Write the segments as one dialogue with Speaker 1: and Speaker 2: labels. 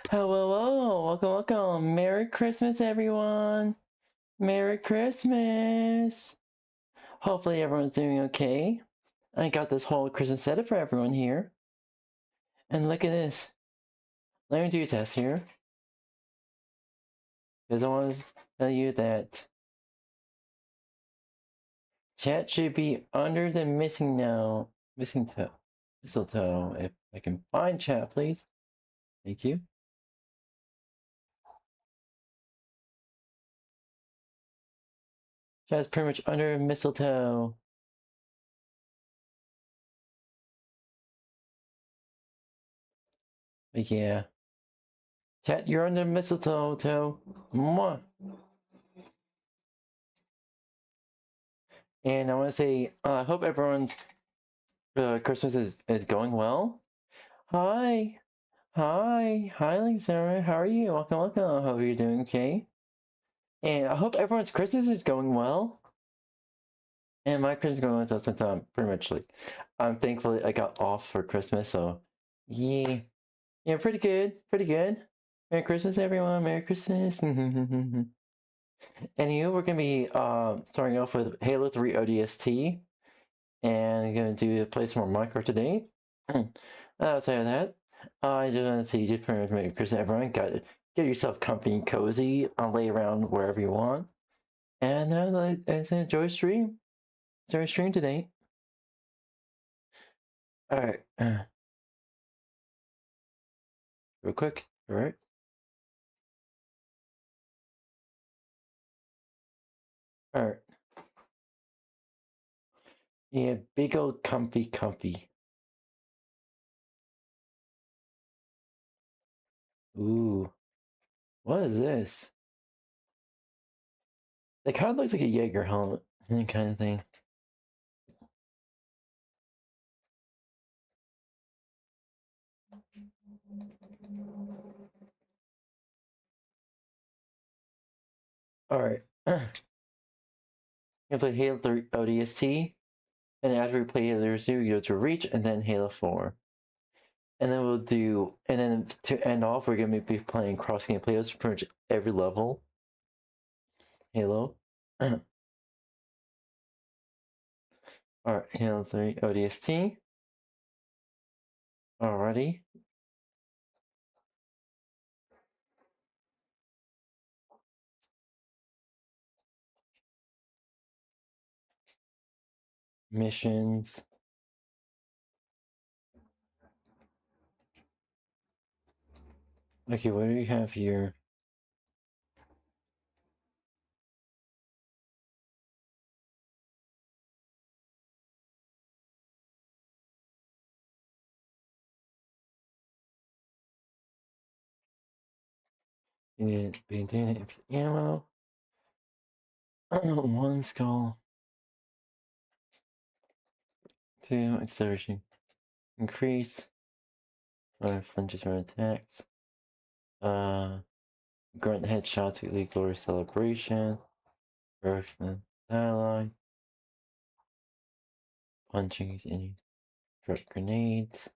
Speaker 1: Hello, welcome. Merry Christmas, everyone. Merry Christmas. Hopefully everyone's doing okay. I got this whole Christmas setup for everyone here. And look at this. Let me do a test here. Because I want to tell you that chat should be under the mistletoe. If I can find chat, please. Thank you. Chat's pretty much under mistletoe. But yeah. Chat, you're under mistletoe. Mwah. And I want to say, I hope everyone's Christmas is going well. Hi, Sarah. How are you? Welcome. I hope you're doing okay. And I hope everyone's Christmas is going well. And my Christmas is going well since I'm pretty much like, I'm thankful I got off for Christmas. So, yeah, Yeah, pretty good. Pretty good. Merry Christmas, everyone. Merry Christmas. And we're gonna be starting off with Halo 3 ODST, and gonna play some more Minecraft today. Outside of that, I just want to say just pretty much Merry Christmas, everyone. Get yourself comfy and cozy. I'll lay around wherever you want, and let's enjoy stream. Enjoy stream today. All right, real quick. All right. All right. Yeah, big old comfy. Ooh, what is this? It kind of looks like a Jaeger helmet, kind of thing. All right. You play Halo 3 ODST, and after we play Halo 2, you go to Reach, and then Halo 4. And then and then to end off, we're going to be playing cross game playoffs for pretty much every level. Halo. Alright, Halo 3 ODST. Alrighty. Missions. Okay, what do we have here? You need to maintain it ammo. 1 skull. 2 acceleration. Increase. 5 flinches from attacks. Grunt headshots, elite glory celebration. Berkman dialogue. Punching any drop grenades.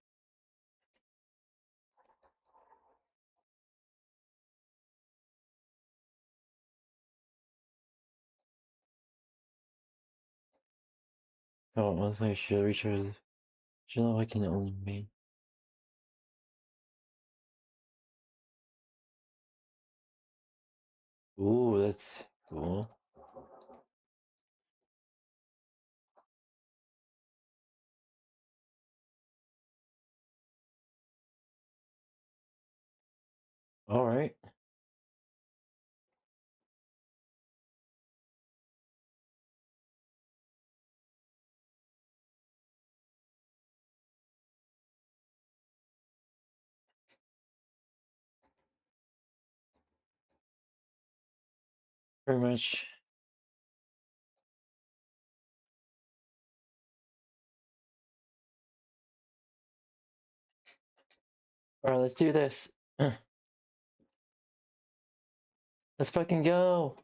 Speaker 1: Oh, once I should recharge. Should I can only make. Ooh, that's cool. Alright. Pretty much. Alright, let's do this. Let's fucking go.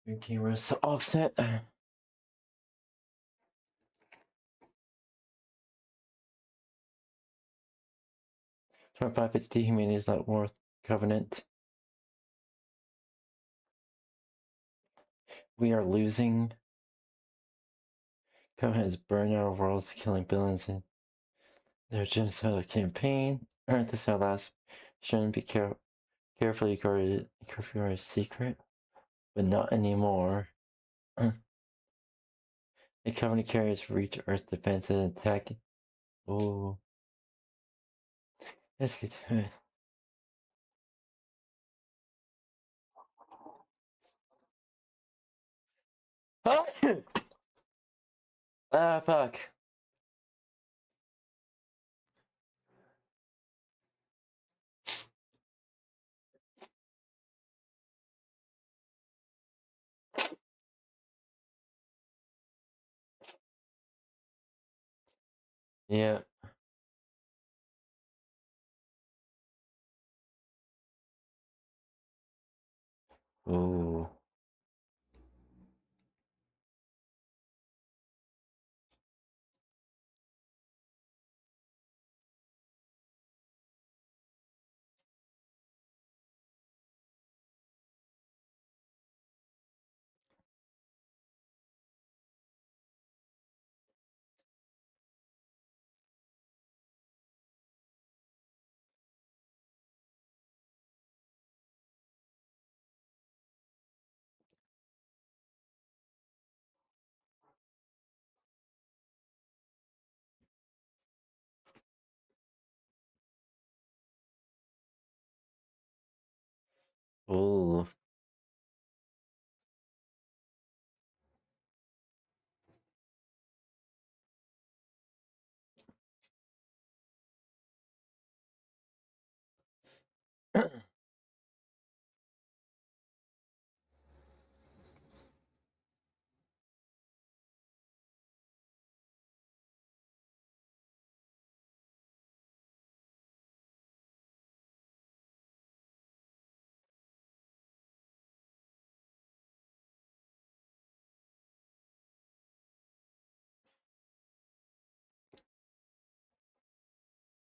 Speaker 1: Your camera's offset. 2550 humanity is not worth Covenant. We are losing. Covenant is burning our worlds, killing billions in their genocidal campaign. Aren't this our last? Shouldn't be carefully guarded secret, but not anymore. The Covenant carriers reach Earth defense and attack. Oh, let's get to it. Ah, fuck. Yeah. Ooh. Ooh.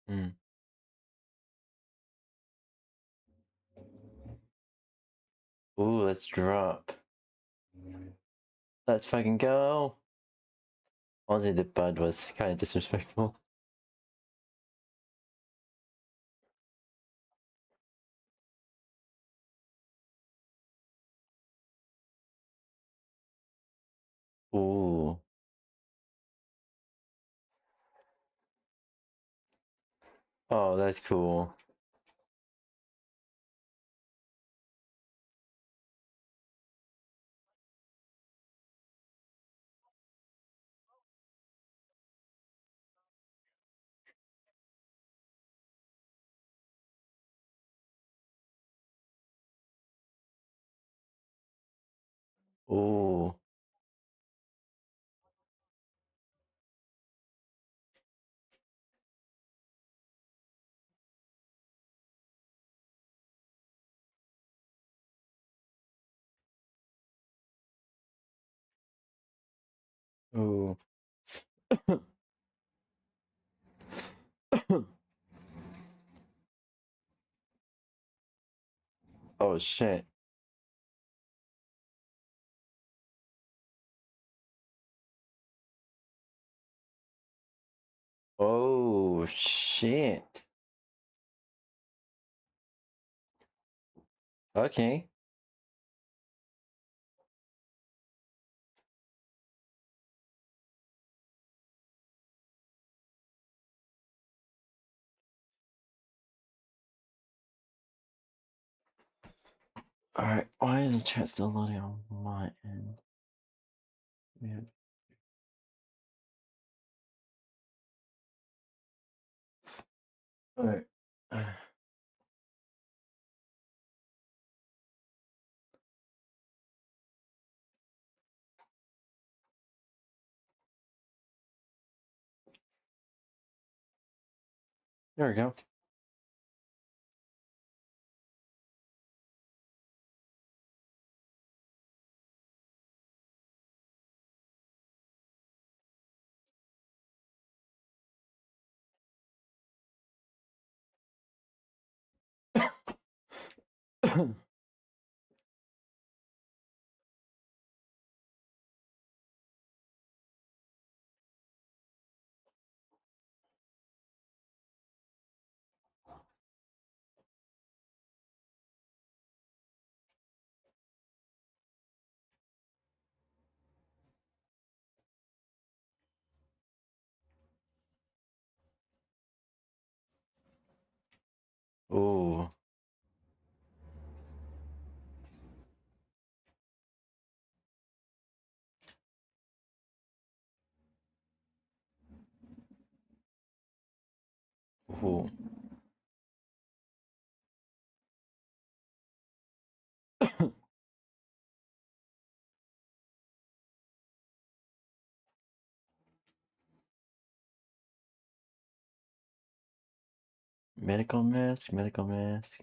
Speaker 1: Mm. Ooh, let's drop. Let's fucking go. Honestly, the bud was kind of disrespectful. Ooh. Oh, that's cool. Ooh. Ooh. Oh shit. Oh shit. Okay. Alright, why is the chat still loading on my end? Yeah. Alright. There we go. Ooh. Ooh. Medical mask, medical mask.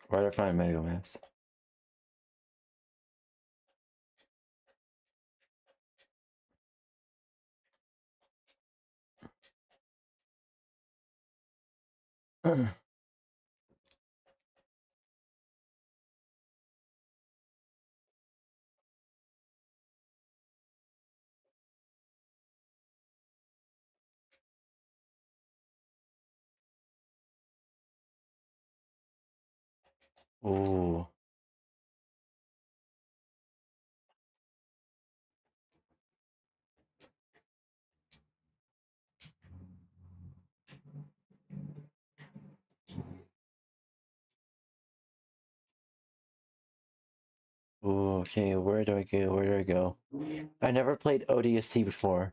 Speaker 1: Where do I find medical mask? Ooh. Ooh, okay, where do I go? Where do I go? I never played ODST before.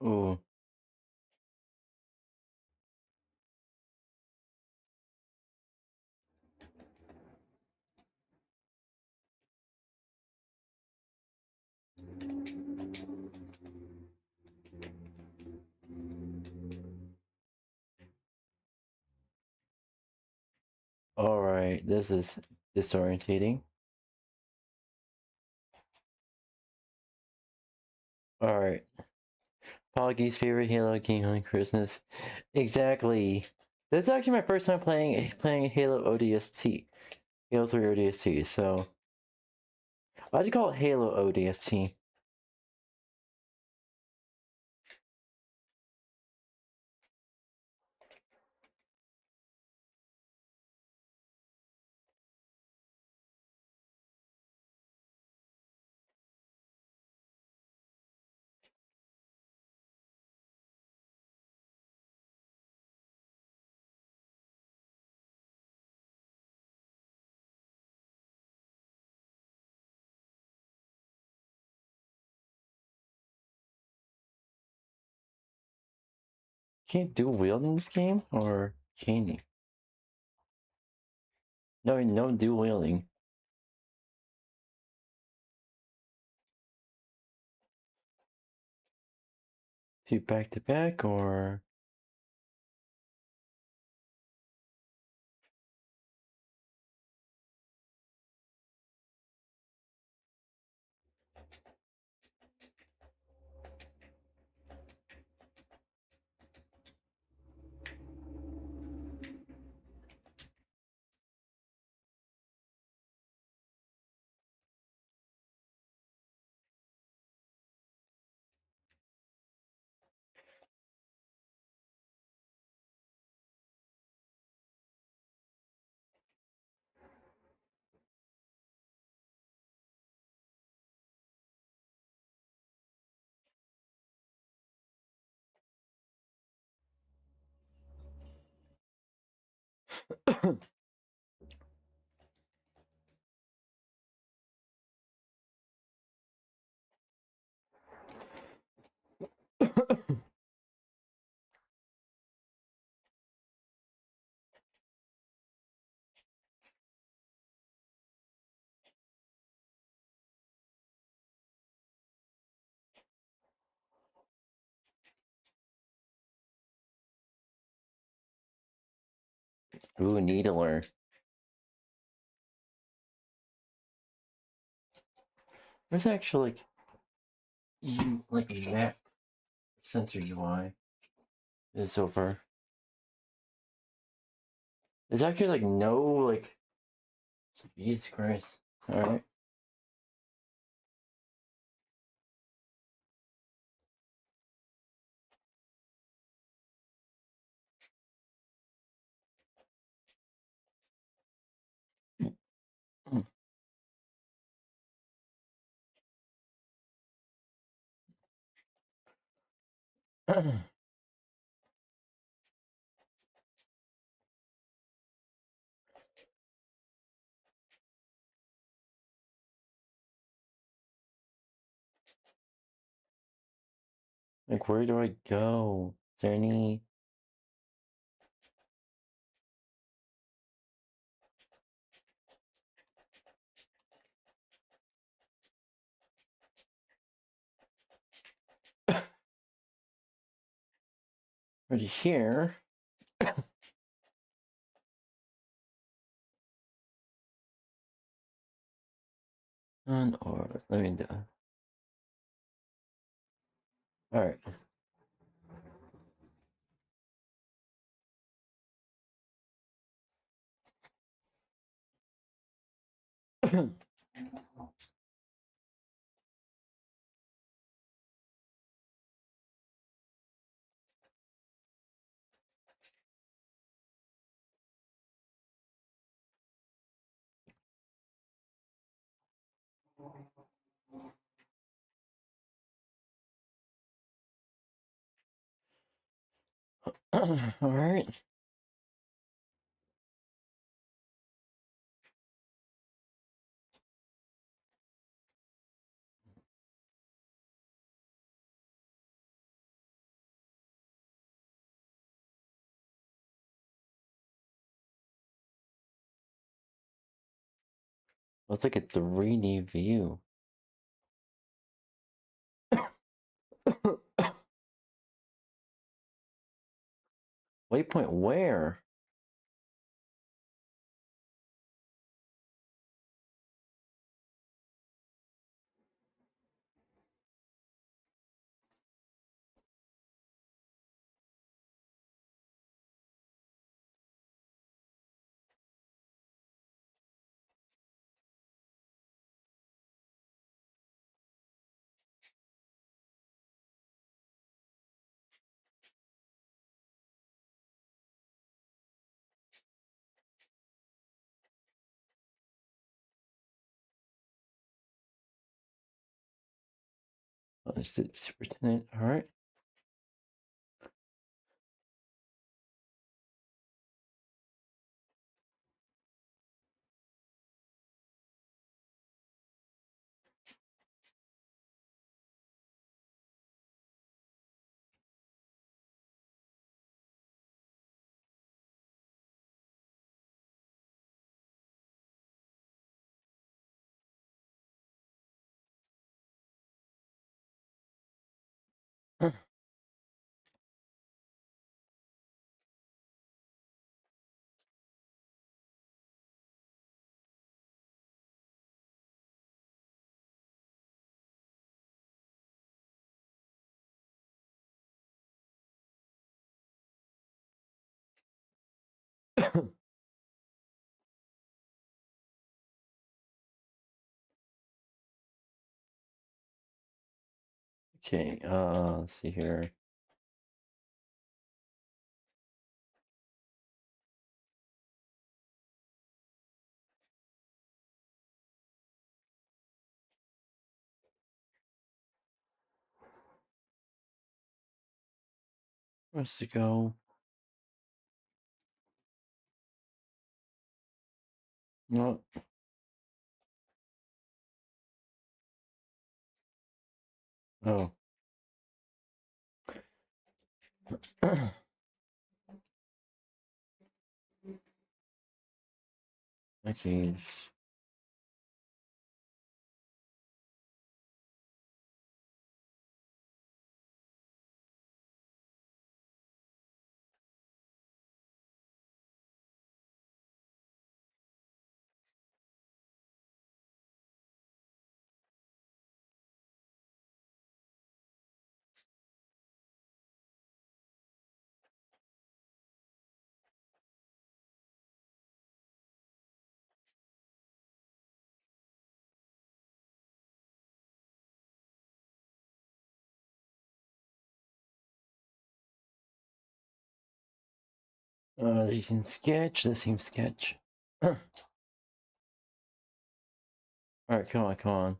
Speaker 1: Ooh. Alright, this is disorientating. Alright. Poggy's favorite Halo game on Christmas. Exactly. This is actually my first time playing Halo ODST. Halo 3 ODST, so why'd you call it Halo ODST? Can't dual wield in this game? Or can you? No, no dual wielding. Two back to back or ooh, needler. There's actually like map sensor UI is so far. There's actually like no like Jesus Christ. Alright. Like where do I go? Is there any right here? Or let me do. Alright. Alright. Let's look at 3D view. Waypoint where? Oh, it's the superintendent. Alright. Okay, let's see here. Where's to go? No. Oh. Okay. Using sketch. Let's see sketch. Alright, come on, come on.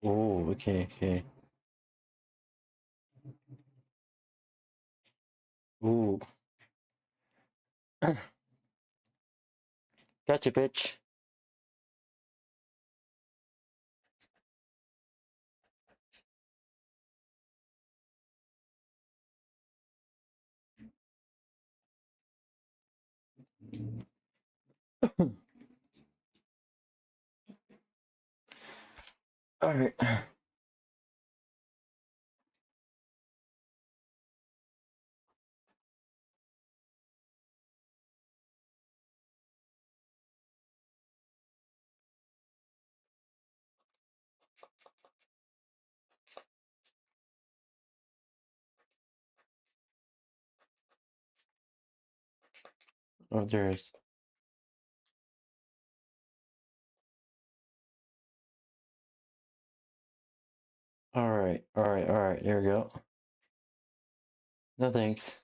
Speaker 1: Oh, okay, okay. Ooh. Gotcha, bitch. Alright. Oh, there is. Alright, there we go. No thanks.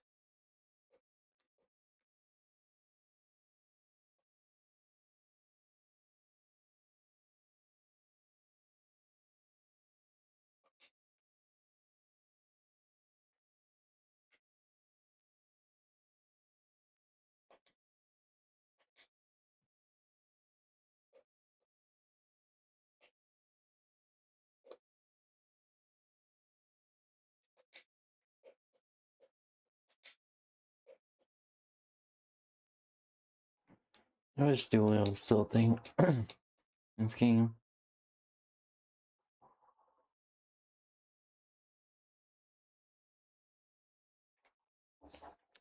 Speaker 1: I was doing a still thing. This game.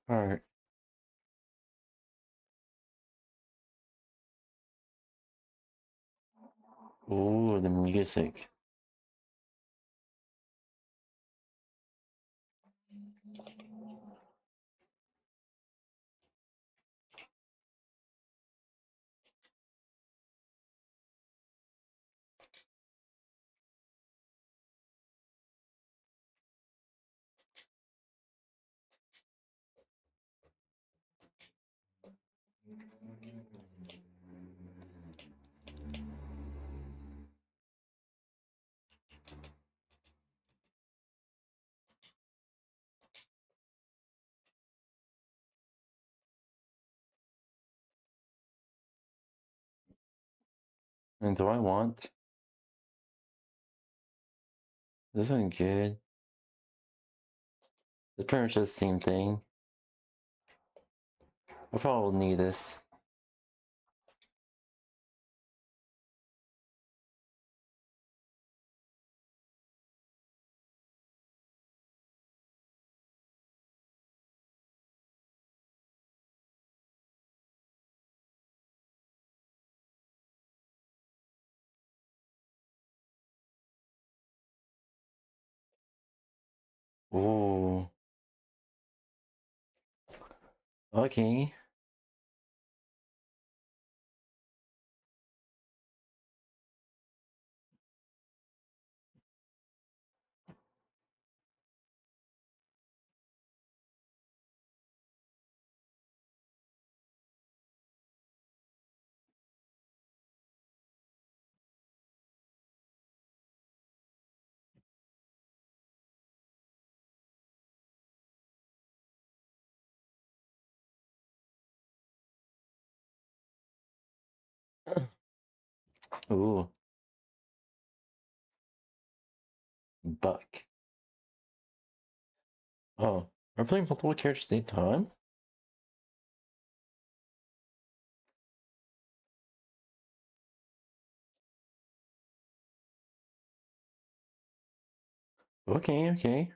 Speaker 1: Alright. Ooh, the music. And do I want this one good? It's pretty much the same thing. I probably will need this. Ooh. Okay. Ooh. Buck. Oh. Are we playing multiple characters at the same time? Okay.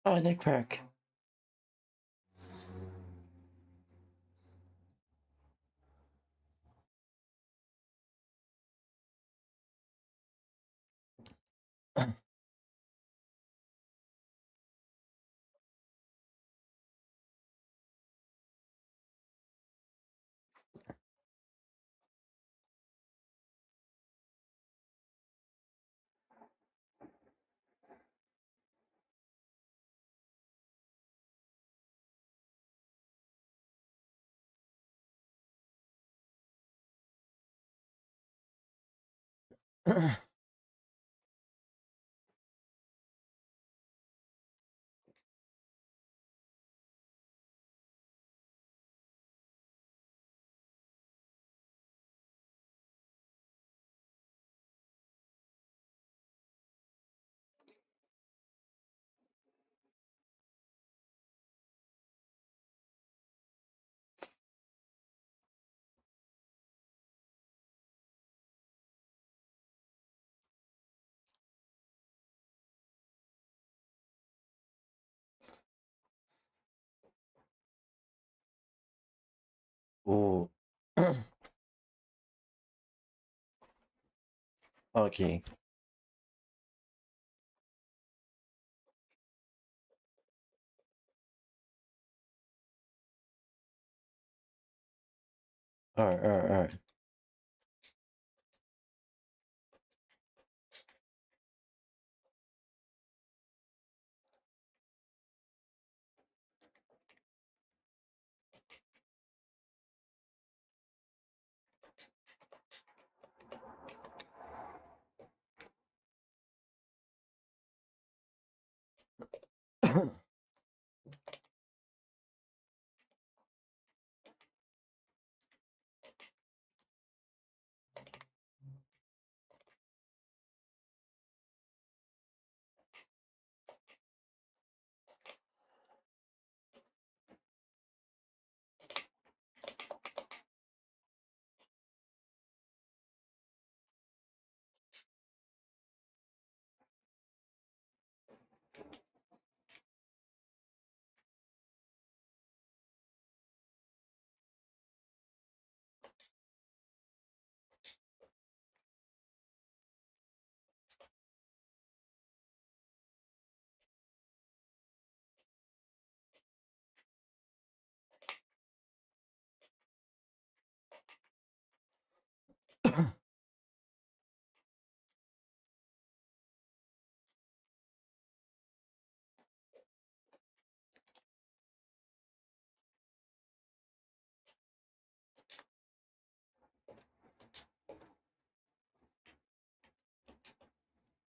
Speaker 1: Oh, neck crack. Okay. Alright.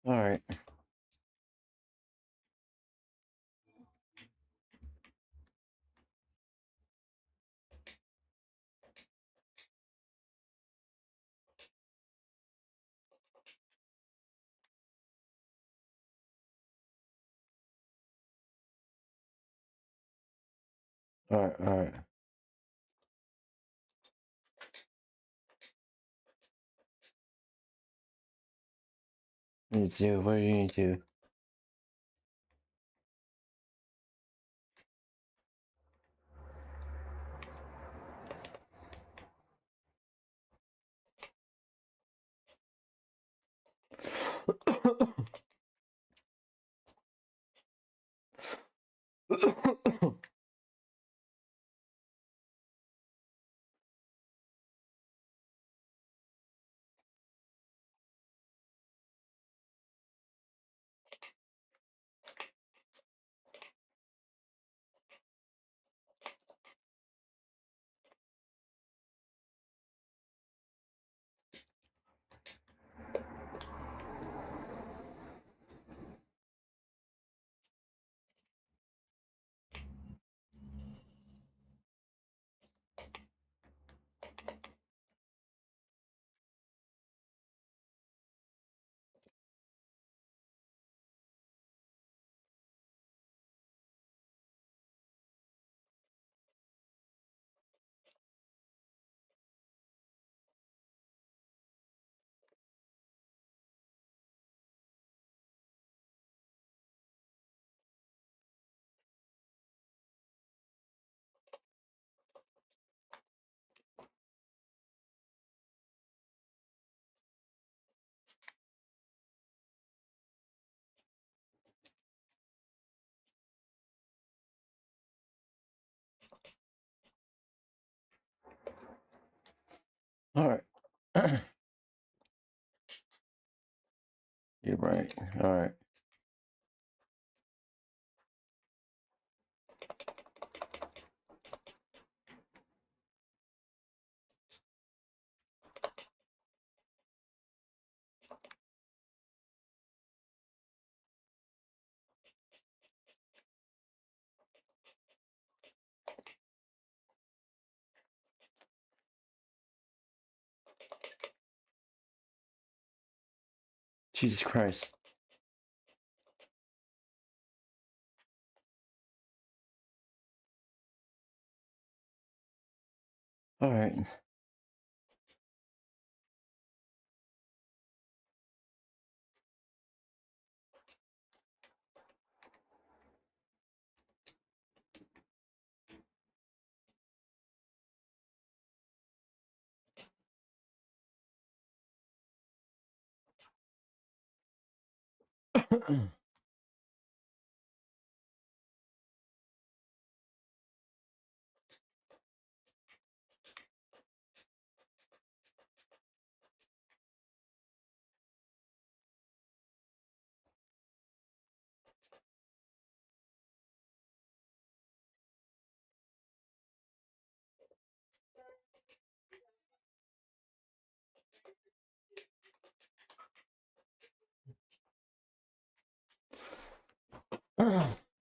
Speaker 1: Alright. Alright. What do you do? What do you need to do? Alright. You're right. Alright. Jesus Christ. Alright.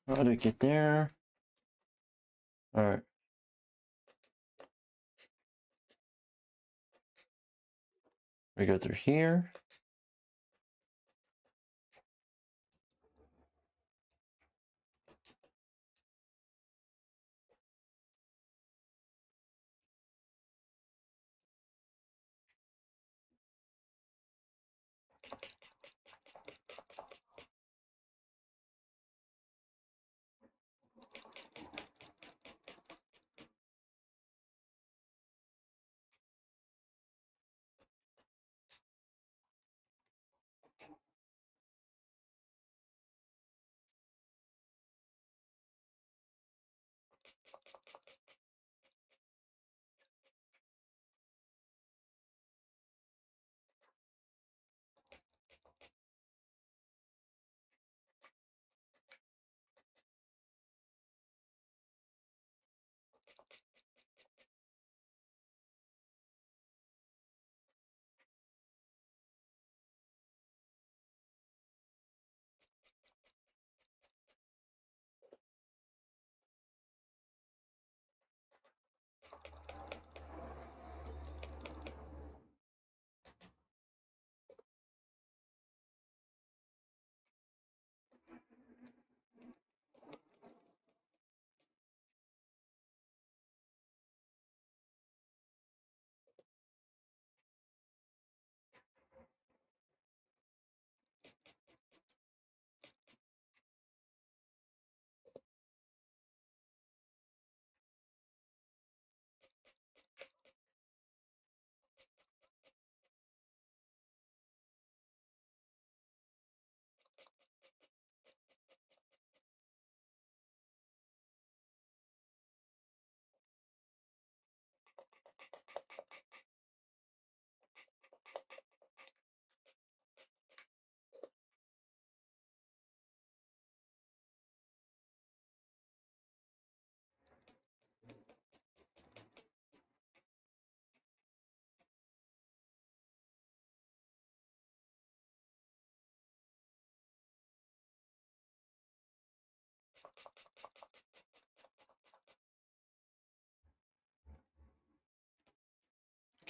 Speaker 1: How do I get there? Alright. We go through here.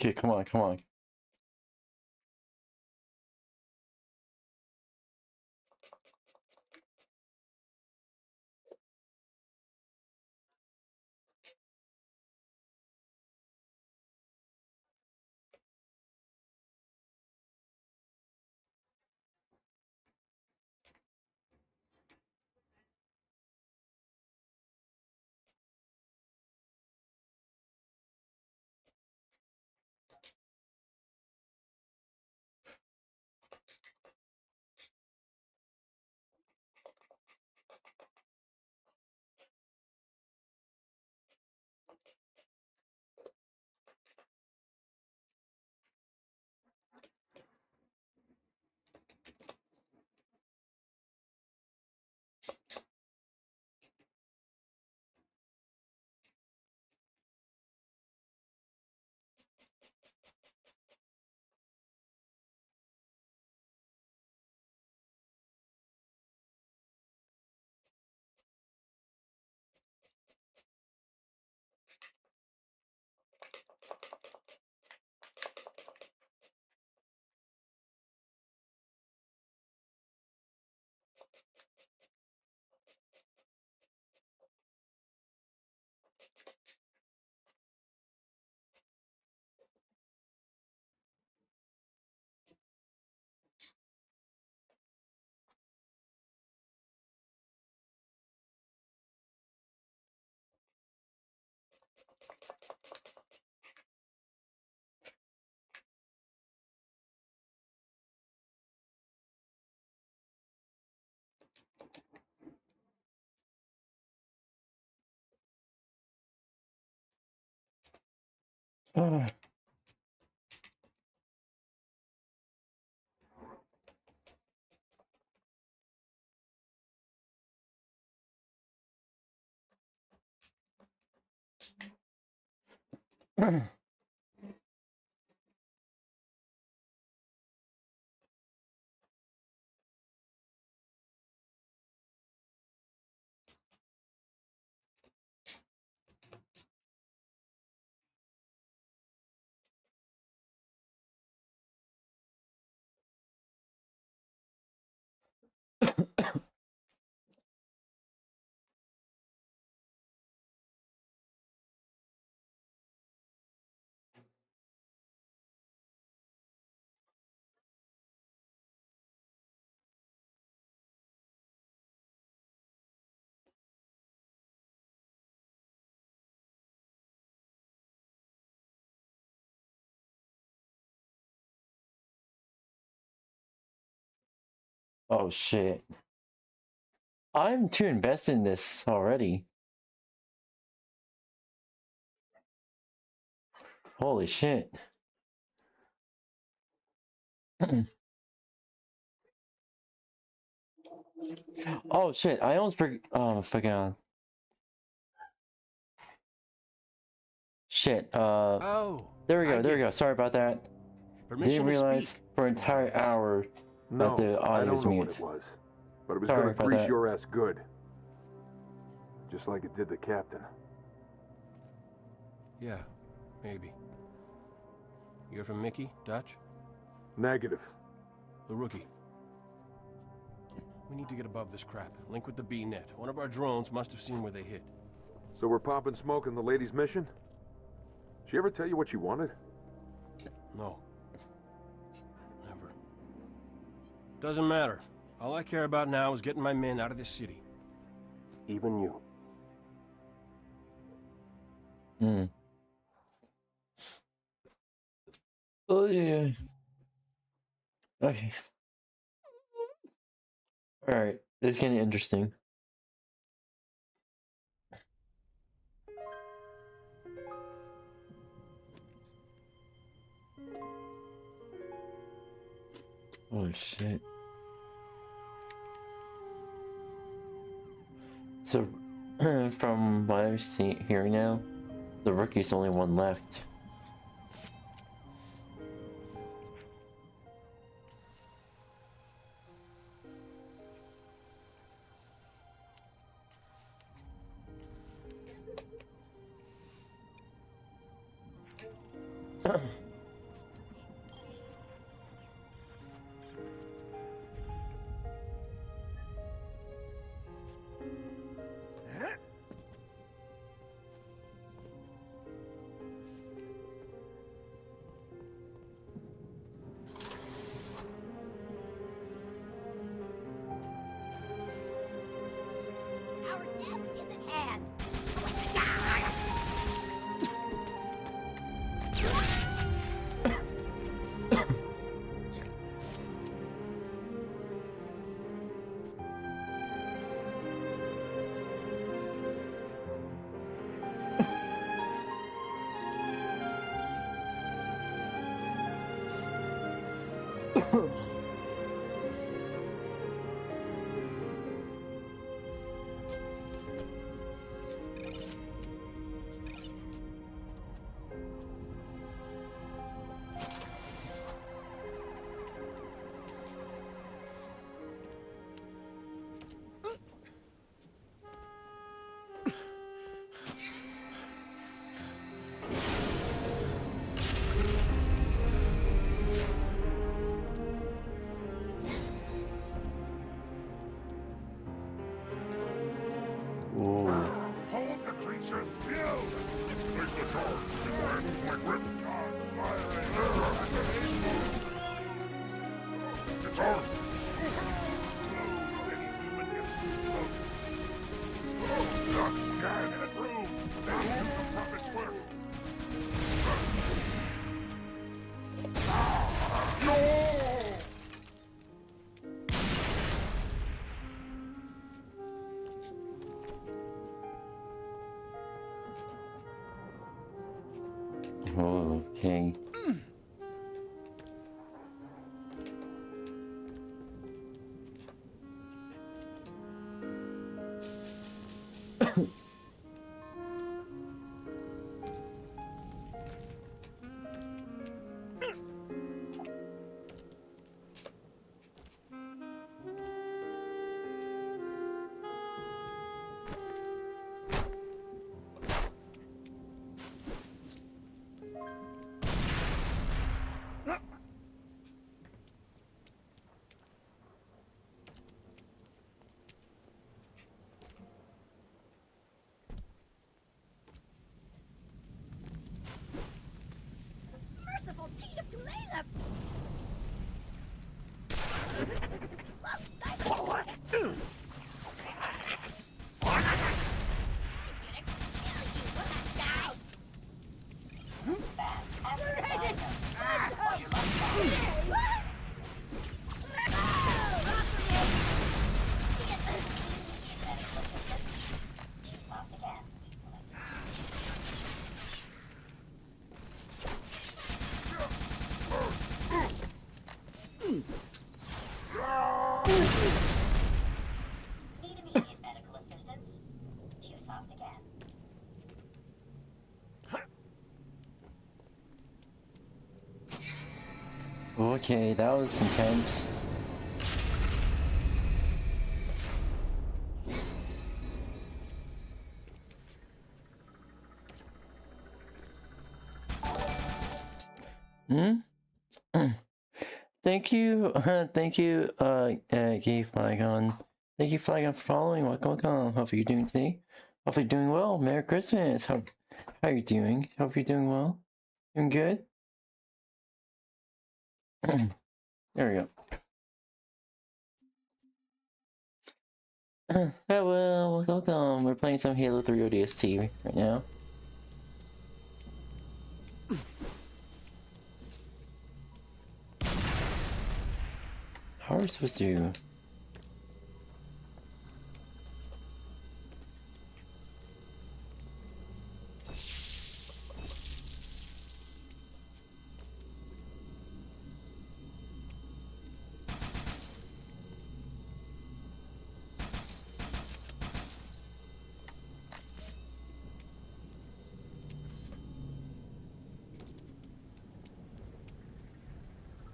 Speaker 1: Okay, come on, come on. Oh shit. I'm too invested in this already. Holy shit. Oh shit, I almost forgot. Shit,
Speaker 2: Oh,
Speaker 1: there we
Speaker 2: I
Speaker 1: go, there we
Speaker 2: get
Speaker 1: go.
Speaker 2: it.
Speaker 1: Sorry about that.
Speaker 2: Permission
Speaker 1: Didn't
Speaker 2: to
Speaker 1: realize
Speaker 2: speak.
Speaker 1: for an entire hour that the
Speaker 3: I
Speaker 1: audio
Speaker 3: don't
Speaker 1: was
Speaker 3: know
Speaker 1: mute.
Speaker 3: what it was, but it was
Speaker 1: Sorry
Speaker 3: gonna
Speaker 1: about
Speaker 3: grease
Speaker 1: that.
Speaker 3: your ass good. Just like it did the captain.
Speaker 2: Yeah, maybe. You're from Mickey, Dutch?
Speaker 3: Negative.
Speaker 2: The rookie. We need to get above this crap. Link with the B-net. One of our drones must have seen where they hit.
Speaker 3: So we're popping smoke in the lady's mission? She ever tell you what she wanted?
Speaker 2: No. Never. Doesn't matter. All I care about now is getting my men out of this city.
Speaker 3: Even you.
Speaker 1: Hmm. Oh yeah. Okay. Alright, this is getting interesting. Oh shit. So, from what I'm hearing now, the rookie's only one left.
Speaker 4: Our death is at hand.
Speaker 1: Ooh.
Speaker 5: Hold the creature still! Place the charge before I move my grip! It's on! Any human gets too close. Not dead and approved! Now do the prophet's work! No!
Speaker 1: Okay.
Speaker 4: Merciful 𝙂𝙚 𝘼𝙚𝙧𝙖𝙩𝙚! Whoa, stop! Hey, Munich, kill you, will not die! Rated!
Speaker 6: Need immediate medical assistance? Choose opt again.
Speaker 1: Okay, that was intense. Hmm? Thank you, 𝙂𝙚𝙣𝙚. Thank you, Flagon, for following. Welcome. Hope you're doing today. Hope you're doing well. Merry Christmas. How are you doing? Hope you're doing well. Doing good? There we go. Hello, welcome. We're playing some Halo 3 ODST right now. How are we supposed to...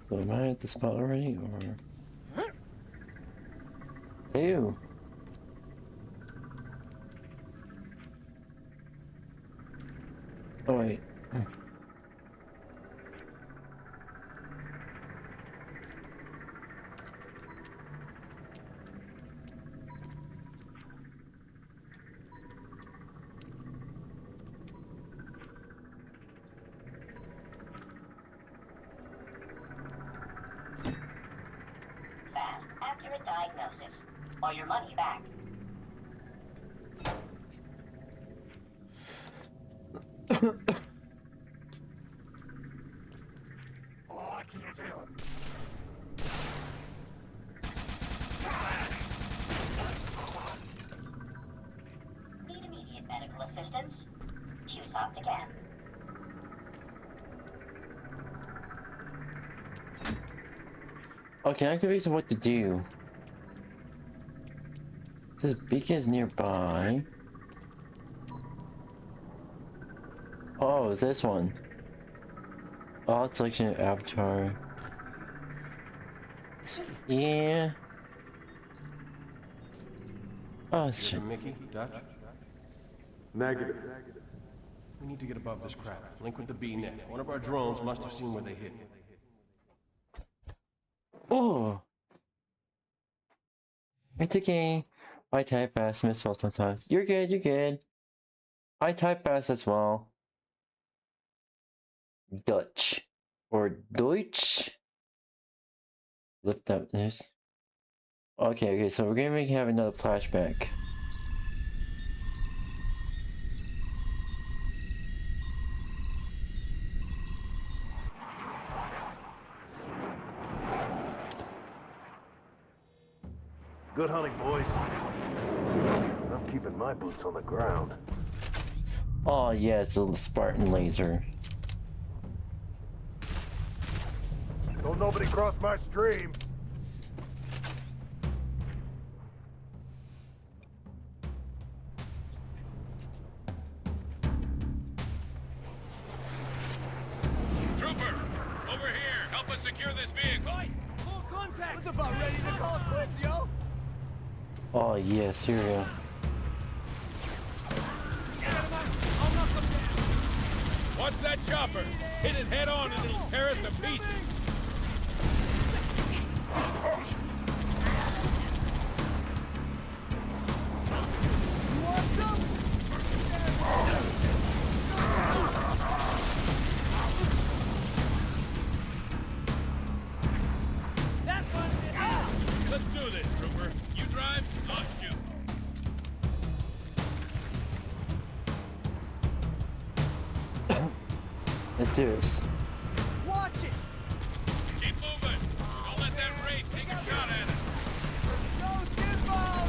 Speaker 1: So am I at the spot already, or... Ew! Oh wait.
Speaker 6: Fast, accurate diagnosis, or your money back.
Speaker 5: Oh, I can't do it.
Speaker 6: Need immediate medical assistance? Choose opt again.
Speaker 1: Okay, I'm confused on what to do. This beacon is nearby. Oh, it's this one. Odd selection of avatar. Yeah. Oh shit.
Speaker 2: Mickey, Dutch?
Speaker 3: Negative.
Speaker 2: We need to get above this crap. Link with the B-net. One of our drones must have seen where they hit.
Speaker 1: Oh. It's okay. I type fast, misspell sometimes. You're good, you're good. I type fast as well. Dutch. Or Deutsch. Lift up this. Okay, so we're gonna have another flashback.
Speaker 7: Good hunting, boys. I'm keeping my boots on the ground.
Speaker 1: Oh yes, a Spartan laser.
Speaker 7: Hope nobody crossed my stream.
Speaker 5: Trooper, over here. Help us secure this vehicle.
Speaker 8: Full contact! I was about ready to call it quits, yo!
Speaker 1: Oh yes, here we go.
Speaker 5: Watch that chopper. Hit it head on and it'll tear us to pieces.
Speaker 8: You want some? That one did.
Speaker 5: Let's do this, Trooper. You drive, I'll shoot.
Speaker 1: Let's do this.
Speaker 8: Watch it!
Speaker 5: Keep moving. Don't let that Wraith take a shot at us.
Speaker 8: Go, Skidball!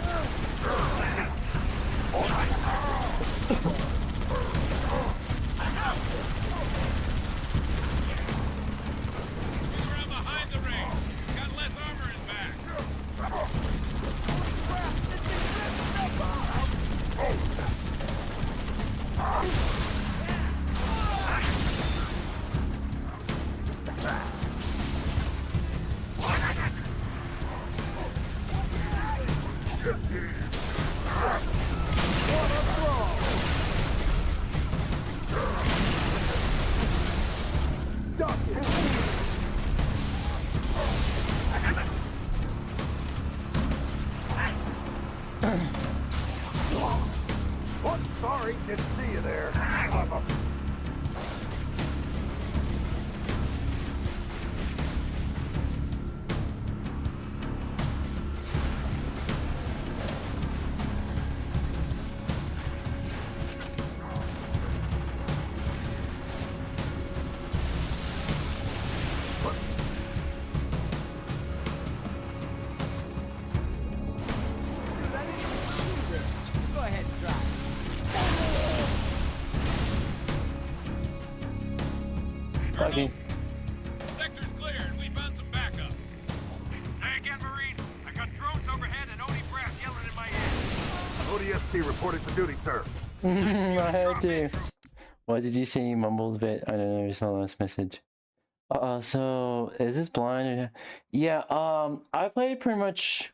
Speaker 5: He's around behind the ring. He's got less armor in back.
Speaker 8: Holy crap! This thing ripped stuff off!
Speaker 7: Stuck it. What? Sorry, didn't see you there.
Speaker 8: Dude, I didn't even see you there. Go ahead and drive.
Speaker 1: Okay.
Speaker 5: Sector's clear and we found some backup. Say again, Marine. I got drones overhead and Odie brass yelling in my ear.
Speaker 7: ODST reporting for duty, sir.
Speaker 1: I had to. What did you say? You mumbled a bit. I don't know. I saw the last message. So is this blind? Yeah. I played pretty much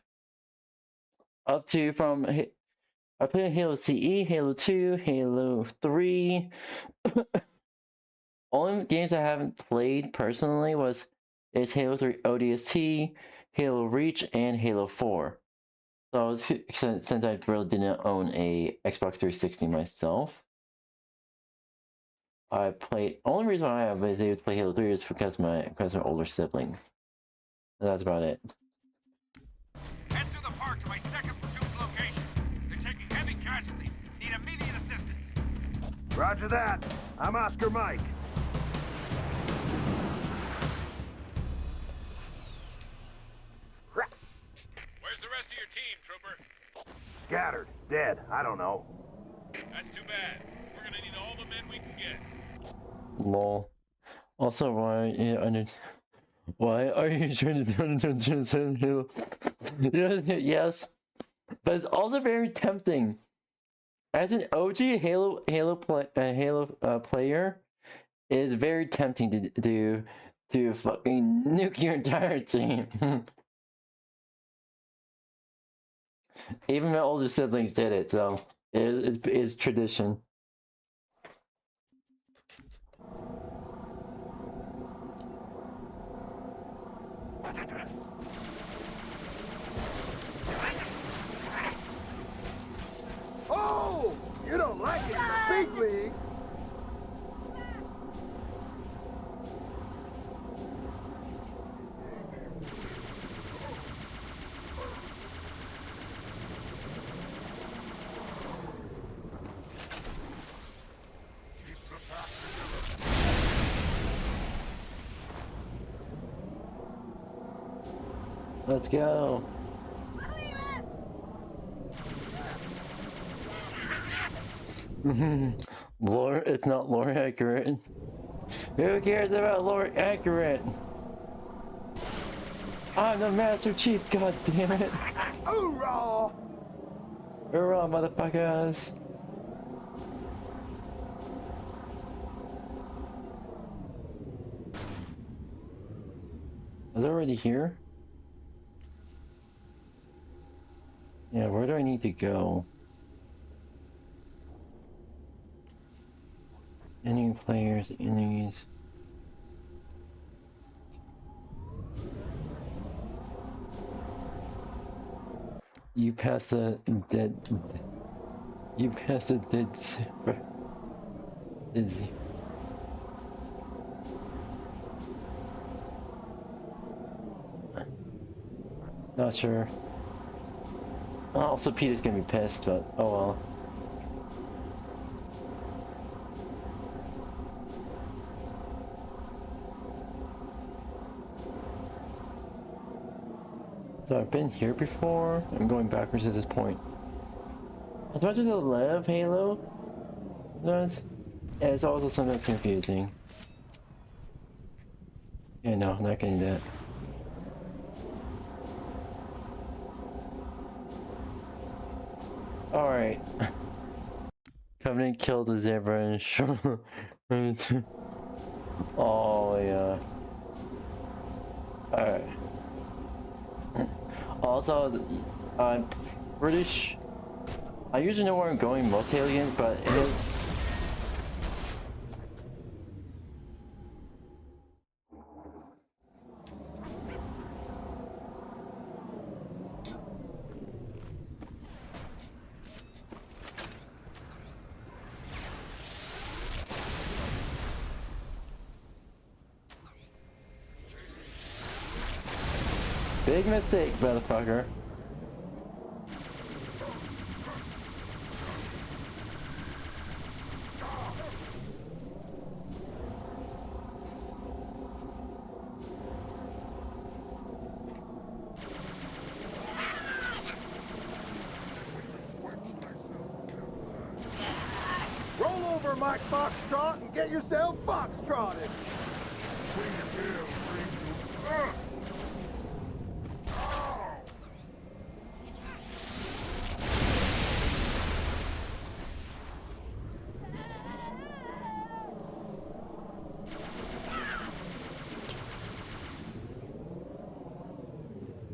Speaker 1: up to from. I played Halo CE, Halo 2, Halo 3. Only games I haven't played personally is Halo 3 ODST, Halo Reach, and Halo 4. So since I really didn't own a Xbox 360 myself, I played. Only reason why I was able to play Halo 3 is because of older siblings. That's about it.
Speaker 5: Head to the park to my second platoon's location. They're taking heavy casualties. Need immediate assistance.
Speaker 7: Roger that. I'm Oscar Mike.
Speaker 5: Where's the rest of your team, Trooper?
Speaker 7: Scattered. Dead. I don't know.
Speaker 5: That's too bad. We're gonna need all the men we can get.
Speaker 1: Lol. Also, why are you trying to Halo? Yes, but it's also very tempting. As an OG Halo player, it is very tempting to fucking nuke your entire team. Even my older siblings did it, so it's tradition.
Speaker 7: Oh! You don't like it in the big leagues!
Speaker 1: Let's go. Lore, it's not lore accurate. Who cares about lore accurate? I'm the Master Chief, god damn it.
Speaker 7: Hoorah!
Speaker 1: Hurrah, motherfuckers. Was it already here? Yeah, where do I need to go? Any players, enemies. You passed the dead. You passed the dead zebra. Dead zebra. Not sure. Also, Peter's gonna be pissed, but oh well. So I've been here before. I'm going backwards at this point. As much as I love Halo does, it's also sometimes confusing. Yeah, no, I'm not getting that. Alright. Covenant killed the zebra and oh yeah. Alright. Also, I'm British. I usually know where I'm going most aliens, but it is... Big mistake, motherfucker.
Speaker 7: Roll over, Mike Foxtrot, and get yourself foxtrotted.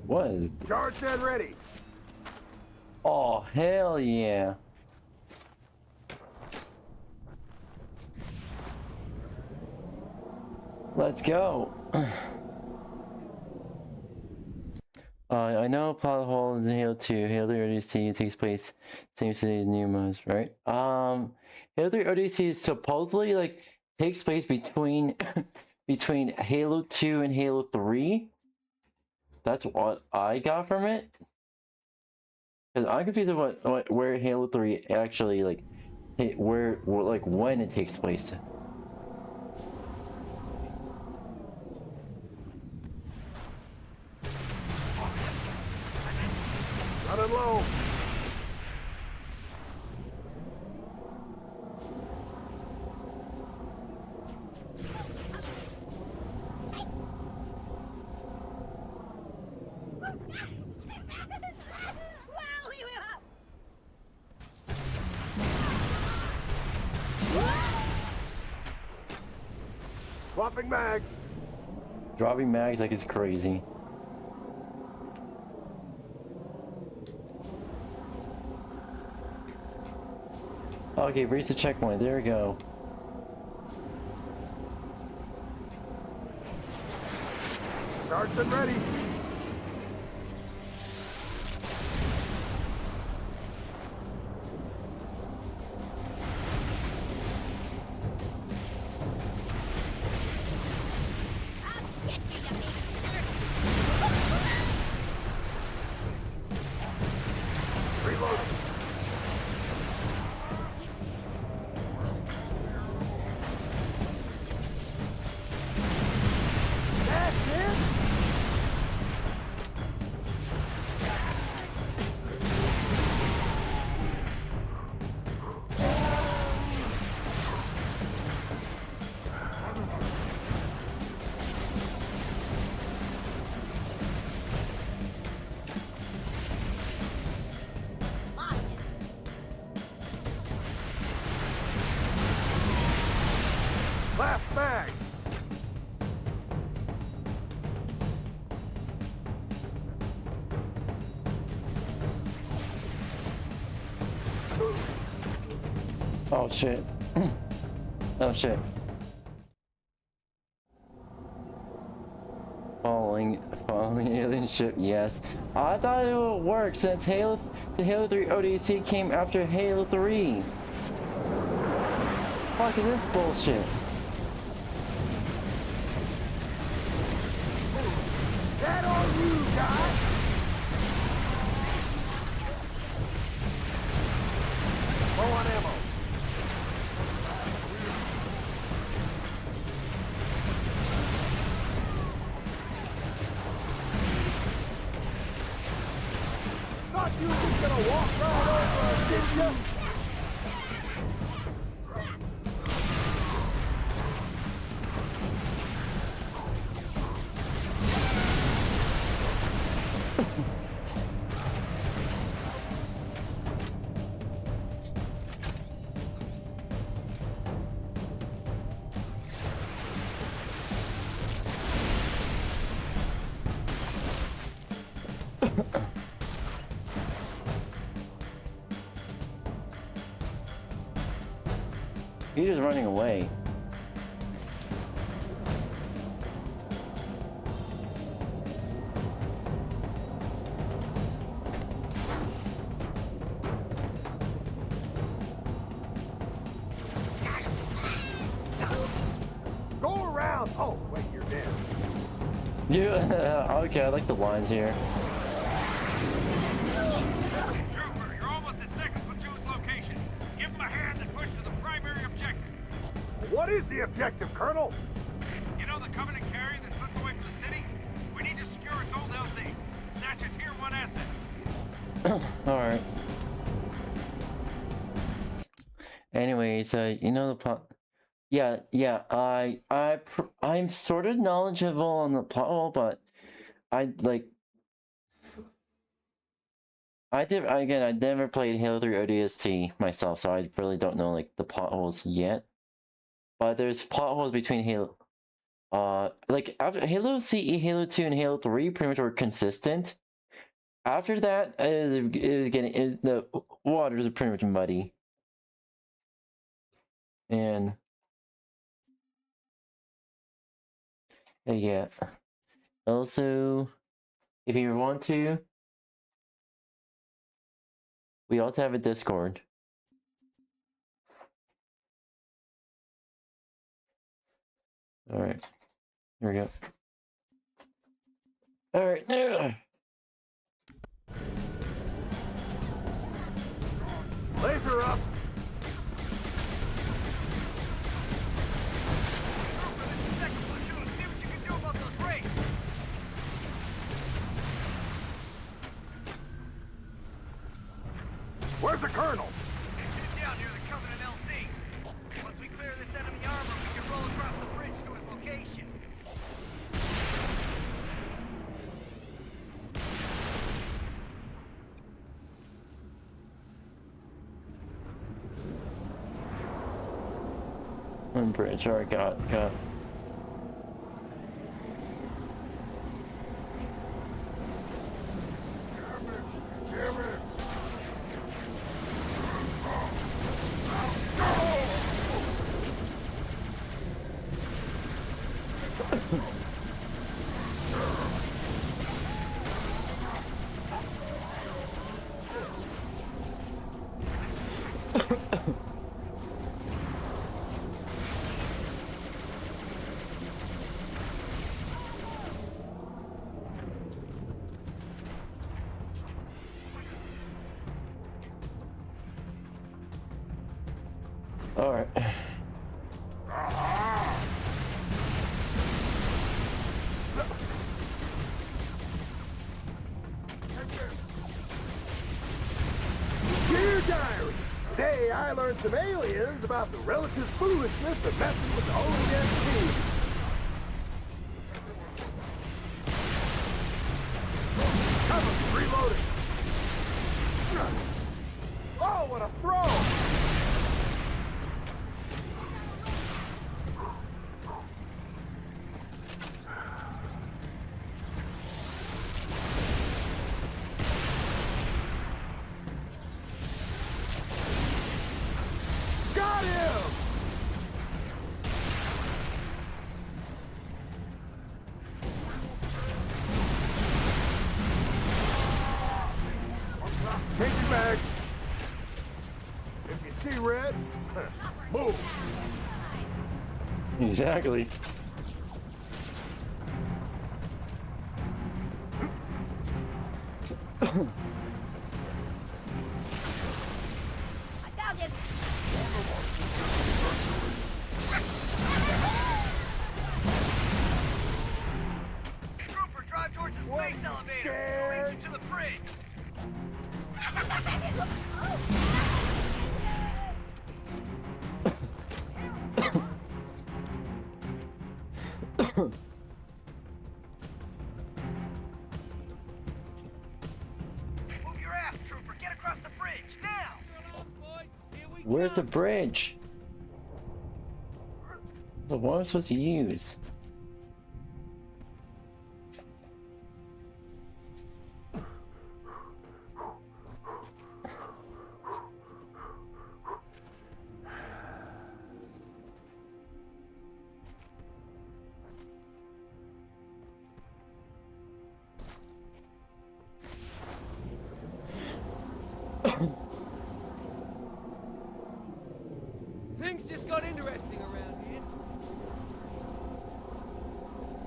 Speaker 1: What is...
Speaker 7: Charge dead ready.
Speaker 1: Oh, hell yeah. Let's go. I know plot hole in Halo 2. Halo 3 ODST takes place same city as New Mos, right? Halo 3 ODST supposedly like takes place between between Halo 2 and Halo 3. That's what I got from it. Cause I'm confused about where Halo 3 actually like where like when it takes place.
Speaker 7: Running low. Swapping mags.
Speaker 1: Dropping mags like it's crazy. Okay, reach the checkpoint. There we go.
Speaker 7: Charged and ready. Reloading. That's it. mag.
Speaker 1: Oh shit. Oh shit. Following alien ship, yes. I thought it would work since Halo 3 ODST came after Halo 3. Fuck is this bullshit?
Speaker 7: That on you, guys. Low on ammo. Thought you were just gonna walk right over us, didn't you?
Speaker 1: He's just running away.
Speaker 7: Go around. Oh, wait, you're dead.
Speaker 1: Yeah, okay, I like the lines here.
Speaker 5: Trooper, you're almost at 2nd Platoon's location. Give them a hand and push to the primary objective.
Speaker 7: What is the objective, Colonel?
Speaker 5: You know the Covenant carrier that slipped away from the city? We need to secure its old LZ. Snatch a Tier 1 asset.
Speaker 1: Alright. Anyways, you know the plot. Yeah, I'm sort of knowledgeable on the plot hole, but I never played Halo 3 ODST myself, so I really don't know like the plot holes yet. But there's plot holes between Halo, like after Halo CE, Halo 2, and Halo 3 pretty much were consistent. After that, the waters are pretty much muddy. And yeah. Also, if you want to, we also have a Discord. Alright. Here we go. Alright, now.
Speaker 7: Laser up. Where's the Colonel?
Speaker 5: He's down near the Covenant LZ. Once we clear this enemy armor, we can roll across the bridge to his location.
Speaker 1: One bridge, alright, got. Alright.
Speaker 7: Dear Diary, today I learned some aliens about the relative foolishness of messing with the ODSTs. Cover, reloading. Oh, what a throw! Got him! Take your bags. If you see red, move.
Speaker 1: Exactly.
Speaker 4: I found him.
Speaker 5: Trooper, drive towards the
Speaker 7: What,
Speaker 5: space elevator.
Speaker 7: scared?
Speaker 5: We'll lead you to the bridge. Move your ass, Trooper. Get across the bridge, now!
Speaker 1: Where's the bridge? The one I'm supposed to use.
Speaker 8: Things just got interesting around here.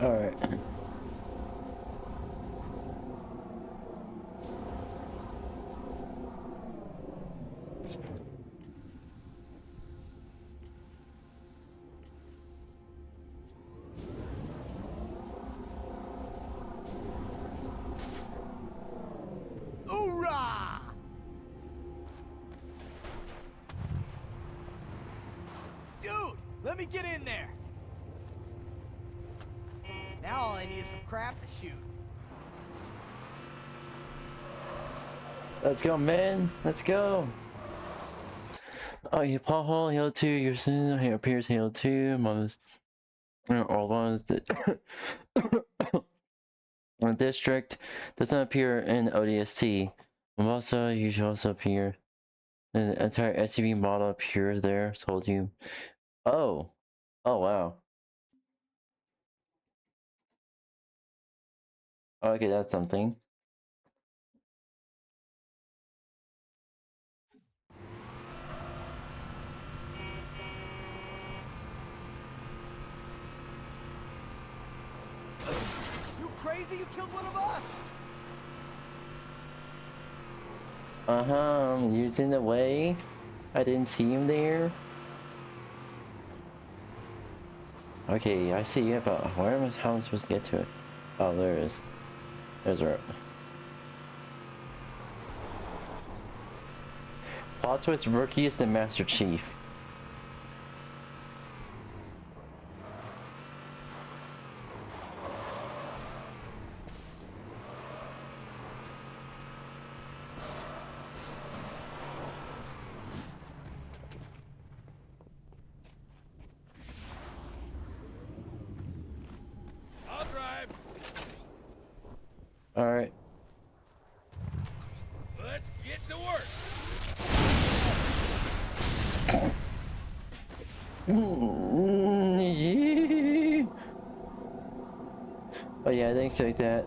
Speaker 1: Alright.
Speaker 7: Hoorah!
Speaker 9: Dude, let me get in there. Now all I need is some crap to shoot.
Speaker 1: Let's go, man. Let's go. Oh, you plot hole, Halo 2, you're soon, here appears Halo 2, Mom's, all ones that district does not appear in ODST. Also, you should also appear. And the entire SUV model appears there, told you. Oh. Oh, wow. Okay, that's something.
Speaker 9: You crazy? You killed one of us!
Speaker 1: I'm using the way. I didn't see him there. Okay, I see it, but where am I, how am I supposed to get to it? Oh, there it is. There's a plot twist: Rookie is the Master Chief.
Speaker 5: I'll drive.
Speaker 1: Alright.
Speaker 5: Let's get to work.
Speaker 1: Oh yeah, things like that.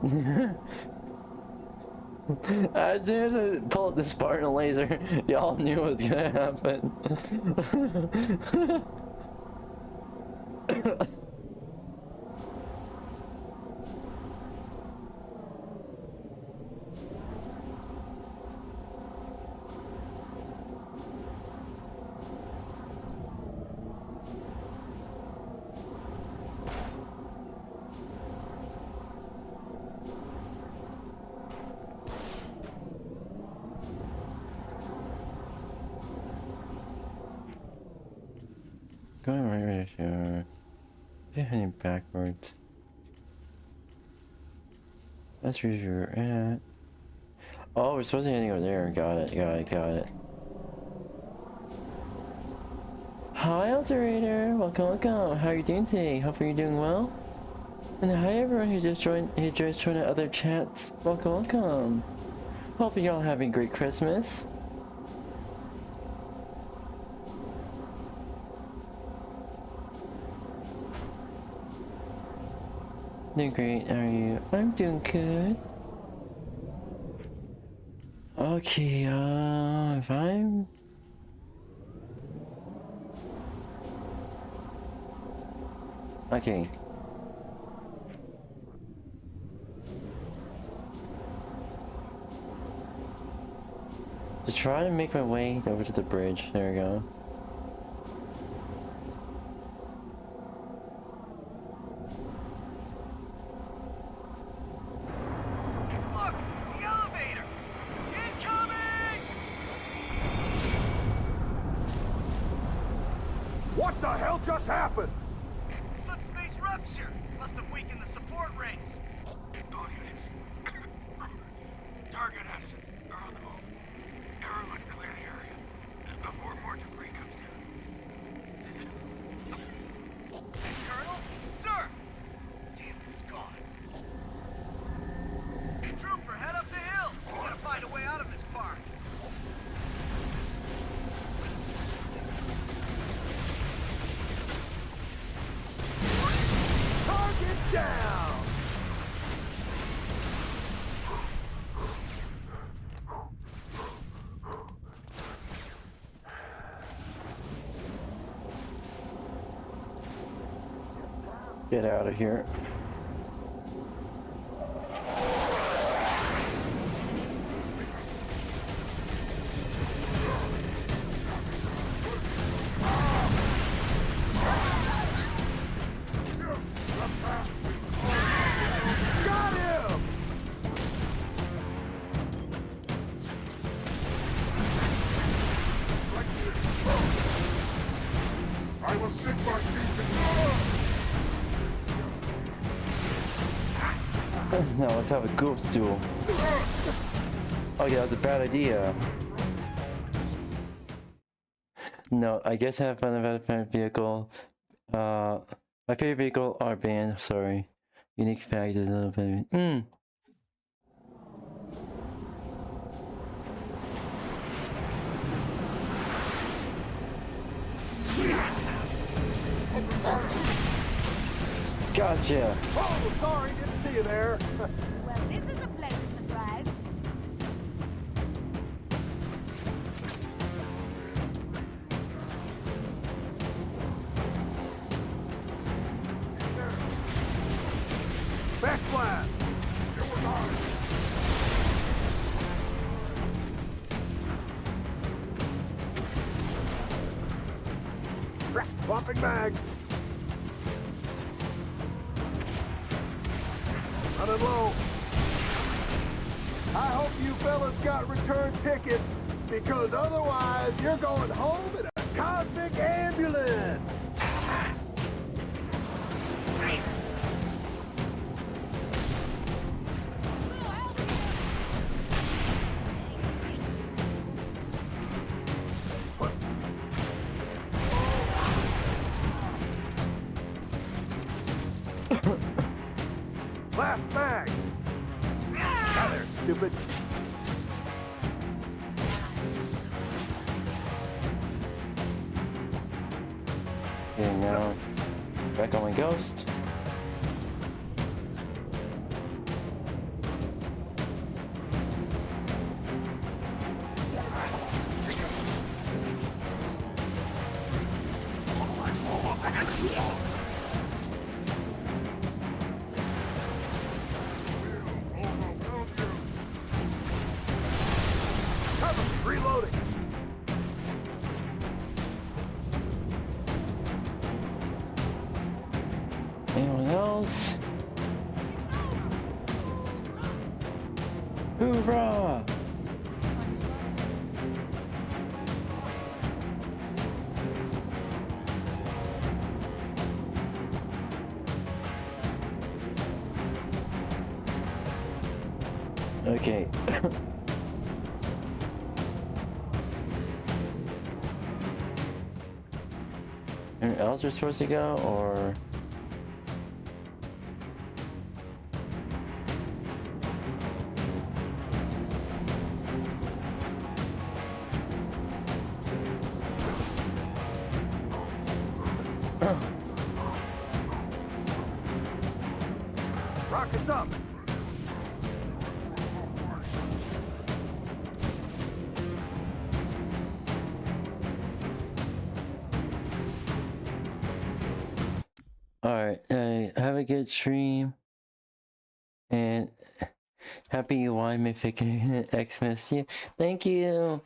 Speaker 1: As soon as I pulled the Spartan laser, y'all knew what was gonna happen. Going right here. Yeah, heading backwards. That's where you're at. Oh, we're supposed to be heading over there. Got it, got it, got it. Hi, Alterator. Welcome, welcome. How are you doing today? Hopefully you're doing well. And hi everyone who just joined the other chats. Welcome, welcome. Hope y'all having a great Christmas. Doing great. How are you? I'm doing good. Okay, if I'm... Okay. Just try to make my way over to the bridge. There we go.
Speaker 9: Look! The elevator! Incoming!
Speaker 7: What the hell just happened?
Speaker 9: Subspace rupture! Must have weakened the support rings.
Speaker 5: All units. Target assets are on the move. Everyone clear the area before more debris comes down.
Speaker 9: Colonel? Sir! Damn, he's gone. Trooper, head up the hill! We gotta find a way out of this park.
Speaker 7: Target down!
Speaker 1: Get out of here.
Speaker 7: Got him!
Speaker 3: I will sink my teeth
Speaker 1: No, let's have a ghost duel. Oh yeah, that's a bad idea. No, I guess I have fun about a favorite vehicle. My favorite vehicle are banned, sorry. Unique fact is a little bit. Gotcha!
Speaker 7: Oh, sorry, didn't see you there.
Speaker 4: Well, this is a pleasant surprise.
Speaker 7: Backblast! Bumping bags. Running low. I hope you fellas got return tickets, because otherwise you're going home in a cosmic ambulance. Last mag! Now there, stupid.
Speaker 1: Okay, now back on my ghost.
Speaker 7: Cover me, reloading.
Speaker 1: Anyone else? Hoorah! Okay. Anyone else are supposed to go, or?
Speaker 7: Rockets up!
Speaker 1: Alright, have a good stream. And happy 𝙂𝙚𝙣𝙚 Xmas. Yeah, thank you.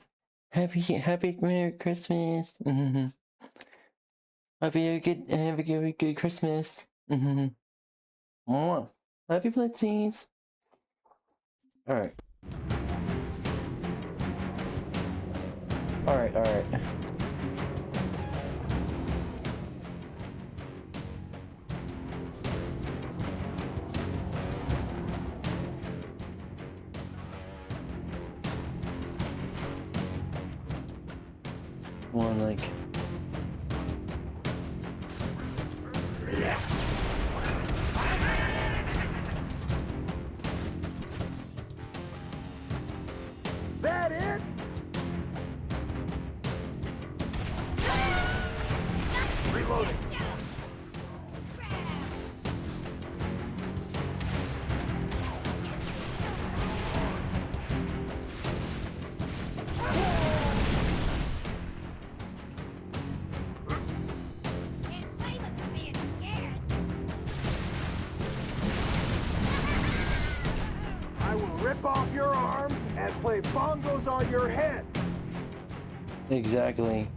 Speaker 1: Happy Merry Christmas. Have a good Christmas. Mwah. Love you, Blitzies. Alright. Alright. One, like...
Speaker 7: That it? Reloading.
Speaker 4: Can't blame him for being scared.
Speaker 7: I will rip off your arms and play bongos on your head.
Speaker 1: Exactly.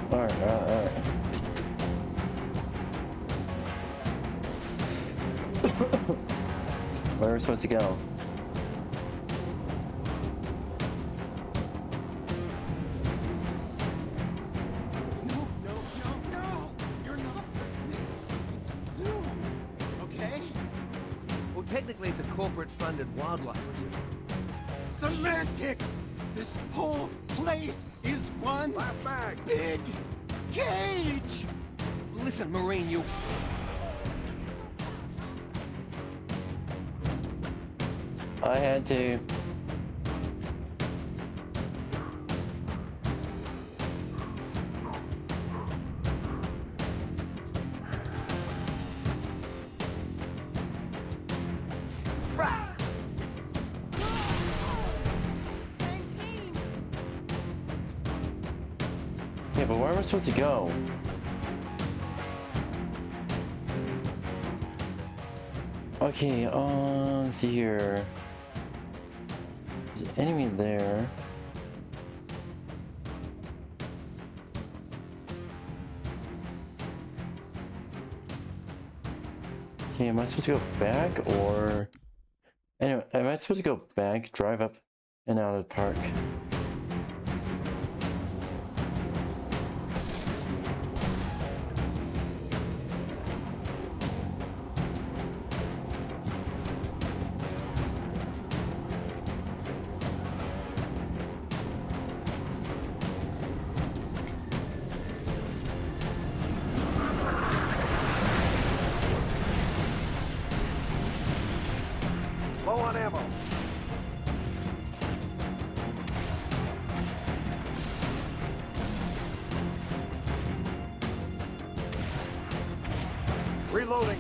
Speaker 1: Alright. Where are we supposed to go?
Speaker 8: No! You're not listening. It's a zoo, okay?
Speaker 10: Well, technically it's a corporate-funded wildlife reserve.
Speaker 8: Semantics! This whole place is one
Speaker 7: Last bag.
Speaker 8: big cage!
Speaker 10: Listen, Marine, you...
Speaker 1: I had to. Yeah, but where am I supposed to go? Okay, let's see here. There's an enemy there. Okay, am I supposed to go back or... Anyway, am I supposed to go back, drive up and out of the park?
Speaker 7: Low on ammo. Reloading.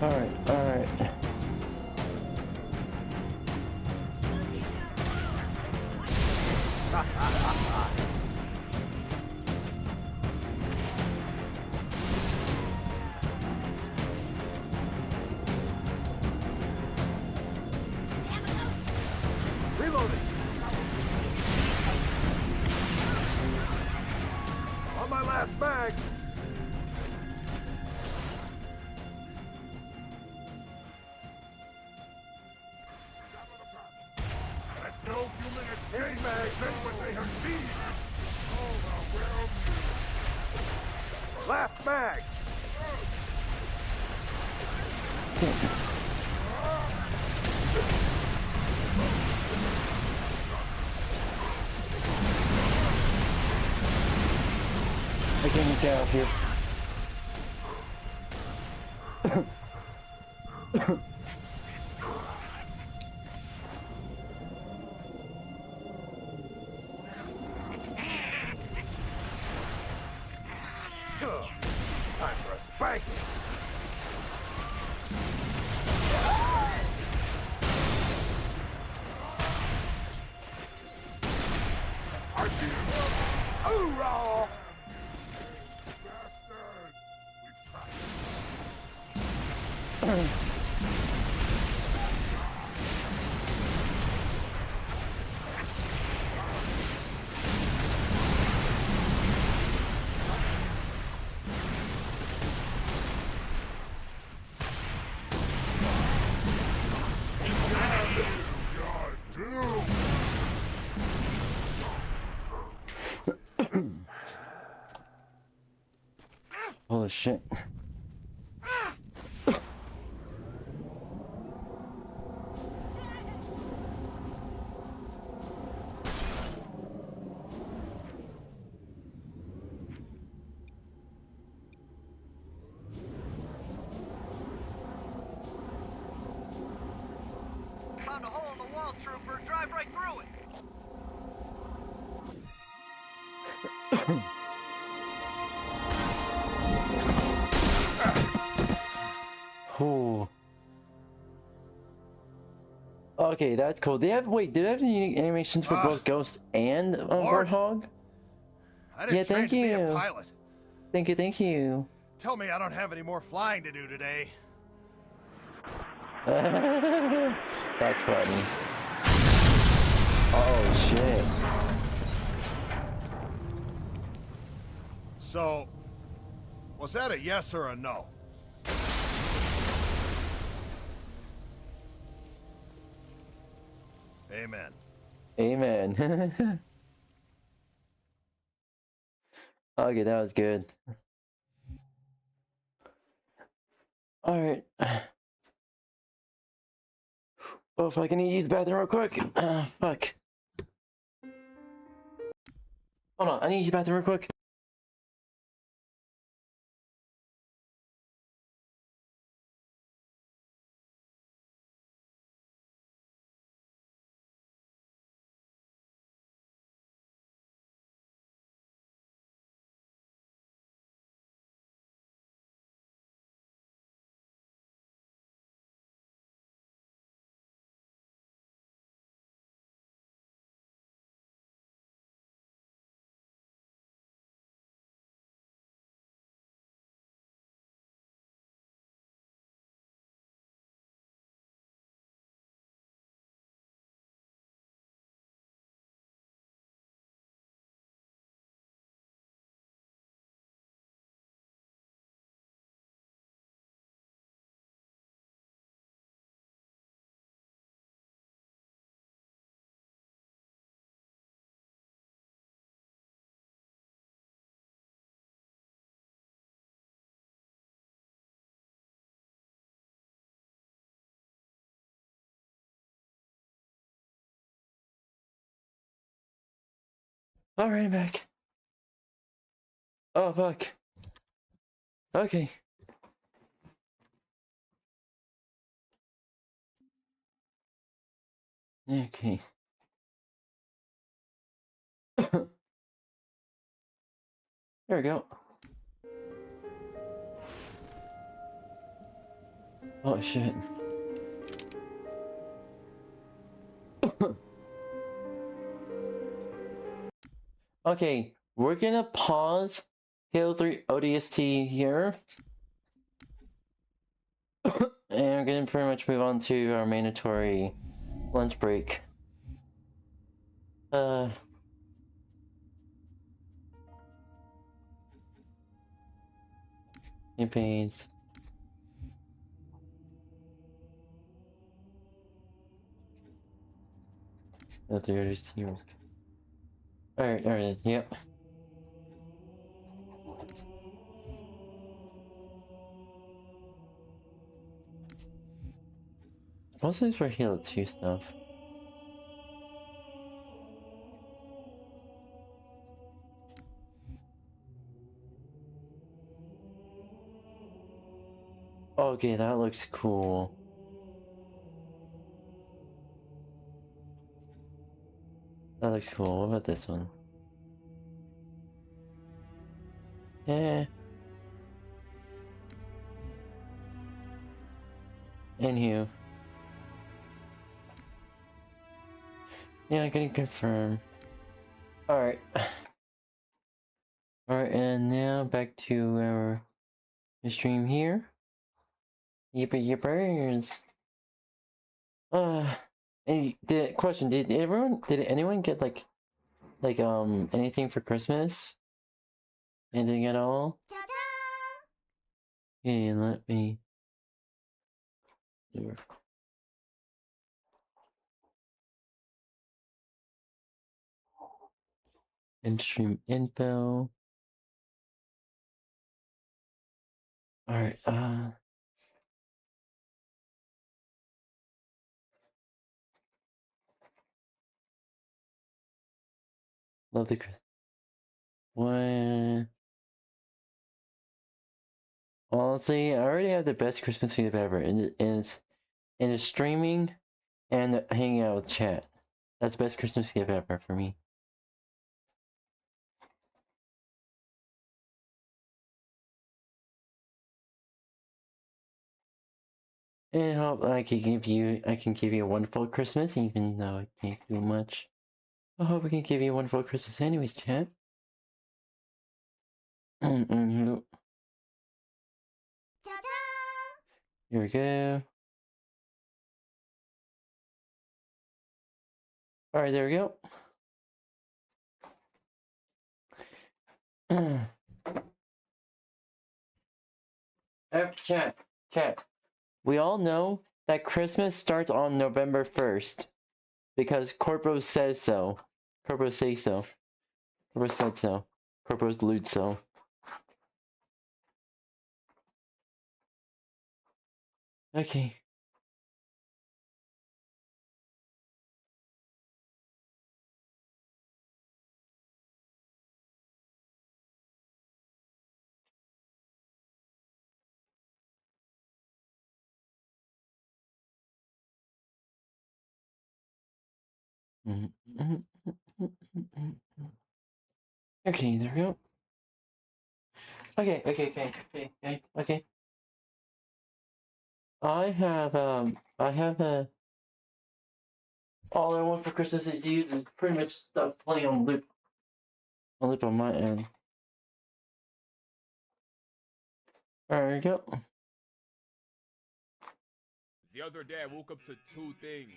Speaker 1: Alright.
Speaker 7: Reloading. On my last bag.
Speaker 3: Let no human escape bags what they have seen. Oh, the
Speaker 7: Last mag!
Speaker 1: I can't get out of here.
Speaker 7: Time for a spanking. Hoorah!
Speaker 1: Holy shit.
Speaker 9: Found a hole in the wall, trooper. Drive right through it.
Speaker 1: Ooh. Okay, that's cool. Do they have any animations for both Ghost and Warthog?
Speaker 9: I
Speaker 1: Yeah, thank
Speaker 9: to be
Speaker 1: you.
Speaker 9: a pilot.
Speaker 1: Thank you.
Speaker 9: Tell me I don't have any more flying to do today.
Speaker 1: That's funny. Oh shit.
Speaker 9: So, was that a yes or a no? Amen.
Speaker 1: Amen. Okay, that was good. Alright. Oh, fuck, I need to use the bathroom real quick. Fuck. Hold on, I need to use the bathroom real quick. Alright, I'm back. Oh, fuck. Okay. Okay. There we go. Oh, shit. Okay, we're gonna pause Halo 3 ODST here. And we're gonna pretty much move on to our mandatory lunch break. Campaigns. Oh, there it is. Alright, yep. Most of these were Halo 2 stuff. Okay, that looks cool. That looks cool. What about this one? Yeah. Anywho. Yeah, I can confirm. Alright. Alright, and now back to our stream here. Yippers. Hey, did anyone get like anything for Christmas? Anything at all?
Speaker 4: Ta-da!
Speaker 1: Okay, let me. In-stream info. Alright, love the what? Honestly, I already have the best Christmas gift ever, and it's streaming and hanging out with chat. That's the best Christmas gift ever for me. And I hope I can give you a wonderful Christmas, even though I can't do much. I hope we can give you a wonderful Christmas anyways, chat.
Speaker 4: Ta-da!
Speaker 1: Here we go. Alright, there we go. Chat. We all know that Christmas starts on November 1st. Because Corpo says so. Corpo say so. Corpo said so. Corpo's loot so. Okay. Okay, there we go. Okay. I have a all I want for Christmas is you to pretty much stuff playing on loop on my end. There we go.
Speaker 11: The other day, I woke up to two things.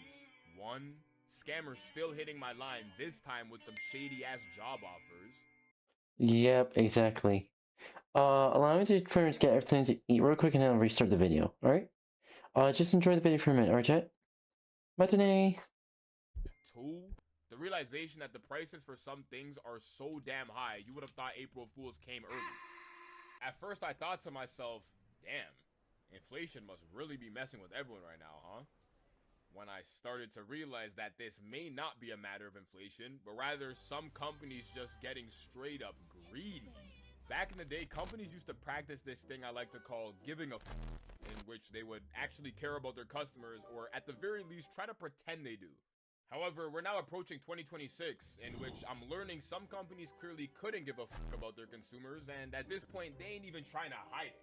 Speaker 11: One, scammers still hitting my line, this time with some shady-ass job offers.
Speaker 1: Yep, exactly. Allow me to pretty much get everything to eat real quick and then I'll restart the video, alright? Just enjoy the video for a minute, alright, chat? Matinee!
Speaker 11: Two, the realization that the prices for some things are so damn high, you would have thought April Fools came early. At first, I thought to myself, damn, inflation must really be messing with everyone right now, huh? When I started to realize that this may not be a matter of inflation, but rather some companies just getting straight up greedy. Back in the day, companies used to practice this thing I like to call giving a in which they would actually care about their customers, or at the very least try to pretend they do. However, we're now approaching 2026, in which I'm learning some companies clearly couldn't give a about their consumers, and at this point, they ain't even trying to hide it.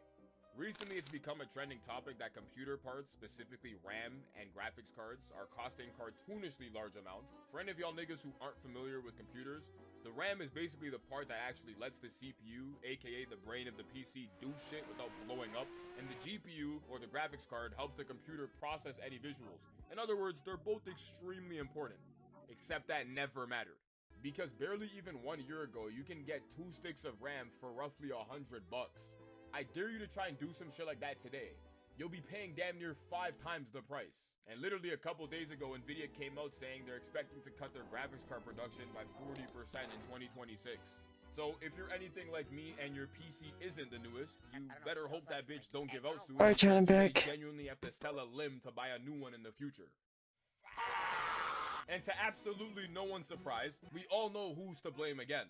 Speaker 11: Recently, it's become a trending topic that computer parts, specifically RAM and graphics cards, are costing cartoonishly large amounts. For any of y'all niggas who aren't familiar with computers, the RAM is basically the part that actually lets the CPU, aka the brain of the PC, do shit without blowing up, and the GPU, or the graphics card, helps the computer process any visuals. In other words, they're both extremely important, except that never mattered. Because barely even 1 year ago, you can get 2 sticks of RAM for roughly $100. I dare you to try and do some shit like that today. You'll be paying damn near 5 times the price. And literally a couple days ago, Nvidia came out saying they're expecting to cut their graphics card production by 40% in 2026. So if you're anything like me and your PC isn't the newest, you better hope that bitch don't give out soon.
Speaker 1: Alright, China, I'm
Speaker 11: because you may
Speaker 1: back.
Speaker 11: genuinely have to sell a limb to buy a new one in the future. And to absolutely no one's surprise, we all know who's to blame again.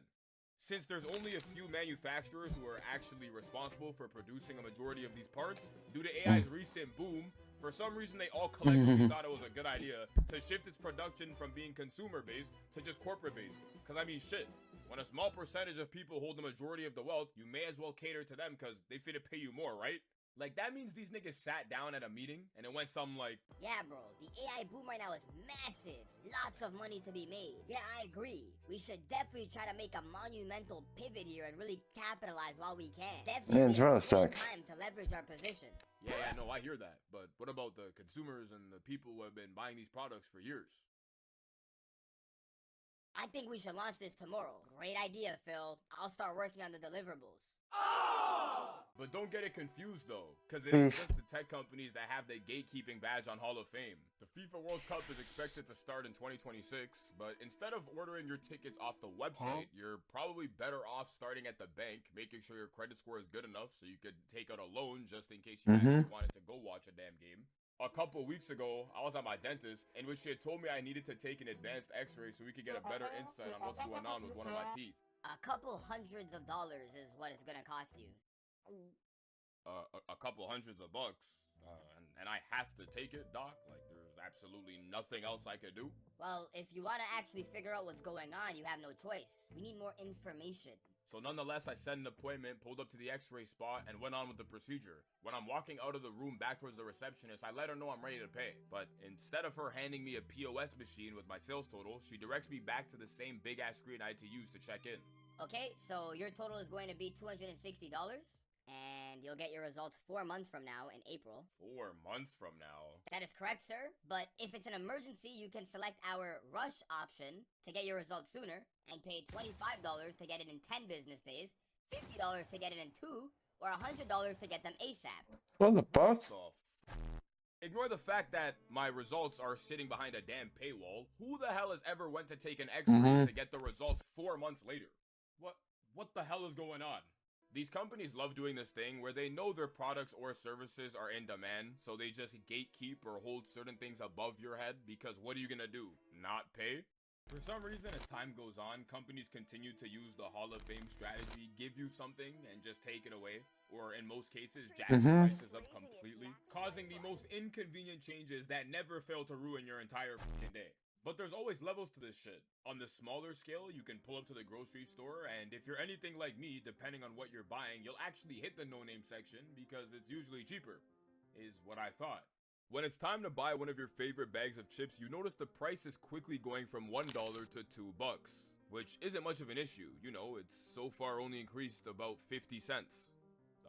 Speaker 11: Since there's only a few manufacturers who are actually responsible for producing a majority of these parts, due to AI's recent boom, for some reason they all collectively thought it was a good idea to shift its production from being consumer-based to just corporate-based. Cause I mean shit, when a small percentage of people hold the majority of the wealth, you may as well cater to them cause they finna pay you more, right? Like, that means these niggas sat down at a meeting and it went something like,
Speaker 4: Yeah, bro, the AI boom right now is massive. Lots of money to be made. Yeah, I agree. We should definitely try to make a monumental pivot here and really capitalize while we can. Definitely
Speaker 1: Man, it's rather
Speaker 4: take
Speaker 1: sucks.
Speaker 4: time to leverage our position.
Speaker 11: yeah, no, I hear that. But what about the consumers and the people who have been buying these products for years?
Speaker 4: I think we should launch this tomorrow. Great idea, Phil. I'll start working on the deliverables.
Speaker 11: But don't get it confused though, because it ain't just the tech companies that have the gatekeeping badge on Hall of Fame. The FIFA World Cup is expected to start in 2026, but instead of ordering your tickets off the website, you're probably better off starting at the bank, making sure your credit score is good enough so you could take out a loan just in case you actually wanted to go watch a damn game. A couple weeks ago, I was at my dentist, in which she had told me I needed to take an advanced x-ray so we could get a better insight on what's going on with one of my teeth.
Speaker 4: A couple hundreds of dollars is what it's gonna cost you.
Speaker 11: A couple hundreds of bucks, and I have to take it, doc? Like, there's absolutely nothing else I could do?
Speaker 4: Well, if you want to actually figure out what's going on, you have no choice. We need more information.
Speaker 11: So nonetheless, I set an appointment, pulled up to the x-ray spot, and went on with the procedure. When I'm walking out of the room back towards the receptionist, I let her know I'm ready to pay. But instead of her handing me a POS machine with my sales total, she directs me back to the same big-ass screen I had to use to check in.
Speaker 4: Okay, so your total is going to be $260, and you'll get your results 4 months from now in April.
Speaker 11: 4 months from now?
Speaker 4: That is correct, sir. But if it's an emergency, you can select our rush option to get your results sooner and pay $25 to get it in 10 business days, $50 to get it in 2, or $100 to get them ASAP.
Speaker 1: What the fuck?
Speaker 11: Ignore the fact that my results are sitting behind a damn paywall. Who the hell has ever went to take an x-ray to get the results 4 months later? What the hell is going on? These companies love doing this thing where they know their products or services are in demand, so they just gatekeep or hold certain things above your head because what are you gonna do? Not pay? For some reason, as time goes on, companies continue to use the Hall of Fame strategy, give you something and just take it away, or in most cases, jack the prices up completely, causing the most inconvenient changes that never fail to ruin your entire fucking day. But there's always levels to this shit. On the smaller scale, you can pull up to the grocery store, and if you're anything like me, depending on what you're buying, you'll actually hit the no-name section because it's usually cheaper, is what I thought. When it's time to buy one of your favorite bags of chips, you notice the price is quickly going from $1 to $2, which isn't much of an issue. You know, it's so far only increased about 50 cents.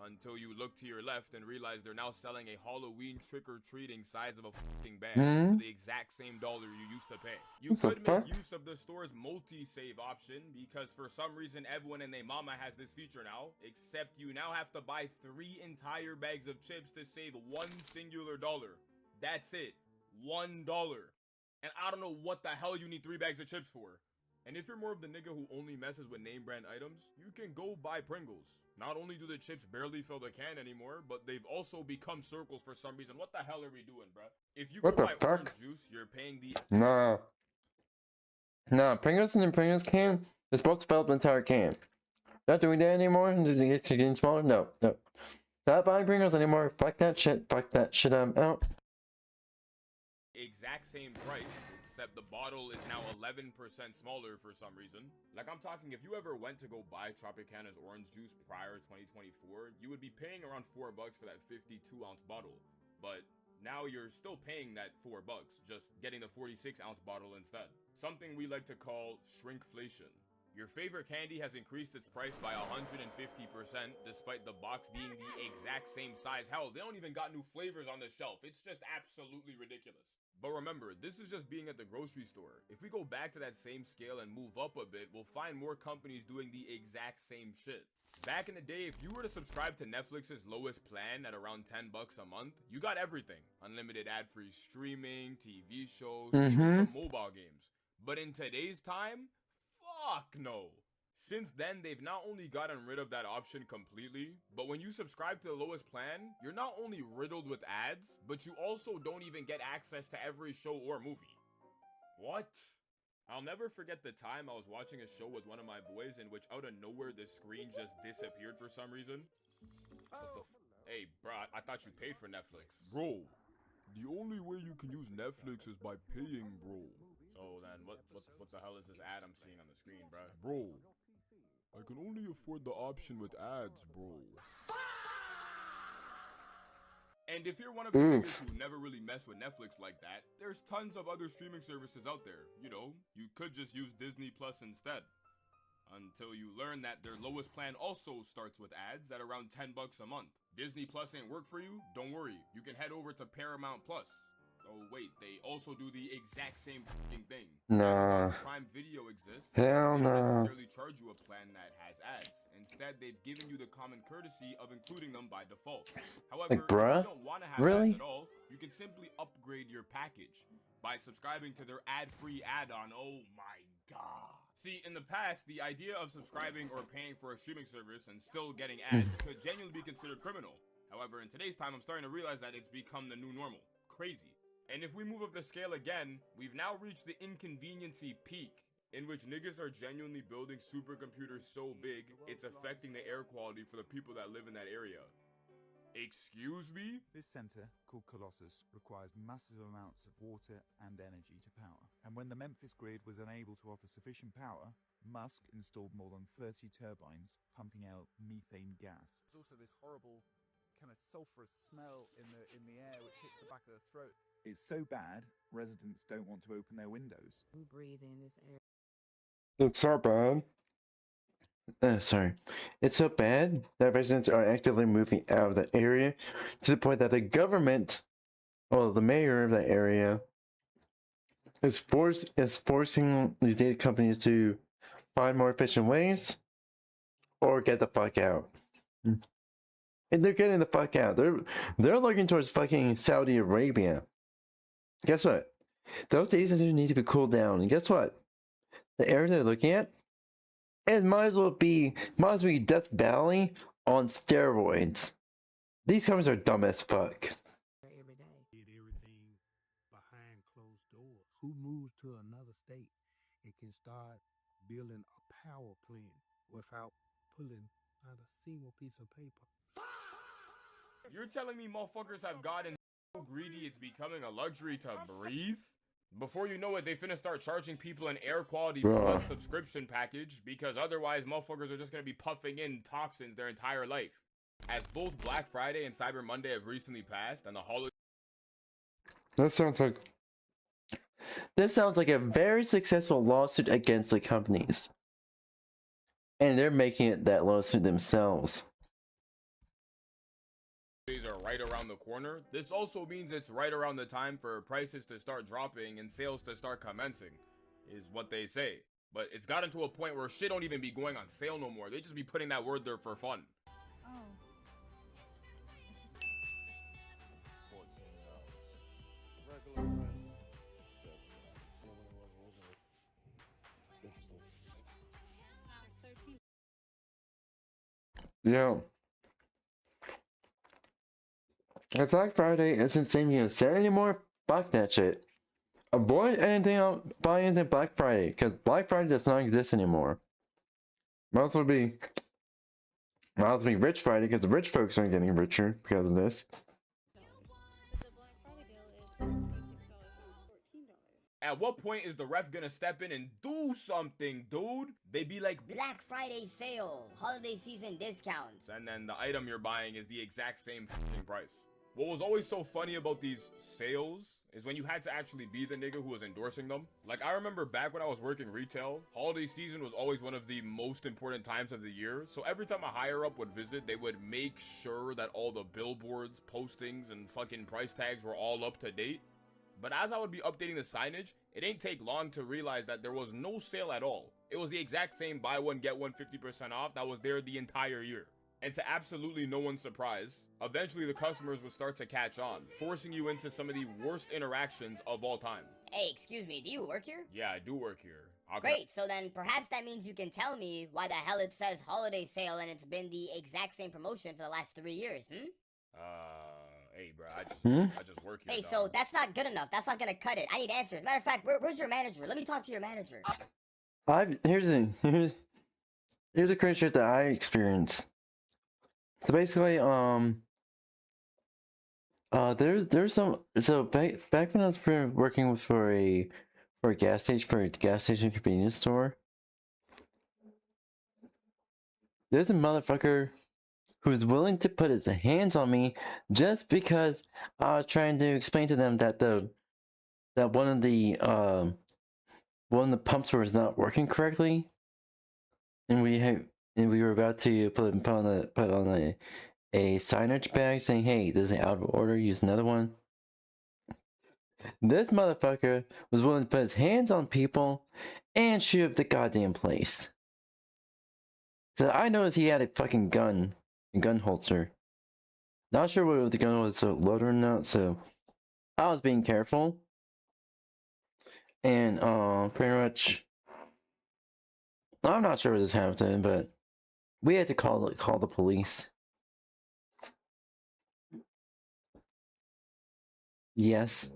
Speaker 11: Until you look to your left and realize they're now selling a Halloween trick-or-treating size of a fucking bag for the exact same dollar you used to pay. You could make use of the store's multi-save option because for some reason everyone and their mama has this feature now, except you now have to buy 3 entire bags of chips to save $1 singular dollar. That's it. $1. And I don't know what the hell you need 3 bags of chips for. And if you're more of the nigga who only messes with name brand items, you can go buy Pringles. Not only do the chips barely fill the can anymore, but they've also become circles for some reason. What the hell are we doing, bruh? If you go buy orange juice, you're paying the...
Speaker 1: Nah, Pringles in the Pringles can, they're supposed to fill up the entire can. Not doing that anymore? Does it get getting smaller? No. Not buying Pringles anymore. Fuck that shit. I'm out.
Speaker 11: Exact same price, except the bottle is now 11% smaller for some reason. Like, I'm talking, if you ever went to go buy Tropicana's orange juice prior to 2024, you would be paying around $4 for that 52-ounce bottle. But now you're still paying that $4, just getting the 46-ounce bottle instead. Something we like to call shrinkflation. Your favorite candy has increased its price by 150% despite the box being the exact same size. Hell, they don't even got new flavors on the shelf. It's just absolutely ridiculous. But remember, this is just being at the grocery store. If we go back to that same scale and move up a bit, we'll find more companies doing the exact same shit. Back in the day, if you were to subscribe to Netflix's lowest plan at around $10 a month, you got everything. Unlimited ad-free streaming, TV shows, even some mobile games. But in today's time, fuck no. Since then, they've not only gotten rid of that option completely, but when you subscribe to the lowest plan, you're not only riddled with ads, but you also don't even get access to every show or movie. What? I'll never forget the time I was watching a show with one of my boys in which out of nowhere the screen just disappeared for some reason. What the Hey, bro, I thought you paid for Netflix.
Speaker 12: Bro, the only way you can use Netflix is by paying, bro.
Speaker 11: So then, what the hell is this ad I'm seeing on the screen, bro?
Speaker 12: Bro, I can only afford the option with ads, bro.
Speaker 11: And if you're one of the niggas who never really mess with Netflix like that, there's tons of other streaming services out there. You know, you could just use Disney Plus instead. Until you learn that their lowest plan also starts with ads at around $10 a month. Disney Plus ain't work for you? Don't worry, you can head over to Paramount Plus. Oh wait, they also do the exact same fucking thing.
Speaker 1: Nah.
Speaker 11: Prime Video exists.
Speaker 1: Hell
Speaker 11: they don't
Speaker 1: no.
Speaker 11: necessarily charge you a plan that has ads. Instead, they've given you the common courtesy of including them by default. However,
Speaker 1: Like, bruh?
Speaker 11: if you don't want to have
Speaker 1: Really?
Speaker 11: ads at all, you can simply upgrade your package by subscribing to their ad-free add-on. Oh my god. See, in the past, the idea of subscribing or paying for a streaming service and still getting ads could genuinely be considered criminal. However, in today's time, I'm starting to realize that it's become the new normal. Crazy. And if we move up the scale again, we've now reached the inconveniency peak, in which niggas are genuinely building supercomputers so big, it's affecting the air quality for the people that live in that area. Excuse me?
Speaker 13: This center, called Colossus, requires massive amounts of water and energy to power. And when the Memphis grid was unable to offer sufficient power, Musk installed more than 30 turbines pumping out methane gas.
Speaker 14: There's also this horrible kind of sulfurous smell in the air which hits the back of the throat.
Speaker 13: It's so bad, residents don't want to open their windows.
Speaker 15: We breathe in this air.
Speaker 1: It's so bad. Sorry. It's so bad that residents are actively moving out of the area to the point that the government, or the mayor of that area, is forcing these data companies to find more efficient ways or get the fuck out. And they're getting the fuck out. They're looking towards fucking Saudi Arabia. Guess what? Those data centers need to be cooled down. And guess what? The area they're looking at, it might as well be Death Valley on steroids. These companies are dumb as fuck.
Speaker 8: Did everything behind closed doors. Who moves to another state and can start building a power plant without pulling out a single piece of paper?
Speaker 11: You're telling me motherfuckers have gotten so greedy it's becoming a luxury to breathe? Before you know it, they finna start charging people an air quality plus subscription package, because otherwise motherfuckers are just gonna be puffing in toxins their entire life. As both Black Friday and Cyber Monday have recently passed, and the holiday...
Speaker 1: This sounds like a very successful lawsuit against the companies. And they're making it that lawsuit themselves.
Speaker 11: Days are right around the corner. This also means it's right around the time for prices to start dropping and sales to start commencing, is what they say. But it's gotten to a point where shit don't even be going on sale no more. They just be putting that word there for fun.
Speaker 1: Yeah. If Black Friday isn't saving you a cent anymore, fuck that shit. Avoid anything else, buy anything Black Friday, because Black Friday does not exist anymore. Might as well be Rich Friday, because the rich folks aren't getting richer because of this.
Speaker 11: At what point is the ref gonna step in and do something, dude? They be like,
Speaker 4: Black Friday sale, holiday season discounts.
Speaker 11: And then the item you're buying is the exact same fucking price. What was always so funny about these sales is when you had to actually be the nigga who was endorsing them. Like, I remember back when I was working retail, holiday season was always one of the most important times of the year. So every time a higher up would visit, they would make sure that all the billboards, postings, and fucking price tags were all up to date. But as I would be updating the signage, it ain't take long to realize that there was no sale at all. It was the exact same buy one, get one 50% off that was there the entire year. And to absolutely no one's surprise, eventually the customers would start to catch on, forcing you into some of the worst interactions of all time.
Speaker 4: Hey, excuse me, do you work here?
Speaker 11: Yeah, I do work here.
Speaker 4: Great, so then perhaps that means you can tell me why the hell it says holiday sale and it's been the exact same promotion for the last 3 years,
Speaker 11: Hey, bro, I just work here.
Speaker 4: Hey,
Speaker 11: dog.
Speaker 4: so that's not good enough. That's not gonna cut it. I need answers. Matter of fact, where's your manager? Let me talk to your manager.
Speaker 1: Here's a crazy shit that I experienced. So basically, there's some, so back when I was working for a gas station convenience store, there's a motherfucker who's willing to put his hands on me just because I was trying to explain to them that one of the pumps was not working correctly, and we were about to put on a signage bag saying, "Hey, this is out of order. Use another one." This motherfucker was willing to put his hands on people and shoot up the goddamn place. So I noticed he had a fucking gun holster. Not sure whether the gun was loaded or not, so I was being careful. And pretty much, I'm not sure what this happened, but we had to call the police. Yes,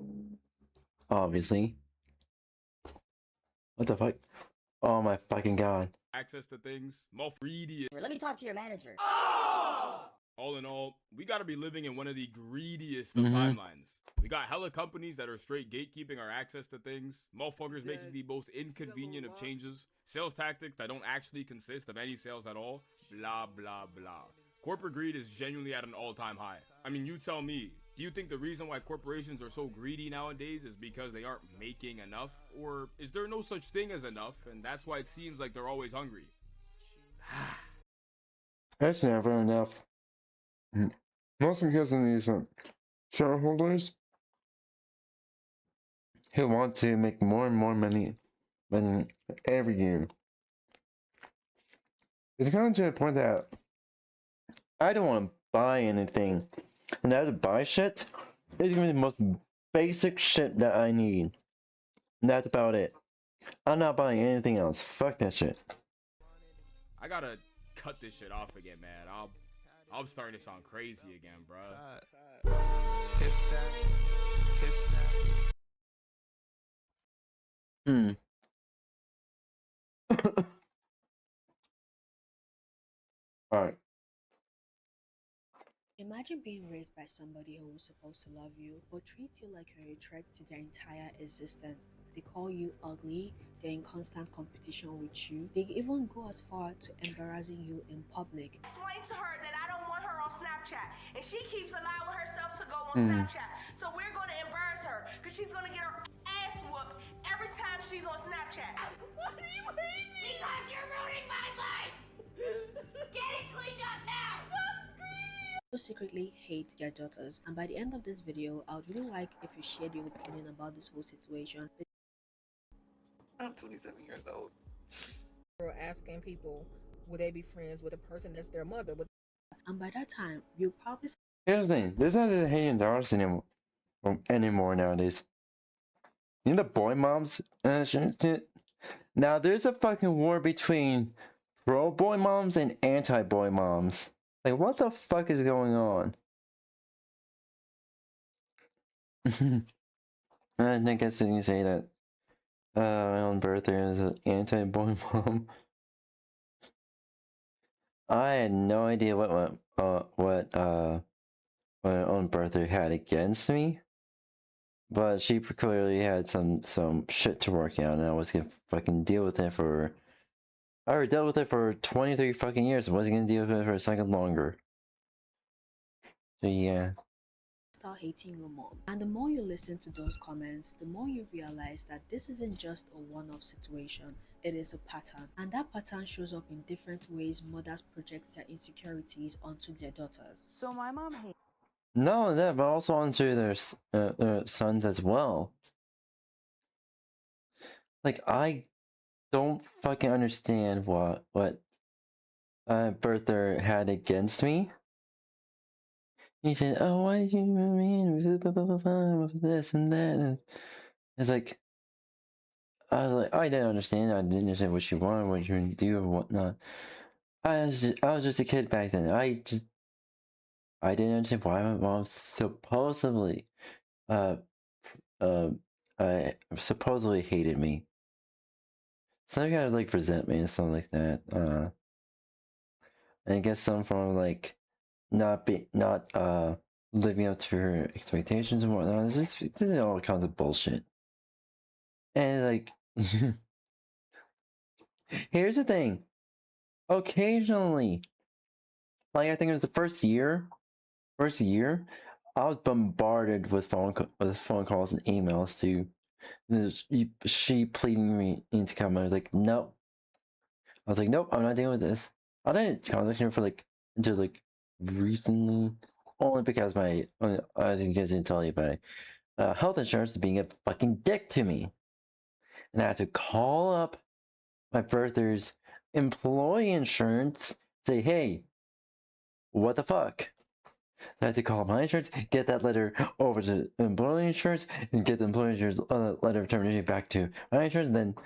Speaker 1: obviously. What the fuck? Oh my fucking god.
Speaker 11: Access to things, more greedy.
Speaker 4: Let me talk to your manager.
Speaker 11: All in all, we gotta be living in one of the greediest of timelines. We got hella companies that are straight gatekeeping our access to things, motherfuckers making the most inconvenient of changes, sales tactics that don't actually consist of any sales at all, blah blah blah. Corporate greed is genuinely at an all-time high. I mean, you tell me, do you think the reason why corporations are so greedy nowadays is because they aren't making enough? Or is there no such thing as enough, and that's why it seems like they're always hungry?
Speaker 15: That's never enough. Mostly because of these shareholders who want to make more and more money every year. It's gotten to a point that I don't want to buy anything, and I have to buy shit. It's gonna be the most basic shit that I need. And that's about it. I'm not buying anything else. Fuck that shit.
Speaker 11: I gotta cut this shit off again, man. I'm starting to sound crazy again, bro.
Speaker 16: Kiss that. Kiss that.
Speaker 15: Alright.
Speaker 17: Imagine being raised by somebody who was supposed to love you, but treats you like you're a threat to their entire existence. They call you ugly, they're in constant competition with you. They even go as far to embarrassing you in public.
Speaker 18: Explain to her that I don't want her on Snapchat, and she keeps allowing herself to go on Snapchat. So we're going to embarrass her, because she's going to get her ass whooped every time she's on Snapchat. Why do you hate me? Because you're ruining my life! Get it cleaned up now!
Speaker 17: Who secretly hate their daughters, and by the end of this video, I would really like if you shared your opinion about this whole situation.
Speaker 19: I'm 27 years old.
Speaker 20: We're asking people, would they be friends with a person that's their mother?
Speaker 17: And by that time, you'll probably...
Speaker 15: Here's the thing, there's not just hating daughters anymore nowadays. You know the boy moms and shit? Now there's a fucking war between pro boy moms and anti boy moms. Like, what the fuck is going on? I guess you can say that my own birthday is an anti-boy mom. I had no idea what my own birthday had against me, but she clearly had some shit to work out, and I was gonna fucking deal with it for. I already dealt with it for 23 fucking years. I wasn't gonna deal with it for a second longer. So yeah.
Speaker 17: Start hating your mom. And the more you listen to those comments, the more you realize that this isn't just a one-off situation. It is a pattern. And that pattern shows up in different ways mothers project their insecurities onto their daughters.
Speaker 19: So my mom hates.
Speaker 1: Not only that, but also onto their sons as well. Like, I don't fucking understand what Bertha had against me. He said, "Oh, why did you mean with this and that?" And it's like,
Speaker 15: I was like, I didn't understand. I didn't understand what she wanted, what she would do, or whatnot. I was just a kid back then. I didn't understand why my mom supposedly, uh, uh, supposedly hated me. Some guys like resent me and stuff like that. And I guess some from like not living up to her expectations and whatnot. This is all kinds of bullshit. And like, here's the thing. Occasionally, like I think it was the first year, I was bombarded with phone calls and emails to she pleading me into come. I was like, nope. I was like, nope, I'm not dealing with this. I didn't contact her for like until like recently, only because my I didn't tell you, my health insurance is being a fucking dick to me, and I had to call up my birther's employee insurance, say, hey, what the fuck? I had to call my insurance, get that letter over to employee insurance, and get the employee insurance letter of termination back to my insurance, and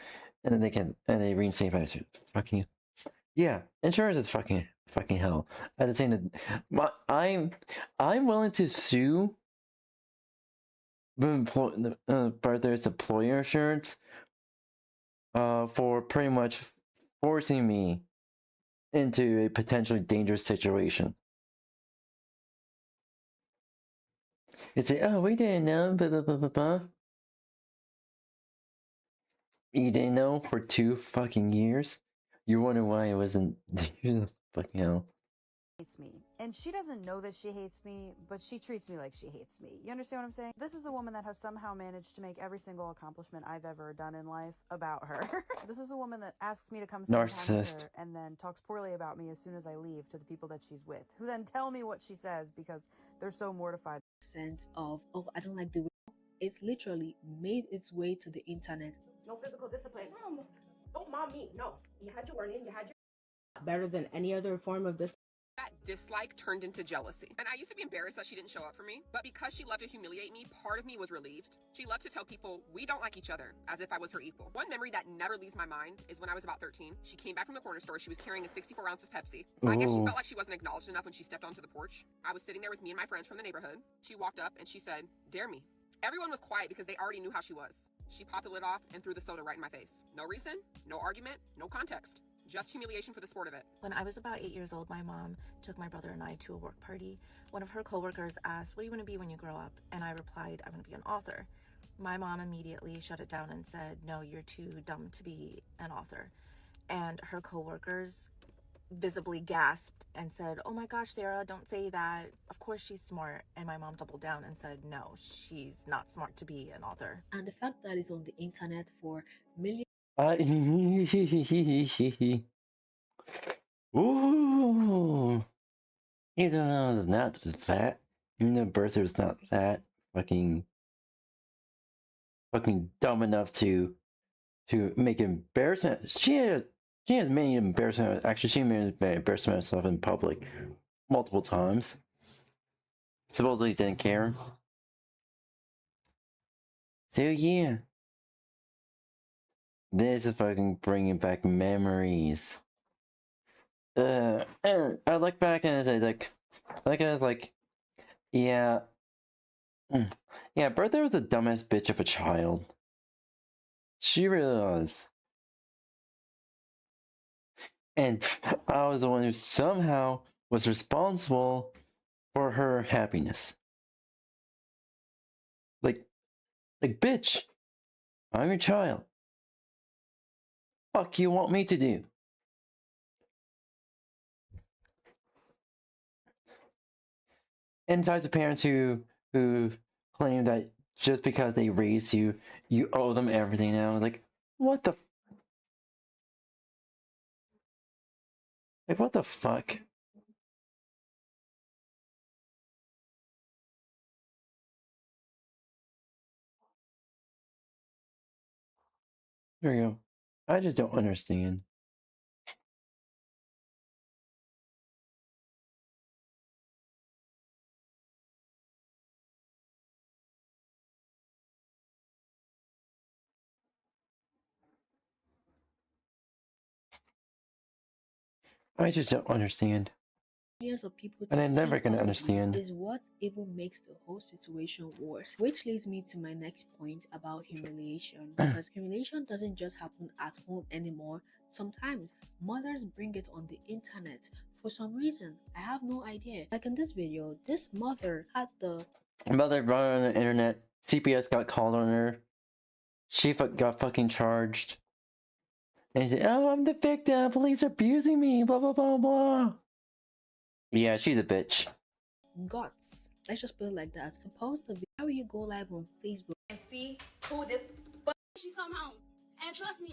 Speaker 15: then they reinstate my insurance. Fucking yeah, insurance is fucking hell. At the same time, I'm willing to sue the birther's employer insurance for pretty much forcing me into a potentially dangerous situation. It's like, oh, we didn't know, blah, blah, blah, blah, blah. You didn't know for 2 fucking years? You wonder why I wasn't. Fucking hell.
Speaker 21: Hates me. And she doesn't know that she hates me, but she treats me like she hates me. You understand what I'm saying? This is a woman that has somehow managed to make every single accomplishment I've ever done in life about her. This is a woman that asks me to come spend time with her and then talks poorly about me as soon as I leave to the people that she's with, who then tell me what she says because they're so mortified.
Speaker 17: Sense of, oh, I don't like the way it's literally made its way to the internet.
Speaker 22: No physical discipline. Mom, don't mom me. No, you had your warning. You had your better than any other form of discipline.
Speaker 23: That dislike turned into jealousy. And I used to be embarrassed that she didn't show up for me, but because she loved to humiliate me, part of me was relieved. She loved to tell people, we don't like each other, as if I was her equal. One memory that never leaves my mind is when I was about 13. She came back from the corner store. She was carrying a 64 ounce of Pepsi. I guess she felt like she wasn't acknowledged enough when she stepped onto the porch. I was sitting there with me and my friends from the neighborhood. She walked up and she said, dare me. Everyone was quiet because they already knew how she was. She popped the lid off and threw the soda right in my face. No reason, no argument, no context. Just humiliation for the sport of it.
Speaker 24: When I was about 8 years old, my mom took my brother and I to a work party. One of her coworkers asked, what do you want to be when you grow up? And I replied, I want to be an author. My mom immediately shut it down and said, no, you're too dumb to be an author. And her coworkers visibly gasped and said, oh my gosh, Sarah, don't say that. Of course she's smart. And my mom doubled down and said, no, she's not smart to be an author.
Speaker 17: And the fact that it's on the internet for millions.
Speaker 15: Ooh. Even though it's not that, even though Bertha is not that fucking dumb enough to make embarrassment. She has many embarrassment. Actually, she made embarrassment herself in public multiple times. Supposedly didn't care. So yeah. This is fucking bringing back memories. And I look back and I say I was like, yeah, yeah, Bertha was the dumbest bitch of a child. She really was. And I was the one who somehow was responsible for her happiness. Like, bitch, I'm your child. Fuck you want me to do? And types of parents who claim that just because they raised you, you owe them everything now. Like, what the? Like, what the fuck? There you go. I just don't understand. I just don't understand.
Speaker 17: Millions of people to
Speaker 15: And I'm
Speaker 17: see
Speaker 15: never gonna
Speaker 17: possibly
Speaker 15: understand.
Speaker 17: is what even makes the whole situation worse. Which leads me to my next point about humiliation. Because humiliation doesn't just happen at home anymore. Sometimes mothers bring it on the internet for some reason. I have no idea. Like in this video, this mother had the
Speaker 15: Mother brought on the internet. CPS got called on her. She got fucking charged. And she said, "Oh, I'm the victim. Police are abusing me. Blah blah blah blah." Yeah, she's a bitch.
Speaker 17: guts. Let's just put it like that. To post the video, how will you go live on Facebook
Speaker 2: and see who the fuck she come home? And trust me,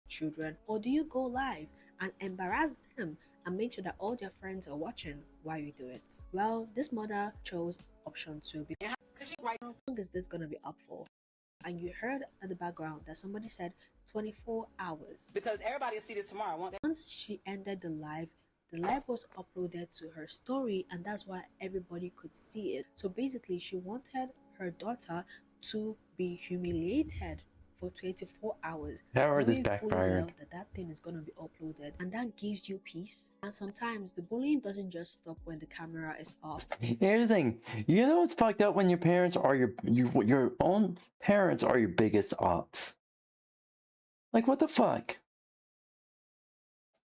Speaker 17: children, or do you go live and embarrass them and make sure that all their friends are watching while you do it? Well, this mother chose option 2 because how long is this gonna be up for? And you heard at the background that somebody said 24 hours.
Speaker 5: Because everybody will see this tomorrow, won't they?
Speaker 17: Once she ended the live was uploaded to her story, and that's why everybody could see it. So basically, she wanted her daughter to be humiliated for 24 hours.
Speaker 15: However, this
Speaker 17: knowing fully
Speaker 15: backfired.
Speaker 17: well that thing is going to be uploaded, and that gives you peace. And sometimes the bullying doesn't just stop when the camera is off.
Speaker 15: Here's the thing. You know what's fucked up when your parents are your own parents are your biggest ops. Like, what the fuck?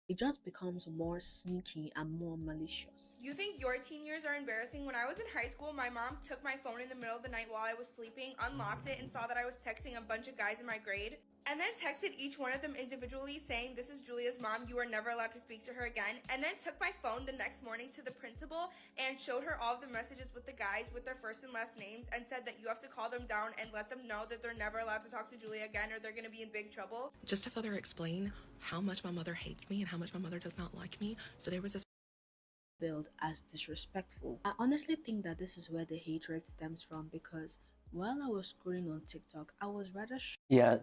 Speaker 17: It just becomes more sneaky and more malicious.
Speaker 6: You think your teen years are embarrassing? When I was in high school, my mom took my phone in the middle of the night while I was sleeping, unlocked it, and saw that I was texting a bunch of guys in my grade, and then texted each one of them individually saying, "This is Julia's mom, you are never allowed to speak to her again," and then took my phone the next morning to the principal and showed her all of the messages with the guys with their first and last names and said that you have to call them down and let them know that they're never allowed to talk to Julia again or they're going to be in big trouble.
Speaker 10: Just to further explain how much my mother hates me and how much my mother does not like me, so there was this
Speaker 17: billed as disrespectful. I honestly think that this is where the hatred stems from, because while I was scrolling on TikTok, I was rather
Speaker 15: Yeah.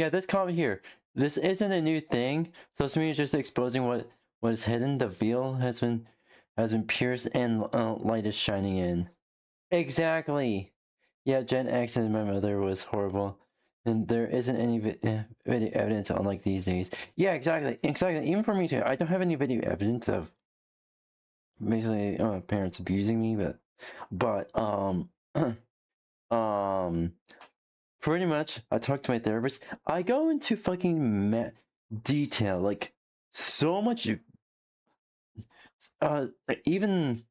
Speaker 15: This comment here. This isn't a new thing. Social media is just exposing what is hidden. The veil has been pierced and light is shining in. Exactly. Yeah, Gen X and my mother was horrible, and there isn't any video evidence unlike these days. Yeah, exactly. Even for me too. I don't have any video evidence of basically parents abusing me, but pretty much I talk to my therapist. I go into fucking detail, like so much, even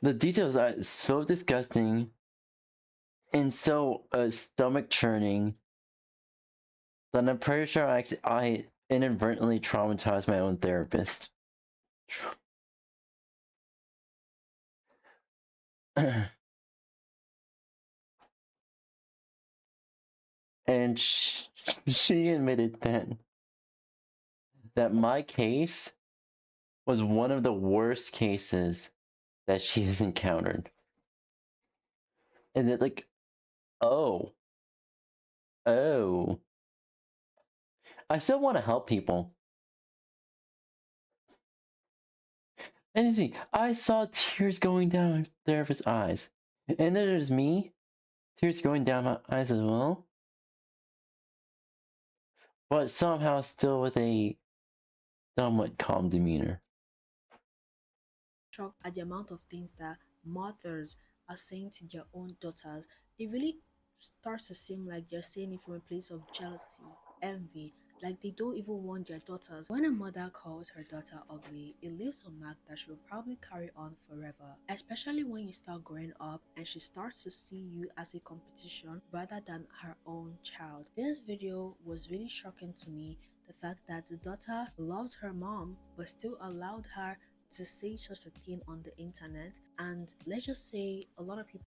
Speaker 15: the details are so disgusting and so stomach churning that I'm pretty sure I inadvertently traumatized my own therapist. And she admitted then that my case was one of the worst cases that she has encountered. And that, like, oh, I still want to help people. And you see, I saw tears going down my therapist's eyes. And then there's me, tears going down my eyes as well. But somehow still with a somewhat calm demeanor.
Speaker 17: Shocked at the amount of things that mothers are saying to their own daughters. It really starts to seem like they're saying it from a place of jealousy, envy, like they don't even want their daughters. When a mother calls her daughter ugly, it leaves a mark that she'll probably carry on forever, especially when you start growing up and she starts to see you as a competition rather than her own child. This video was really shocking to me, the fact that the daughter loves her mom but still allowed her to say such a thing on the internet. And let's just say a lot of people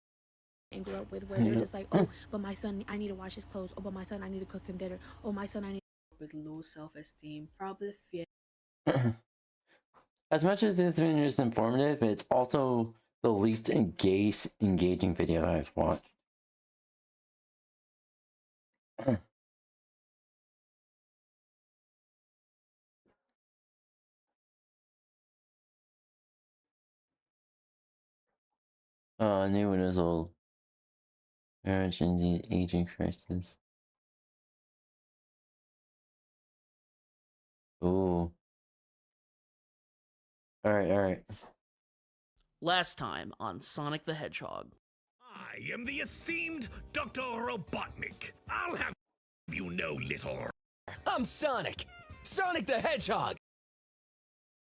Speaker 2: and grew up with, where they're just like, oh, but my son, I need to wash his clothes. Oh, but my son, I need to cook him dinner. Oh, my son, I need
Speaker 17: with low self-esteem, probably fear.
Speaker 15: As much as this video is informative, it's also the least engaging video I've watched. New one is old. Marriage and the aging crisis.
Speaker 1: Ooh. Alright.
Speaker 3: Last time on Sonic the Hedgehog.
Speaker 7: I am the esteemed Dr. Robotnik. I'll have you know, little.
Speaker 9: I'm Sonic! Sonic the Hedgehog!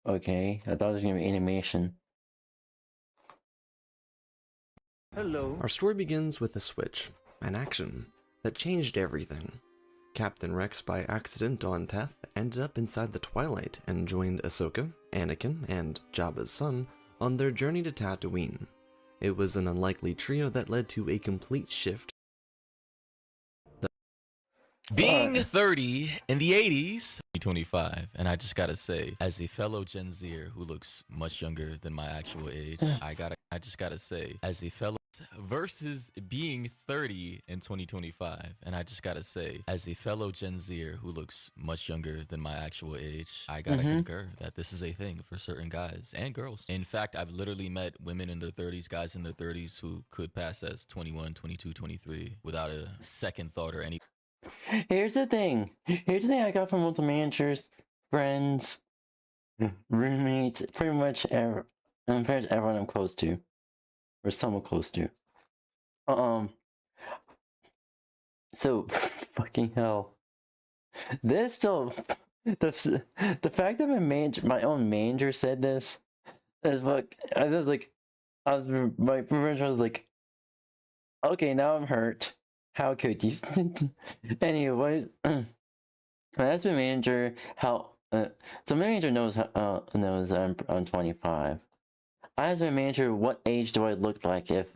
Speaker 1: Okay, I thought it was gonna be animation.
Speaker 12: Hello. Our story begins with a switch, an action, that changed everything. Captain Rex, by accident on Teth, ended up inside the Twilight and joined Ahsoka, Anakin, and Jabba's son on their journey to Tatooine. It was an unlikely trio that led to a complete shift.
Speaker 25: Being 30 in the 80s, 25, and I just gotta say, as a fellow Gen Zer who looks much younger than my actual age, I just gotta say, as a fellow versus being 30 in 2025, and I just gotta say, as a fellow Gen Zer who looks much younger than my actual age, I gotta concur that this is a thing for certain guys and girls. In fact, I've literally met women in their 30s, guys in their 30s who could pass as 21, 22, 23 without a second thought or any.
Speaker 1: Here's the thing I got from multiple managers, friends, roommates, pretty much everyone I'm close to. Or somewhat close to. So, fucking hell. This still, the fact that my own manager said this, is what, my manager was like, okay, now I'm hurt. How could you? Anyways, that's my manager. So my manager knows I'm 25. I asked my manager, what age do I look like if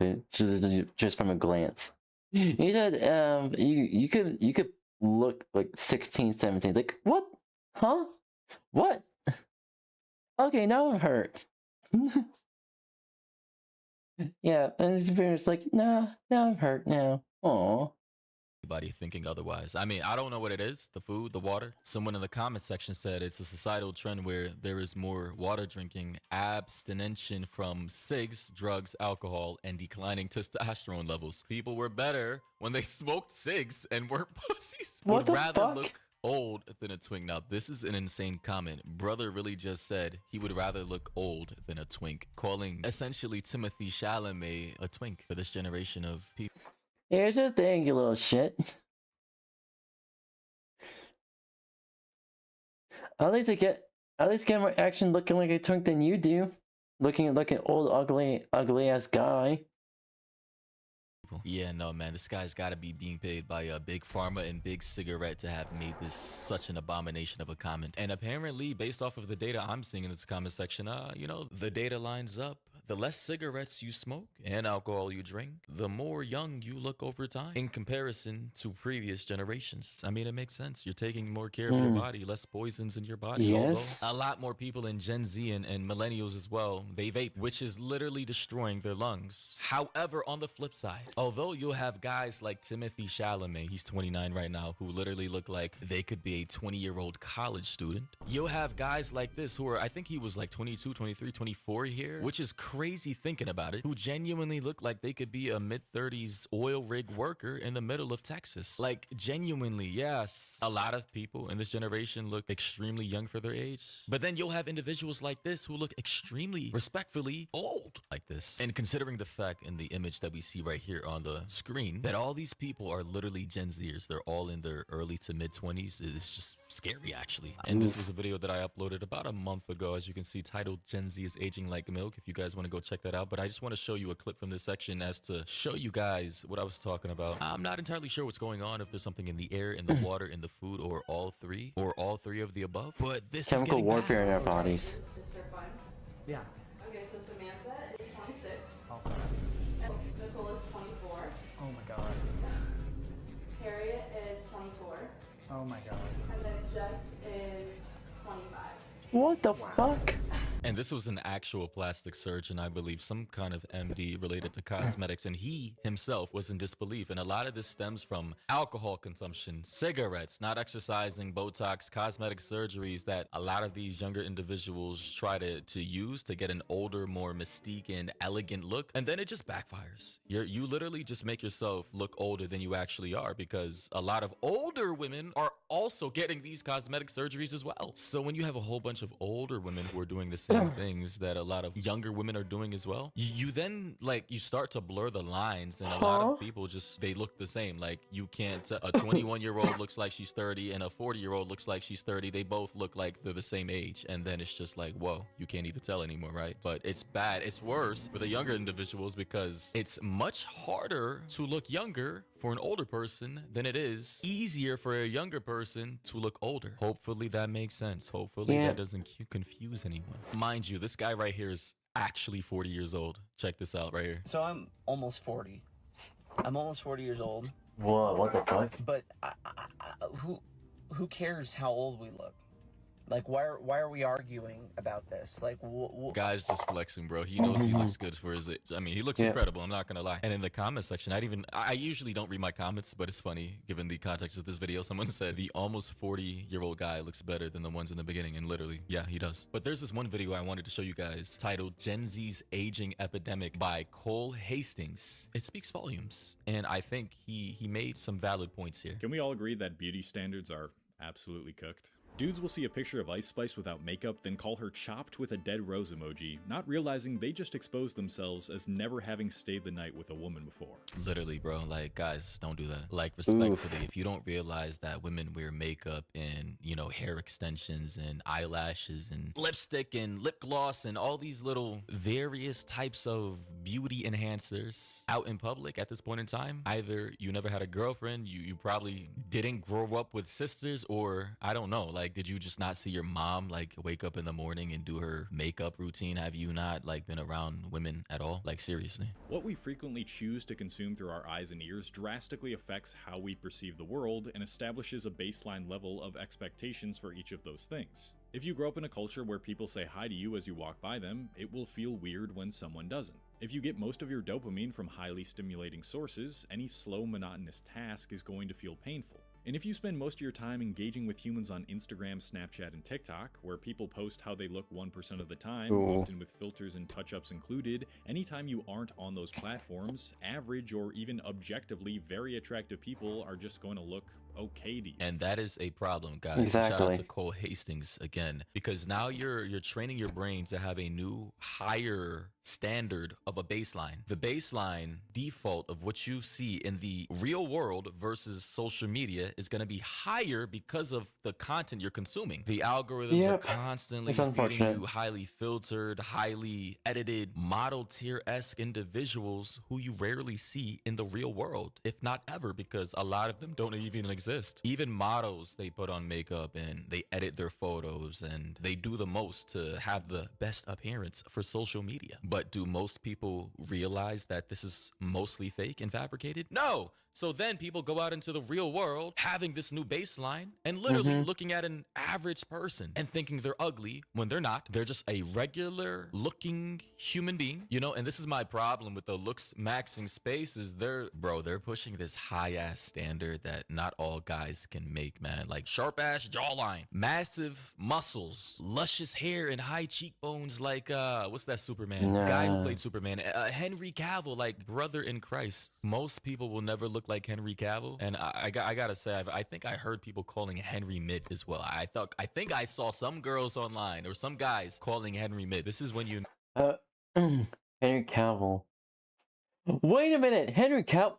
Speaker 1: just from a glance? He said, you could look like 16, 17. Like, what? Huh? What? Okay, now I'm hurt. Yeah, and his parents like, nah, now I'm hurt now. Aww.
Speaker 25: Anybody thinking otherwise. I mean, I don't know what it is, the food, the water. Someone in the comment section said it's a societal trend where there is more water drinking, abstinence from cigs, drugs, alcohol, and declining testosterone levels. People were better when they smoked cigs and weren't pussies.
Speaker 1: What
Speaker 25: Would
Speaker 1: the
Speaker 25: rather
Speaker 1: fuck?
Speaker 25: look old than a twink. Now, this is an insane comment. Brother really just said he would rather look old than a twink, calling essentially Timothée Chalamet a twink for this generation of people.
Speaker 1: Here's the thing, you little shit. At least get more action looking like a twink than you do. Looking like an old ugly ass guy.
Speaker 25: Yeah, no, man, this guy's got to be being paid by Big Pharma and Big Cigarette to have made this such an abomination of a comment. And apparently, based off of the data I'm seeing in this comment section, you know, the data lines up. The less cigarettes you smoke and alcohol you drink, the more young you look over time in comparison to previous generations. I mean, it makes sense. You're taking more care of your body, less poisons in your body.
Speaker 1: Yes.
Speaker 25: Although a lot more people in Gen Z and millennials as well, they vape, which is literally destroying their lungs. However, on the flip side, although you'll have guys like Timothée Chalamet, he's 29 right now, who literally look like they could be a 20-year-old college student. You'll have guys like this who are, I think he was like 22, 23, 24 here, which is crazy thinking about it, who genuinely look like they could be a mid-30s oil rig worker in the middle of Texas. Like, genuinely, yes, a lot of people in this generation look extremely young for their age, but then you'll have individuals like this who look extremely, respectfully old like this. And considering the fact in the image that we see right here on the screen that all these people are literally Gen Zers, they're all in their early to mid-20s, it's just scary, actually. And this was a video that I uploaded about a month ago, as you can see, titled Gen Z is Aging Like Milk, if you guys want to go check that out. But I just want to show you a clip from this section as to show you guys what I was talking about. I'm not entirely sure what's going on, if there's something in the air, in the water, in the food, or all three of the above. But this
Speaker 1: chemical
Speaker 25: is
Speaker 1: warfare in our bodies.
Speaker 10: Just for fun?
Speaker 14: Yeah.
Speaker 10: Okay, so Samantha is 26.
Speaker 14: Oh.
Speaker 10: Nicole is 24.
Speaker 14: Oh my god.
Speaker 10: Harriet is 24.
Speaker 14: Oh my god.
Speaker 10: And then Jess is 25.
Speaker 1: What the fuck?
Speaker 25: And this was an actual plastic surgeon, I believe, some kind of MD related to cosmetics, and he himself was in disbelief. And a lot of this stems from alcohol consumption, cigarettes, not exercising, Botox, cosmetic surgeries that a lot of these younger individuals try to use to get an older, more mystique and elegant look, and then it just backfires. You literally just make yourself look older than you actually are, because a lot of older women are also getting these cosmetic surgeries as well. So when you have a whole bunch of older women who are doing the same things that a lot of younger women are doing as well, you then like you start to blur the lines, and a lot of people just, they look the same. Like you can't, a 21-year-old looks like she's 30 and a 40-year-old looks like she's 30. They both look like they're the same age, and then it's just like, whoa, you can't even tell anymore, right? But it's bad. It's worse for the younger individuals because it's much harder to look younger for an older person than it is easier for a younger person to look older. Hopefully that makes sense. Hopefully that doesn't confuse anyone. Mind you, this guy right here is actually 40 years old. Check this out right here.
Speaker 4: So I'm almost 40. I'm almost 40 years old.
Speaker 15: Whoa, what the fuck?
Speaker 4: But who cares how old we look? Like, why are we arguing about this? Like,
Speaker 25: guy's just flexing, bro. He knows he looks good for his age. I mean, he looks incredible. I'm not gonna lie. And in the comment section, I usually don't read my comments, but it's funny given the context of this video. Someone said the almost 40-year-old guy looks better than the ones in the beginning, and literally, yeah, he does. But there's this one video I wanted to show you guys titled "Gen Z's Aging Epidemic" by 𝙂𝙚𝙣𝙚𝙧𝙖. It speaks volumes, and I think he made some valid points here.
Speaker 8: Can we all agree that beauty standards are absolutely cooked? Dudes will see a picture of Ice Spice without makeup, then call her chopped with a dead rose emoji, not realizing they just exposed themselves as never having stayed the night with a woman before.
Speaker 25: Literally, bro. Like, guys, don't do that. Like, respectfully, if you don't realize that women wear makeup and, you know, hair extensions and eyelashes and lipstick and lip gloss and all these little various types of beauty enhancers out in public at this point in time, either you never had a girlfriend, you probably didn't grow up with sisters, or I don't know, like, did you just not see your mom like wake up in the morning and do her makeup routine? Have you not like been around women at all? Like, seriously.
Speaker 8: What we frequently choose to consume through our eyes and ears drastically affects how we perceive the world and establishes a baseline level of expectations for each of those things. If you grow up in a culture where people say hi to you as you walk by them, it will feel weird when someone doesn't. If you get most of your dopamine from highly stimulating sources, any slow, monotonous task is going to feel painful. And if you spend most of your time engaging with humans on Instagram, Snapchat, and TikTok, where people post how they look 1% of the time, often with filters and touch-ups included, anytime you aren't on those platforms, average or even objectively very attractive people are just going to look okay to you.
Speaker 25: And that is a problem, guys.
Speaker 15: Exactly.
Speaker 25: Shout out to 𝙂𝙚𝙣𝙚𝙧𝙖 again, because now you're training your brain to have a new higher standard of a baseline. The baseline default of what you see in the real world versus social media is going to be higher because of the content you're consuming. The algorithms are constantly feeding you highly filtered, highly edited, model tier-esque individuals who you rarely see in the real world, if not ever, because a lot of them don't even exist. Even models, they put on makeup and they edit their photos and they do the most to have the best appearance for social media. But do most people realize that this is mostly fake and fabricated? No! So then people go out into the real world having this new baseline and literally looking at an average person and thinking they're ugly when they're not. They're just a regular looking human being, you know? And this is my problem with the looks maxing spaces. They're pushing this high ass standard that not all guys can make, man. Like sharp ass jawline, massive muscles, luscious hair and high cheekbones like, what's that Superman? Guy who played Superman, Henry Cavill, like brother in Christ. Most people will never look like Henry Cavill, and I gotta say, I think I heard people calling Henry mid as well. I think I saw some girls online or some guys calling Henry mid. This is when you
Speaker 15: Henry Cavill. Wait a minute, Henry Cavill.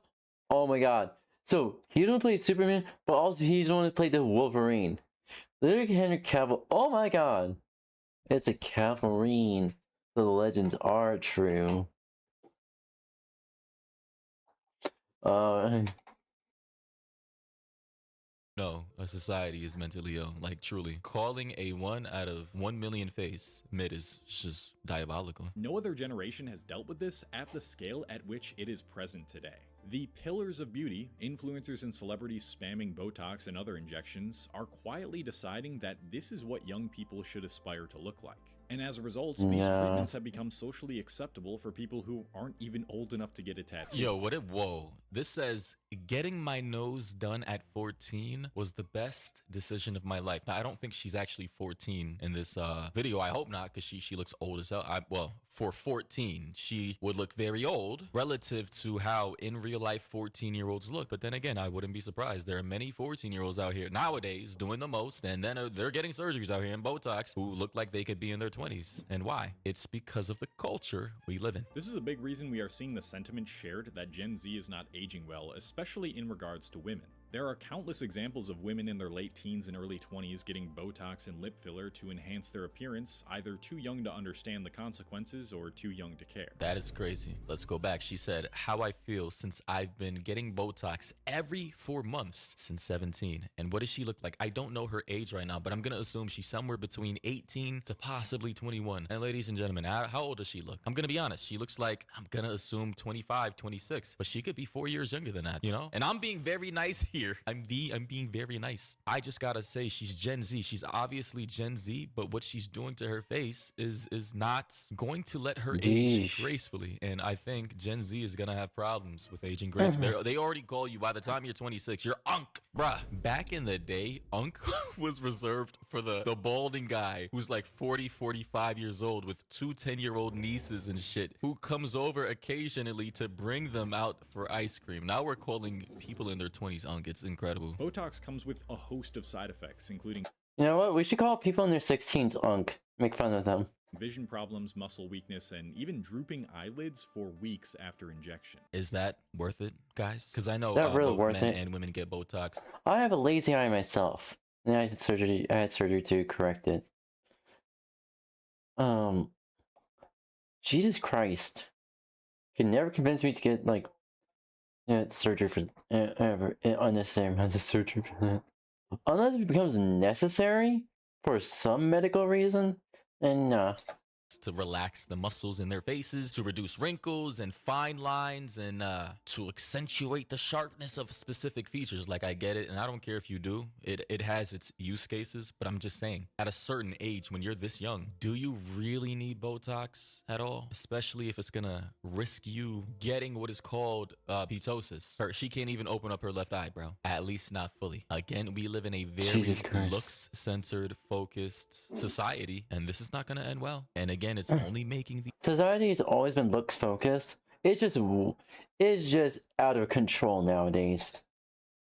Speaker 15: Oh my god. So he don't play Superman, but also he's the one who played the Wolverine. Literally Henry Cavill. Oh my god. It's a Cavalrine. The legends are true.
Speaker 25: No, a society is mentally ill. Like, truly. Calling a 1 out of 1 million face mid is just diabolical.
Speaker 8: No other generation has dealt with this at the scale at which it is present today. The pillars of beauty, influencers and celebrities spamming Botox and other injections, are quietly deciding that this is what young people should aspire to look like. And as a result, these treatments have become socially acceptable for people who aren't even old enough to get a tattoo.
Speaker 25: Yo, whoa. This says, getting my nose done at 14 was the best decision of my life. Now, I don't think she's actually 14 in this video. I hope not, because she looks old as hell. Well, for 14, she would look very old relative to how in real life 14-year-olds look. But then again, I wouldn't be surprised. There are many 14-year-olds out here nowadays doing the most, and then they're getting surgeries out here in Botox who look like they could be in their 20s. And why? It's because of the culture we live in.
Speaker 8: This is a big reason we are seeing the sentiment shared that Gen Z is not aging well, especially in regards to women. There are countless examples of women in their late teens and early 20s getting Botox and lip filler to enhance their appearance, either too young to understand the consequences or too young to care.
Speaker 25: That is crazy. Let's go back. She said, how I feel since I've been getting Botox every 4 months since 17. And what does she look like? I don't know her age right now, but I'm going to assume she's somewhere between 18 to possibly 21. And ladies and gentlemen, how old does she look? I'm going to be honest. She looks like, I'm going to assume 25, 26, but she could be 4 years younger than that, you know? And I'm being very nice here. I'm being very nice. I just gotta say, she's Gen Z. She's obviously Gen Z, but what she's doing to her face is not going to let her age gracefully. And I think Gen Z is gonna have problems with aging gracefully. They already call you, by the time you're 26, you're unk. Bruh, back in the day, unk was reserved for the balding guy who's like 40, 45 years old with 2 10-year-old nieces and shit, who comes over occasionally to bring them out for ice cream. Now we're calling people in their 20s unk. It's incredible.
Speaker 8: Botox comes with a host of side effects, including,
Speaker 1: you know what? We should call people in their 16s unk. Make fun of them.
Speaker 8: Vision problems, muscle weakness, and even drooping eyelids for weeks after injection.
Speaker 25: Is that worth it, guys? Because I know
Speaker 1: really
Speaker 25: both men and women get Botox.
Speaker 1: I have a lazy eye myself, and I had surgery to correct it. Jesus Christ. Could never convince me to get, like, surgery for unnecessary amounts of surgery for that. Unless it becomes necessary for some medical reason, then
Speaker 25: to relax the muscles in their faces, to reduce wrinkles and fine lines, and to accentuate the sharpness of specific features. Like, I get it, and I don't care if you do. It has its use cases, but I'm just saying, at a certain age, when you're this young, do you really need Botox at all? Especially if it's gonna risk you getting what is called ptosis. She can't even open up her left eye, bro. At least not fully. Again, we live in a very looks-centered, focused society, and this is not gonna end well. And again, it's only making the
Speaker 1: society has always been looks focused. It's just out of control nowadays.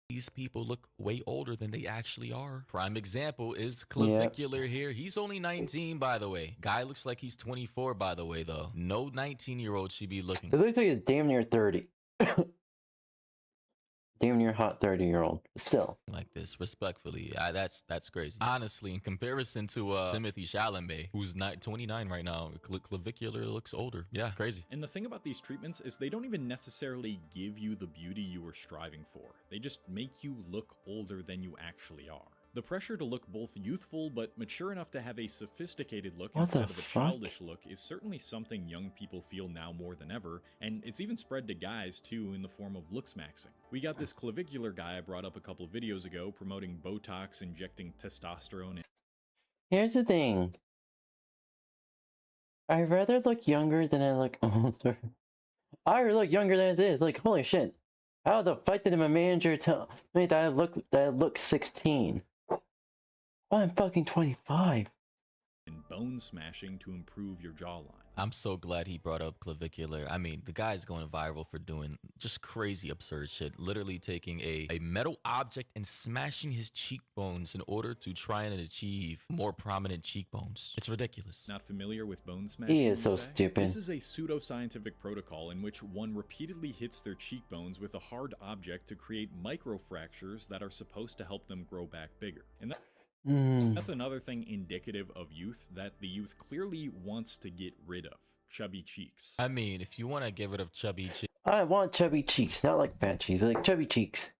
Speaker 25: These people look way older than they actually are. Prime example is Clavicular here. He's only 19, by the way. Guy looks like he's 24, by the way, though. No 19-year-old should be looking.
Speaker 1: It looks like he's damn near 30. Damn near hot 30-year-old. Still.
Speaker 25: Like this, respectfully. That's crazy. Honestly, in comparison to 𝙂𝙚 𝙤𝙚𝙧𝙖, who's 29 right now, Clavicular looks older. Yeah, crazy.
Speaker 8: And the thing about these treatments is they don't even necessarily give you the beauty you were striving for. They just make you look older than you actually are. The pressure to look both youthful but mature enough to have a sophisticated look instead of a childish look is certainly something young people feel now more than ever, and it's even spread to guys too in the form of looks maxing. We got this Clavicular guy I brought up a couple of videos ago promoting Botox, injecting testosterone.
Speaker 1: Here's the thing. I'd rather look younger than I look older. I look younger than it is. Like, holy shit. How the fuck did my manager tell me that I look 16? Well, I'm fucking 25.
Speaker 8: And bone smashing to improve your jawline.
Speaker 25: I'm so glad he brought up Clavicular. I mean, the guy's going viral for doing just crazy, absurd shit. Literally taking a metal object and smashing his cheekbones in order to try and achieve more prominent cheekbones. It's ridiculous.
Speaker 8: Not familiar with bone smashing?
Speaker 1: He is so stupid.
Speaker 8: This is a pseudoscientific protocol in which one repeatedly hits their cheekbones with a hard object to create microfractures that are supposed to help them grow back bigger. And that's another thing indicative of youth that the youth clearly wants to get rid of. Chubby cheeks.
Speaker 25: I mean, if you want to get rid of chubby cheeks.
Speaker 1: I want chubby cheeks, not like fat cheeks, but like chubby cheeks.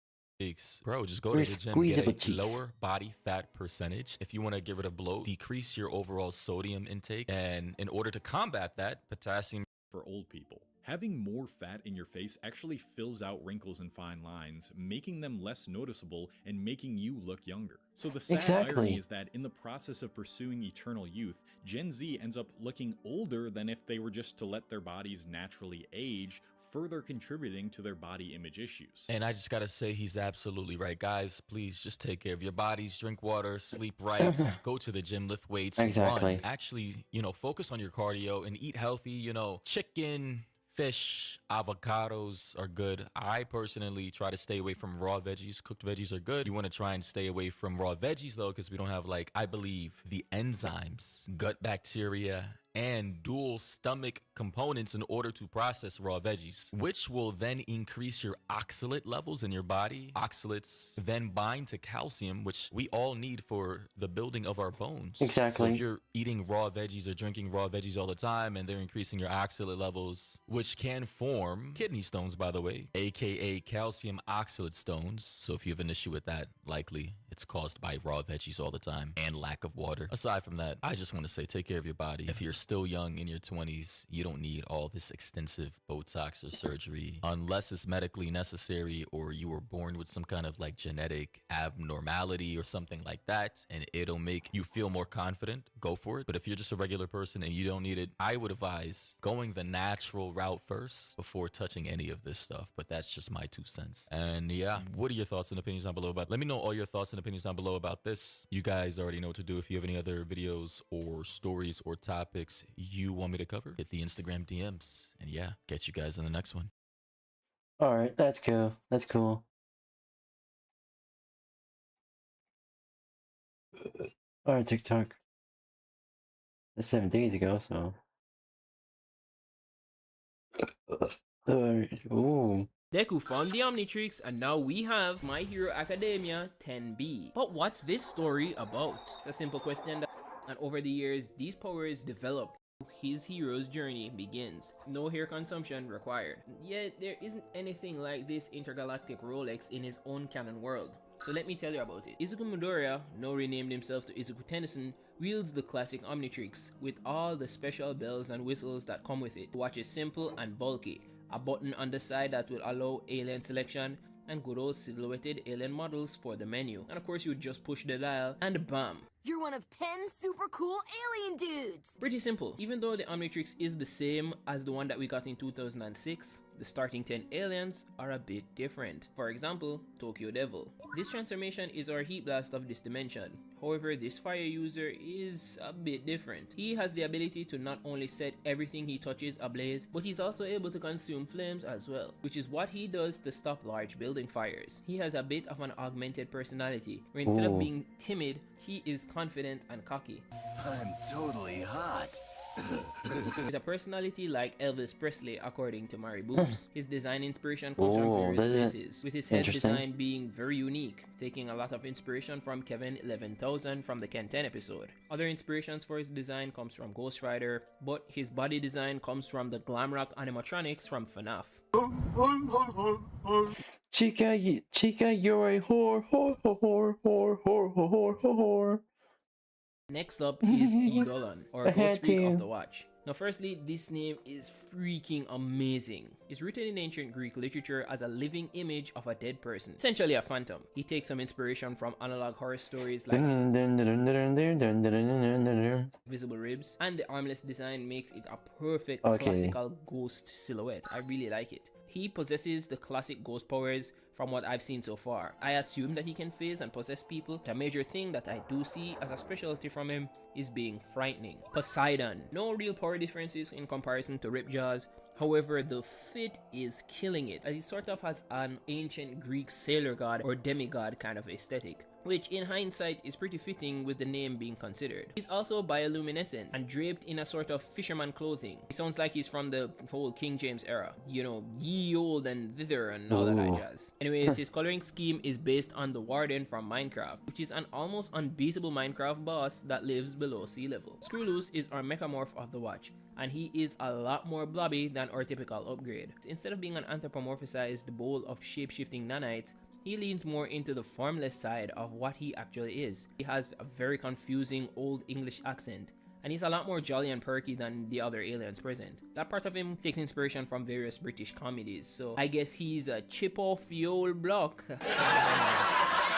Speaker 25: Bro, just go to the gym, get a lower body fat percentage. If you want to get rid of bloat, decrease your overall sodium intake. And in order to combat that, potassium
Speaker 8: for old people. Having more fat in your face actually fills out wrinkles and fine lines, making them less noticeable and making you look younger. So the sad irony is that in the process of pursuing eternal youth, Gen Z ends up looking older than if they were just to let their bodies naturally age, further contributing to their body image issues.
Speaker 25: And I just gotta say, he's absolutely right. Guys, please just take care of your bodies, drink water, sleep right, go to the gym, lift weights, run. Actually, you know, focus on your cardio and eat healthy, you know, chicken, fish, avocados are good. I personally try to stay away from raw veggies. Cooked veggies are good. You want to try and stay away from raw veggies though, because we don't have, like, I believe, the enzymes, gut bacteria, and dual stomach components in order to process raw veggies, which will then increase your oxalate levels in your body. Oxalates then bind to calcium, which we all need for the building of our bones. So if you're eating raw veggies or drinking raw veggies all the time and they're increasing your oxalate levels, which can form kidney stones, by the way, aka calcium oxalate stones. So if you have an issue with that, likely it's caused by raw veggies all the time and lack of water. Aside from that, I just want to say, take care of your body. If you're still young in your 20s, you don't need all this extensive Botox or surgery unless it's medically necessary or you were born with some kind of like genetic abnormality or something like that and it'll make you feel more confident. Go for it. But if you're just a regular person and you don't need it, I would advise going the natural route first before touching any of this stuff. But that's just my 2 cents. And yeah, what are your thoughts and opinions down below about? Let me know all your thoughts and opinions down below about this. You guys already know what to do. If you have any other videos or stories or topics you want me to cover, hit the Instagram DMs. And yeah, catch you guys in the next one.
Speaker 1: Alright, that's cool. That's cool. Alright, TikTok. That's 7 days ago, so. Ooh.
Speaker 11: Deku found the Omnitrix, and now we have My Hero Academia 10B. But what's this story about? It's a simple question, and over the years, these powers develop. His hero's journey begins. No hair consumption required. Yet, there isn't anything like this intergalactic Rolex in his own canon world. So let me tell you about it. Izuku Midoriya, now renamed himself to Izuku Tennyson, wields the classic Omnitrix with all the special bells and whistles that come with it. The watch is simple and bulky. A button on the side that will allow alien selection, and good old silhouetted alien models for the menu. And of course, you just push the dial and bam!
Speaker 13: You're one of 10 super cool alien dudes!
Speaker 11: Pretty simple. Even though the Omnitrix is the same as the one that we got in 2006, the starting 10 aliens are a bit different. For example, Tokyo Devil. This transformation is our heat blast of this dimension. However, this fire user is a bit different. He has the ability to not only set everything he touches ablaze, but he's also able to consume flames as well, which is what he does to stop large building fires. He has a bit of an augmented personality, where instead of being timid, he is confident and cocky.
Speaker 16: I'm totally hot.
Speaker 11: With a personality like Elvis Presley, according to Mari Boobs. His design inspiration comes from various places, with his head design being very unique, taking a lot of inspiration from Kevin 11,000 from the Ken 10 episode. Other inspirations for his design comes from Ghost Rider, but his body design comes from the glam rock animatronics from FNAF.
Speaker 1: Chica, you're a whore, whore, whore, whore, whore, whore, whore.
Speaker 11: Next up is 𝙂𝙚, or Ghost Freak of the Watch. Now firstly, this name is freaking amazing. It's rooted in ancient Greek literature as a living image of a dead person, essentially a phantom. He takes some inspiration from analog horror stories like Visible Ribs, and the armless design makes it a perfect classical ghost silhouette. I really like it. He possesses the classic ghost powers from what I've seen so far. I assume that he can phase and possess people. The major thing that I do see as a specialty from him is being frightening. Poseidon. No real power differences in comparison to Ripjaws. However, the fit is killing it, as he sort of has an ancient Greek sailor god or demigod kind of aesthetic, which in hindsight is pretty fitting with the name being considered. He's also bioluminescent and draped in a sort of fisherman clothing. He sounds like he's from the whole King James era, you know, ye old and thither and all that jazz. Anyways, his coloring scheme is based on the Warden from Minecraft, which is an almost unbeatable Minecraft boss that lives below sea level. Screwloose is our mechamorph of the watch, and he is a lot more blobby than our typical upgrade. Instead of being an anthropomorphized bowl of shape-shifting nanites, he leans more into the formless side of what he actually is. He has a very confusing Old English accent, and he's a lot more jolly and perky than the other aliens present. That part of him takes inspiration from various British comedies, so I guess he's a chip off the old block.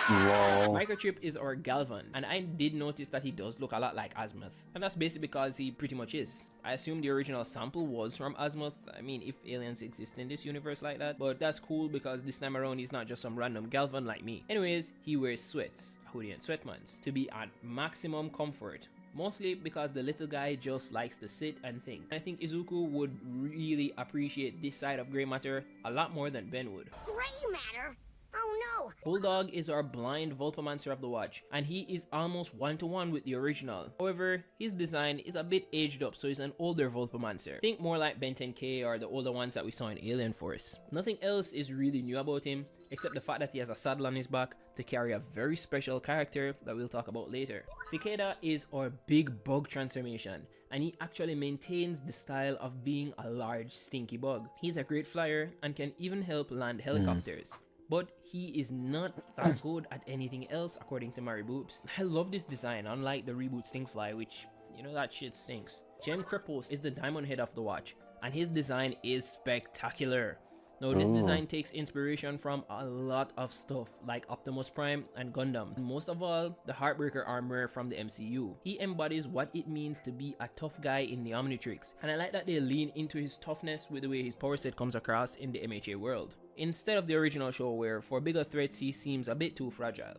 Speaker 11: Microchip is our Galvan, and I did notice that he does look a lot like Azimuth, and that's basically because he pretty much is. I assume the original sample was from Azimuth, I mean if aliens exist in this universe like that, but that's cool because this time around he's not just some random Galvan like me. Anyways, he wears sweats, hoodie and sweatpants, to be at maximum comfort. Mostly because the little guy just likes to sit and think. I think Izuku would really appreciate this side of gray matter a lot more than Ben would.
Speaker 13: Gray matter? Oh no!
Speaker 11: Bulldog is our blind Volpomancer of the watch, and he is almost one-to-one with the original. However, his design is a bit aged up, so he's an older Volpomancer. Think more like Ben 10K or the older ones that we saw in Alien Force. Nothing else is really new about him, except the fact that he has a saddle on his back to carry a very special character that we'll talk about later. Cicada is our big bug transformation, and he actually maintains the style of being a large stinky bug. He's a great flyer and can even help land helicopters. But he is not that good at anything else according to Mary Boobs. I love this design, unlike the reboot Stinkfly, which, you know, that shit stinks. Gen Krepos is the diamond head of the watch, and his design is spectacular. Now this design takes inspiration from a lot of stuff like Optimus Prime and Gundam. And most of all, the Heartbreaker armor from the MCU. He embodies what it means to be a tough guy in the Omnitrix, and I like that they lean into his toughness with the way his power set comes across in the MHA world, instead of the original show where for bigger threats he seems a bit too fragile.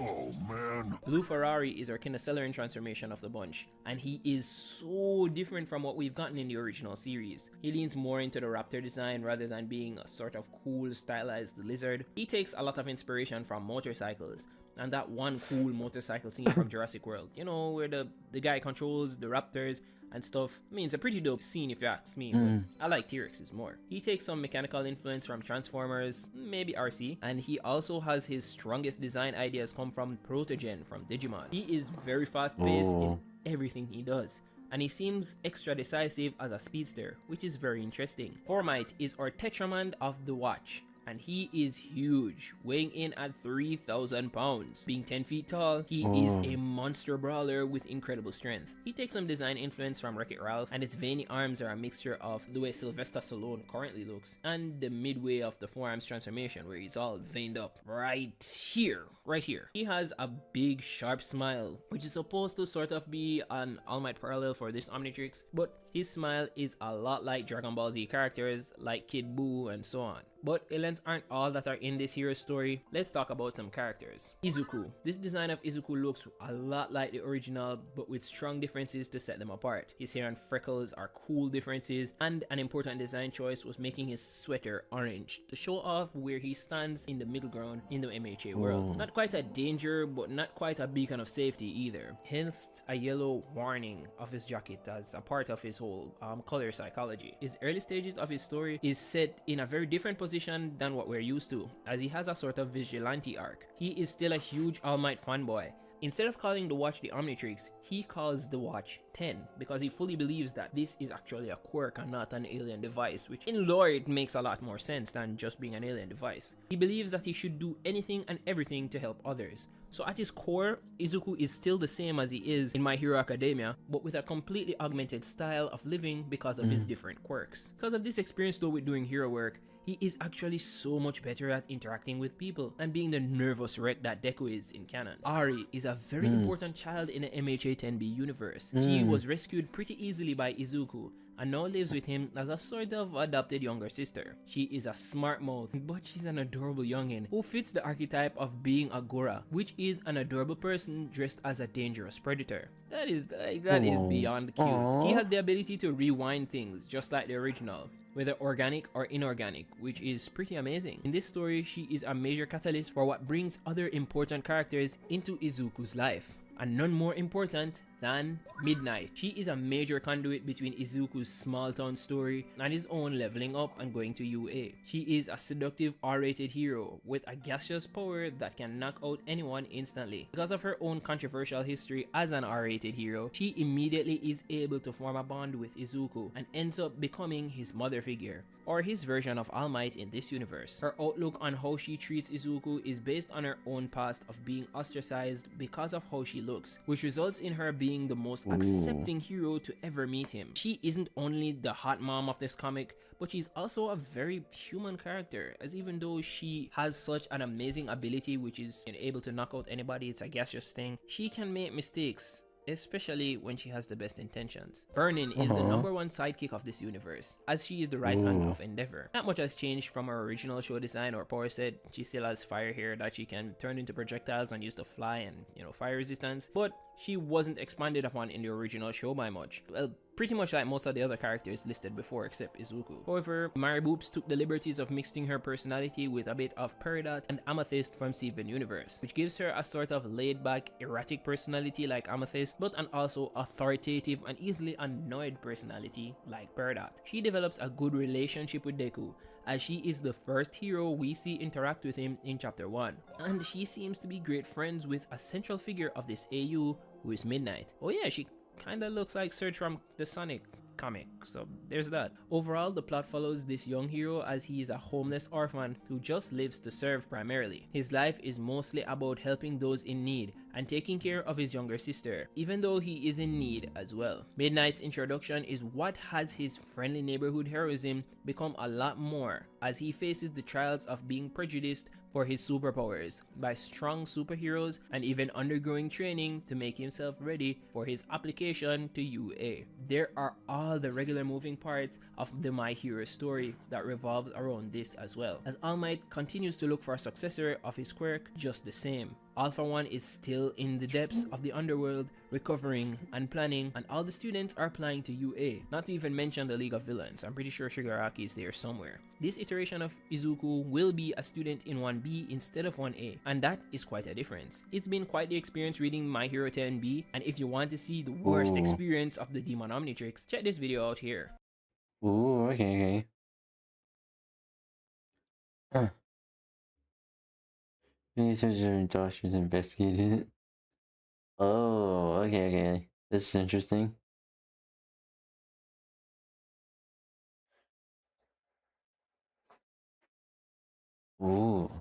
Speaker 16: Oh man.
Speaker 11: Blue Ferrari is our Kinoceleran transformation of the bunch, and he is so different from what we've gotten in the original series. He leans more into the raptor design rather than being a sort of cool stylized lizard. He takes a lot of inspiration from motorcycles, and that one cool motorcycle scene from Jurassic World, you know, where the guy controls the raptors and stuff. I mean, it's a pretty dope scene if you ask me, but I like T-Rexes more. He takes some mechanical influence from Transformers, maybe RC, and he also has his strongest design ideas come from Protogen from Digimon. He is very fast-paced in everything he does, and he seems extra decisive as a speedster, which is very interesting. Hormite is our Tetramand of the watch, and he is huge, weighing in at 3,000 pounds. Being 10 feet tall, he is a monster brawler with incredible strength. He takes some design influence from Wreck-It Ralph, and its veiny arms are a mixture of the way Sylvester Stallone currently looks, and the midway of the forearms transformation where he's all veined up. Right here. He has a big sharp smile, which is supposed to sort of be an All Might parallel for this Omnitrix, but his smile is a lot like Dragon Ball Z characters like Kid Buu and so on. But aliens aren't all that are in this hero's story. Let's talk about some characters. Izuku. This design of Izuku looks a lot like the original, but with strong differences to set them apart. His hair and freckles are cool differences, and an important design choice was making his sweater orange to show off where he stands in the middle ground in the MHA world. Not quite a danger, but not quite a beacon of safety either. Hence a yellow warning of his jacket as a part of his whole color psychology. His early stages of his story is set in a very different position than what we're used to, as he has a sort of vigilante arc. He is still a huge All Might fanboy. Instead of calling the watch the Omnitrix, he calls the watch 10 because he fully believes that this is actually a quirk and not an alien device, which in lore it makes a lot more sense than just being an alien device. He believes that he should do anything and everything to help others. So at his core, Izuku is still the same as he is in My Hero Academia, but with a completely augmented style of living because of his different quirks. Because of this experience though with doing hero work, he is actually so much better at interacting with people and being the nervous wreck that Deku is in canon. Ari is a very important child in the MHA 10B universe. She was rescued pretty easily by Izuku and now lives with him as a sort of adopted younger sister. She is a smart mouth, but she's an adorable youngin who fits the archetype of being a Gora, which is an adorable person dressed as a dangerous predator. That is beyond cute. She has the ability to rewind things just like the original, whether organic or inorganic, which is pretty amazing. In this story, she is a major catalyst for what brings other important characters into Izuku's life, and none more important than Midnight. She is a major conduit between Izuku's small town story and his own leveling up and going to UA. She is a seductive R-rated hero with a gaseous power that can knock out anyone instantly. Because of her own controversial history as an R-rated hero, she immediately is able to form a bond with Izuku and ends up becoming his mother figure, or his version of All Might in this universe. Her outlook on how she treats Izuku is based on her own past of being ostracized because of how she looks, which results in her being the most accepting hero to ever meet him. She isn't only the hot mom of this comic, but she's also a very human character, as even though she has such an amazing ability which is able to knock out anybody, it's a gaseous thing, she can make mistakes, especially when she has the best intentions. Burnin is the #1 sidekick of this universe, as she is the right hand of Endeavor. Not much has changed from her original show design or power set. She still has fire hair that she can turn into projectiles and use to fly and, fire resistance, but she wasn't expanded upon in the original show by much. Well, pretty much like most of the other characters listed before except Izuku. However, Mary Boops took the liberties of mixing her personality with a bit of Peridot and Amethyst from Steven Universe, which gives her a sort of laid-back, erratic personality like Amethyst, but an also authoritative and easily annoyed personality like Peridot. She develops a good relationship with Deku, as she is the first hero we see interact with him in chapter 1, and she seems to be great friends with a central figure of this AU, who is Midnight. Oh yeah, she kinda looks like Surge from the Sonic comic, so there's that. Overall, the plot follows this young hero as he is a homeless orphan who just lives to serve primarily. His life is mostly about helping those in need and taking care of his younger sister, even though he is in need as well. Midnight's introduction is what has his friendly neighborhood heroism become a lot more, as he faces the trials of being prejudiced for his superpowers by strong superheroes and even undergoing training to make himself ready for his application to UA. There are all the regular moving parts of the My Hero story that revolves around this as well, as All Might continues to look for a successor of his quirk just the same. All for One is still in the depths of the underworld, recovering and planning, and all the students are applying to UA, not to even mention the League of Villains. I'm pretty sure Shigaraki is there somewhere. This iteration of Izuku will be a student in 1B instead of 1A, and that is quite a difference. It's been quite the experience reading My Hero 10B, and if you want to see the worst experience of the Demon Omnitrix, check this video out here.
Speaker 15: Ooh, okay. Researchers and doctors investigated it. Oh, okay. This is interesting. Ooh.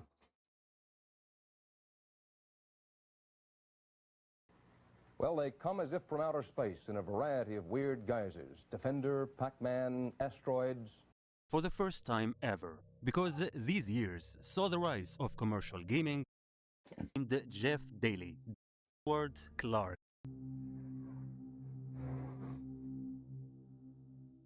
Speaker 18: Well, they come as if from outer space in a variety of weird guises. Defender, Pac-Man, asteroids.
Speaker 19: For the first time ever, because these years saw the rise of commercial gaming, named Jeff Daly, Edward Clark.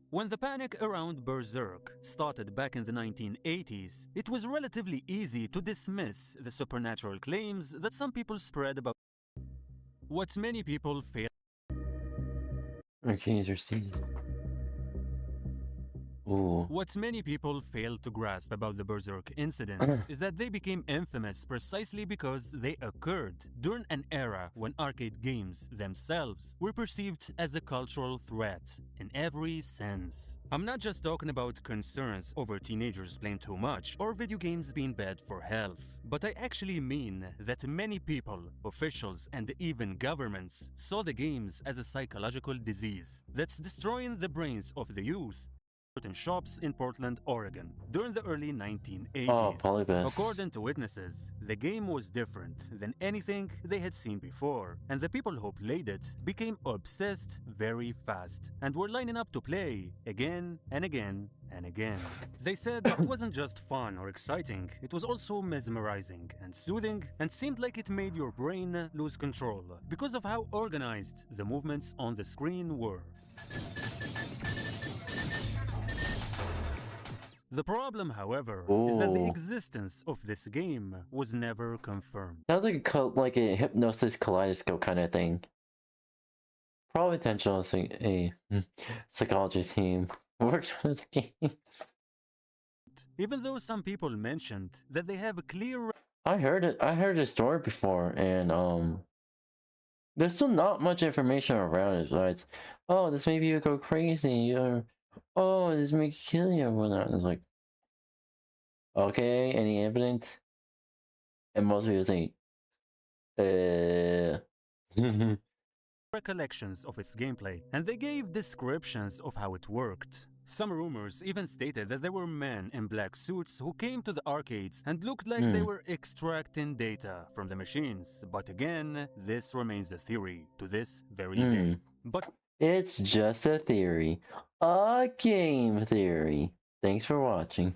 Speaker 19: When the panic around Berserk started back in the 1980s, it was relatively easy to dismiss the supernatural claims that some people spread about what many people fail.
Speaker 15: Okay, interesting. Ooh.
Speaker 19: What many people fail to grasp about the Berserk incidents is that they became infamous precisely because they occurred during an era when arcade games themselves were perceived as a cultural threat in every sense. I'm not just talking about concerns over teenagers playing too much or video games being bad for health, but I actually mean that many people, officials, and even governments saw the games as a psychological disease that's destroying the brains of the youth. In shops in Portland, Oregon, during the early 1980s.
Speaker 15: Oh, Polybus.
Speaker 19: According to witnesses, the game was different than anything they had seen before, and the people who played it became obsessed very fast, and were lining up to play again and again and again. They said it wasn't just fun or exciting, it was also mesmerizing and soothing, and seemed like it made your brain lose control, because of how organized the movements on the screen were. The problem, however, is that the existence of this game was never confirmed.
Speaker 15: Sounds like a hypnosis kaleidoscope kind of thing. Probably potential a psychologist team works for this game.
Speaker 19: Even though some people mentioned that they have a clear...
Speaker 15: I heard the story before, and
Speaker 1: There's still not much information around it, besides, oh, this made you go crazy, or oh, this may kill you, or whatnot. It's like, okay, any evidence? And most people say,
Speaker 19: recollections of its gameplay, and they gave descriptions of how it worked. Some rumors even stated that there were men in black suits who came to the arcades and looked like they were extracting data from the machines. But again, this remains a theory to this very day. But
Speaker 1: it's just a theory. A game theory. Thanks for watching.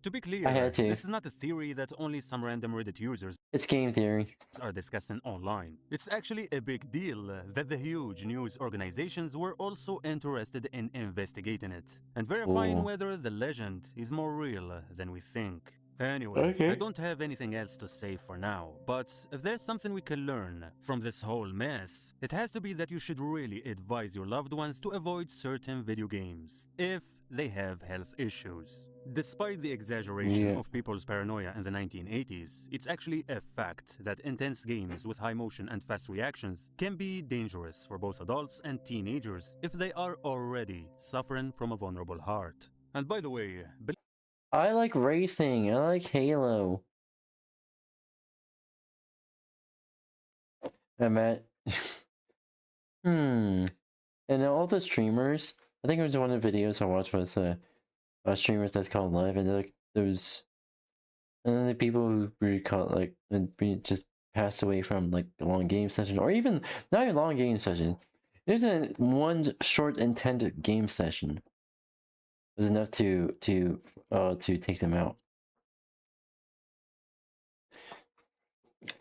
Speaker 19: to be clear,
Speaker 1: I had to.
Speaker 19: This is not a theory that only some random Reddit users
Speaker 1: It's game theory
Speaker 19: are discussing online. It's actually a big deal that the huge news organizations were also interested in investigating it and verifying whether the legend is more real than we think. Anyway, I don't have anything else to say for now, but if there's something we can learn from this whole mess, it has to be that you should really advise your loved ones to avoid certain video games if they have health issues. Despite the exaggeration of people's paranoia in the 1980s, it's actually a fact that intense games with high motion and fast reactions can be dangerous for both adults and teenagers if they are already suffering from a vulnerable heart. And by the way,
Speaker 1: I like racing. I like Halo. I'm at and all the streamers, I think it was one of the videos I watched was streamers that's called live, and like those, and then the people who were caught like just passed away from like a long game session, or even not even long game session. There's one short intended game session was enough to take them out.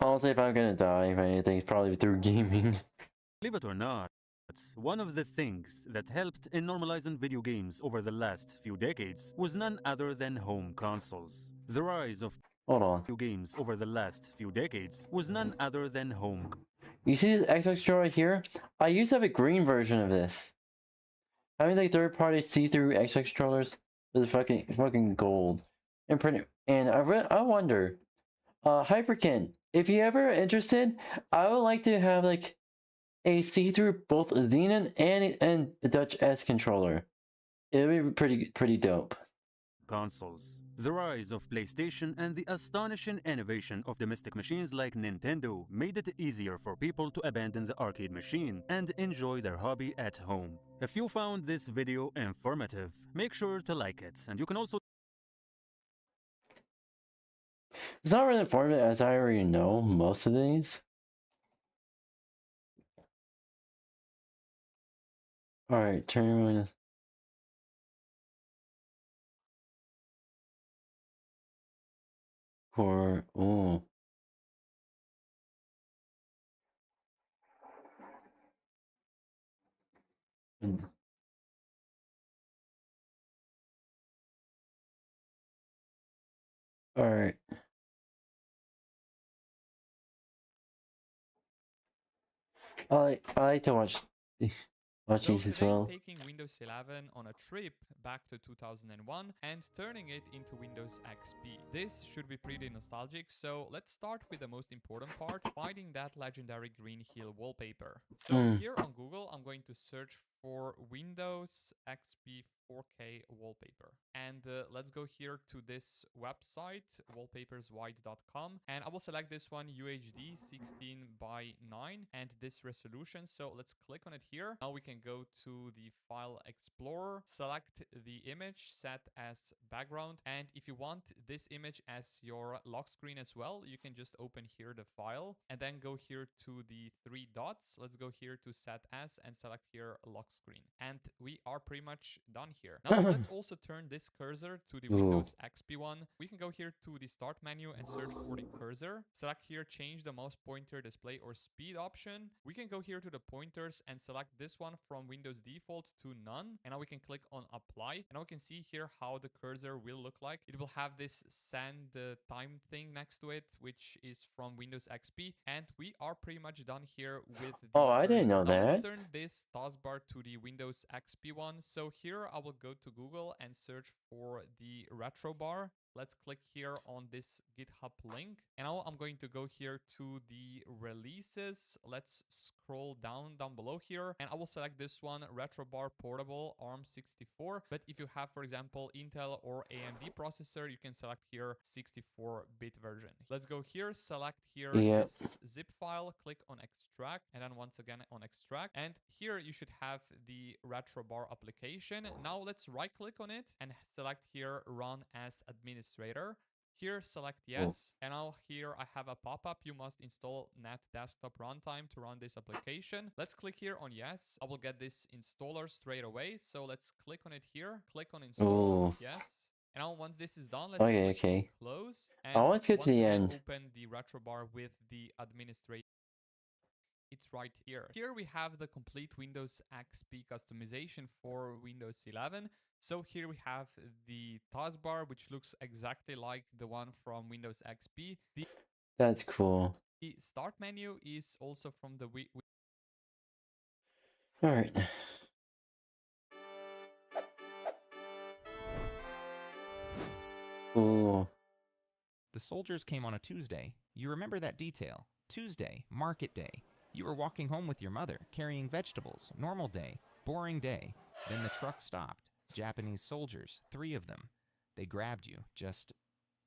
Speaker 1: Honestly, if I'm gonna die, if anything, it's probably through gaming.
Speaker 19: Believe it or not, one of the things that helped in normalizing video games over the last few decades was none other than home consoles. The rise of video games over the last few decades was none other than home.
Speaker 1: You see this Xbox controller right here? I used to have a green version of this. Having like third-party see-through Xbox controllers is fucking gold. And I wonder, Hyperkin, if you ever interested, I would like to have like a see-through both Xenon and Dutch S controller. It would be pretty dope.
Speaker 19: Consoles. The rise of PlayStation and the astonishing innovation of domestic machines like Nintendo made it easier for people to abandon the arcade machine and enjoy their hobby at home. If you found this video informative, make sure to like it, and you can also...
Speaker 1: It's not really informative, as I already know most of these. Alright, turn on. Or oh. Alright. I like to watch these as well.
Speaker 20: Taking Windows 11 on a trip back to 2001 and turning it into Windows XP. This should be pretty nostalgic, so let's start with the most important part, finding that legendary green hill wallpaper. So here on Google, I'm going to search for Windows XP 4K wallpaper. And let's go here to this website, wallpaperswide.com, and I will select this one, UHD 16:9, and this resolution. So let's click on it here. Now we can go to the File Explorer, select the image, set as background, and if you want this image as your lock screen as well, you can just open here the file and then go here to the three dots. Let's go here to set as and select here lock screen, and we are pretty much done here. Now let's also turn this cursor to the Windows XP one. We can go here to the start menu and search for the cursor. Select here change the mouse pointer display or speed option. We can go here to the pointers and select this one from Windows default to none, and now we can click on apply, and now we can see here how the cursor will look like. It will have this send time thing next to it, which is from Windows XP, and we are pretty much done here with the
Speaker 1: I didn't know
Speaker 20: now
Speaker 1: that.
Speaker 20: let's turn this taskbar to the Windows XP one. So here I will go to Google and search for the retro bar. let's click here on this GitHub link. And now I'm going to go here to the releases. Let's scroll down below here, and I will select this one, RetroBar Portable ARM64. But if you have, for example, Intel or AMD processor, you can select here 64-bit version. Let's go here, select here this zip file, click on extract, and then once again on extract. And here you should have the RetroBar application. Now let's right click on it and select here run as administrator. Here select yes, and now here I have a pop-up. You must install NAT desktop runtime to run this application. Let's click here on yes. I will get this installer straight away. So let's click on it here, click on install, yes. And now once this is done, let's click on close. And
Speaker 15: let's get to the end.
Speaker 20: Open the RetroBar with the administrator. It's right here. Here we have the complete Windows XP customization for Windows 11. So here we have the taskbar, which looks exactly like the one from Windows XP.
Speaker 15: That's cool.
Speaker 20: The start menu is also from the
Speaker 15: Alright. Ooh.
Speaker 5: The soldiers came on a Tuesday. You remember that detail. Tuesday, market day. You were walking home with your mother, carrying vegetables. Normal day. Boring day. Then the truck stopped. Japanese soldiers, 3 of them. They grabbed you, just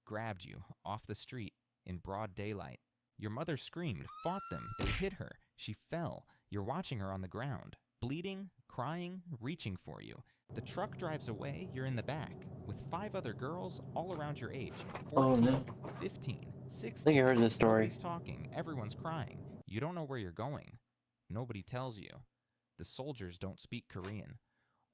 Speaker 5: grabbed you, off the street, in broad daylight. Your mother screamed, fought them, they hit her. She fell. You're watching her on the ground, bleeding, crying, reaching for you. The truck drives away, you're in the back, with 5 other girls all around your age. 14, 15, 16.
Speaker 15: I think I heard this story.
Speaker 5: Nobody's talking, everyone's crying. You don't know where you're going. Nobody tells you. The soldiers don't speak Korean.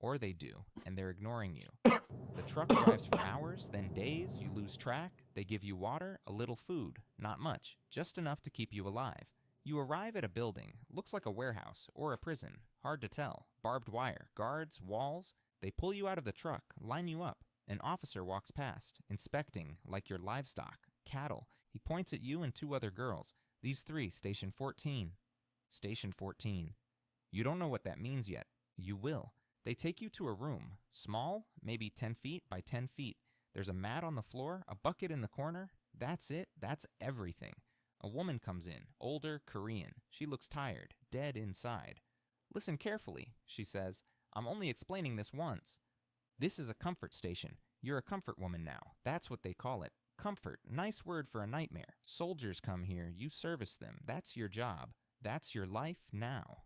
Speaker 5: Or they do, and they're ignoring you. The truck drives for hours, then days, you lose track. They give you water, a little food, not much, just enough to keep you alive. You arrive at a building, looks like a warehouse or a prison, hard to tell. Barbed wire, guards, walls. They pull you out of the truck, line you up. An officer walks past, inspecting, like your livestock, cattle. He points at you and 2 other girls. These 3, station 14. Station 14. You don't know what that means yet. You will. They take you to a room, small, maybe 10 feet by 10 feet. There's a mat on the floor, a bucket in the corner. That's it, that's everything. A woman comes in, older, Korean. She looks tired, dead inside. Listen carefully, she says. I'm only explaining this once. This is a comfort station. You're a comfort woman now. That's what they call it. Comfort, nice word for a nightmare. Soldiers come here, you service them. That's your job. That's your life now.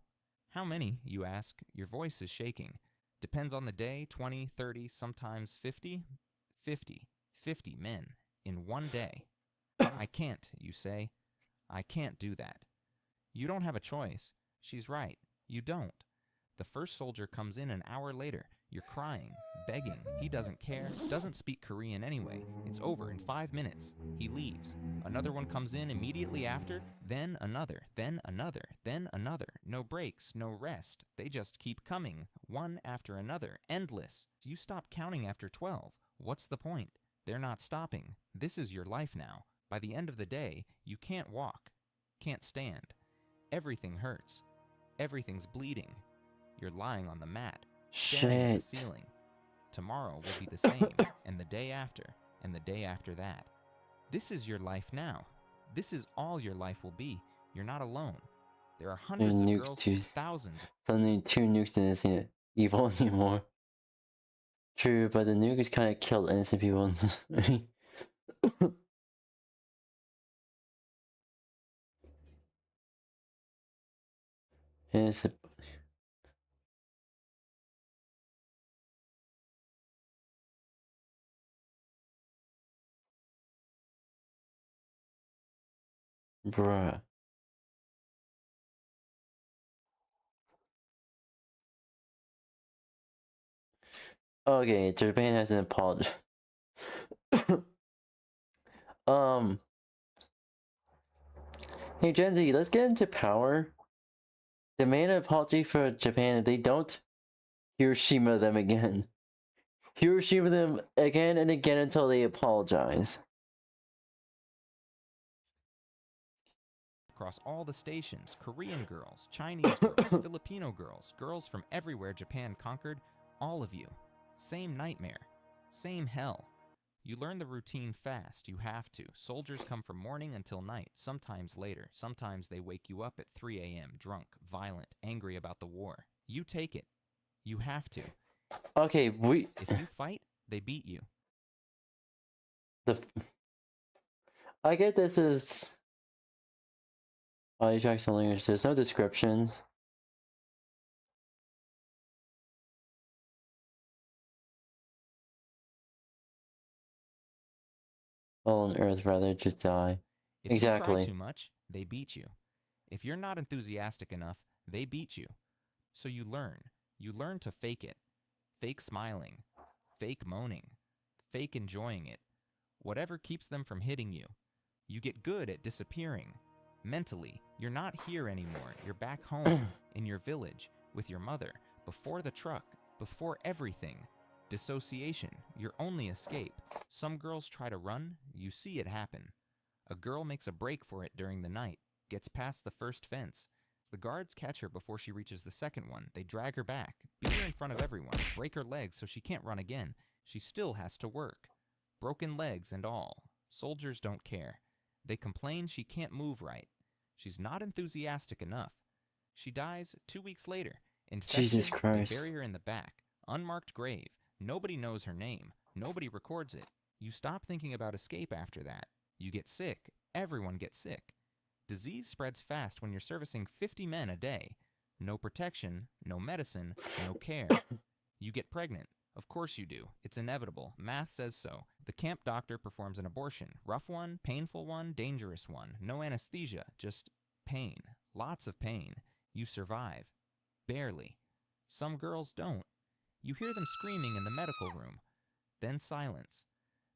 Speaker 5: How many, you ask? Your voice is shaking. Depends on the day, 20, 30, sometimes 50? 50. 50 men. In one day. I can't, you say. I can't do that. You don't have a choice. She's right. You don't. The first soldier comes in an hour later. You're crying, begging. He doesn't care, doesn't speak Korean anyway. It's over in 5 minutes. He leaves. Another one comes in immediately after, then another, then another, then another. No breaks, no rest. They just keep coming, one after another, endless. You stop counting after 12. What's the point? They're not stopping. This is your life now. By the end of the day, you can't walk, can't stand. Everything hurts. Everything's bleeding. You're lying on the mat, staring at the ceiling. Tomorrow will be the same, and the day after, and the day after that. This is your life now. This is all your life will be. You're not alone. There are hundreds of girls, thousands.
Speaker 15: Suddenly 2 nukes and isn't evil anymore. True, but the nuke has kind of killed innocent people. Innocent. Bruh. Okay, Japan has an apology. Hey Gen Z, let's get into power. Demand an apology for Japan if they don't Hiroshima them again. Hiroshima them again and again until they apologize.
Speaker 5: Across all the stations, Korean girls, Chinese girls, Filipino girls, girls from everywhere Japan conquered, all of you. Same nightmare, same hell. You learn the routine fast. You have to. Soldiers come from morning until night, sometimes later. Sometimes they wake you up at 3 a.m., drunk, violent, angry about the war. You take it. You have to.
Speaker 1: Okay,
Speaker 5: If you fight, they beat you.
Speaker 1: I get this is audio tracks and language. There's no descriptions. All on Earth rather just die.
Speaker 5: If
Speaker 1: Exactly.
Speaker 5: you cry too much, they beat you. If you're not enthusiastic enough, they beat you. So you learn. You learn to fake it. Fake smiling. Fake moaning. Fake enjoying it. Whatever keeps them from hitting you. You get good at disappearing. Mentally, you're not here anymore. You're back home, in your village, with your mother, before the truck, before everything. Dissociation, your only escape. Some girls try to run, you see it happen. A girl makes a break for it during the night, gets past the first fence. The guards catch her before she reaches the second one. They drag her back, beat her in front of everyone, break her legs so she can't run again. She still has to work. Broken legs and all. Soldiers don't care. They complain she can't move right. She's not enthusiastic enough. She dies 2 weeks later. Infected,
Speaker 1: Jesus Christ.
Speaker 5: They bury her in the back. Unmarked grave. Nobody knows her name. Nobody records it. You stop thinking about escape after that. You get sick. Everyone gets sick. Disease spreads fast when you're servicing 50 men a day. No protection, no medicine, no care. You get pregnant. Of course you do. It's inevitable. Math says so. The camp doctor performs an abortion. Rough one, painful one, dangerous one. No anesthesia, just pain. Lots of pain. You survive. Barely. Some girls don't. You hear them screaming in the medical room. Then silence.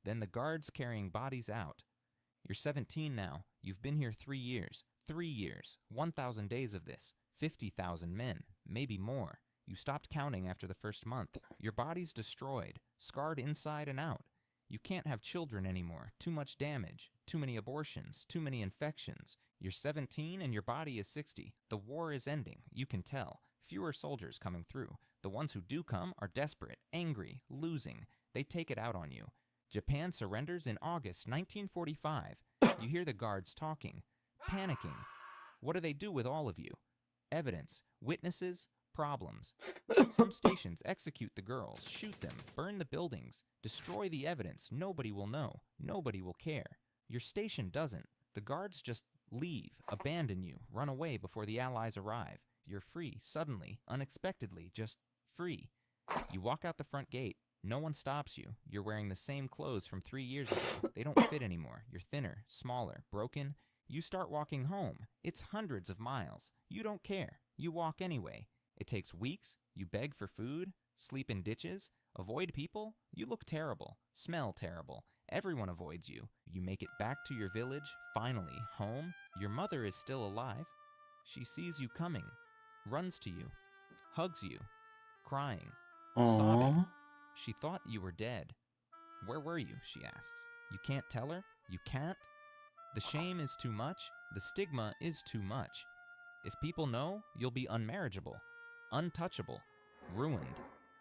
Speaker 5: Then the guards carrying bodies out. You're 17 now. You've been here 3 years. 3 years. 1,000 days of this. 50,000 men. Maybe more. You stopped counting after the first month. Your body's destroyed. Scarred inside and out. You can't have children anymore. Too much damage. Too many abortions. Too many infections. You're 17 and your body is 60. The war is ending. You can tell. Fewer soldiers coming through. The ones who do come are desperate, angry, losing. They take it out on you. Japan surrenders in August 1945. You hear the guards talking, panicking. What do they do with all of you? Evidence, witnesses, problems. Some stations execute the girls, shoot them, burn the buildings, destroy the evidence. Nobody will know. Nobody will care. Your station doesn't. The guards just leave, abandon you, run away before the Allies arrive. You're free, suddenly, unexpectedly, just free. You walk out the front gate. No one stops you. You're wearing the same clothes from 3 years ago. They don't fit anymore. You're thinner, smaller, broken. You start walking home. It's hundreds of miles. You don't care. You walk anyway. It takes weeks. You beg for food, sleep in ditches, avoid people. You look terrible, smell terrible. Everyone avoids you. You make it back to your village, finally, home. Your mother is still alive. She sees you coming, runs to you, hugs you, crying, sobbing. She thought you were dead. Where were you, she asks. You can't tell her? You can't? The shame is too much. The stigma is too much. If people know, you'll be unmarriageable, untouchable, ruined.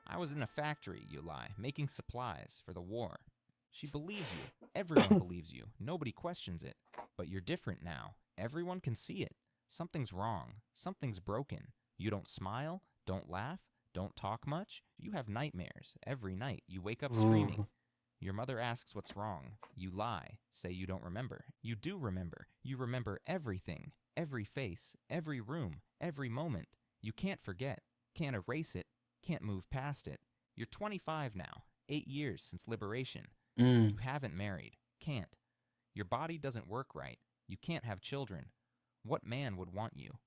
Speaker 5: I was in a factory, you lie, making supplies for the war. She believes you. Everyone believes you. Nobody questions it. But you're different now. Everyone can see it. Something's wrong. Something's broken. You don't smile, don't laugh, don't talk much. You have nightmares. Every night you wake up screaming. Your mother asks what's wrong. You lie, say you don't remember. You do remember. You remember everything, every face, every room, every moment. You can't forget, can't erase it, can't move past it. You're 25 now, 8 years since liberation. You haven't married, can't. Your body doesn't work right. You can't have children. What man would want you?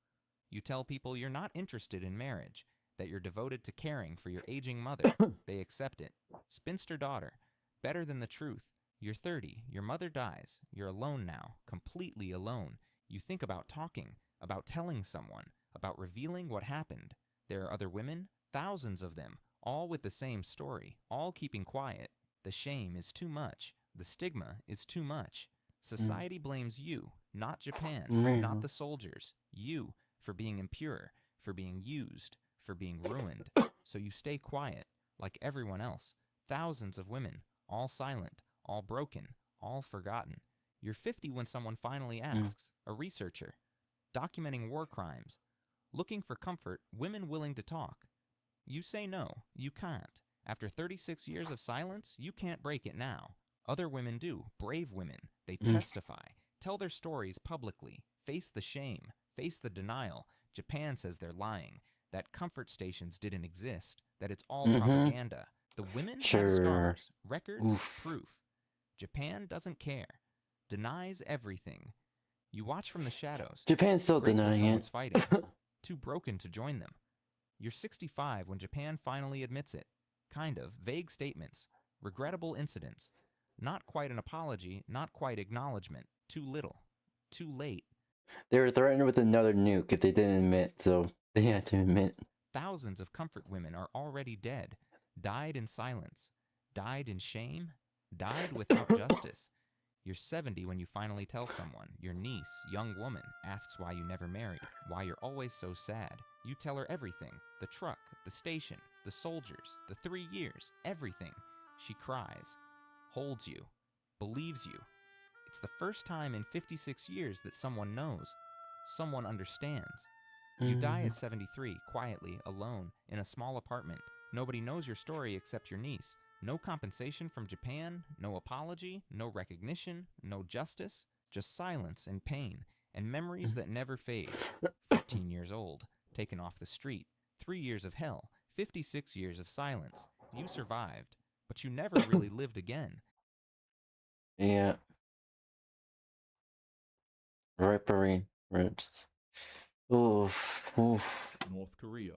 Speaker 5: You tell people you're not interested in marriage, that you're devoted to caring for your aging mother. They accept it. Spinster daughter. Better than the truth. You're 30. Your mother dies. You're alone now. Completely alone. You think about talking, about telling someone, about revealing what happened. There are other women, thousands of them, all with the same story, all keeping quiet. The shame is too much. The stigma is too much. Society blames you, not Japan, not the soldiers. You, for being impure, for being used, for being ruined. So you stay quiet, like everyone else. Thousands of women, all silent, all broken, all forgotten. You're 50 when someone finally asks, a researcher, documenting war crimes, looking for comfort, women willing to talk. You say no, you can't. After 36 years of silence, you can't break it now. Other women do, brave women. They testify, tell their stories publicly, face the shame, face the denial. Japan says they're lying, that comfort stations didn't exist, that it's all propaganda. The women have scars, records, proof. Japan doesn't care, denies everything. You watch from the shadows.
Speaker 1: Japan's still
Speaker 5: grateful
Speaker 1: denying
Speaker 5: someone's
Speaker 1: it.
Speaker 5: fighting, too broken to join them. You're 65 when Japan finally admits it. Kind of, vague statements, regrettable incidents. Not quite an apology, not quite acknowledgement. Too little, too late.
Speaker 1: They were threatened with another nuke if they didn't admit, so they had to admit.
Speaker 5: Thousands of comfort women are already dead, died in silence, died in shame, died without justice. You're 70 when you finally tell someone. Your niece, young woman, asks why you never married, why you're always so sad. You tell her everything, the truck, the station, the soldiers, the 3 years, everything. She cries, holds you, believes you. It's the first time in 56 years that someone knows, someone understands. You die at 73, quietly, alone, in a small apartment. Nobody knows your story except your niece. No compensation from Japan, no apology, no recognition, no justice, just silence and pain, and memories that never fade. 14 years old, taken off the street, 3 years of hell, 56 years of silence. You survived, but you never really lived again.
Speaker 1: Yeah. Right, Barry. Right. Just... Oof.
Speaker 8: North Korea.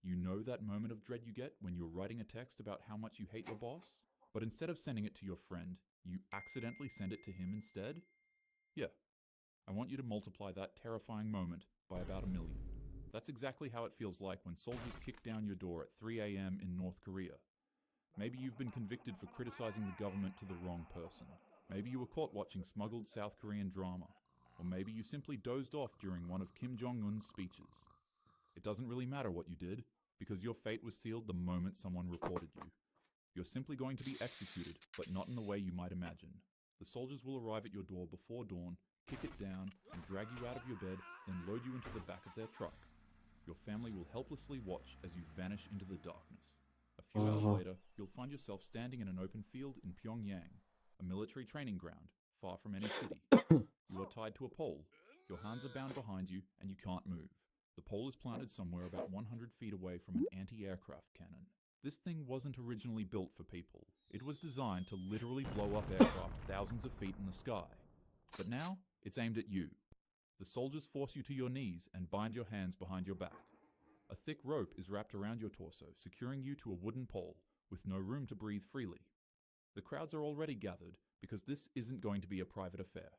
Speaker 8: You know that moment of dread you get when you're writing a text about how much you hate your boss? But instead of sending it to your friend, you accidentally send it to him instead? Yeah. I want you to multiply that terrifying moment by about 1 million. That's exactly how it feels like when soldiers kick down your door at 3 a.m. in North Korea. Maybe you've been convicted for criticizing the government to the wrong person. Maybe you were caught watching smuggled South Korean drama. Or maybe you simply dozed off during one of Kim Jong-un's speeches. It doesn't really matter what you did, because your fate was sealed the moment someone reported you. You're simply going to be executed, but not in the way you might imagine. The soldiers will arrive at your door before dawn, kick it down, and drag you out of your bed, then load you into the back of their truck. Your family will helplessly watch as you vanish into the darkness. A few hours later, you'll find yourself standing in an open field in Pyongyang, a military training ground, far from any city. You are tied to a pole, your hands are bound behind you, and you can't move. The pole is planted somewhere about 100 feet away from an anti-aircraft cannon. This thing wasn't originally built for people. It was designed to literally blow up aircraft thousands of feet in the sky. But now, it's aimed at you. The soldiers force you to your knees and bind your hands behind your back. A thick rope is wrapped around your torso, securing you to a wooden pole, with no room to breathe freely. The crowds are already gathered, because this isn't going to be a private affair.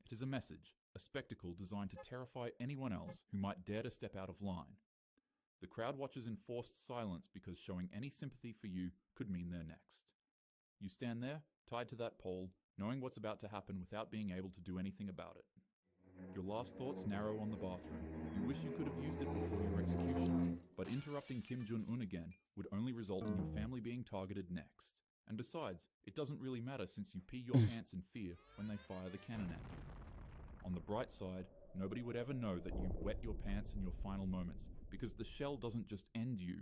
Speaker 8: It is a message, a spectacle designed to terrify anyone else who might dare to step out of line. The crowd watches in forced silence because showing any sympathy for you could mean they're next. You stand there, tied to that pole, knowing what's about to happen without being able to do anything about it. Your last thoughts narrow on the bathroom. You wish you could have used it before your execution, but interrupting Kim Jong-un again would only result in your family being targeted next. And besides, it doesn't really matter since you pee your pants in fear when they fire the cannon at you. On the bright side, nobody would ever know that you wet your pants in your final moments, because the shell doesn't just end you,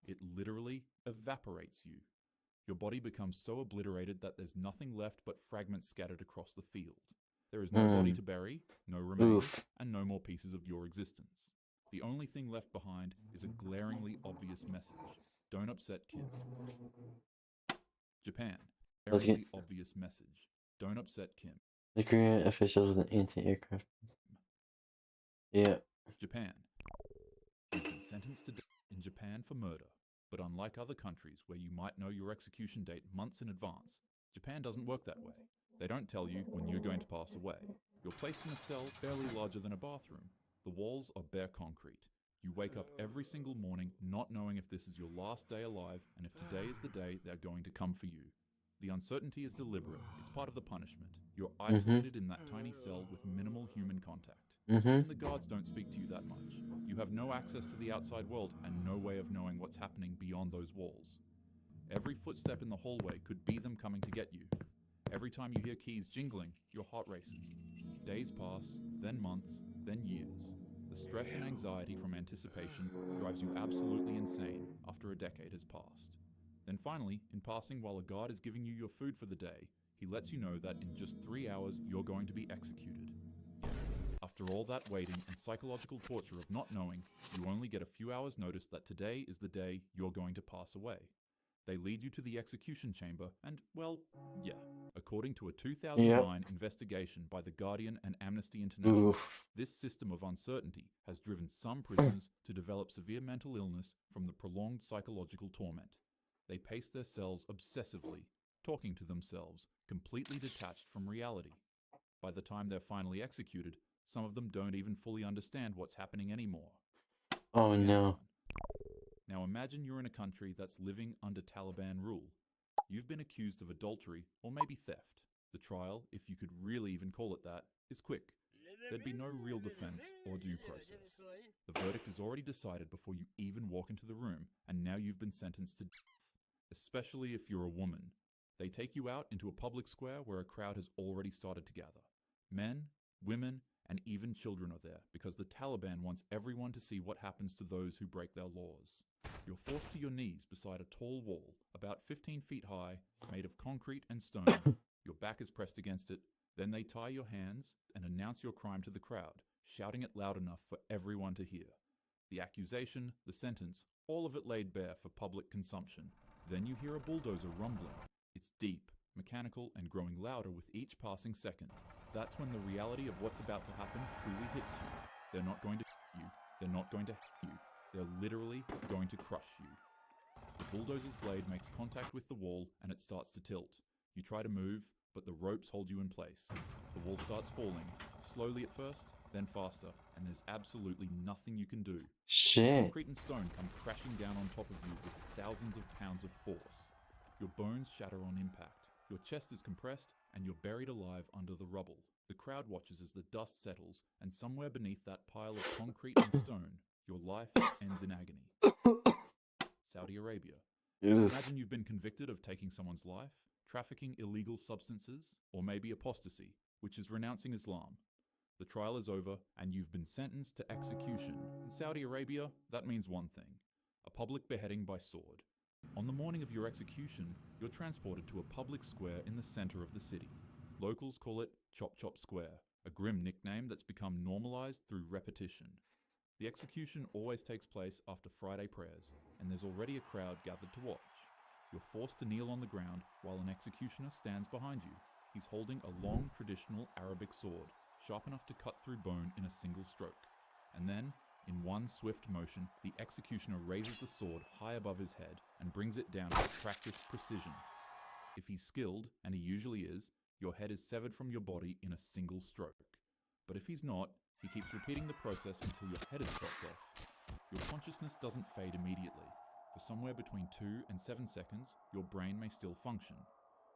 Speaker 8: it literally evaporates you. Your body becomes so obliterated that there's nothing left but fragments scattered across the field. There is no body to bury, no remains, and no more pieces of your existence. The only thing left behind is a glaringly obvious message. Don't upset Kim. Japan. Glaringly obvious message. Don't upset Kim.
Speaker 1: The Korean officials with an anti-aircraft. Yeah.
Speaker 8: Japan. You've been sentenced to death in Japan for murder, but unlike other countries where you might know your execution date months in advance, Japan doesn't work that way. They don't tell you when you're going to pass away. You're placed in a cell barely larger than a bathroom. The walls are bare concrete. You wake up every single morning not knowing if this is your last day alive and if today is the day they're going to come for you. The uncertainty is deliberate. It's part of the punishment. You're isolated in that tiny cell with minimal human contact. Even the guards don't speak to you that much. You have no access to the outside world and no way of knowing what's happening beyond those walls. Every footstep in the hallway could be them coming to get you. Every time you hear keys jingling, your heart races. Days pass, then months, then years. The stress and anxiety from anticipation drives you absolutely insane after a decade has passed. Then finally, in passing while a guard is giving you your food for the day, he lets you know that in just 3 hours you're going to be executed. Yet, after all that waiting and psychological torture of not knowing, you only get a few hours notice that today is the day you're going to pass away. They lead you to the execution chamber and, well, yeah. According to a 2009 investigation by The Guardian and Amnesty International, this system of uncertainty has driven some prisoners to develop severe mental illness from the prolonged psychological torment. They pace their cells obsessively, talking to themselves, completely detached from reality. By the time they're finally executed, some of them don't even fully understand what's happening anymore.
Speaker 15: Oh no.
Speaker 8: Now imagine you're in a country that's living under Taliban rule. You've been accused of adultery or maybe theft. The trial, if you could really even call it that, is quick. There'd be no real defense or due process. The verdict is already decided before you even walk into the room, and now you've been sentenced to death. Especially if you're a woman. They take you out into a public square where a crowd has already started to gather. Men, women, and even children are there because the Taliban wants everyone to see what happens to those who break their laws. You're forced to your knees beside a tall wall, about 15 feet high, made of concrete and stone. Your back is pressed against it. Then they tie your hands and announce your crime to the crowd, shouting it loud enough for everyone to hear. The accusation, the sentence, all of it laid bare for public consumption. Then you hear a bulldozer rumbling. It's deep, mechanical, and growing louder with each passing second. That's when the reality of what's about to happen truly hits you. They're not going to hit you. They're not going to hit you. They're literally going to crush you. The bulldozer's blade makes contact with the wall and it starts to tilt. You try to move, but the ropes hold you in place. The wall starts falling, slowly at first, then faster, and there's absolutely nothing you can do.
Speaker 15: Shit.
Speaker 8: Concrete and stone come crashing down on top of you with thousands of pounds of force. Your bones shatter on impact. Your chest is compressed, and you're buried alive under the rubble. The crowd watches as the dust settles, and somewhere beneath that pile of concrete and stone, your life ends in agony. Saudi Arabia. Imagine you've been convicted of taking someone's life, trafficking illegal substances, or maybe apostasy, which is renouncing Islam. The trial is over, and you've been sentenced to execution. In Saudi Arabia, that means one thing: a public beheading by sword. On the morning of your execution, you're transported to a public square in the center of the city. Locals call it Chop Chop Square, a grim nickname that's become normalized through repetition. The execution always takes place after Friday prayers, and there's already a crowd gathered to watch. You're forced to kneel on the ground while an executioner stands behind you. He's holding a long, traditional Arabic sword, sharp enough to cut through bone in a single stroke. And then, in one swift motion, the executioner raises the sword high above his head and brings it down with practiced precision. If he's skilled, and he usually is, your head is severed from your body in a single stroke. But if he's not, he keeps repeating the process until your head is chopped off. Your consciousness doesn't fade immediately. For somewhere between 2 and 7 seconds, your brain may still function.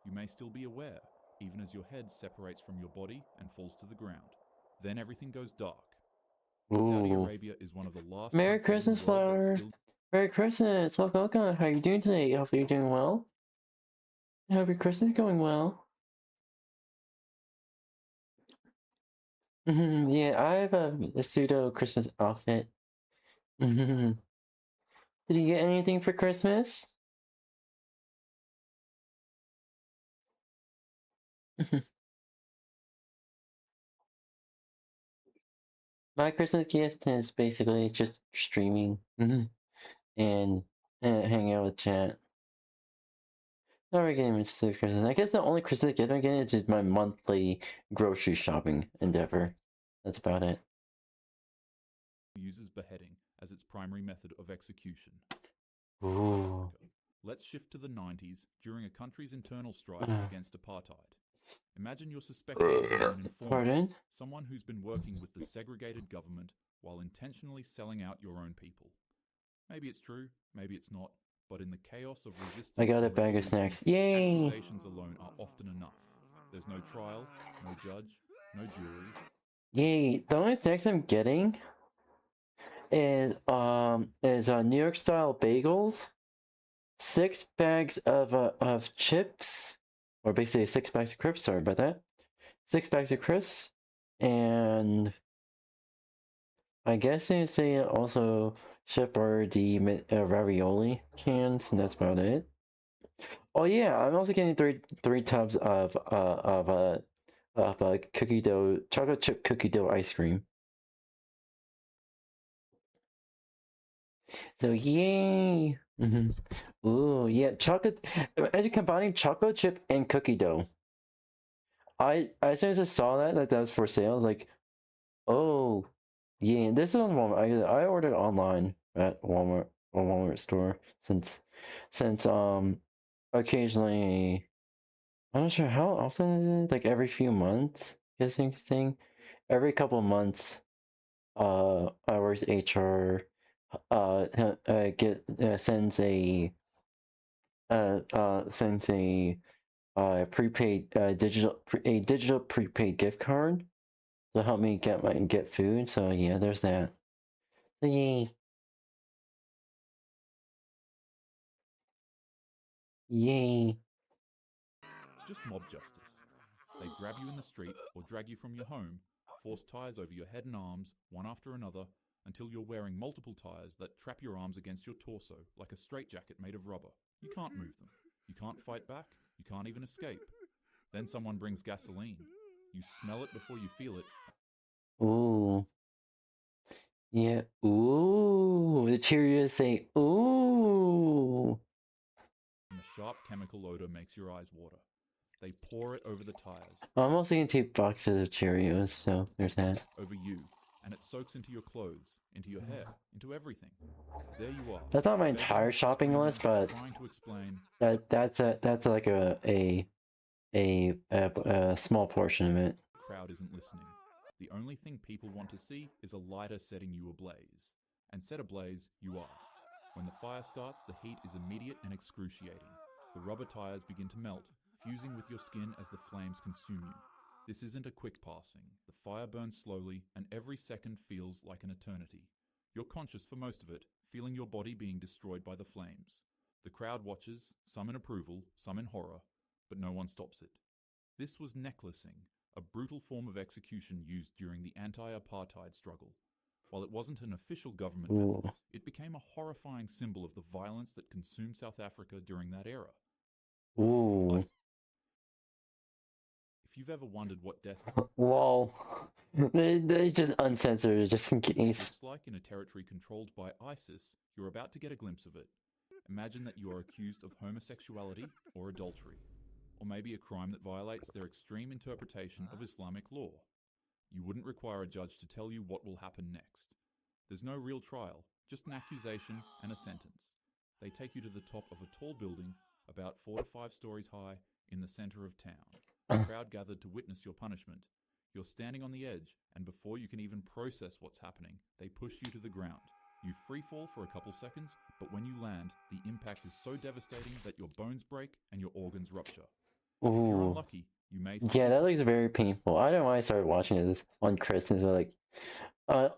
Speaker 8: You may still be aware, even as your head separates from your body and falls to the ground. Then everything goes dark. Saudi Arabia is one of the last
Speaker 1: Merry
Speaker 8: countries in
Speaker 1: Christmas,
Speaker 8: the world
Speaker 1: Flower!
Speaker 8: that's still...
Speaker 1: Merry Christmas! Welcome! How are you doing today? Hopefully you're doing well. I hope your Christmas is going well. Yeah, I have a pseudo Christmas outfit. Did you get anything for Christmas? My Christmas gift is basically just streaming and hanging out with chat. Not really getting into the Christmas. I guess the only Christmas gift I'm getting is just my monthly grocery shopping endeavor. That's about it.
Speaker 8: Uses beheading as its primary method of execution.
Speaker 1: Ooh.
Speaker 8: Let's shift to the 90s during a country's internal strife against apartheid. Imagine you're suspected of being an informant, someone who's been working with the segregated government while intentionally selling out your own people. Maybe it's true, maybe it's not, but in the chaos of resistance,
Speaker 1: I got a bag of snacks. Yay!
Speaker 8: Accusations alone are often enough. There's no trial, no judge, no jury.
Speaker 1: Yay! The only snacks I'm getting is New York style bagels. 6 bags of chips, or basically 6 bags of crisps. Sorry about that. 6 bags of crisps, and I guess they say also ship or the ravioli cans, and that's about it. Oh yeah, I'm also getting three tubs of cookie dough, chocolate chip cookie dough ice cream. So yay! Ooh yeah, chocolate. Imagine combining chocolate chip and cookie dough. As soon as I saw that was for sale, I was like, oh yeah, this is on Walmart. I ordered online at Walmart store since occasionally, I'm not sure how often is it, like every few months, guessing thing. Every couple of months, our HR sends a prepaid digital prepaid gift card to help me get food. So yeah, there's that. So, yay. Yay.
Speaker 8: Just mob justice. They grab you in the street or drag you from your home, force ties over your head and arms, one after another, until you're wearing multiple ties that trap your arms against your torso like a straitjacket made of rubber. You can't move them. You can't fight back. You can't even escape. Then someone brings gasoline. You smell it before you feel it.
Speaker 1: Ooh. Yeah. Ooh. The Cheerios say, ooh.
Speaker 8: And the sharp chemical odor makes your eyes water. They pour it over the tires.
Speaker 1: I'm also eating 2 boxes of Cheerios, so there's that.
Speaker 8: Over you, and it soaks into your clothes, into your hair, into everything. There you are.
Speaker 1: That's not my entire shopping list, but
Speaker 8: trying to explain
Speaker 1: that's like a small portion of it.
Speaker 8: The crowd isn't listening. The only thing people want to see is a lighter setting you ablaze. And set ablaze, you are. When the fire starts, the heat is immediate and excruciating. The rubber tires begin to melt, fusing with your skin as the flames consume you. This isn't a quick passing. The fire burns slowly, and every second feels like an eternity. You're conscious for most of it, feeling your body being destroyed by the flames. The crowd watches, some in approval, some in horror, but no one stops it. This was necklacing, a brutal form of execution used during the anti-apartheid struggle. While it wasn't an official government method, it became a horrifying symbol of the violence that consumed South Africa during that era.
Speaker 1: Ooh.
Speaker 8: If you've ever wondered what death
Speaker 1: Lol. They just uncensored it just in case.
Speaker 8: looks like in a territory controlled by ISIS, you're about to get a glimpse of it. Imagine that you are accused of homosexuality or adultery, or maybe a crime that violates their extreme interpretation of Islamic law. You wouldn't require a judge to tell you what will happen next. There's no real trial, just an accusation and a sentence. They take you to the top of a tall building, about 4 to 5 stories high, in the center of town. A crowd gathered to witness your punishment. You're standing on the edge, and before you can even process what's happening, they push you to the ground. You free fall for a couple seconds, but when you land, the impact is so devastating that your bones break and your organs rupture. If you're unlucky, you may...
Speaker 1: Yeah, that looks very painful. I don't know why I started watching this on Christmas, but like,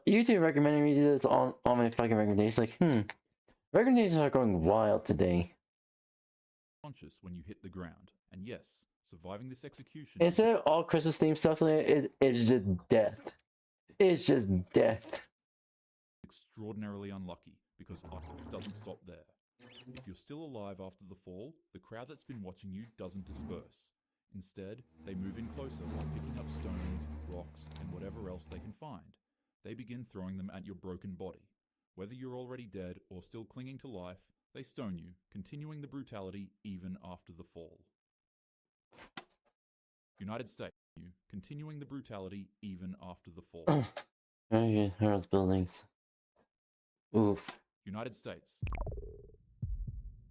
Speaker 1: YouTube recommended me to do this on my fucking recommendations. Like, recommendations are going wild today.
Speaker 8: Conscious when you hit the ground, and yes, surviving this execution...
Speaker 1: Instead of all Christmas themed stuff, it's just death. It's just death.
Speaker 8: Extraordinarily unlucky, because ISIS doesn't stop there. If you're still alive after the fall, the crowd that's been watching you doesn't disperse. Instead, they move in closer while picking up stones, rocks, and whatever else they can find. They begin throwing them at your broken body. Whether you're already dead or still clinging to life, they stone you, continuing the brutality even after the fall. United States, continuing the brutality even after the fall.
Speaker 1: Here's buildings. Oof.
Speaker 8: United States.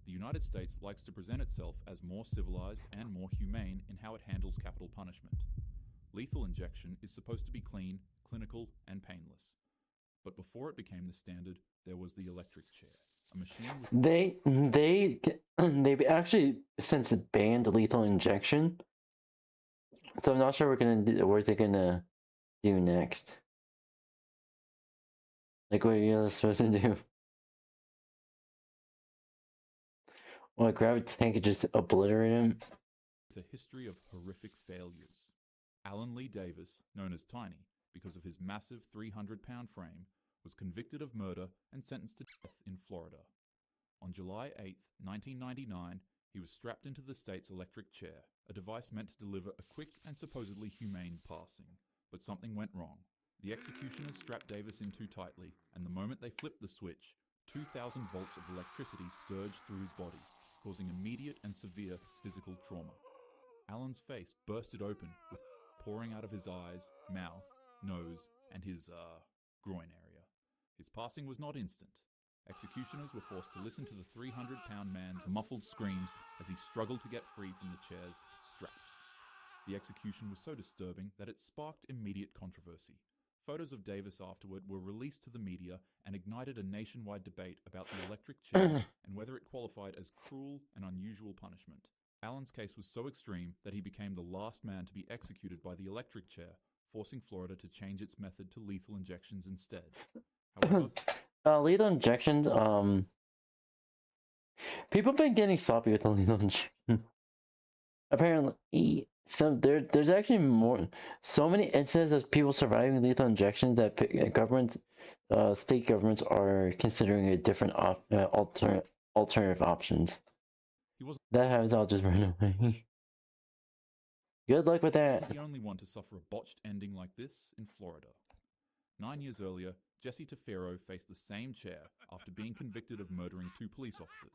Speaker 8: The United States likes to present itself as more civilized and more humane in how it handles capital punishment. Lethal injection is supposed to be clean, clinical, and painless. But before it became the standard, there was the electric chair, a machine with...
Speaker 1: They've actually since banned lethal injection, so I'm not sure what they're gonna do next. Like, what are you supposed to do? Well, grab a tank and just obliterate him.
Speaker 8: The history of horrific failures. Alan Lee Davis, known as Tiny because of his massive 300-pound frame, was convicted of murder and sentenced to death in Florida. On July 8, 1999, he was strapped into the state's electric chair, a device meant to deliver a quick and supposedly humane passing. But something went wrong. The executioners strapped Davis in too tightly, and the moment they flipped the switch, 2,000 volts of electricity surged through his body, causing immediate and severe physical trauma. Alan's face bursted open, with pouring out of his eyes, mouth, nose, and his, groin area. His passing was not instant. Executioners were forced to listen to the 300-pound man's muffled screams as he struggled to get free from the chair's straps. The execution was so disturbing that it sparked immediate controversy. Photos of Davis afterward were released to the media and ignited a nationwide debate about the electric chair and whether it qualified as cruel and unusual punishment. Alan's case was so extreme that he became the last man to be executed by the electric chair, forcing Florida to change its method to lethal injections instead. However,
Speaker 1: lethal injections, people have been getting sloppy with the lethal injection. Apparently, there's actually so many instances of people surviving lethal injections that governments, state governments are considering a different alternative options. That happens, I'll just run away. Good luck with that.
Speaker 8: The only one to suffer a botched ending like this in Florida. 9 years earlier, Jesse Tefero faced the same chair after being convicted of murdering 2 police officers.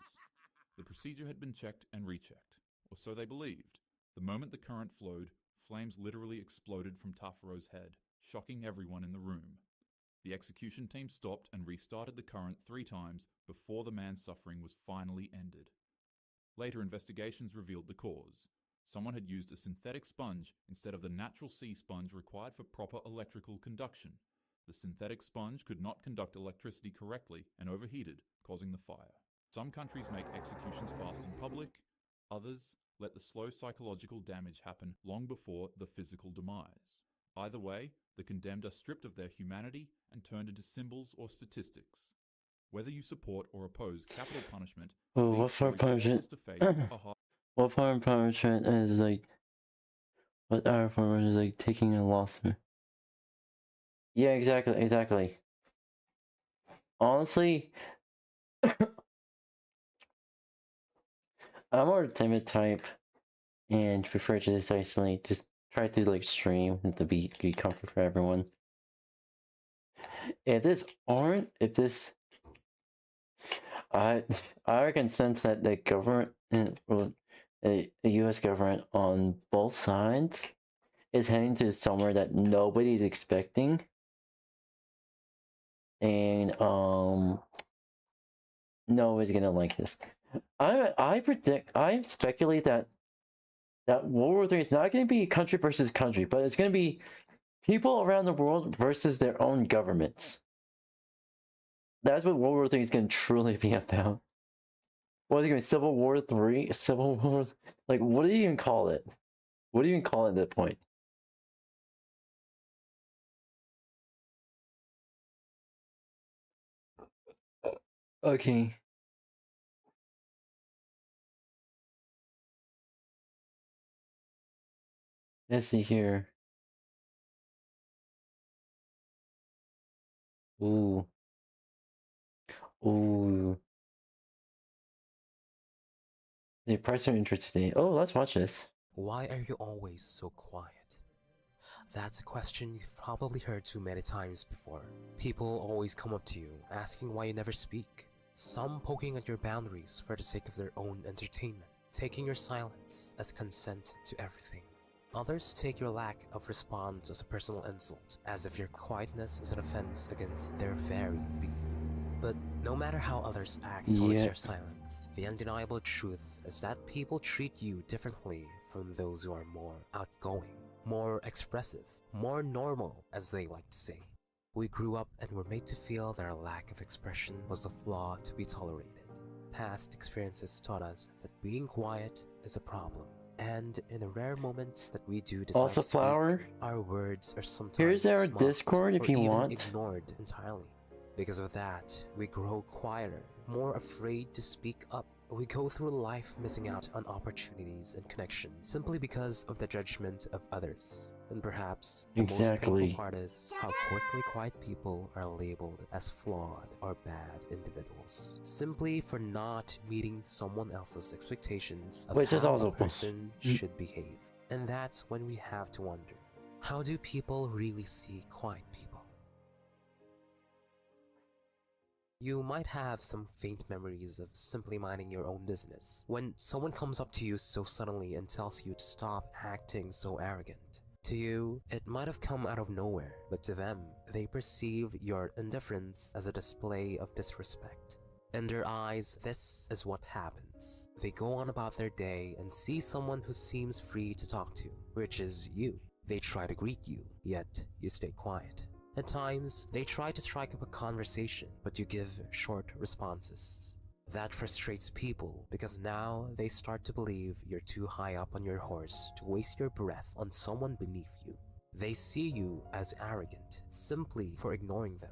Speaker 8: The procedure had been checked and rechecked, or so they believed. The moment the current flowed, flames literally exploded from Tafero's head, shocking everyone in the room. The execution team stopped and restarted the current 3 times before the man's suffering was finally ended. Later investigations revealed the cause. Someone had used a synthetic sponge instead of the natural sea sponge required for proper electrical conduction. The synthetic sponge could not conduct electricity correctly and overheated, causing the fire. Some countries make executions fast in public, others let the slow psychological damage happen long before the physical demise. Either way, the condemned are stripped of their humanity and turned into symbols or statistics. Whether you support or oppose capital punishment,
Speaker 1: What form of punishment? What form of punishment is like? What other form is like taking a loss? Yeah, exactly. Honestly, I'm more timid type and prefer to just isolate. Just try to like stream and to be good comfort for everyone. I can sense that the government, the U.S. government on both sides is heading to somewhere that nobody's expecting, and nobody's gonna like this. I speculate that World War III is not going to be country versus country, but it's going to be people around the world versus their own governments. That's what World War III is going to truly be about. What is it going to be? Civil War 3? Civil War? Like, what do you even call it? What do you even call it at that point? Okay. Let's see here. Ooh. The price are interesting. Oh, let's watch this.
Speaker 6: Why are you always so quiet? That's a question you've probably heard too many times before. People always come up to you, asking why you never speak. Some poking at your boundaries for the sake of their own entertainment, taking your silence as consent to everything. Others take your lack of response as a personal insult, as if your quietness is an offense against their very being. But no matter how others act towards your silence, the undeniable truth is that people treat you differently from those who are more outgoing, more expressive, more normal, as they like to say. We grew up and were made to feel that our lack of expression was a flaw to be tolerated. Past experiences taught us that being quiet is a problem. And in the rare moments that we do decide to speak, our words are sometimes
Speaker 1: here's our Discord if you want.
Speaker 6: Ignored entirely. Because of that, we grow quieter, more afraid to speak up, We go through life missing out on opportunities and connections simply because of the judgment of others. And perhaps the most painful part is how quickly quiet people are labeled as flawed or bad individuals, simply for not meeting someone else's expectations of how a person should behave. And that's when we have to wonder, how do people really see quiet people? You might have some faint memories of simply minding your own business, when someone comes up to you so suddenly and tells you to stop acting so arrogant. To you, it might have come out of nowhere, but to them, they perceive your indifference as a display of disrespect. In their eyes, this is what happens. They go on about their day and see someone who seems free to talk to, which is you. They try to greet you, yet you stay quiet. At times, they try to strike up a conversation, but you give short responses. That frustrates people because now they start to believe you're too high up on your horse to waste your breath on someone beneath you. They see you as arrogant simply for ignoring them.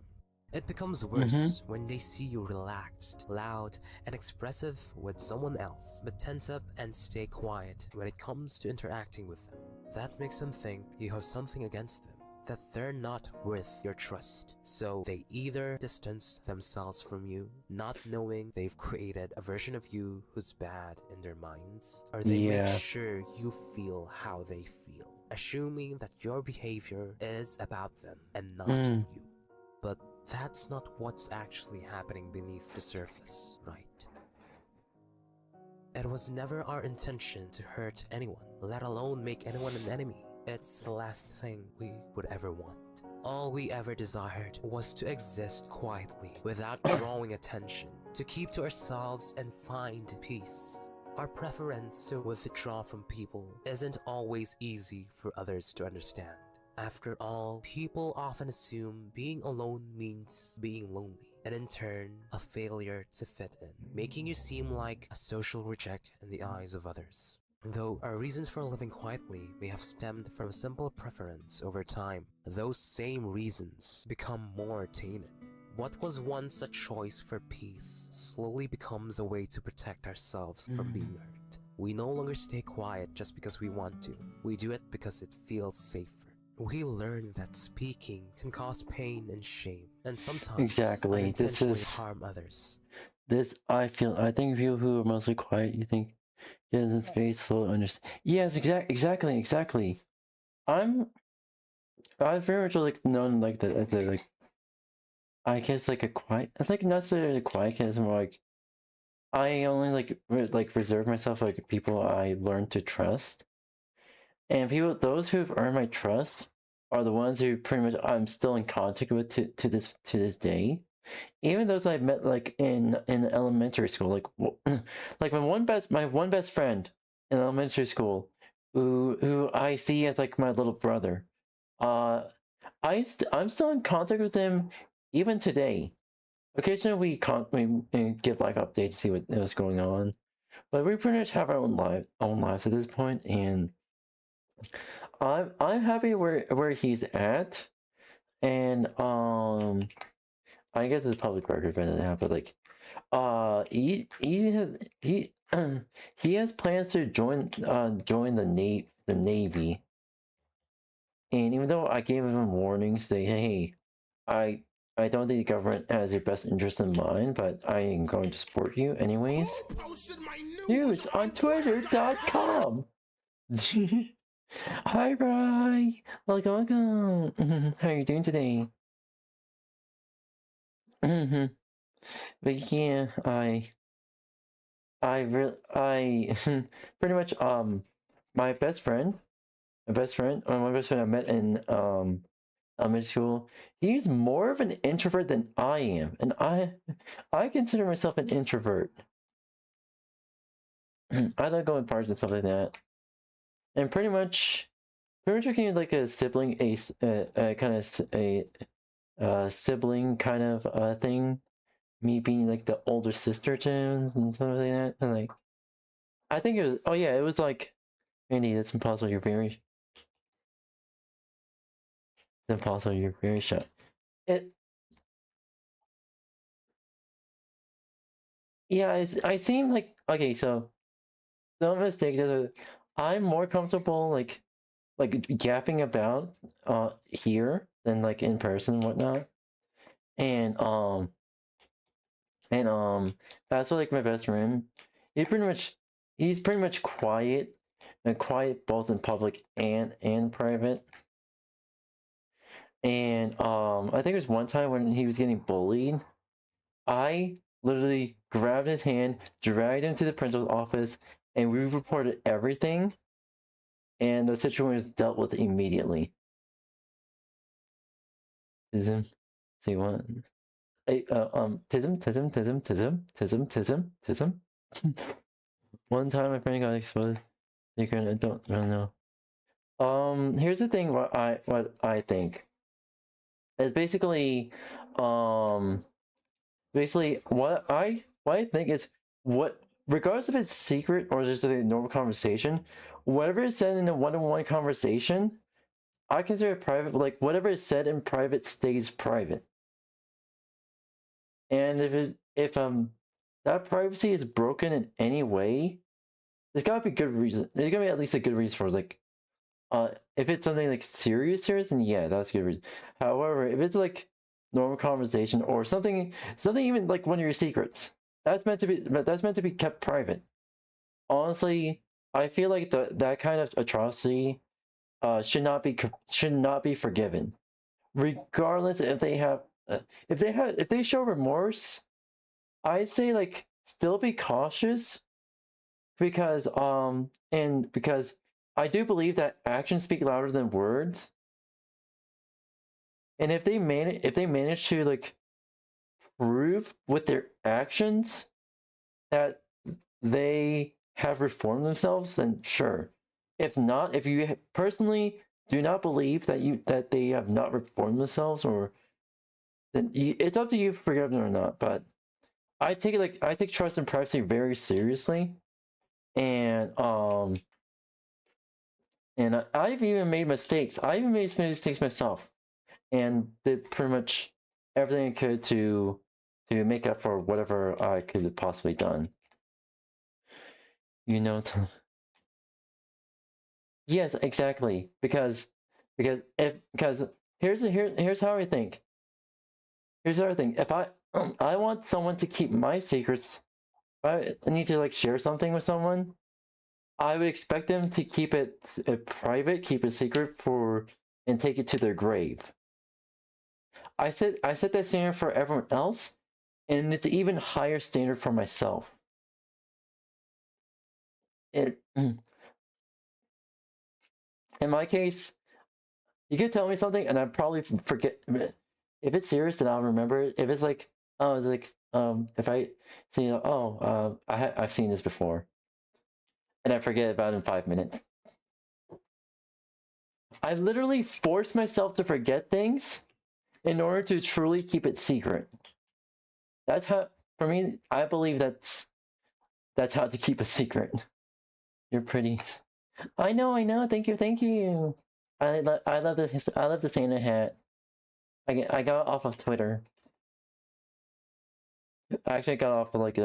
Speaker 6: It becomes worse when they see you relaxed, loud, and expressive with someone else, but tense up and stay quiet when it comes to interacting with them. That makes them think you have something against them, that they're not worth your trust. So they either distance themselves from you, not knowing they've created a version of you who's bad in their minds, or they make sure you feel how they feel, assuming that your behavior is about them and not you. But that's not what's actually happening beneath the surface, right? It was never our intention to hurt anyone, let alone make anyone an enemy. It's the last thing we would ever want. All we ever desired was to exist quietly, without drawing attention, to keep to ourselves and find peace. Our preference to withdraw from people isn't always easy for others to understand. After all, people often assume being alone means being lonely, and in turn, a failure to fit in, making you seem like a social reject in the eyes of others. Though our reasons for living quietly may have stemmed from simple preference over time, those same reasons become more tainted. What was once a choice for peace slowly becomes a way to protect ourselves from being hurt. We no longer stay quiet just because we want to. We do it because it feels safer. We learn that speaking can cause pain and shame, and sometimes unintentionally harm others.
Speaker 15: I think people who are mostly quiet, you think, yes, in space, so understand. Yes, exactly. I very much like known like that, like, I guess like a quiet, it's like not necessarily a quiet case, more like, I only like reserve myself like people I learn to trust. And those who've earned my trust are the ones who pretty much I'm still in contact with to this day. Even those I met like in elementary school, like my one best friend in elementary school, who I see as like my little brother. I'm still in contact with him even today. Occasionally we give life updates to see what's going on, but we pretty much have our own lives at this point, and I'm happy where he's at, and I guess it's public record right now, but like, he has plans to join the Navy, and even though I gave him warnings saying, hey, I don't think the government has your best interest in mind, but I am going to support you anyways. News on Twitter.com. Hi, Rye. Welcome. How are you doing today? But yeah, I pretty much my best friend I met in elementary school. He's more of an introvert than I am, and I consider myself an introvert. I don't go in parties and stuff like that, and pretty much became like a sibling, kind of a sibling kind of thing. Me being like the older sister to him and something like that, and like I think it was it was like, Randy, that's impossible. You're very shy.
Speaker 1: Yeah, I seem like okay. So don't mistake this. I'm more comfortable like yapping about here than like in person and whatnot. And that's what like my best friend. He's pretty much quiet and quiet both in public and private. And I think there was one time when he was getting bullied, I literally grabbed his hand, dragged him to the principal's office, and we reported everything. And the situation was dealt with immediately. Tism, say what? Hey, tism. One time my friend got exposed. I don't know. Here's the thing. What I think is basically what I think is what, regardless if it's secret or just a normal conversation, whatever is said in a one-on-one conversation, I consider it private. Like whatever is said in private stays private. And if that privacy is broken in any way, there's gotta be good reason. There's gotta be at least a good reason for like, if it's something like serious, then yeah, that's a good reason. However, if it's like normal conversation or something even like one of your secrets, that's meant to be kept private. Honestly, I feel like that kind of atrocity should not be forgiven, regardless if they have if they show remorse. I say like still be cautious, because because I do believe that actions speak louder than words. And if they manage to like prove with their actions that they have reformed themselves, then sure. If not, if you personally do not believe that they have not reformed themselves, or then it's up to you to forgive them or not. But I take trust and privacy very seriously, and I've even made mistakes. I even made mistakes myself, and did pretty much everything I could to make up for whatever I could have possibly done. You know. Yes, exactly. Because here's how I think. Here's how I think. If I want someone to keep my secrets, if I need to like share something with someone, I would expect them to keep it private, keep it secret and take it to their grave. I set that standard for everyone else, and it's an even higher standard for myself. In my case, you could tell me something and I probably forget. If it's serious, then I'll remember it. If it's like, oh, it's like, if I say, oh, I've seen this before, and I forget about it in 5 minutes. I literally force myself to forget things in order to truly keep it secret. That's how, for me, I believe that's how to keep a secret. You're pretty. I know. Thank you. I love the Santa hat. I got it off of Twitter. I actually got it off of like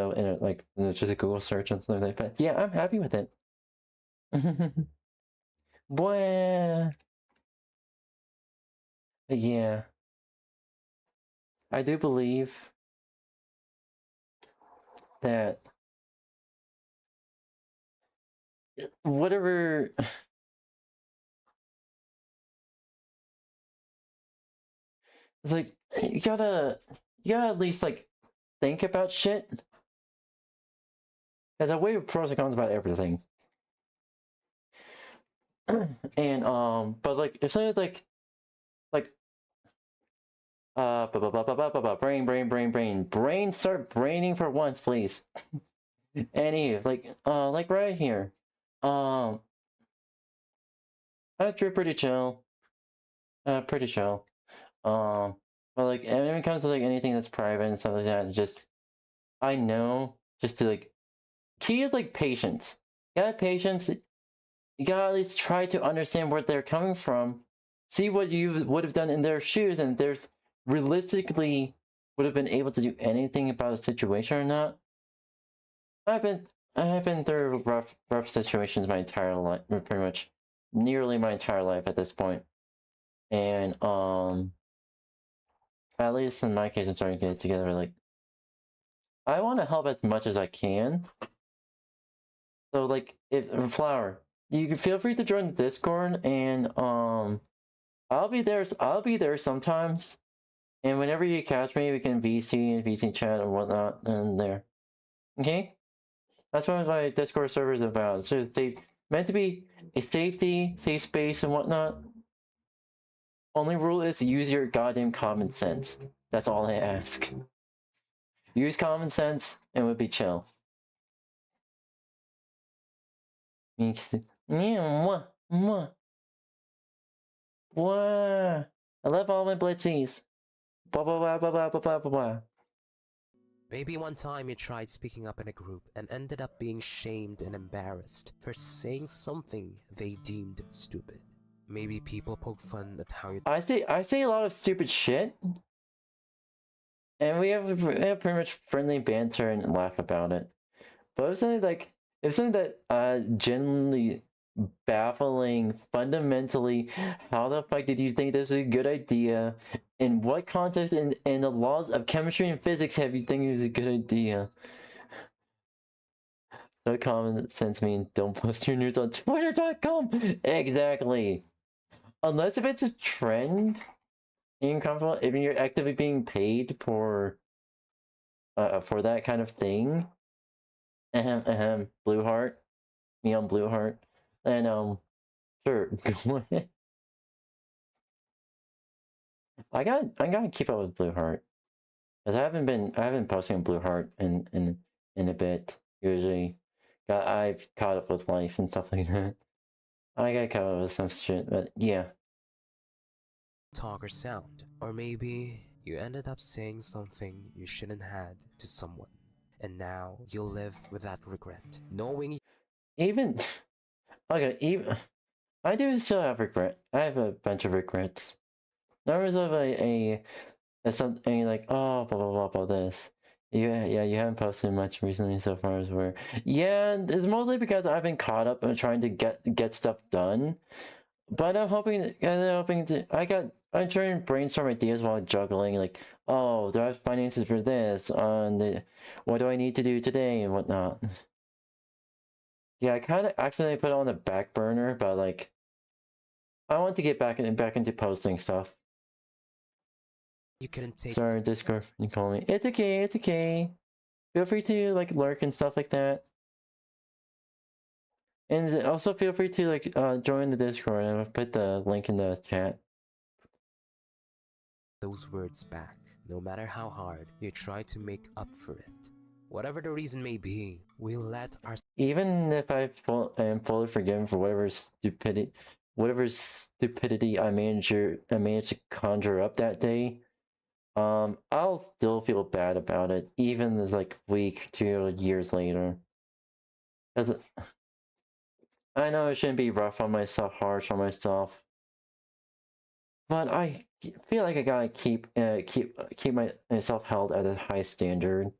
Speaker 1: in just a Google search and something like that. But yeah, I'm happy with it. Boy. Yeah. I do believe that whatever. It's like you gotta at least like think about shit. There's a way of pros and cons about everything. And but like if something like brain start braining for once, please. Anywho, like right here, you're pretty chill, but like when it comes to like anything that's private and stuff like that, just I know just to like key is like patience. You gotta have patience. You gotta at least try to understand where they're coming from, see what you would have done in their shoes, and if there's realistically would have been able to do anything about a situation or not. I've been through rough situations my entire life, pretty much, nearly my entire life at this point, and at least in my case, I'm starting to get it together. Like, I want to help as much as I can. So, like, if Flower, you can feel free to join the Discord, and I'll be there. I'll be there sometimes, and whenever you catch me, we can VC and VC chat and whatnot, and there. Okay. That's what my Discord server is about. It's just meant to be a safe space and whatnot. Only rule is use your goddamn common sense. That's all I ask. Use common sense and we'll be chill. Yeah, mwah. I love all my blitzies. Blah blah blah blah blah blah blah blah.
Speaker 6: Maybe one time you tried speaking up in a group and ended up being shamed and embarrassed for saying something they deemed stupid. Maybe people poke fun at how you...
Speaker 1: I say a lot of stupid shit. And we have pretty much friendly banter and laugh about it. But if something that genuinely baffling, fundamentally, how the fuck did you think this is a good idea? In what context in the laws of chemistry and physics have you think it was a good idea? So common sense mean don't post your news on Twitter.com. Exactly. Unless if it's a trend, uncomfortable. If you're actively being paid for that kind of thing. Blue heart. Me on blue heart. And sure, go ahead. I gotta keep up with Blue Heart, cause I haven't posting on Blue Heart in a bit. Usually, I've caught up with life and stuff like that. I gotta caught up with some shit, but yeah.
Speaker 6: Talk or sound, or maybe you ended up saying something you shouldn't had to someone, and now you'll live with that regret, knowing.
Speaker 1: I do still have regret. I have a bunch of regrets. Numbers of something like, oh, blah blah blah blah this. Yeah, you haven't posted much recently so far as where. Yeah, it's mostly because I've been caught up in trying to get stuff done. But I'm trying to brainstorm ideas while juggling, like, oh, do I have finances for this? What do I need to do today and whatnot? Yeah, I kind of accidentally put it on the back burner, but like, I want to get back into posting stuff.
Speaker 6: You couldn't take.
Speaker 1: Sorry, Discord, you call me. It's okay, it's okay. Feel free to like lurk and stuff like that. And also feel free to like join the Discord. I'll put the link in the chat.
Speaker 6: Those words back, no matter how hard you try to make up for it. Whatever the reason may be, we let our...
Speaker 1: Even if I am fully forgiven for whatever stupidity I managed to conjure up that day, I'll still feel bad about it, even as like week, 2 years later. I know I shouldn't be rough on myself, harsh on myself, but I feel like I gotta keep myself held at a high standard,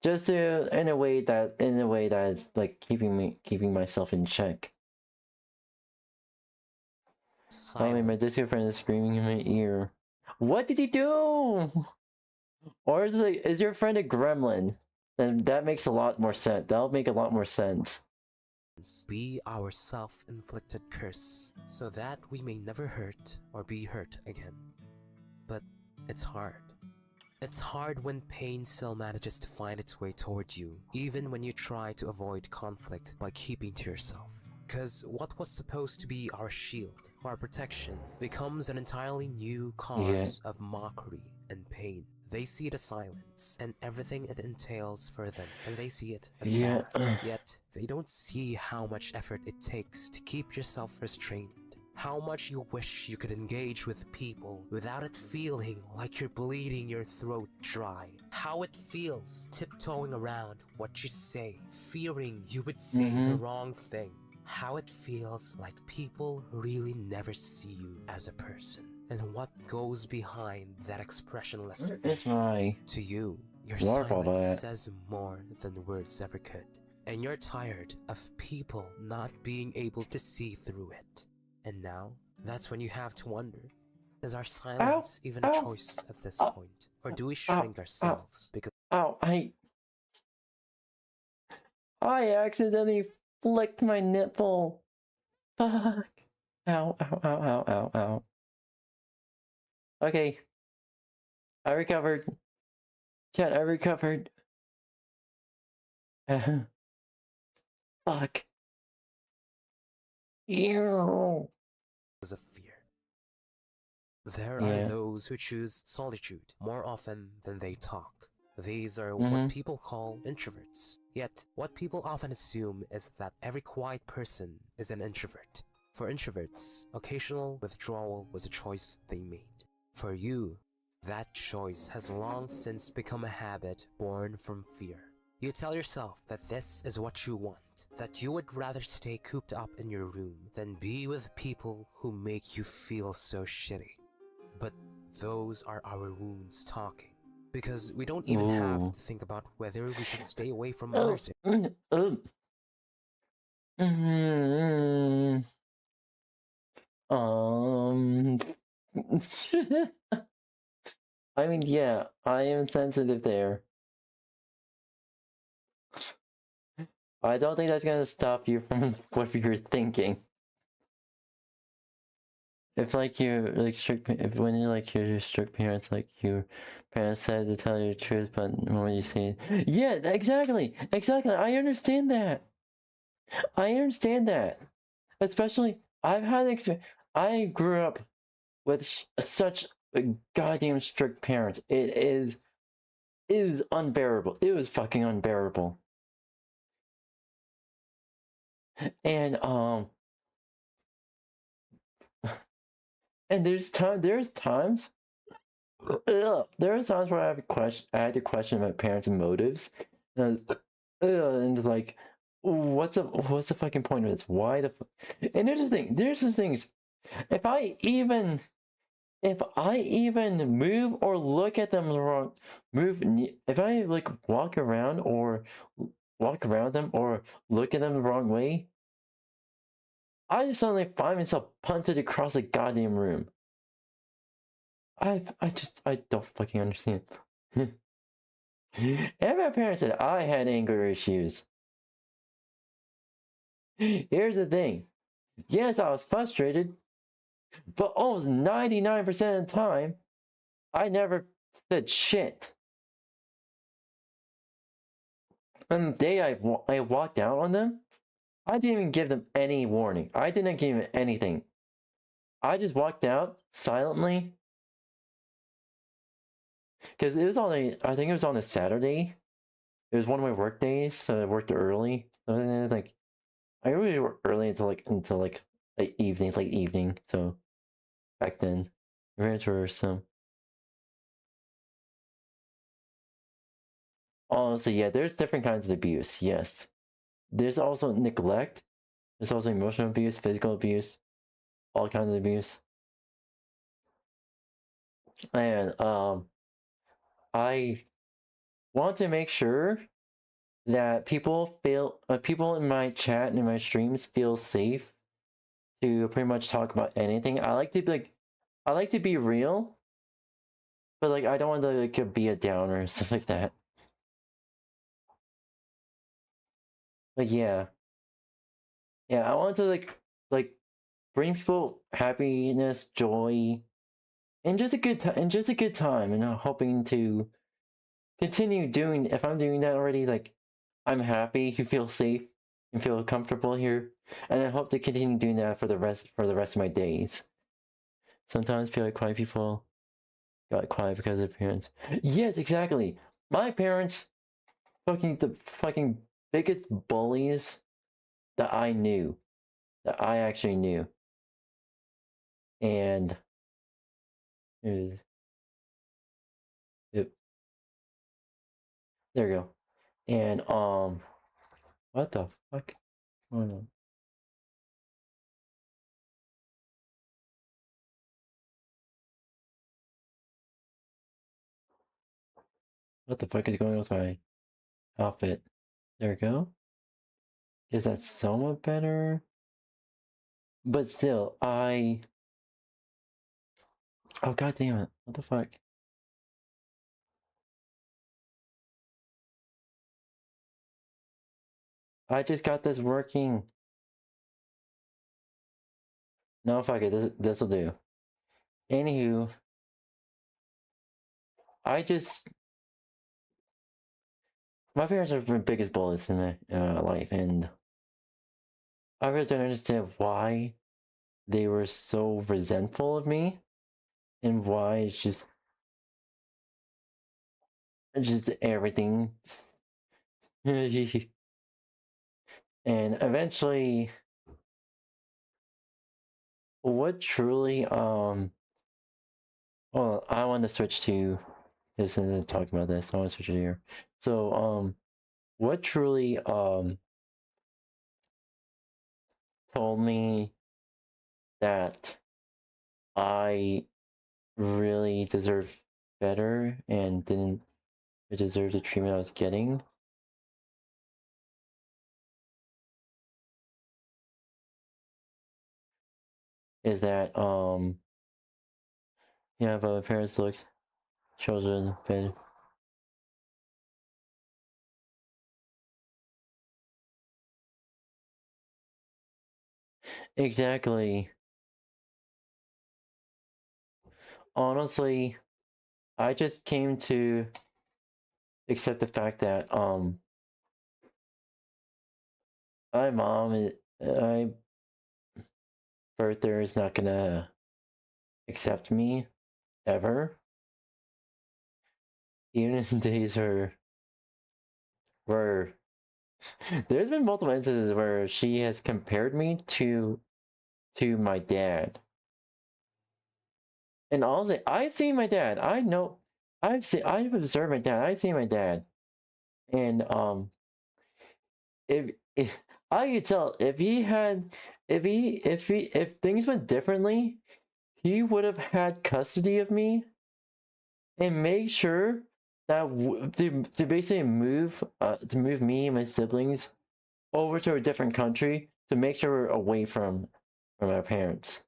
Speaker 1: just in a way that is like keeping myself in check. I mean, my Discord friend is screaming in my ear. What did you do? Or is your friend a gremlin? Then that makes a lot more sense. That'll make a lot more sense.
Speaker 6: Be our self-inflicted curse, so that we may never hurt or be hurt again. But it's hard. It's hard when pain still manages to find its way toward you, even when you try to avoid conflict by keeping to yourself. Cause what was supposed to be our shield, our protection, becomes an entirely new cause of mockery and pain. They see the silence and everything it entails for them, and they see it as bad. Yet, they don't see how much effort it takes to keep yourself restrained. How much you wish you could engage with people without it feeling like you're bleeding your throat dry. How it feels tiptoeing around what you say, fearing you would say the wrong thing. How it feels like people really never see you as a person. And what goes behind that expressionless face. To you, Your
Speaker 15: waterfall by
Speaker 6: silence
Speaker 15: that.
Speaker 6: says more than words ever could. And you're tired of people not being able to see through it. And now, that's when you have to wonder, is our silence even a choice at this point? Or do we shrink ourselves because—
Speaker 1: Ow, I accidentally flicked my nipple. Fuck. Ow, ow, ow, ow, ow, ow. Okay. I recovered. Chat, I recovered. Fuck. Ew.
Speaker 6: because of fear. There are those who choose solitude more often than they talk. These are what people call introverts. Yet, what people often assume is that every quiet person is an introvert. For introverts, occasional withdrawal was a choice they made. For you, that choice has long since become a habit born from fear. You tell yourself that this is what you want, that you would rather stay cooped up in your room than be with people who make you feel so shitty. But those are our wounds talking. Because we don't even have to think about whether we should stay away from others.
Speaker 1: I mean, yeah, I am sensitive there. I don't think that's gonna stop you from what you're thinking. If like you're like strict, if when you're like your strict parents, like your parents said to tell you the truth, but when you say, yeah, exactly, I understand that. Especially, I've had I grew up with such goddamn strict parents. It is unbearable. It was fucking unbearable. And and there's times where I had to question my parents' motives, and and like, what's the fucking point of this? Why the and there's this things. If I even move or look at them the wrong if I like walk around them or look at them the wrong way, I suddenly find myself punted across the goddamn room. I don't fucking understand. And my parents said I had anger issues. Here's the thing. Yes, I was frustrated, but almost 99% of the time, I never said shit. And the day I walked out on them, I didn't even give them any warning. I didn't give them anything. I just walked out silently. Because it was I think it was on a Saturday. It was one of my work days, so I worked early. So like, I really worked early until like late evening. So back then, my parents were some. Honestly, yeah, there's different kinds of abuse. Yes, there's also neglect. There's also emotional abuse, physical abuse, all kinds of abuse. And I want to make sure that people in my chat and in my streams feel safe to pretty much talk about anything. I like to be real, but like I don't want to like be a downer or stuff like that. But yeah, I want to like bring people happiness, joy, and just a good time, and I'm hoping to continue doing. If I'm doing that already, like I'm happy, you feel safe and feel comfortable here, and I hope to continue doing that for the rest of my days. Sometimes feel like quiet people got quiet because of their parents. Yes, exactly. My parents, the fucking biggest bullies that I actually knew, and yep, there we go. And what the fuck? Going on? What the fuck is going on with my outfit? There we go. Is that somewhat better? But still, oh god damn it. What the fuck? I just got this working. No, fuck it. This'll do. Anywho, my parents are the biggest bullets in my life, and I really don't understand why they were so resentful of me, and why it's just everything. And eventually, what truly, well, I want to switch to this and then talk about this. I want to switch it here. So, what truly, told me that I really deserve better and didn't deserve the treatment I was getting. Is that, yeah, but my parents looked children better. Exactly. Honestly, I just came to accept the fact that my mom birther is not gonna accept me ever. Even in days where there's been multiple instances where she has compared me to my dad. And honestly, I see my dad. I know I've observed my dad. I've seen my dad. And if I could tell if things went differently, he would have had custody of me and make sure that to basically move me and my siblings over to a different country to make sure we're away from our parents.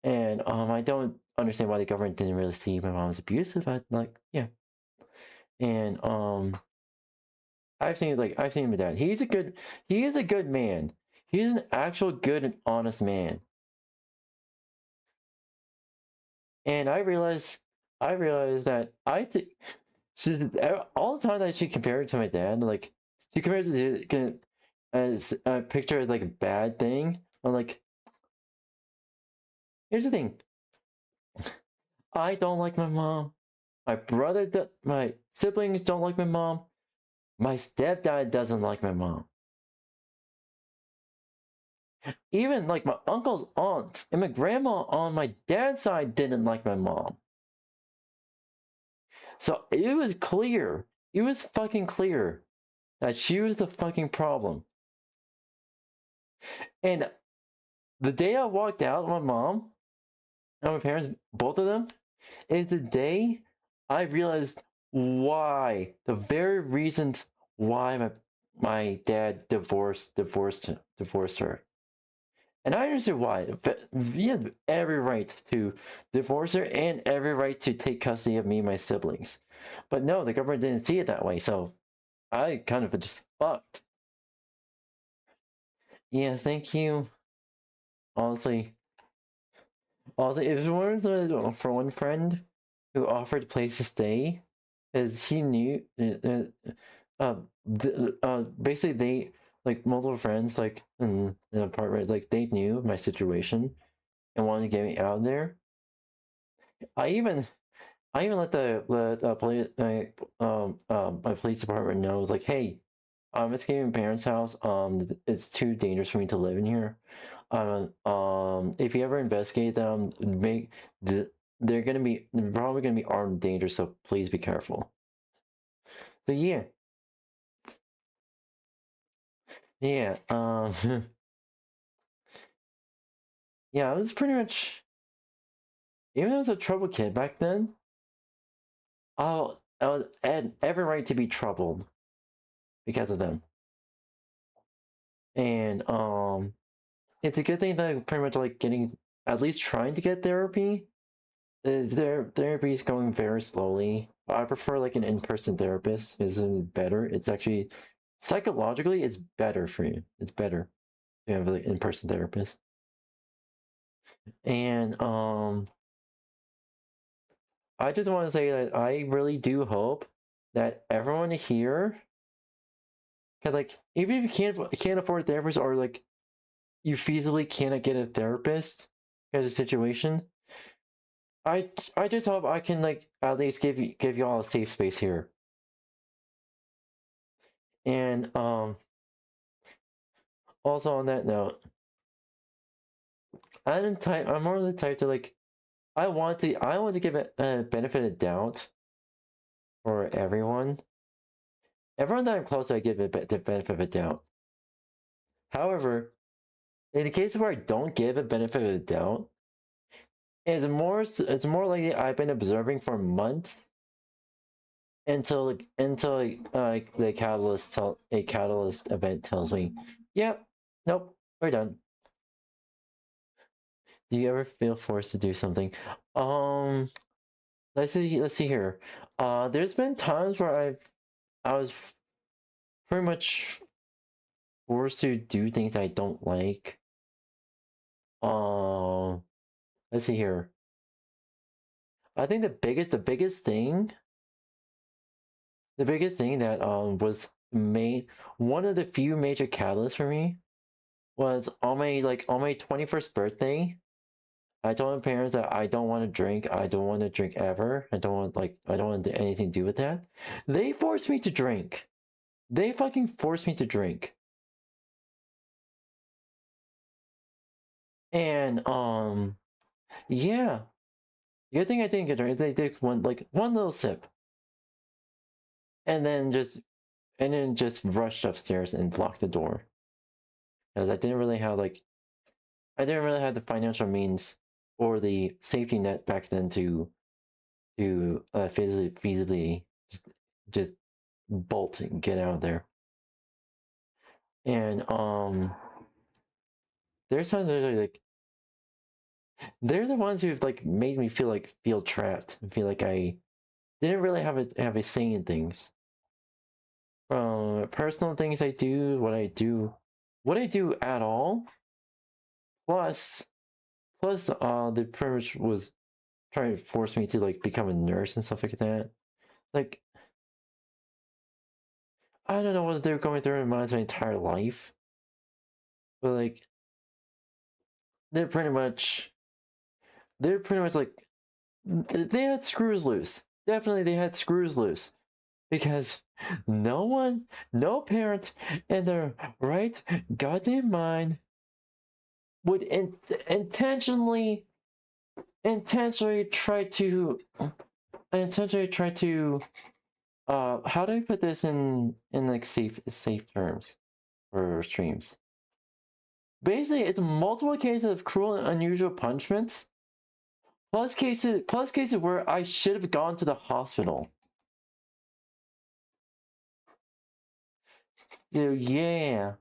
Speaker 1: And I don't understand why the government didn't really see my mom's abusive. Yeah. And I've seen my dad. He is a good man. He's an actual good and honest man. And I realized that she's all the time that she compared to my dad, like she compares it as a picture as like a bad thing. I'm like, here's the thing. I don't like my mom. My siblings don't like my mom. My stepdad doesn't like my mom. Even like my uncle's aunt and my grandma on my dad's side didn't like my mom. So it was clear. It was fucking clear that she was the fucking problem. And the day I walked out, my mom and my parents, both of them, is the day I realized why, the very reasons why my dad divorced her. And I understood why. But he had every right to divorce her and every right to take custody of me and my siblings. But no, the government didn't see it that way, so I kind of just fucked. Yeah, thank you. Honestly, it was for one friend who offered a place to stay, as he knew, basically they, like multiple friends, like in an apartment, like they knew my situation and wanted to get me out of there. I even let the police, my police department know, like, hey, I'm escaping my parents' house. It's too dangerous for me to live in here. If you ever investigate them, they're probably gonna be armed and dangerous, so please be careful. So yeah. Yeah, yeah, I was pretty much, even though I was a trouble kid back then, I had every right to be troubled because of them. And it's a good thing that I'm pretty much like getting, at least trying to get therapy. Their therapy is going very slowly. I prefer like an in-person therapist. It's better. It's actually psychologically it's better for you. It's better to have like in-person therapist. And I just want to say that I really do hope that everyone here can, like, even if you can't afford a therapist, or like you feasibly cannot get a therapist because of the situation, I just hope I can like at least give you all a safe space here. And also on that note, I'm more the type to like I want to give it a benefit of doubt for everyone. Everyone that I'm close to, I give it the benefit of a doubt. However, in the case where I don't give a benefit of a doubt, it's more likely I've been observing for months until the catalyst event tells me, yep, nope, we're done. Do you ever feel forced to do something? Let's see here. There's been times where I was pretty much forced to do things I don't like. Let's see here. I think the biggest thing that was one of the few major catalysts for me was on my 21st birthday. I told my parents that I don't want to drink. I don't want to drink ever. I don't want anything to do with that. They forced me to drink. They fucking forced me to drink. And yeah. Good thing I didn't get drunk. They took one little sip. And then just rushed upstairs and locked the door. Because I didn't really have the financial means or the safety net back then to feasibly just bolt and get out of there. And there's times they're the ones who've like made me feel trapped and feel like I didn't really have a say in things. From personal things I do, what I do at all, plus the privilege was trying to force me to like become a nurse and stuff like that. Like, I don't know what they're going through in my entire life, but like they're pretty much like they had screws loose. Definitely they had screws loose, because no parent in their right goddamn mind would intentionally try to how do I put this in like safe terms for streams? Basically, it's multiple cases of cruel and unusual punishments, plus cases where I should have gone to the hospital. Dude, yeah.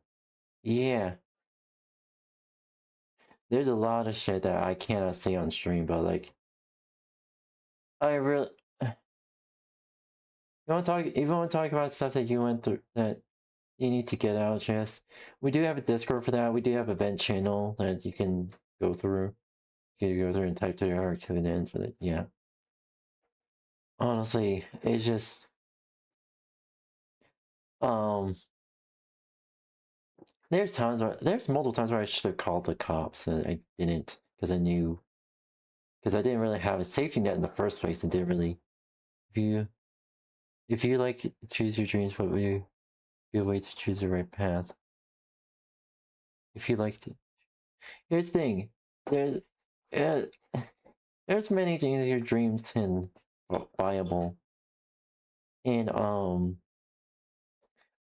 Speaker 1: There's a lot of shit that I cannot say on stream, but like, I really. You want to talk about stuff that you went through that you need to get out, Jess? We do have a Discord for that. We do have a vent channel that you can go through. You can go through and type to your heart to the end for that. Yeah. Honestly, it's just there's multiple times where I should have called the cops and I didn't, because I didn't really have a safety net in the first place and didn't really. If you like choose your dreams, what would you be a way to choose the right path? If you like to, here's the thing. There's many things your dreams can viable, and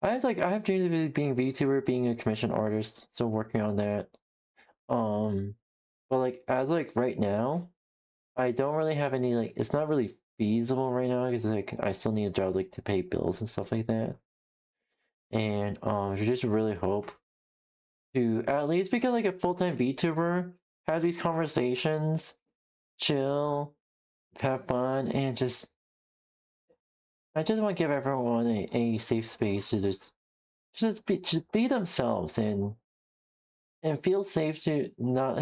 Speaker 1: I have dreams of being a VTuber, being a commissioned artist, still working on that. But like as right now, I don't really have any it's not really
Speaker 15: feasible right now because like I still need a job like to pay bills and stuff like that. And I just really hope to at least become like a full-time VTuber, have these conversations, chill, have fun, and I just want to give everyone a safe space to just be themselves and feel safe to not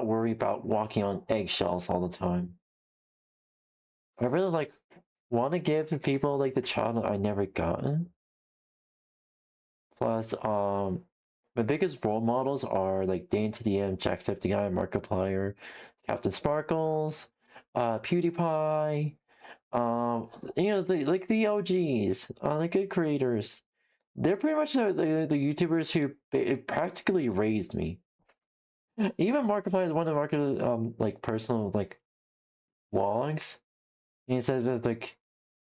Speaker 15: worry about walking on eggshells all the time. I really like want to give people like the child that I never gotten. Plus, my biggest role models are like DanTDM, Jacksepticeye, Markiplier, Captain Sparkles, PewDiePie. You know, the OGs, the good creators. They're pretty much the YouTubers who practically raised me. Even Markiplier is one of Markiplier's like personal like vlogs. He says that like,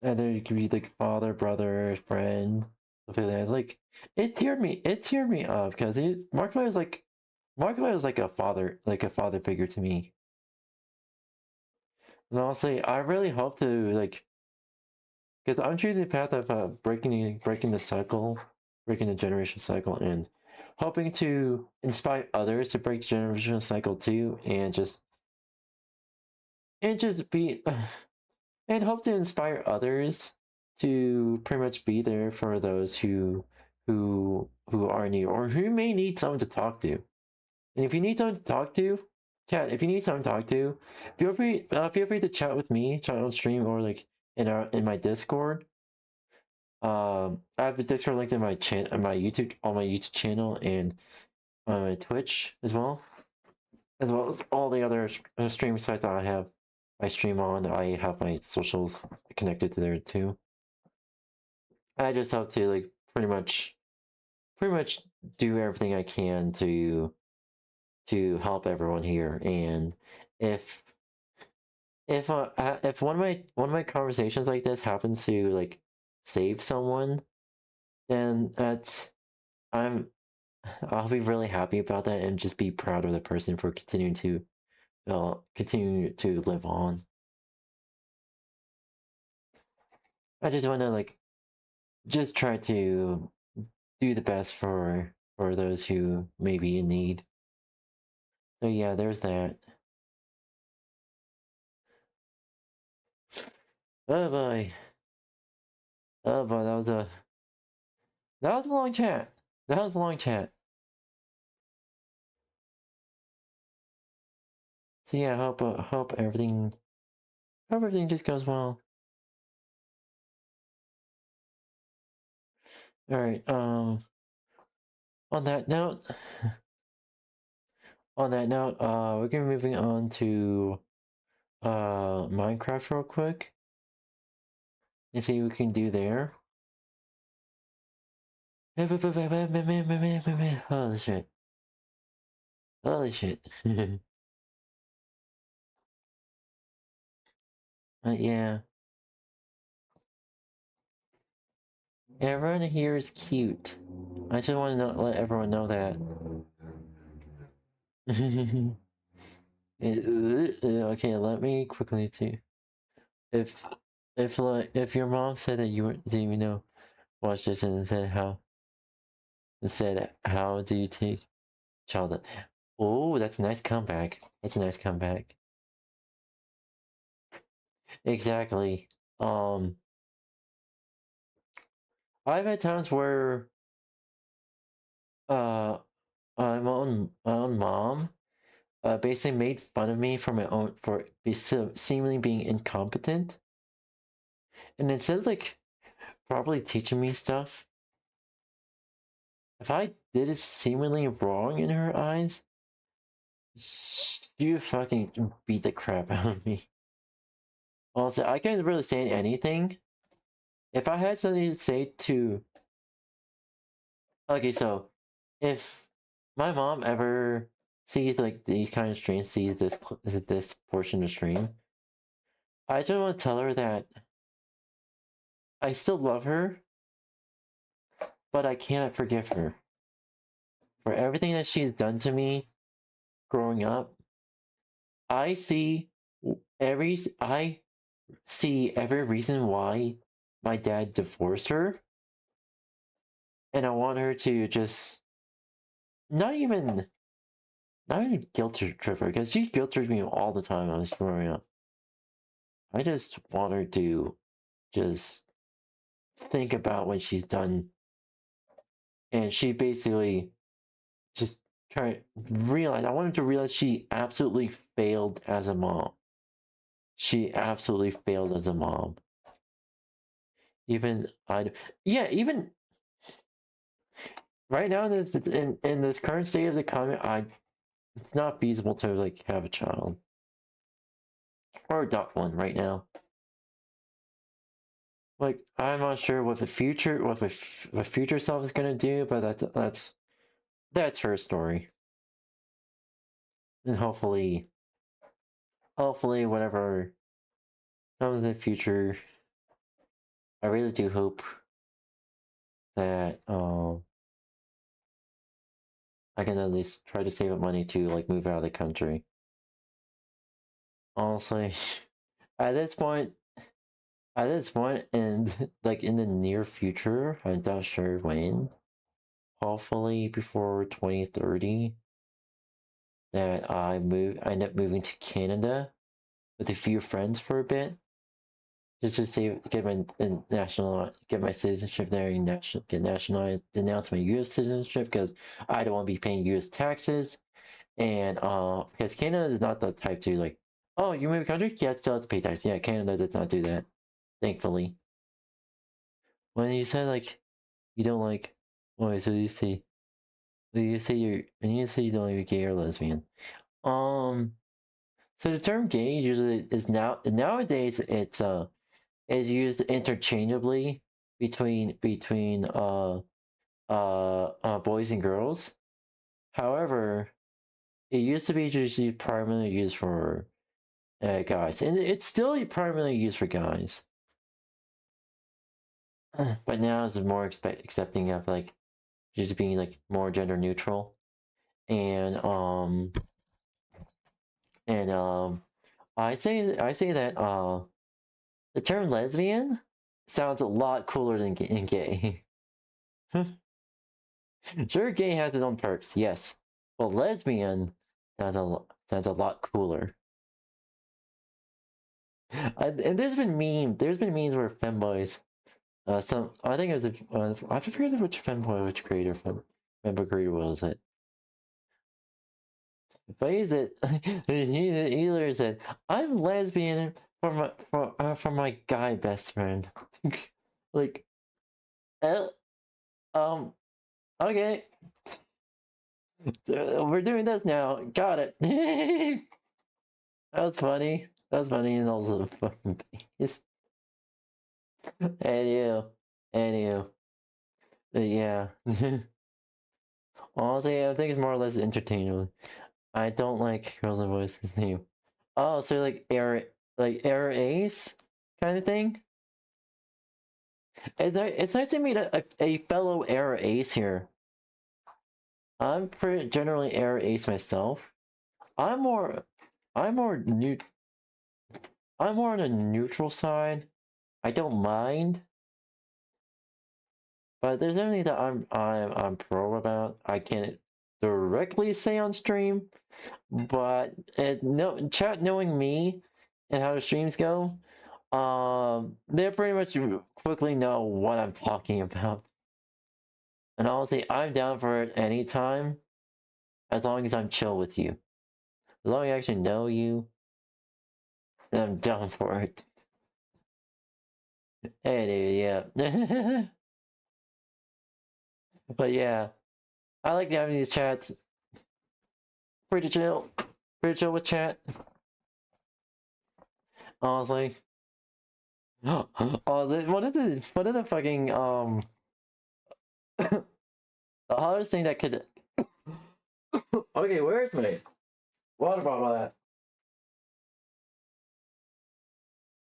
Speaker 15: and then you could be like father, brother, friend, stuff like that. Like it teared me up because Markiplier was like a father figure to me. And honestly, I really hope to like, because I'm choosing the path of breaking the cycle, breaking the generational cycle, and hoping to inspire others to break the generational cycle too, and just be, and hope to inspire others to pretty much be there for those who are in need or who may need someone to talk to. And if you need someone to talk to, chat. If you need someone to talk to, feel free to chat with me, chat on stream or like in my Discord. I have the Discord linked in my YouTube on my YouTube channel and on my Twitch as well as all the other streaming sites that I stream on. I have my socials connected to there too. I just hope to like pretty much do everything I can to help everyone here. And if one of my conversations like this happens to like save someone, then I'll be really happy about that and just be proud of the person for continuing to live on. I just want to like just try to do the best for those who may be in need. So yeah, there's that. Oh boy. Oh boy, that was a long chat. That was a long chat. So yeah, hope everything just goes well. All right. On that note, we're gonna be moving on to Minecraft real quick and see what we can do there. Holy shit. Holy shit. Yeah. Everyone here is cute. I just want to let everyone know that. Okay, let me quickly too. If your mom said that you didn't even know, watch this and said how do you take child? Oh, that's a nice comeback. That's a nice comeback. Exactly. I've had times where my own mom basically made fun of me for seemingly being incompetent, and instead of like properly teaching me stuff, if I did it seemingly wrong in her eyes, she would fucking beat the crap out of me. Also, I can't really say anything. If I had something to say to... Okay, so, if my mom ever sees like these kind of streams, sees this portion of stream, I just want to tell her that I still love her, but I cannot forgive her for everything that she's done to me growing up. I see
Speaker 1: I see every reason why my dad divorced her, and I want her to just not even guilt trip her, because she guilt tripped me all the time when I was growing up. I just want her to just think about what she's done, and she basically just I wanted to realize she absolutely failed as a mom. She absolutely failed as a mom. Even right now in this current state of the economy, it's not feasible to like have a child or adopt one right now. Like, I'm not sure what the future self is gonna do, but that's her story. And hopefully whatever comes in the future, I really do hope that I can at least try to save up money to like move out of the country. Honestly, at this point, and like in the near future, I'm not sure when. Hopefully before 2030, that I end up moving to Canada with a few friends for a bit, just to get my citizenship there and get nationalized, denounce my U.S. citizenship, because I don't want to be paying U.S. taxes, and because Canada is not the type to like, oh, you move country, yeah, still have to pay taxes. Yeah, Canada does not do that, thankfully. When you said like you don't like, wait, so you say you don't like gay or lesbian. So the term gay usually is nowadays it's is used interchangeably between boys and girls. However, it used to be usually primarily used for guys, and it's still primarily used for guys. But now it's more accepting of like just being like more gender neutral, and I say that the term lesbian sounds a lot cooler than gay. Sure, gay has its own perks, yes, but lesbian sounds a lot cooler. And there's been memes where femboys, I think it was I forget which creator was it. But he literally said, "I'm lesbian for my guy best friend." Like, okay, we're doing this now. Got it. That was funny. And also fucking face. And yeah. Honestly, I think it's more or less entertaining. I don't like girls and boys' name. Oh, so like error ace kind of thing. It's nice to meet a fellow error ace here. I'm pretty generally error ace myself. I'm more on a neutral side. I don't mind, but there's anything that I'm pro about. I can't directly say on stream, but chat knowing me and how the streams go, they pretty much quickly know what I'm talking about. And honestly, I'm down for it anytime, as long as I'm chill with you. As long as I actually know you, then I'm down for it. Anyway, yeah. But yeah, I like having these chats. Pretty chill with chat. Honestly. Oh, one of the fucking the hardest thing that could. Okay, where's my water bottle at?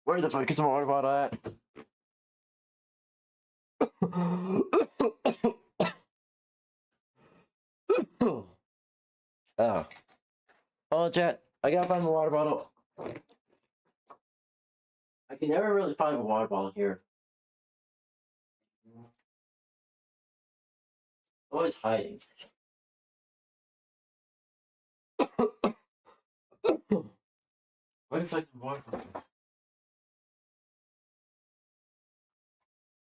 Speaker 1: Where the fuck is my water bottle at? Oh, chat, I gotta find my water bottle. I can never really find a water bottle here. Always hiding. What if I can water bottle?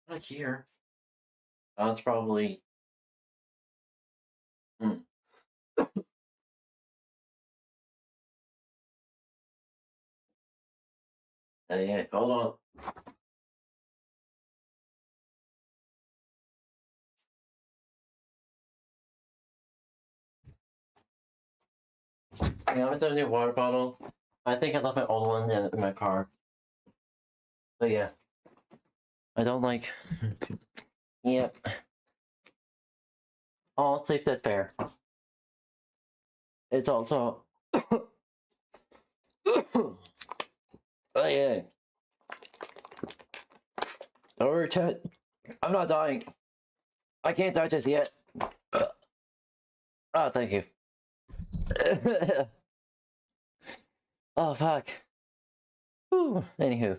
Speaker 1: Not here. That's probably. Hey, hold on. Yeah, I a new water bottle. I think I left my old one in my car. But yeah. I don't like. Yep. I'll take that fair. It's also. Oh yeah. Don't worry, chat. I'm not dying. I can't die just yet. Oh, thank you. Oh fuck. Whew. Anywho.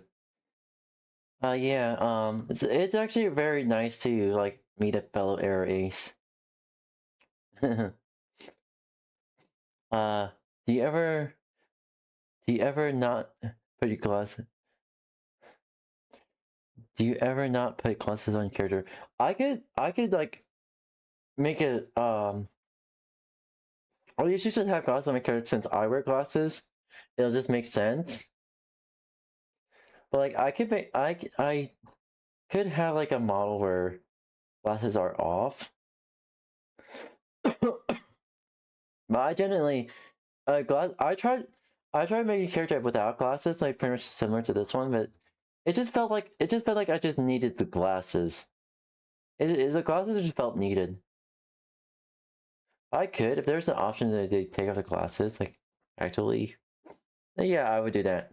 Speaker 1: Yeah. It's actually very nice to like meet a fellow air ace. Do you ever not put your glasses? Do you ever not put glasses on your character? I could like make it or you should just have glasses on my character since I wear glasses. It'll just make sense. But like I could make I could have like a model where glasses are off. But I genuinely I tried making a character without glasses, like pretty much similar to this one, but it just felt like I just needed the glasses. The glasses just felt needed. I could, if there's an option to take off the glasses, like actually, yeah, I would do that.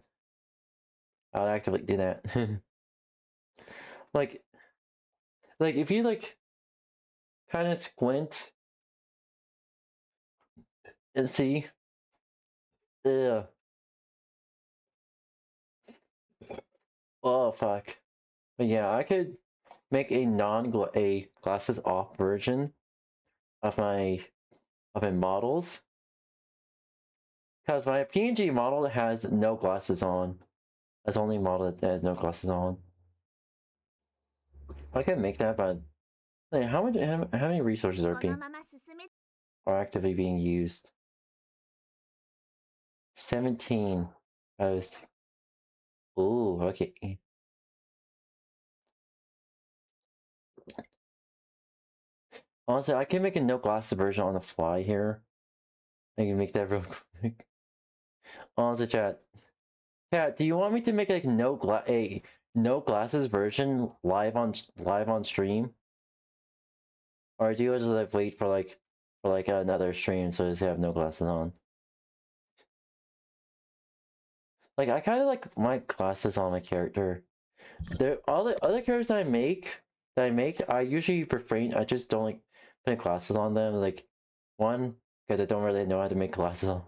Speaker 1: I would actively do that. like if you like kind of squint and see, yeah. Oh fuck. But yeah, I could make a glasses off version of my models, because my PNG model has no glasses on. That's the only model that has no glasses on. I could make that, but like, how many resources are actively being used? 17. Ooh, okay. Honestly, I can make a no glasses version on the fly here. I can make that real quick. Honestly, chat, do you want me to make like no glasses version live on stream, or do you just like wait for another stream so just have no glasses on? Like I kind of like my glasses on my character. All the other characters I make, I usually refrain. I just don't like putting glasses on them. Like, one, because I don't really know how to make glasses on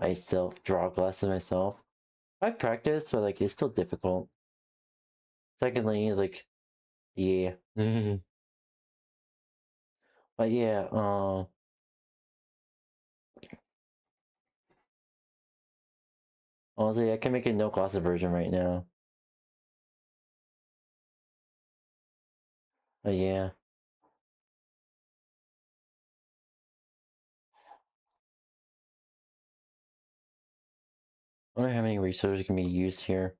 Speaker 1: myself, draw glasses myself. I've practiced, but like it's still difficult. Secondly, like, yeah. But yeah, honestly, I can make a no glasses version right now. But yeah. I wonder how many resources can be used here.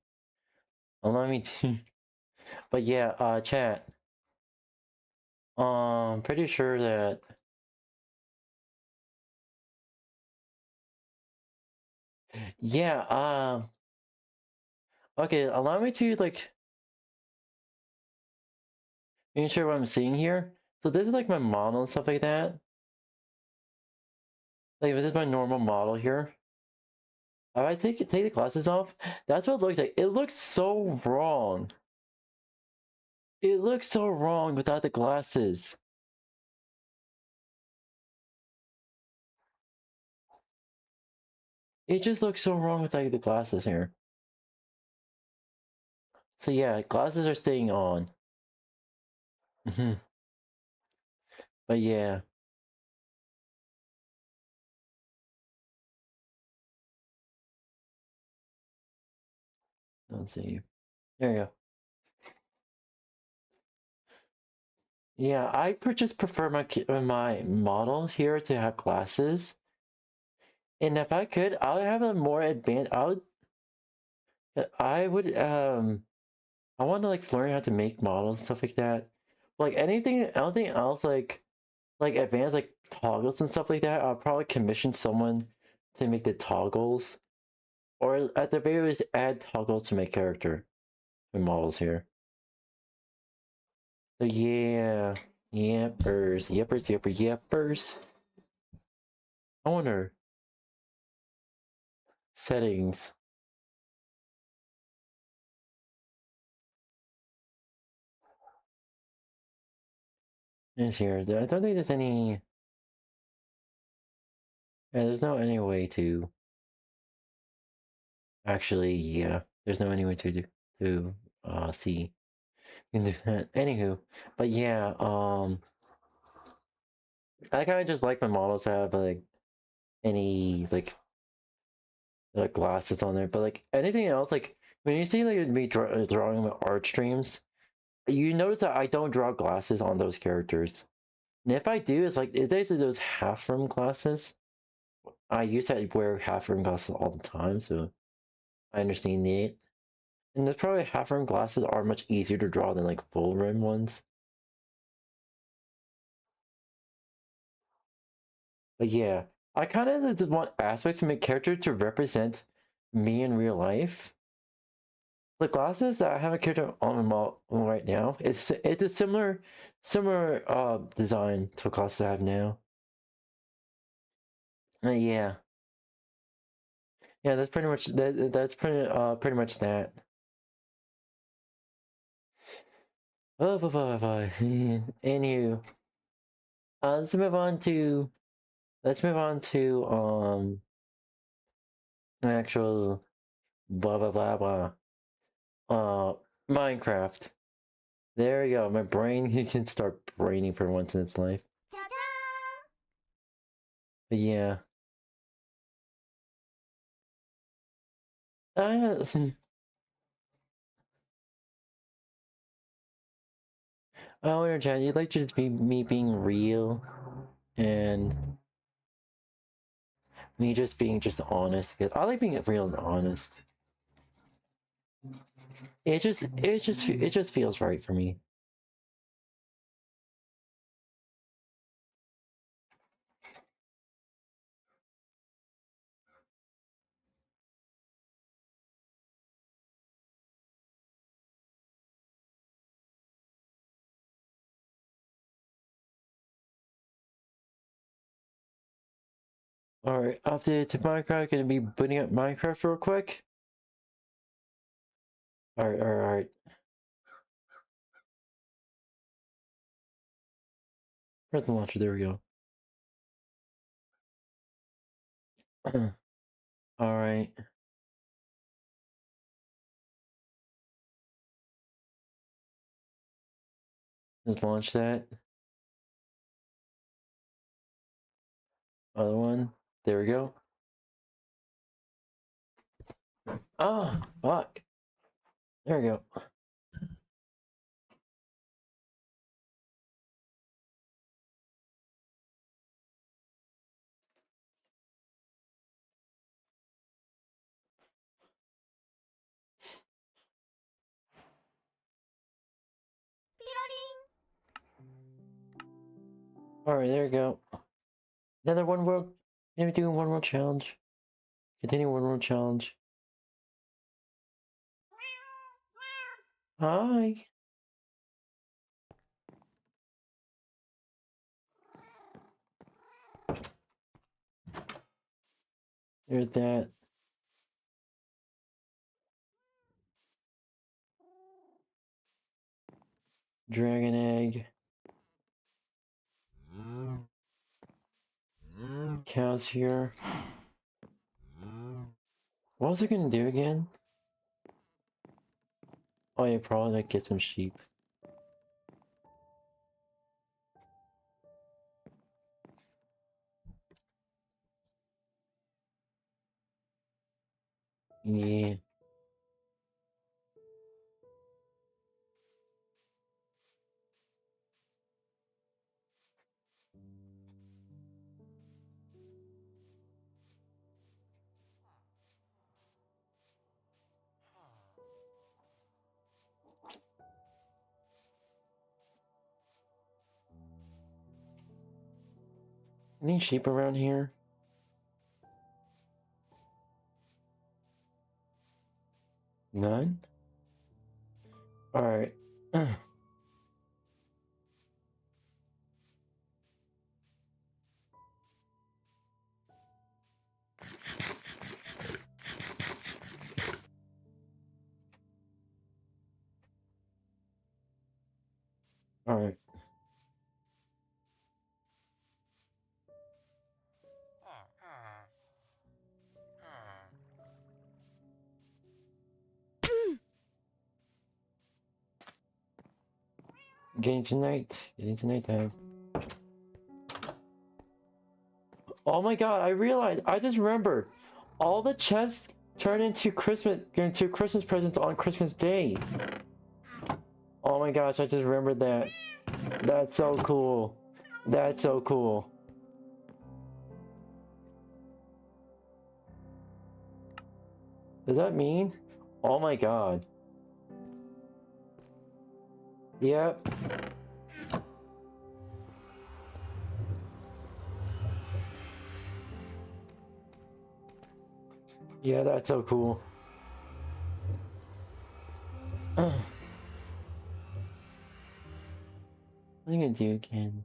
Speaker 1: Allow me to. But yeah, chat. Pretty sure that. Yeah, okay, allow me to like make sure what I'm seeing here. So this is like my model and stuff like that. Like this is my normal model here. If I take the glasses off, that's what it looks like. It looks so wrong. It looks so wrong without the glasses. It just looks so wrong without the glasses here. So yeah, glasses are staying on. But yeah. Let's see. There you go. Yeah, I just prefer my model here to have glasses. And if I could, I would have a more advanced. I would I want to like learn how to make models and stuff like that. Like anything else like advanced like toggles and stuff like that, I'll probably commission someone to make the toggles. Or at the very least add toggles to my character and models here. So yeah. Yeppers. I wonder. Settings. Is here. I don't think there's any. Yeah, there's no any way to. Actually, yeah, there's no any way to see. You can do that. Anywho, but yeah, I kind of just like my models to have like any like glasses on there, but like anything else, like when you see like me drawing my art streams, you notice that I don't draw glasses on those characters. And if I do, it's basically those half-rim glasses. I used to wear half-rim glasses all the time, so I understand it. And there's probably half-rim glasses are much easier to draw than like full-rim ones. But yeah, I kind of just want aspects of my character to represent me in real life. The glasses that I have a character on my model right now, it's a similar design to the glasses I have now. Yeah. Yeah, that's pretty much that's pretty much that. Oh, bye. Anywho, let's move on to an actual blah. Minecraft. There you go. My brain can start braining for once in its life. But yeah. Oh, understand. You'd like just me being real and me just being honest. Cause I like being real and honest. It just feels right for me. Alright, update to Minecraft. Gonna be booting up Minecraft real quick. Alright. Where's the launcher? There we go. Alright. Just launch that. Other one. There we go. Oh, fuck. There we go. Alright, there we go. Another one world. Maybe doing one world challenge. Continue one world challenge. Hi. There's that. Dragon egg. Cows here. What was I gonna do again? Oh, yeah, probably like get some sheep. Yeah. Any sheep around here? None? Alright. Alright. Getting to nighttime. Oh my god, I realized, I just remembered. All the chests turn into Christmas presents on Christmas Day. Oh my gosh, I just remembered that. That's so cool. That's so cool. Does that mean? Oh my god. Yep. Yeah, that's so cool. What are you gonna do again?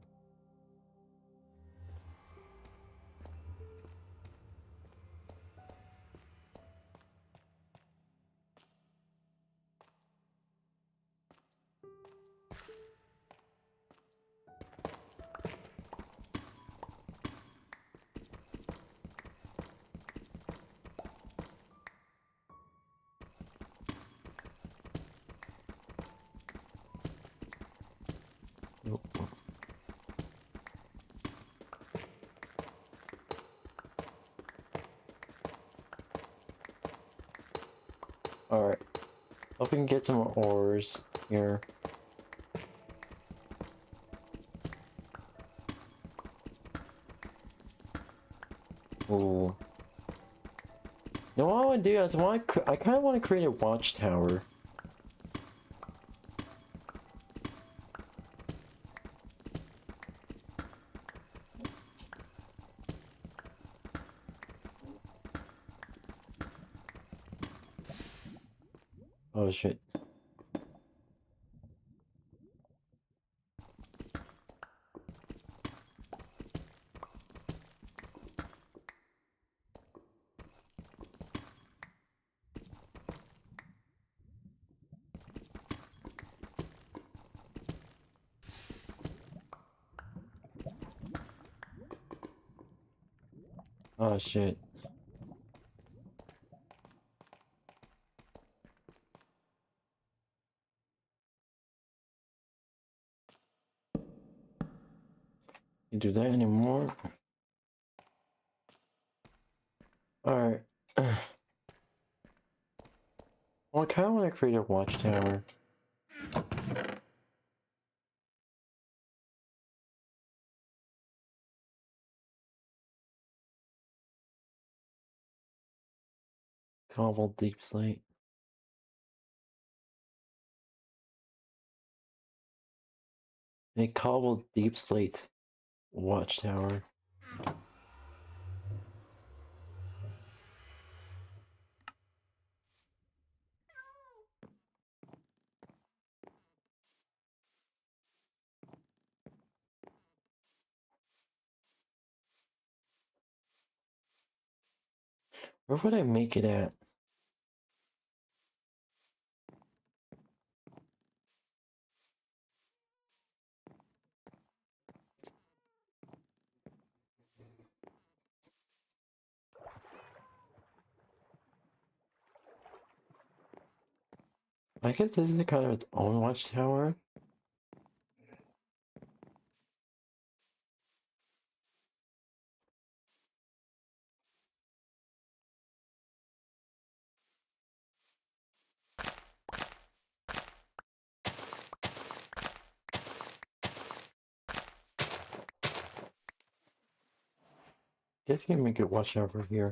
Speaker 1: Nope. Alright. Hope we can get some ores here. Ooh. You know what I want to do? I kind of want to create a watchtower. Oh shit. Oh shit. You do that anymore? Alright. Well, I kind of want to create a watchtower. Cobbled deep slate. A cobbled deep slate watchtower. Where would I make it at? I guess this is kind of its own watchtower. Guess you can make it watch over here.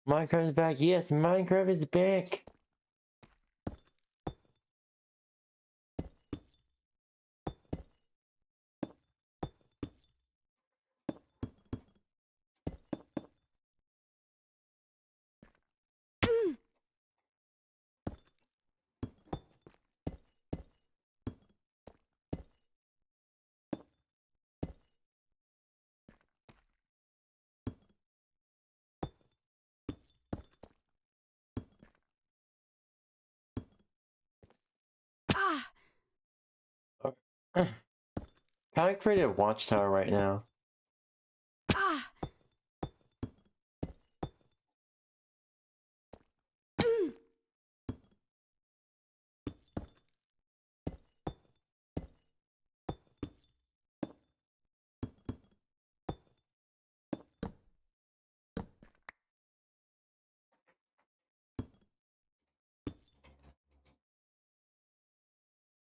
Speaker 1: Minecraft is back. Yes, Minecraft is back. How I created a watchtower right now.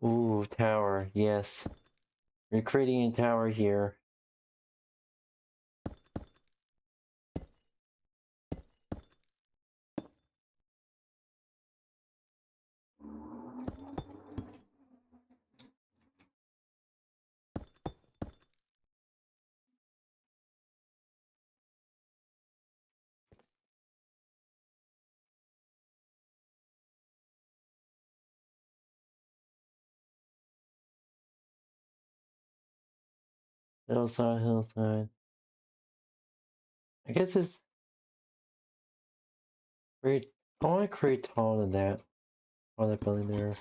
Speaker 1: Ooh, tower, yes. We're creating a tower here. Hillside, hillside. I guess it's create. I want to create taller than that. On that building there.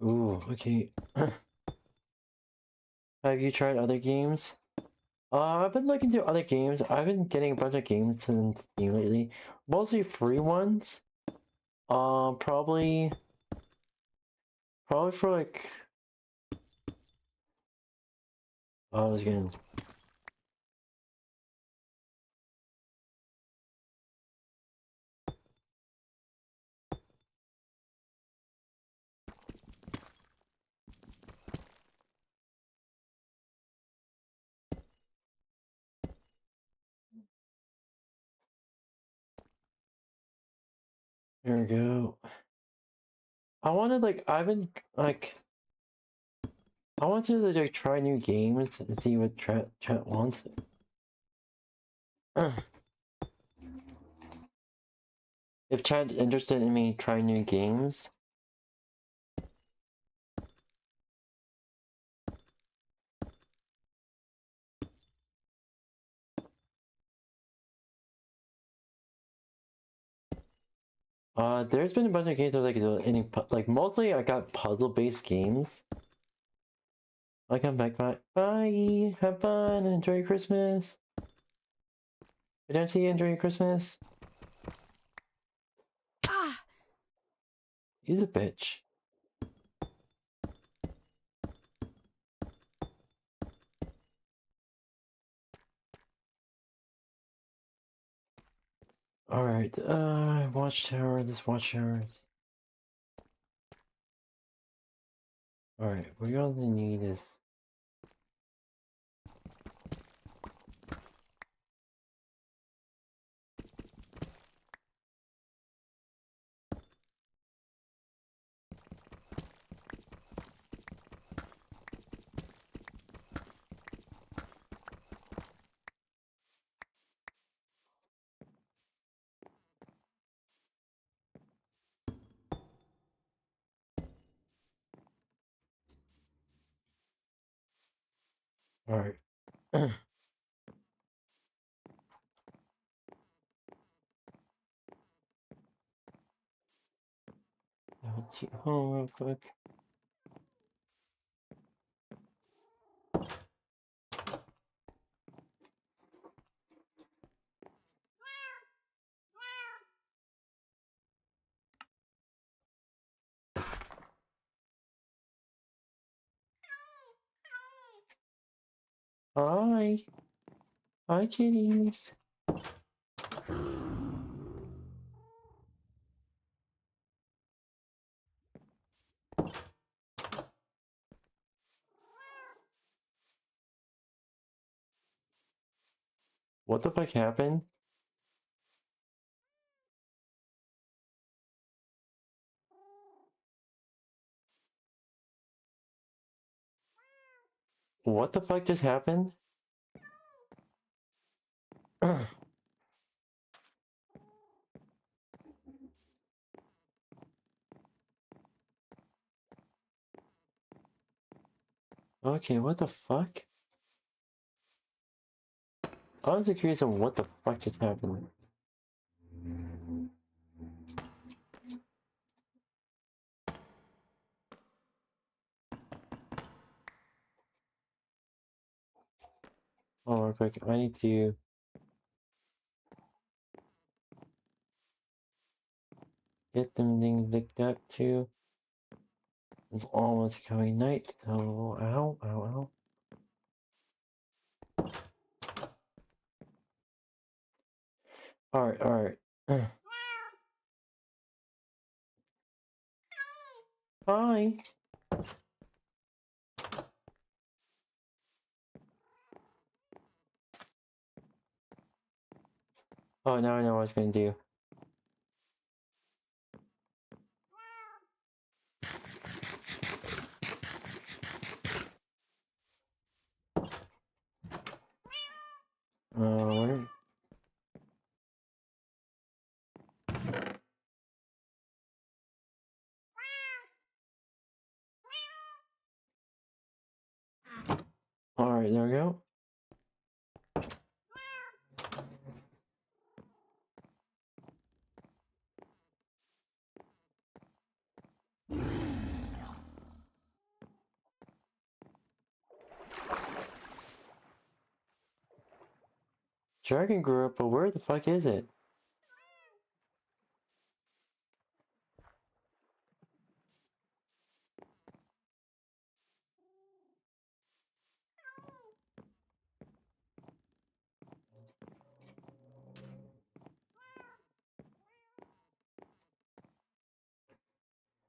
Speaker 1: Ooh, okay. Have you tried other games? I've been looking through other games. I've been getting a bunch of games in Steam lately. Mostly free ones. Probably for like... I was getting... There we go. I wanted like, I've been like... I want to like try new games and see what chat wants. If chat's interested in me trying new games. There's been a bunch of games that like mostly I got puzzle-based games. I come back, bye, have fun, enjoy your Christmas. Did I see you enjoy your Christmas? He's a bitch. Alright, watchtower, this watchtower. Alright, what you only need is... Alright. Let's get home real quick. Hi. Hi, kitties. What the fuck happened? What the fuck just happened? Okay, what the fuck? I was curious on what the fuck just happened. Oh, real quick, I need to get them things looked up too. It's almost coming night, so ow, ow, ow. Alright, alright. Hi. Oh, now I know what I was gonna do. Where? Alright, there we go. Dragon grew up, but where the fuck is it?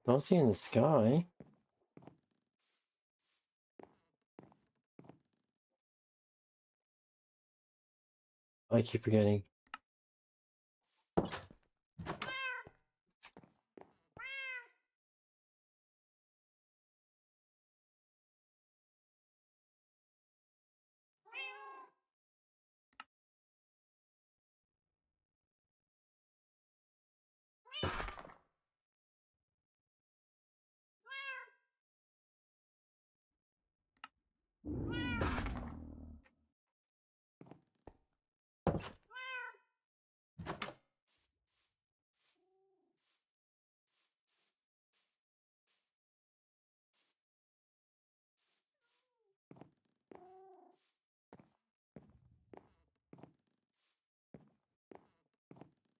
Speaker 1: Don't see it in the sky. I keep forgetting.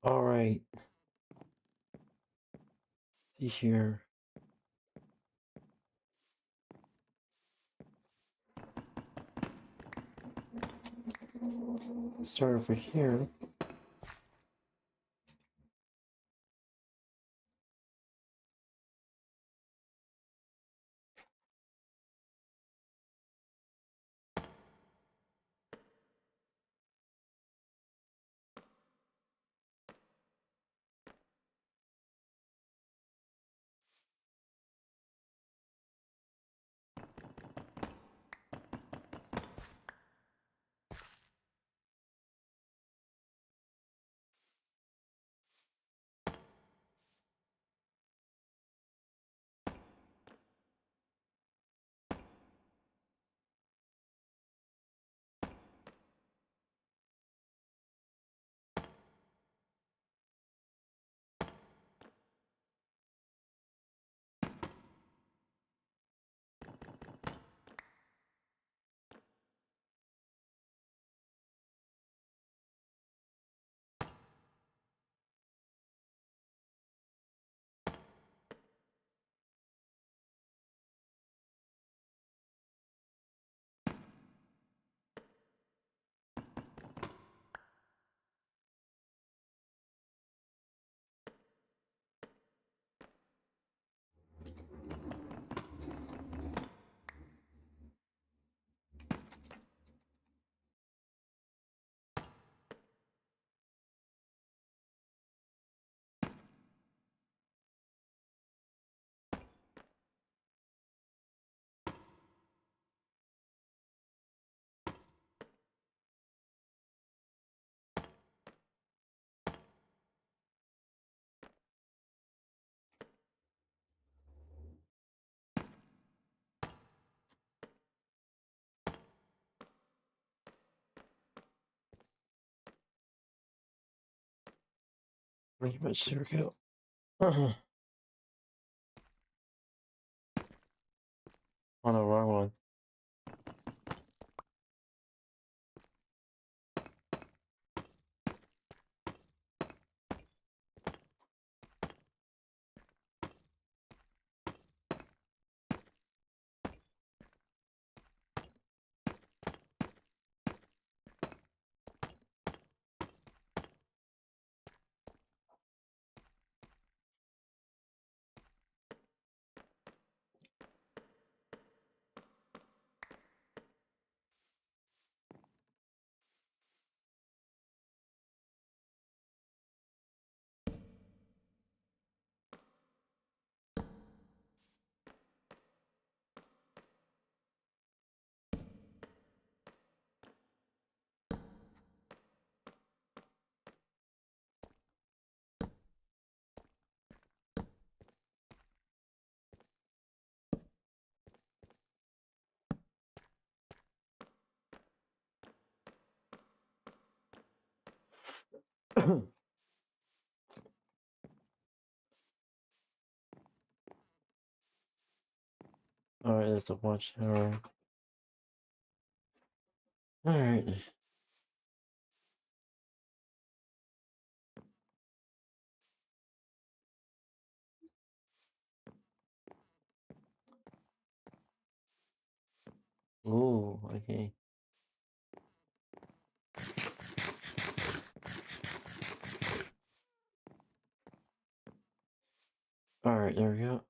Speaker 1: Alright. See here. Start over here. Pretty much, there we go. Oh no, wrong one. Alright, there's a watchtower. Alright. Ooh, okay. Alright, there we go.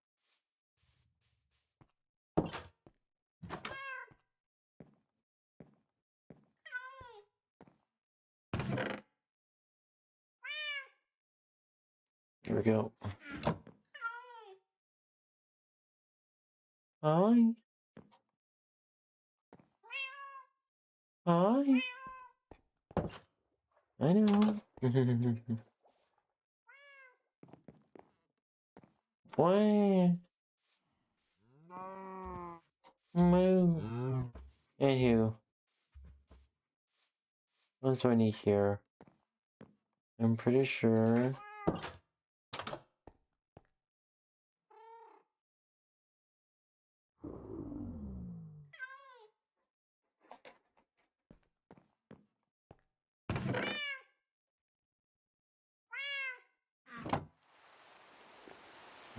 Speaker 1: There we go. Hi. Hi. I know. Why? Move. Anywho, what do I need here? I'm pretty sure.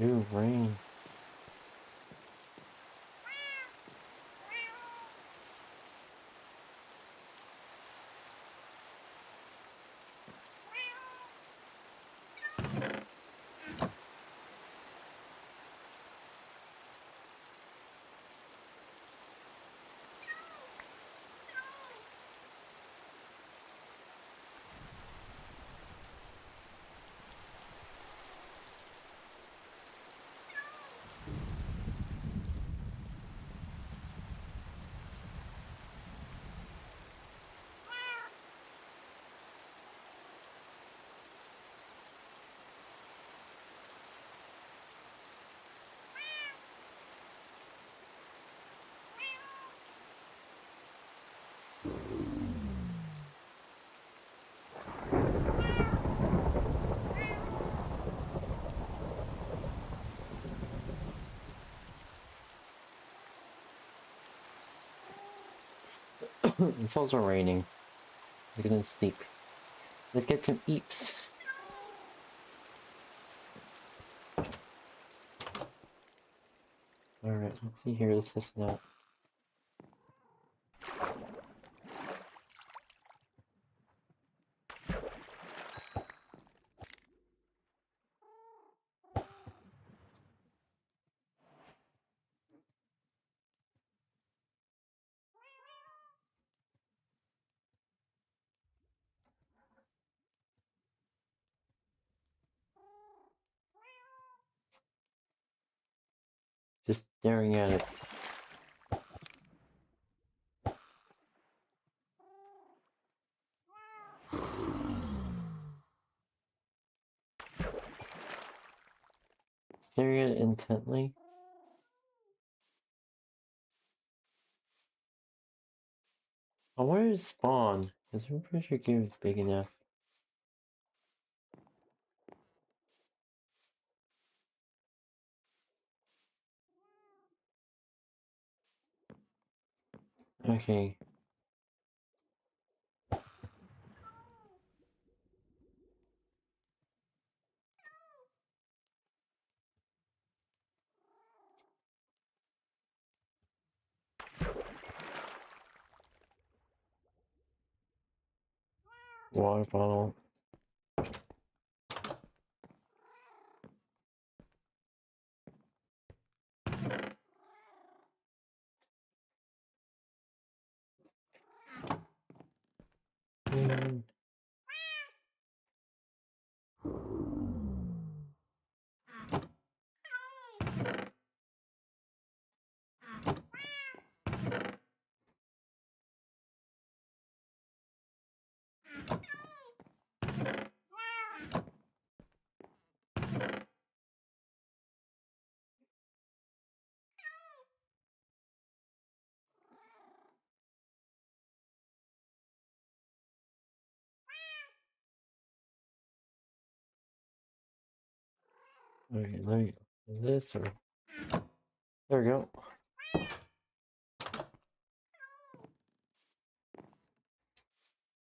Speaker 1: Ooh, rain. It's also raining. We're gonna sleep. Let's get some eeps. Alright, let's see here. Let's listen out. Just staring at it. Staring at it intently. I wanted to spawn, because I'm pretty sure the game is big enough. Okay. Water bottle. And okay, let me this or there we go.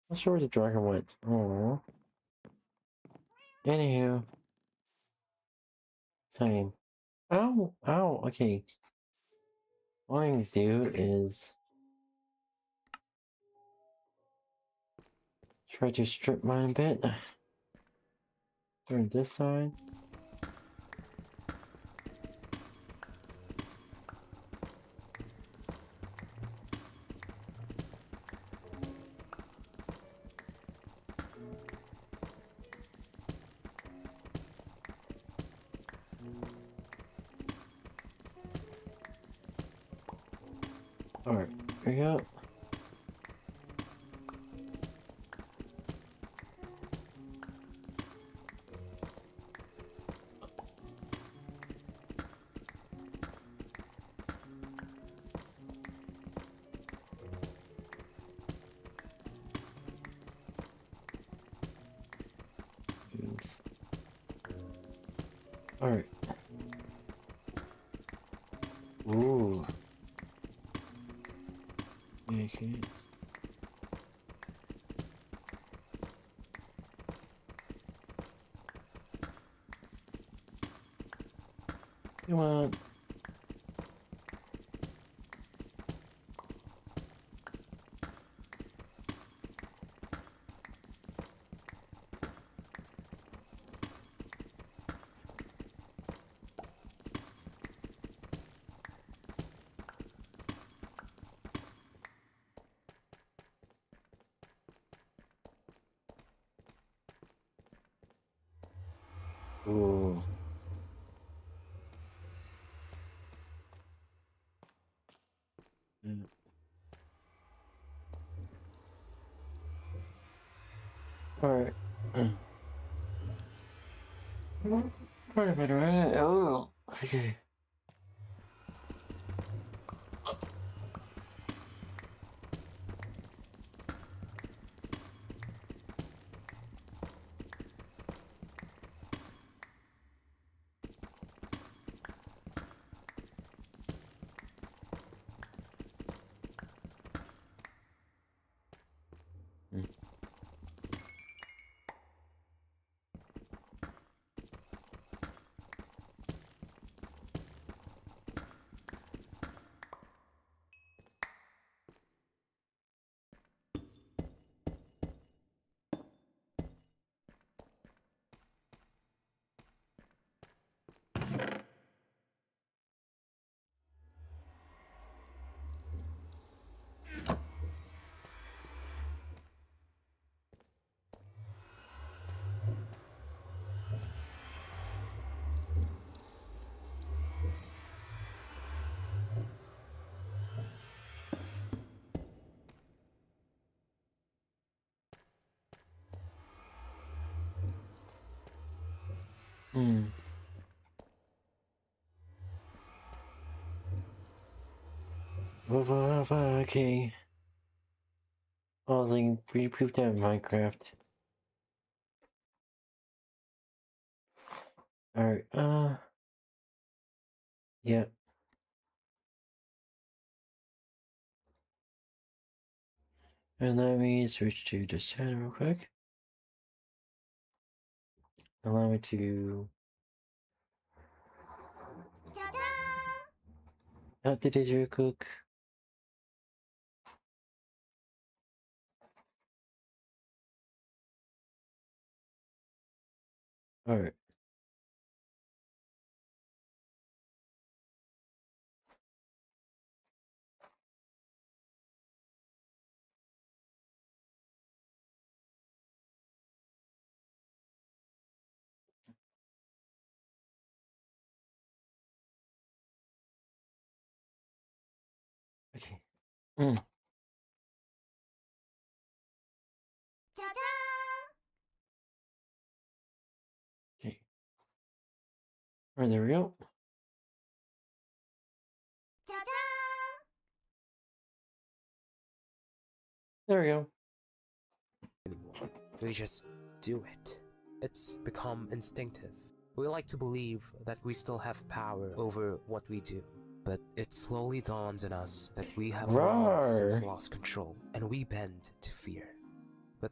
Speaker 1: Not sure where the dragon went. Oh. Anywho. Same. Ow! Ow! Okay. What I'm gonna do is try to strip mine a bit. Turn this side. Alright, here we go. Alright. Ooh. Okay. Come on. Ooh. Yeah. Alright. Quite a bit, right? Oh, okay. Hmm. Okay. Oh, they re-pooped out Minecraft. Alright, yeah.
Speaker 15: And let me switch to this channel real quick. Allow me to update this real quick. Alright. Okay. Okay. Alright, there we go. There we go.
Speaker 6: Anymore. We just do it. It's become instinctive. We like to believe that we still have power over what we do. But it slowly dawns on us that we have long since lost control, and we bend to fear. But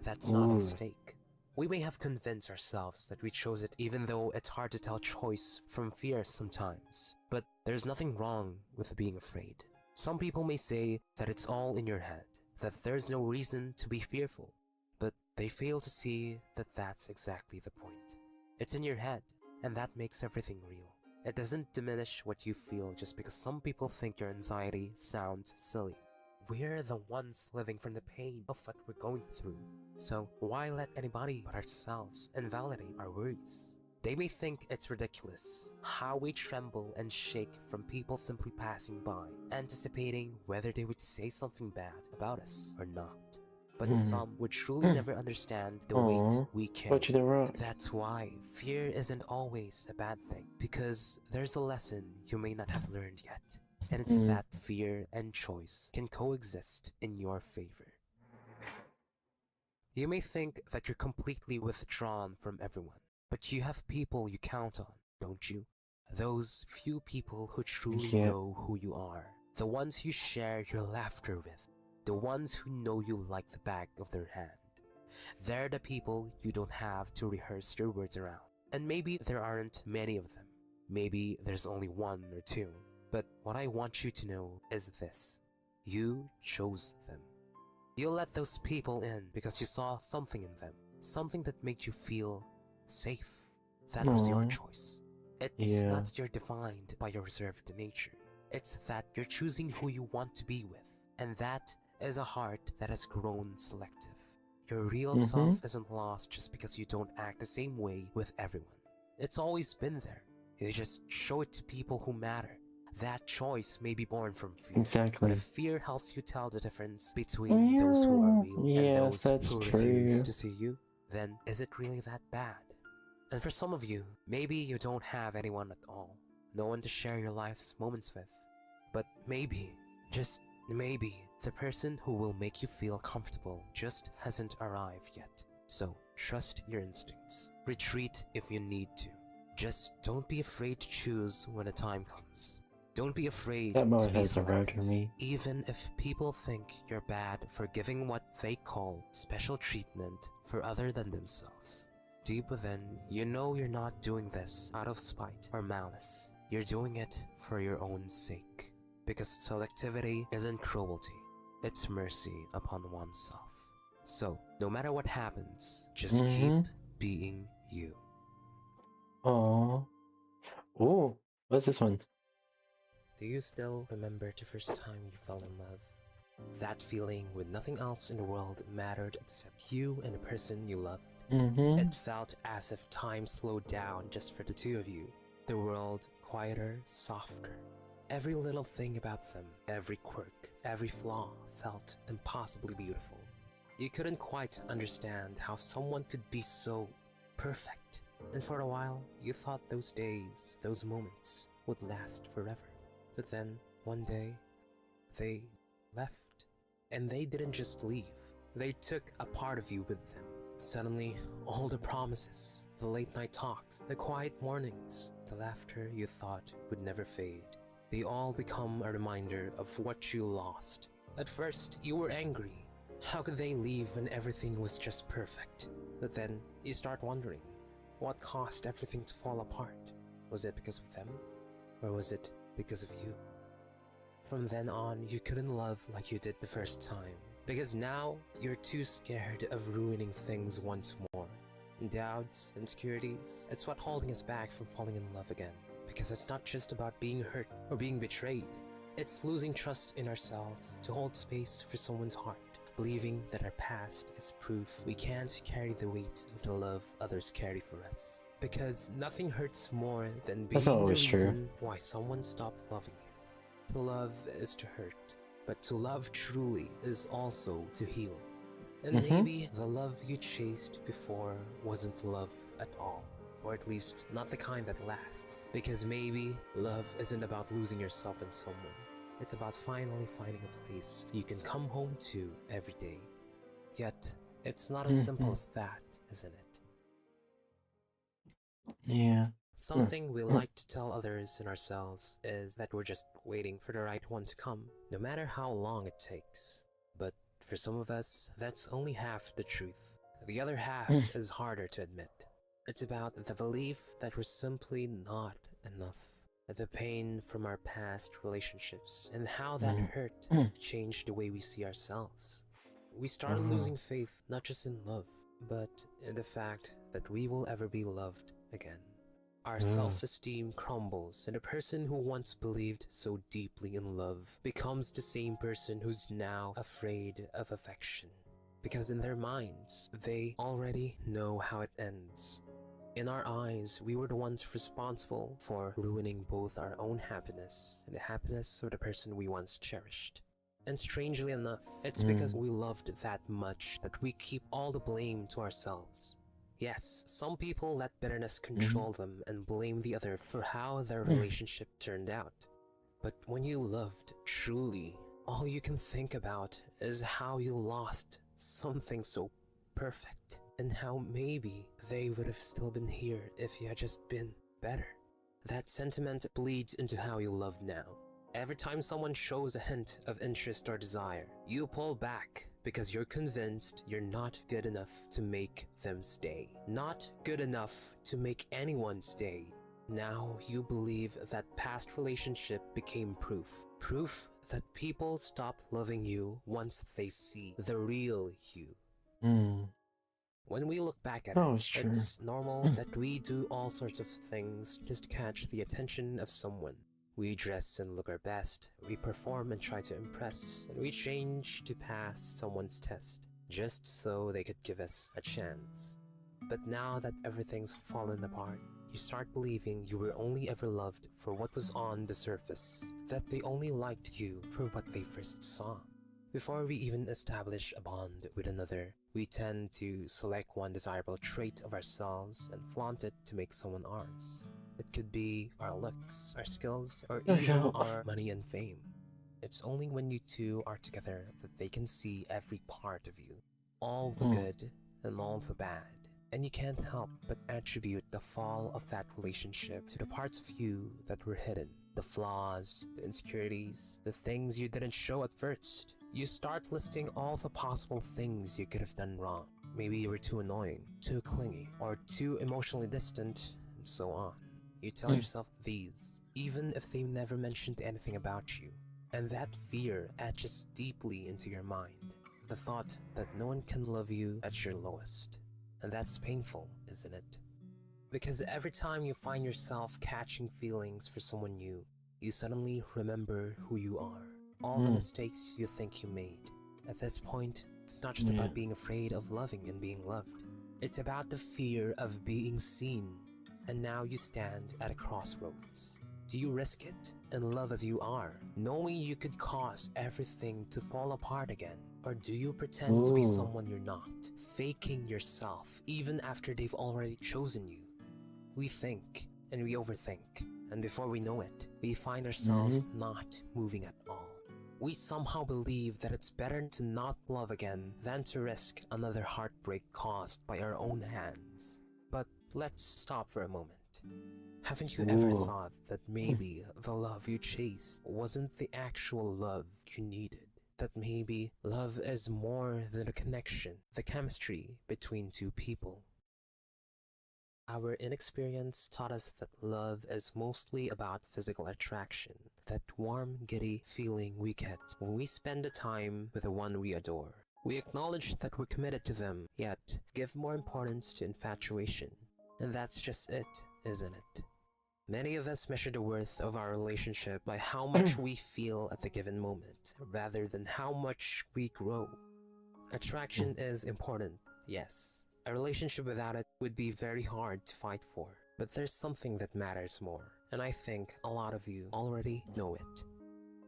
Speaker 6: that's not a mistake. We may have convinced ourselves that we chose it even though it's hard to tell choice from fear sometimes. But there's nothing wrong with being afraid. Some people may say that it's all in your head, that there's no reason to be fearful. But they fail to see that that's exactly the point. It's in your head, and that makes everything real. It doesn't diminish what you feel just because some people think your anxiety sounds silly. We're the ones living from the pain of what we're going through. So why let anybody but ourselves invalidate our worries? They may think it's ridiculous how we tremble and shake from people simply passing by, anticipating whether they would say something bad about us or not. But some would truly never understand the weight we carry. That's why fear isn't always a bad thing, because there's a lesson you may not have learned yet, and it's that fear and choice can coexist in your favor. You may think that you're completely withdrawn from everyone, but you have people you count on, don't you? Those few people who truly know who you are, the ones you share your laughter with, the ones who know you like the back of their hand. They're the people you don't have to rehearse your words around. And maybe there aren't many of them. Maybe there's only one or two. But what I want you to know is this. You chose them. You let those people in because you saw something in them. Something that made you feel safe. That was your choice. It's not that you're defined by your reserved nature. It's that you're choosing who you want to be with. And that is a heart that has grown selective. Your real self isn't lost just because you don't act the same way with everyone. It's always been there. You just show it to people who matter. That choice may be born from fear.
Speaker 15: Exactly.
Speaker 6: But if fear helps you tell the difference between those who are real and those who refuse to see you, then is it really that bad? And for some of you, maybe you don't have anyone at all. No one to share your life's moments with. But maybe, just maybe, the person who will make you feel comfortable just hasn't arrived yet. So, trust your instincts. Retreat if you need to. Just don't be afraid to choose when the time comes. Don't be afraid to be selective, even if people think you're bad for giving what they call special treatment for other than themselves. Deep within, you know you're not doing this out of spite or malice. You're doing it for your own sake. Because selectivity isn't cruelty. It's mercy upon oneself. So, no matter what happens, just keep being you.
Speaker 15: Aww. Oh, what's this one?
Speaker 6: Do you still remember the first time you fell in love? That feeling when nothing else in the world mattered except you and the person you loved? It felt as if time slowed down just for the two of you. The world quieter, softer. Every little thing about them, every quirk, every flaw felt impossibly beautiful. You couldn't quite understand how someone could be so perfect. And for a while, you thought those days, those moments, would last forever. But then, one day, they left. And they didn't just leave. They took a part of you with them. Suddenly, all the promises, the late-night talks, the quiet mornings, the laughter you thought would never fade, they all become a reminder of what you lost. At first, you were angry. How could they leave when everything was just perfect? But then, you start wondering, what caused everything to fall apart? Was it because of them? Or was it because of you? From then on, you couldn't love like you did the first time. Because now, you're too scared of ruining things once more. Doubts, insecurities, it's what holding us back from falling in love again. Because it's not just about being hurt or being betrayed. It's losing trust in ourselves to hold space for someone's heart. Believing that our past is proof we can't carry the weight of the love others carry for us. Because nothing hurts more than being the reason why someone stopped loving you. To love is to hurt, but to love truly is also to heal. And maybe the love you chased before wasn't love at all. Or at least not the kind that lasts. Because maybe love isn't about losing yourself in someone. It's about finally finding a place you can come home to every day. Yet, it's not as simple as that, isn't it?
Speaker 1: Yeah.
Speaker 6: Something we like to tell others and ourselves is that we're just waiting for the right one to come, no matter how long it takes. But for some of us, that's only half the truth. The other half is harder to admit. It's about the belief that we're simply not enough. The pain from our past relationships and how that hurt changed the way we see ourselves. We started losing faith not just in love, but in the fact that we will ever be loved again. Our self-esteem crumbles, and a person who once believed so deeply in love becomes the same person who's now afraid of affection. Because in their minds, they already know how it ends. In our eyes, we were the ones responsible for ruining both our own happiness and the happiness of the person we once cherished. And strangely enough, it's because we loved that much that we keep all the blame to ourselves. Yes, some people let bitterness control them and blame the other for how their relationship turned out. But when you loved truly, all you can think about is how you lost something so perfect, and how maybe they would have still been here if you had just been better. That sentiment bleeds into how you love now. Every time someone shows a hint of interest or desire, you pull back because you're convinced you're not good enough to make them stay. Not good enough to make anyone stay. Now you believe that past relationship became proof. Proof that people stop loving you once they see the real you. When we look back at it, it's normal that we do all sorts of things just to catch the attention of someone. We dress and look our best, we perform and try to impress, and we change to pass someone's test, just so they could give us a chance. But now that everything's fallen apart, you start believing you were only ever loved for what was on the surface, that they only liked you for what they first saw. Before we even establish a bond with another, we tend to select one desirable trait of ourselves and flaunt it to make someone ours. It could be our looks, our skills, or even our money and fame. It's only when you two are together that they can see every part of you, all the good and all the bad. And you can't help but attribute the fall of that relationship to the parts of you that were hidden. The flaws, the insecurities, the things you didn't show at first. You start listing all the possible things you could have done wrong. Maybe you were too annoying, too clingy, or too emotionally distant, and so on. You tell yourself these, even if they never mentioned anything about you. And that fear etches deeply into your mind. The thought that no one can love you at your lowest. And that's painful, isn't it? Because every time you find yourself catching feelings for someone new, you suddenly remember who you are. All the mistakes you think you made. At this point, it's not just about being afraid of loving and being loved. It's about the fear of being seen. And now you stand at a crossroads. Do you risk it and love as you are, knowing you could cause everything to fall apart again? Or do you pretend to be someone you're not, faking yourself even after they've already chosen you? We think and we overthink, and before we know it, we find ourselves not moving at all. We somehow believe that it's better to not love again than to risk another heartbreak caused by our own hands. But let's stop for a moment. Haven't you ever thought that maybe the love you chased wasn't the actual love you needed? that maybe love is more than a connection, the chemistry between two people. Our inexperience taught us that love is mostly about physical attraction, that warm, giddy feeling we get when we spend the time with the one we adore. We acknowledge that we're committed to them, yet give more importance to infatuation. And that's just it, isn't it? Many of us measure the worth of our relationship by how much we feel at the given moment, rather than how much we grow. Attraction is important, yes. A relationship without it would be very hard to fight for. But there's something that matters more, and I think a lot of you already know it.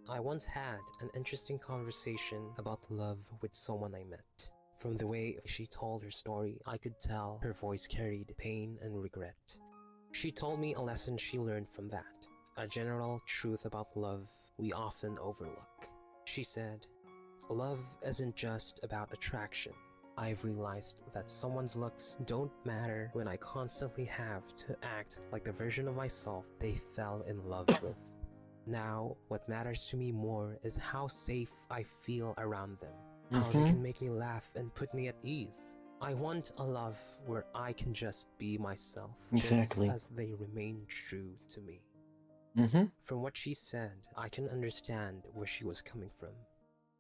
Speaker 6: I once had an interesting conversation about love with someone I met. From the way she told her story, I could tell her voice carried pain and regret. She told me a lesson she learned from that, a general truth about love we often overlook. She said, "Love isn't just about attraction. I've realized that someone's looks don't matter when I constantly have to act like the version of myself they fell in love with. Now, what matters to me more is how safe I feel around them, how they can make me laugh and put me at ease. I want a love where I can just be myself, just as they remain true to me." From what she said, I can understand where she was coming from.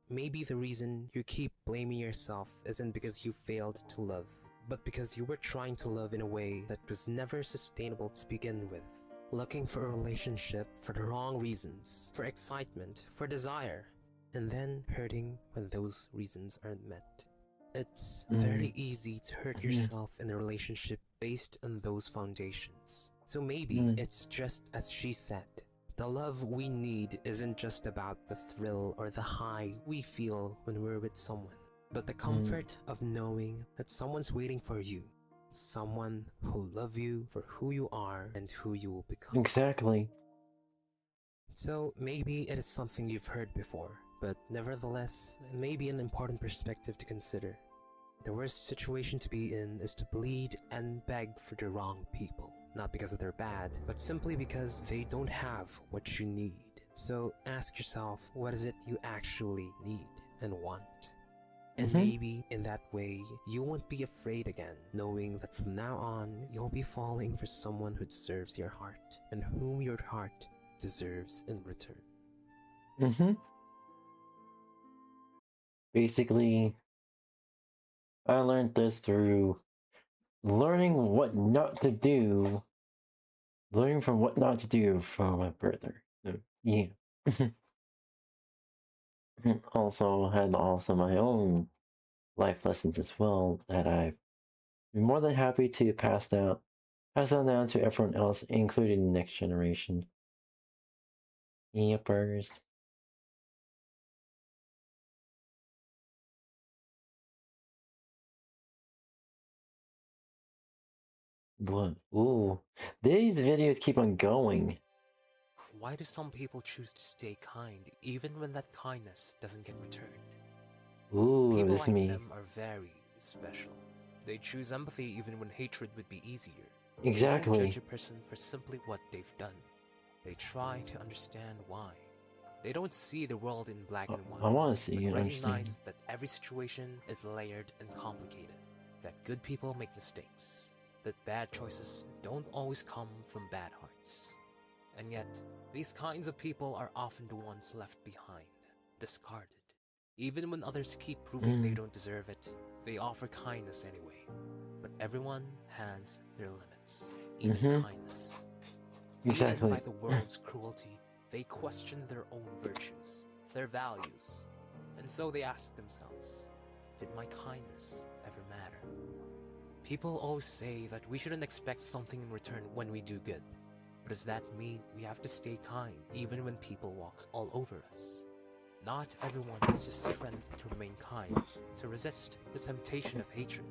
Speaker 6: Maybe the reason you keep blaming yourself isn't because you failed to love, but because you were trying to love in a way that was never sustainable to begin with. Looking for a relationship for the wrong reasons, for excitement, for desire, and then hurting when those reasons aren't met. It's very easy to hurt yourself in a relationship based on those foundations. So maybe it's just as she said. The love we need isn't just about the thrill or the high we feel when we're with someone, but the comfort of knowing that someone's waiting for you. Someone who'll love you for who you are and who you will become.
Speaker 1: Exactly.
Speaker 6: So maybe it is something you've heard before, but nevertheless, it may be an important perspective to consider. The worst situation to be in is to bleed and beg for the wrong people. Not because they're bad, but simply because they don't have what you need. So ask yourself, what is it you actually need and want? And maybe in that way, you won't be afraid again, knowing that from now on, you'll be falling for someone who deserves your heart, and whom your heart deserves in return.
Speaker 1: Basically, I learned this through learning what not to do, learning from what not to do from my brother. So, yeah. Also had my own life lessons as well that I've been more than happy to pass on down to everyone else, including the next generation. Yippers. What? Ooh. These videos keep on going.
Speaker 6: Why do some people choose to stay kind even when that kindness doesn't get returned?
Speaker 1: Ooh,
Speaker 6: People
Speaker 1: this
Speaker 6: like
Speaker 1: me.
Speaker 6: them are very special. They choose empathy even when hatred would be easier.
Speaker 1: Exactly.
Speaker 6: They don't judge a person for simply what they've done. They try to understand why. They don't see the world in black and white.
Speaker 1: I want to see you
Speaker 6: but
Speaker 1: understand.
Speaker 6: recognize that every situation is layered and complicated. That good people make mistakes. That bad choices don't always come from bad hearts. And yet, these kinds of people are often the ones left behind, discarded. Even when others keep proving they don't deserve it, they offer kindness anyway. But everyone has their limits, even kindness.
Speaker 1: Exactly.
Speaker 6: By the world's cruelty, they question their own virtues, their values. And so they ask themselves, did my kindness ever matter? People always say that we shouldn't expect something in return when we do good. But does that mean we have to stay kind even when people walk all over us? Not everyone has the strength to remain kind, to resist the temptation of hatred.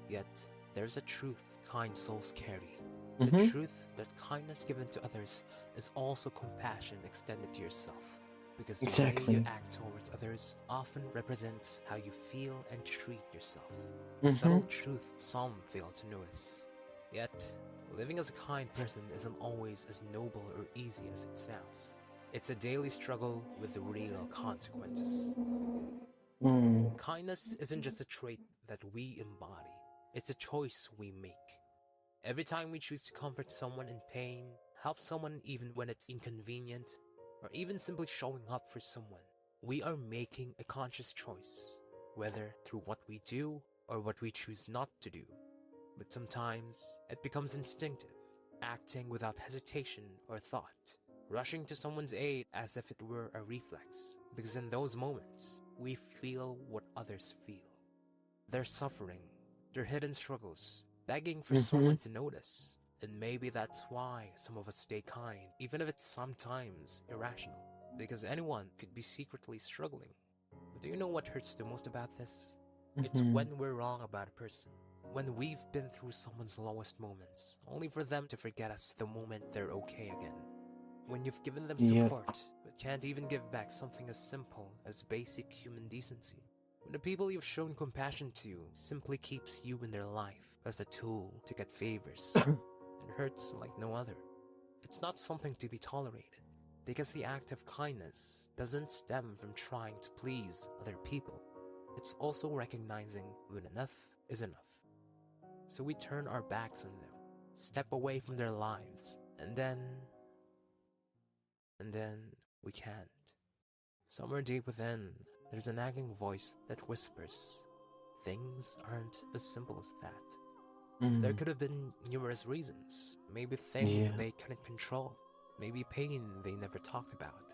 Speaker 6: Yet, there's a truth kind souls carry. The truth that kindness given to others is also compassion extended to yourself. Because the way you act towards others often represents how you feel and treat yourself. A subtle truth some fail to notice. Yet, living as a kind person isn't always as noble or easy as it sounds. It's a daily struggle with the real consequences. Kindness isn't just a trait that we embody, it's a choice we make. Every time we choose to comfort someone in pain, help someone even when it's inconvenient, or even simply showing up for someone, we are making a conscious choice, whether through what we do or what we choose not to do. But sometimes it becomes instinctive, acting without hesitation or thought, rushing to someone's aid as if it were a reflex, because in those moments, we feel what others feel. Their suffering, their hidden struggles, begging for someone to notice. And maybe that's why some of us stay kind, even if it's sometimes irrational, because anyone could be secretly struggling. But do you know what hurts the most about this? It's when we're wrong about a person. When we've been through someone's lowest moments, only for them to forget us the moment they're okay again. When you've given them support, but can't even give back something as simple as basic human decency. When the people you've shown compassion to simply keeps you in their life as a tool to get favors, and hurts like no other. It's not something to be tolerated, because the act of kindness doesn't stem from trying to please other people. It's also recognizing when enough is enough. So we turn our backs on them, step away from their lives, and then we can't. Somewhere deep within, there's a nagging voice that whispers, things aren't as simple as that. There could have been numerous reasons. Maybe things they couldn't control. Maybe pain they never talked about.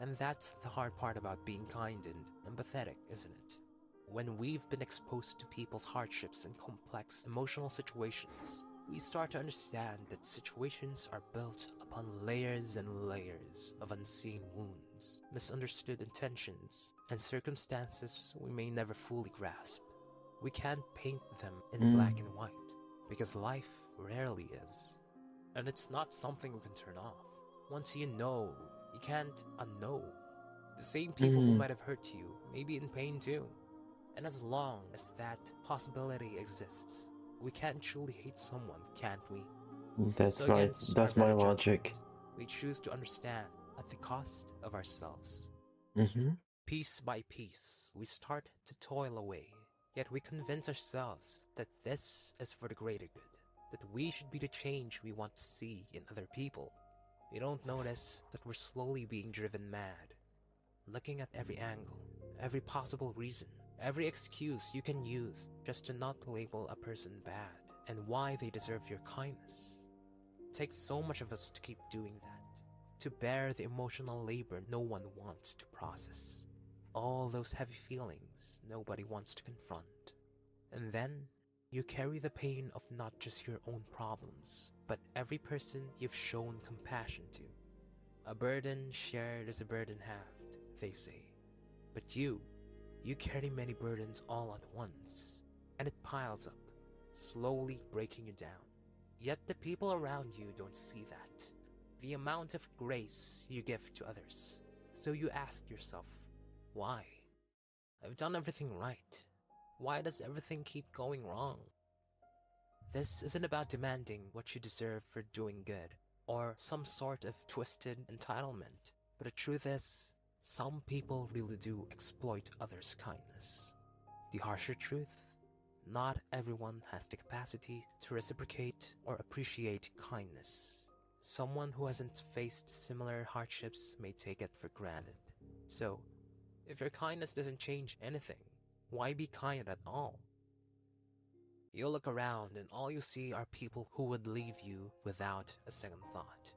Speaker 6: And that's the hard part about being kind and empathetic, isn't it? When we've been exposed to people's hardships and complex emotional situations, we start to understand that situations are built upon layers and layers of unseen wounds, misunderstood intentions, and circumstances we may never fully grasp. We can't paint them in black and white, because life rarely is. And it's not something we can turn off. Once you know, you can't unknow. The same people who might have hurt you may be in pain too. And as long as that possibility exists, we can't truly hate someone, can't we?
Speaker 1: That's
Speaker 6: So
Speaker 1: right. That's my logic.
Speaker 6: We choose to understand at the cost of ourselves. Piece by piece, we start to toil away. Yet we convince ourselves that this is for the greater good, that we should be the change we want to see in other people. We don't notice that we're slowly being driven mad, looking at every angle, every possible reason, every excuse you can use just to not label a person bad, and why they deserve your kindness. It takes so much of us to keep doing that, to bear the emotional labor no one wants to process. All those heavy feelings nobody wants to confront. And then, you carry the pain of not just your own problems, but every person you've shown compassion to. A burden shared is a burden halved, they say. But you carry many burdens all at once, and it piles up, slowly breaking you down. Yet the people around you don't see that, the amount of grace you give to others. So you ask yourself, why? I've done everything right. Why does everything keep going wrong? This isn't about demanding what you deserve for doing good, or some sort of twisted entitlement. But the truth is, some people really do exploit others' kindness. The harsher truth, not everyone has the capacity to reciprocate or appreciate kindness. Someone who hasn't faced similar hardships may take it for granted. So, if your kindness doesn't change anything, why be kind at all? You look around and all you see are people who would leave you without a second thought.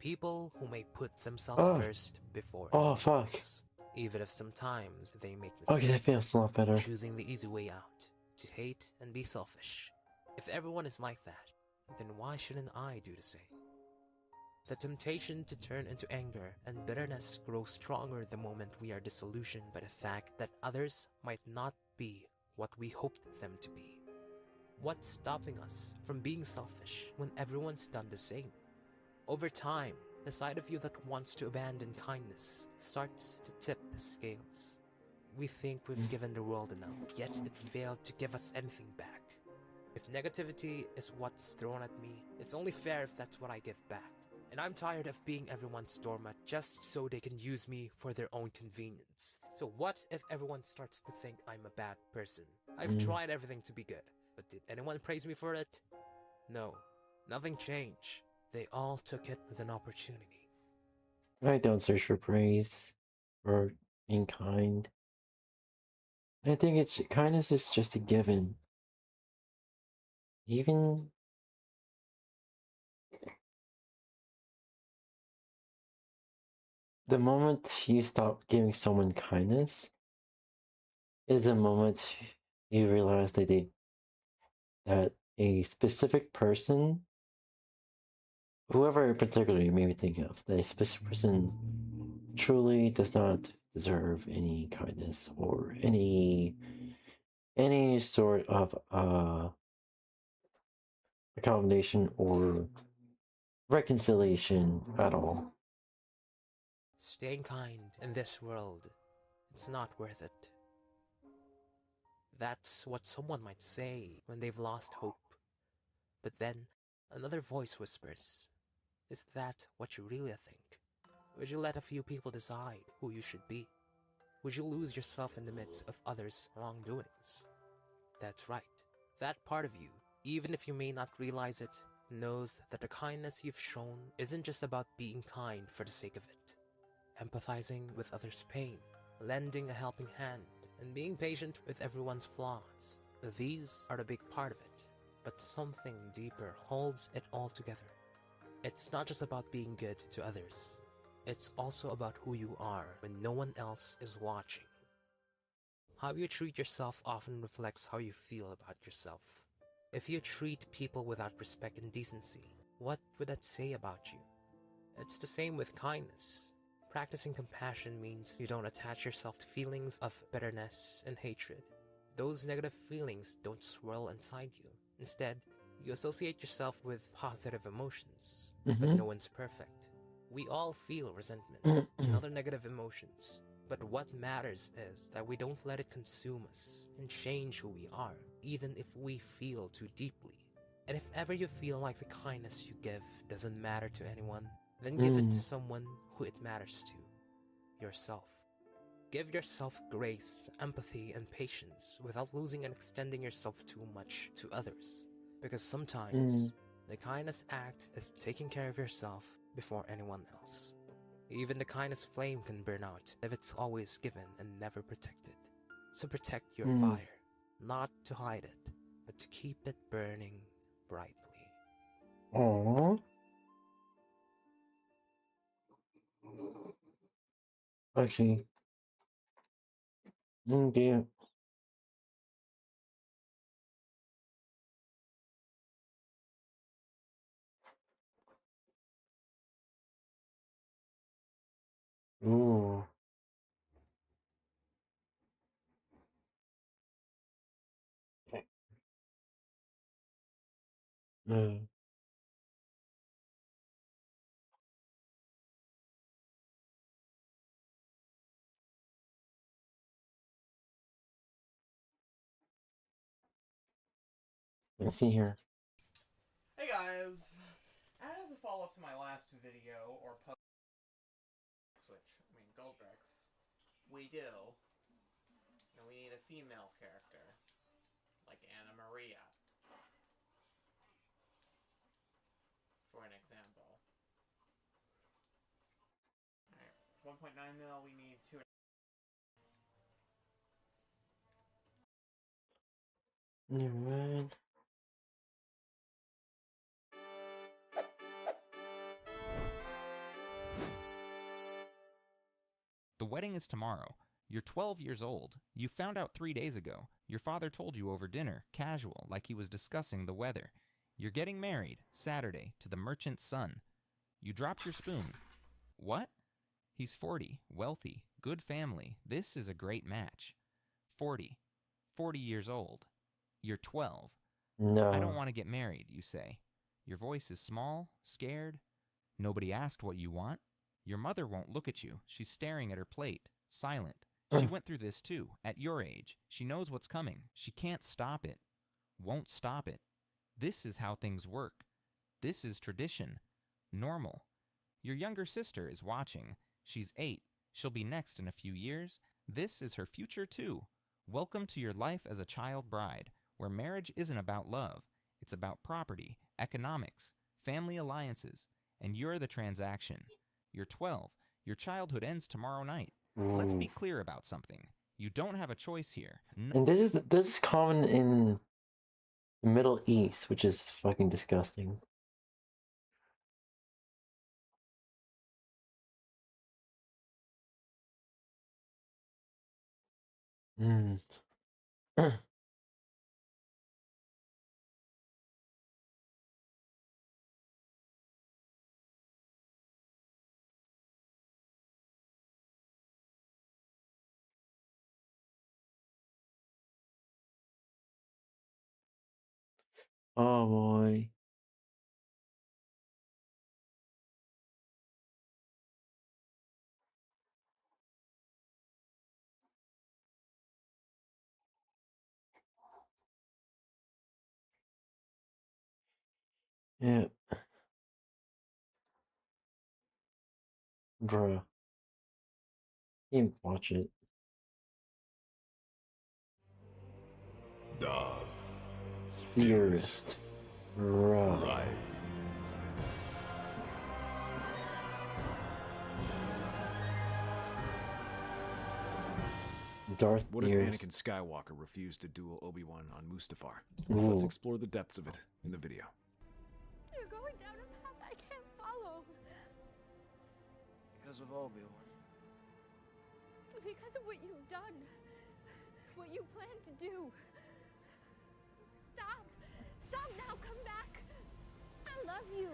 Speaker 6: People who may put themselves first before anyone else, even if sometimes they make mistakes.
Speaker 1: Okay, that feels a lot better.
Speaker 6: Choosing the easy way out, to hate and be selfish. If everyone is like that, then why shouldn't I do the same? The temptation to turn into anger and bitterness grows stronger the moment we are disillusioned by the fact that others might not be what we hoped them to be. What's stopping us from being selfish when everyone's done the same? Over time, the side of you that wants to abandon kindness starts to tip the scales. We think we've given the world enough, yet it failed to give us anything back. If negativity is what's thrown at me, it's only fair if that's what I give back. And I'm tired of being everyone's doormat just so they can use me for their own convenience. So what if everyone starts to think I'm a bad person? I've tried everything to be good, but did anyone praise me for it? No, nothing changed. They all took it as an opportunity.
Speaker 1: I don't search for praise or being kind. I think kindness is just a given. Even the moment you stop giving someone kindness is a moment you realize that a specific person, whoever in particular you may be thinking of, that a specific person truly does not deserve any kindness or any sort of accommodation or reconciliation at all.
Speaker 6: Staying kind in this world, it's not worth it. That's what someone might say when they've lost hope. But then, another voice whispers, is that what you really think? Would you let a few people decide who you should be? Would you lose yourself in the midst of others' wrongdoings? That's right. That part of you, even if you may not realize it, knows that the kindness you've shown isn't just about being kind for the sake of it. Empathizing with others' pain, lending a helping hand, and being patient with everyone's flaws. These are a big part of it, but something deeper holds it all together. It's not just about being good to others. It's also about who you are when no one else is watching. How you treat yourself often reflects how you feel about yourself. If you treat people without respect and decency, what would that say about you? It's the same with kindness. Practicing compassion means you don't attach yourself to feelings of bitterness and hatred. Those negative feelings don't swirl inside you. Instead, you associate yourself with positive emotions. But no one's perfect. We all feel resentment and other negative emotions. But what matters is that we don't let it consume us and change who we are, even if we feel too deeply. And if ever you feel like the kindness you give doesn't matter to anyone, then give it to someone who it matters to, yourself. Give yourself grace, empathy, and patience without losing and extending yourself too much to others. Because sometimes, the kindness act is taking care of yourself before anyone else. Even the kindest flame can burn out if it's always given and never protected. So protect your fire, not to hide it, but to keep it burning brightly.
Speaker 1: Aww. Okay. Okay. Ooh. Let's see here.
Speaker 2: Hey guys! As a follow-up to my last video, or 𝙂𝙚𝙣𝙚, we do. And we need a female character. Like Anna Maria. For an example. Alright, 1.9 mil, we need 2.
Speaker 1: Never mind.
Speaker 5: The wedding is tomorrow. You're 12 years old. You found out 3 days ago. Your father told you over dinner, casual, like he was discussing the weather. You're getting married, Saturday, to the merchant's son. You dropped your spoon. What? He's 40, wealthy, good family. This is a great match. 40 years old. You're 12.
Speaker 1: No.
Speaker 5: I don't want to get married, you say. Your voice is small, scared. Nobody asked what you want. Your mother won't look at you. She's staring at her plate, silent. She went through this too, at your age. She knows what's coming. She can't stop it. Won't stop it. This is how things work. This is tradition. Normal. Your younger sister is watching. She's 8. She'll be next in a few years. This is her future too. Welcome to your life as a child bride, where marriage isn't about love. It's about property, economics, family alliances, and you're the transaction. You're 12. Your childhood ends tomorrow night. Let's be clear about something. You don't have a choice here.
Speaker 1: And this is common in the Middle East, which is fucking disgusting. Mm. Oh boy. Yeah. Bruh. You watch it. Theorist. Right. Darth
Speaker 17: What if
Speaker 1: Theorist.
Speaker 17: Anakin Skywalker refused to duel Obi-Wan on Mustafar?
Speaker 1: Ooh.
Speaker 17: Let's explore the depths of it in the video.
Speaker 21: You're going down a path I can't follow.
Speaker 16: Because of Obi-Wan.
Speaker 21: Because of what you've done. What you plan to do. Stop. Stop now. Come back. I love you.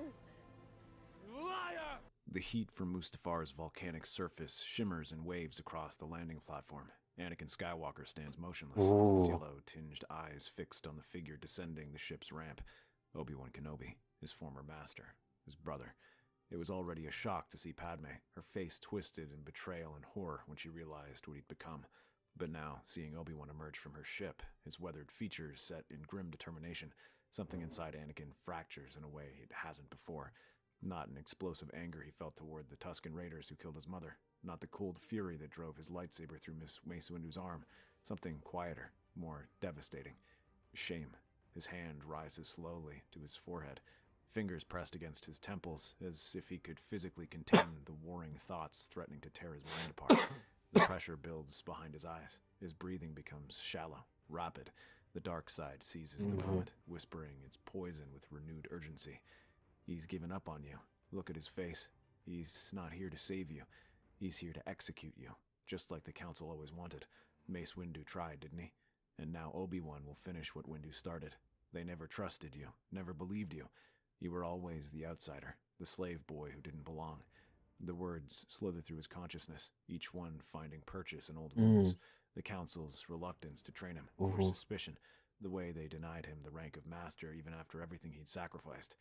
Speaker 17: Liar! The heat from Mustafar's volcanic surface shimmers and waves across the landing platform. Anakin Skywalker stands motionless, his yellow-tinged eyes fixed on the figure descending the ship's ramp. Obi-Wan Kenobi, his former master, his brother. It was already a shock to see Padme, her face twisted in betrayal and horror when she realized what he'd become. But now, seeing Obi-Wan emerge from her ship, his weathered features set in grim determination, something inside Anakin fractures in a way it hasn't before. Not an explosive anger he felt toward the Tusken Raiders who killed his mother. Not the cold fury that drove his lightsaber through Mace Windu's arm. Something quieter, more devastating. Shame. His hand rises slowly to his forehead, fingers pressed against his temples, as if he could physically contain the warring thoughts threatening to tear his mind apart. The pressure builds behind his eyes. His breathing becomes shallow, rapid. The dark side seizes the moment, whispering its poison with renewed urgency. He's given up on you. Look at his face. He's not here to save you. He's here to execute you, just like the Council always wanted. Mace Windu tried, didn't he? And now Obi-Wan will finish what Windu started. They never trusted you, never believed you. You were always the outsider, the slave boy who didn't belong. The words slither through his consciousness, each one finding purchase in old wounds. The Council's reluctance to train him, their suspicion, the way they denied him the rank of master even after everything he'd sacrificed.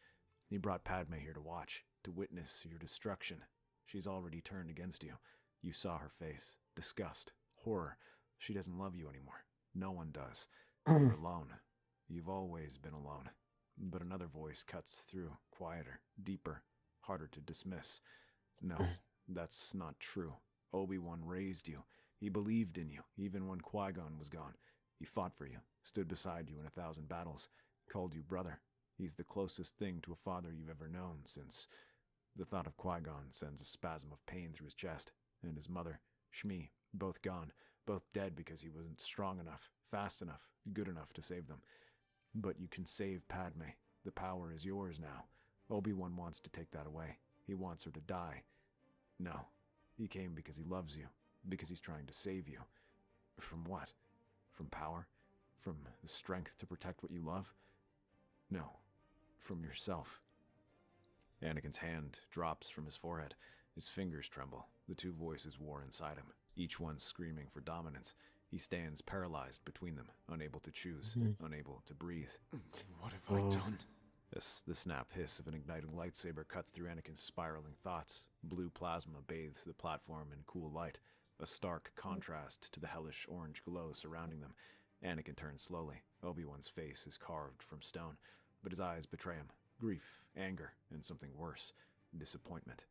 Speaker 17: He brought Padme here to watch, to witness your destruction. She's already turned against you. You saw her face. Disgust. Horror. She doesn't love you anymore. No one does. You're alone. You've always been alone. But another voice cuts through, quieter, deeper, harder to dismiss. No, that's not true. Obi-Wan raised you. He believed in you, even when Qui-Gon was gone. He fought for you, stood beside you in 1,000 battles, called you brother. He's the closest thing to a father you've ever known since... The thought of Qui-Gon sends a spasm of pain through his chest, and his mother, Shmi, both gone, both dead because he wasn't strong enough, fast enough, good enough to save them. But you can save Padme. The power is yours now. Obi-Wan wants to take that away. He wants her to die. No, he came because he loves you, because he's trying to save you. From what? From power? From the strength to protect what you love? No, from yourself. Anakin's hand drops from his forehead. His fingers tremble. The two voices war inside him, each one screaming for dominance. He stands paralyzed between them, unable to choose, unable to breathe. What have I done? The snap hiss of an igniting lightsaber cuts through Anakin's spiraling thoughts. Blue plasma bathes the platform in cool light, a stark contrast to the hellish orange glow surrounding them. Anakin turns slowly. Obi-Wan's face is carved from stone, but his eyes betray him. Grief, anger, and something worse, disappointment.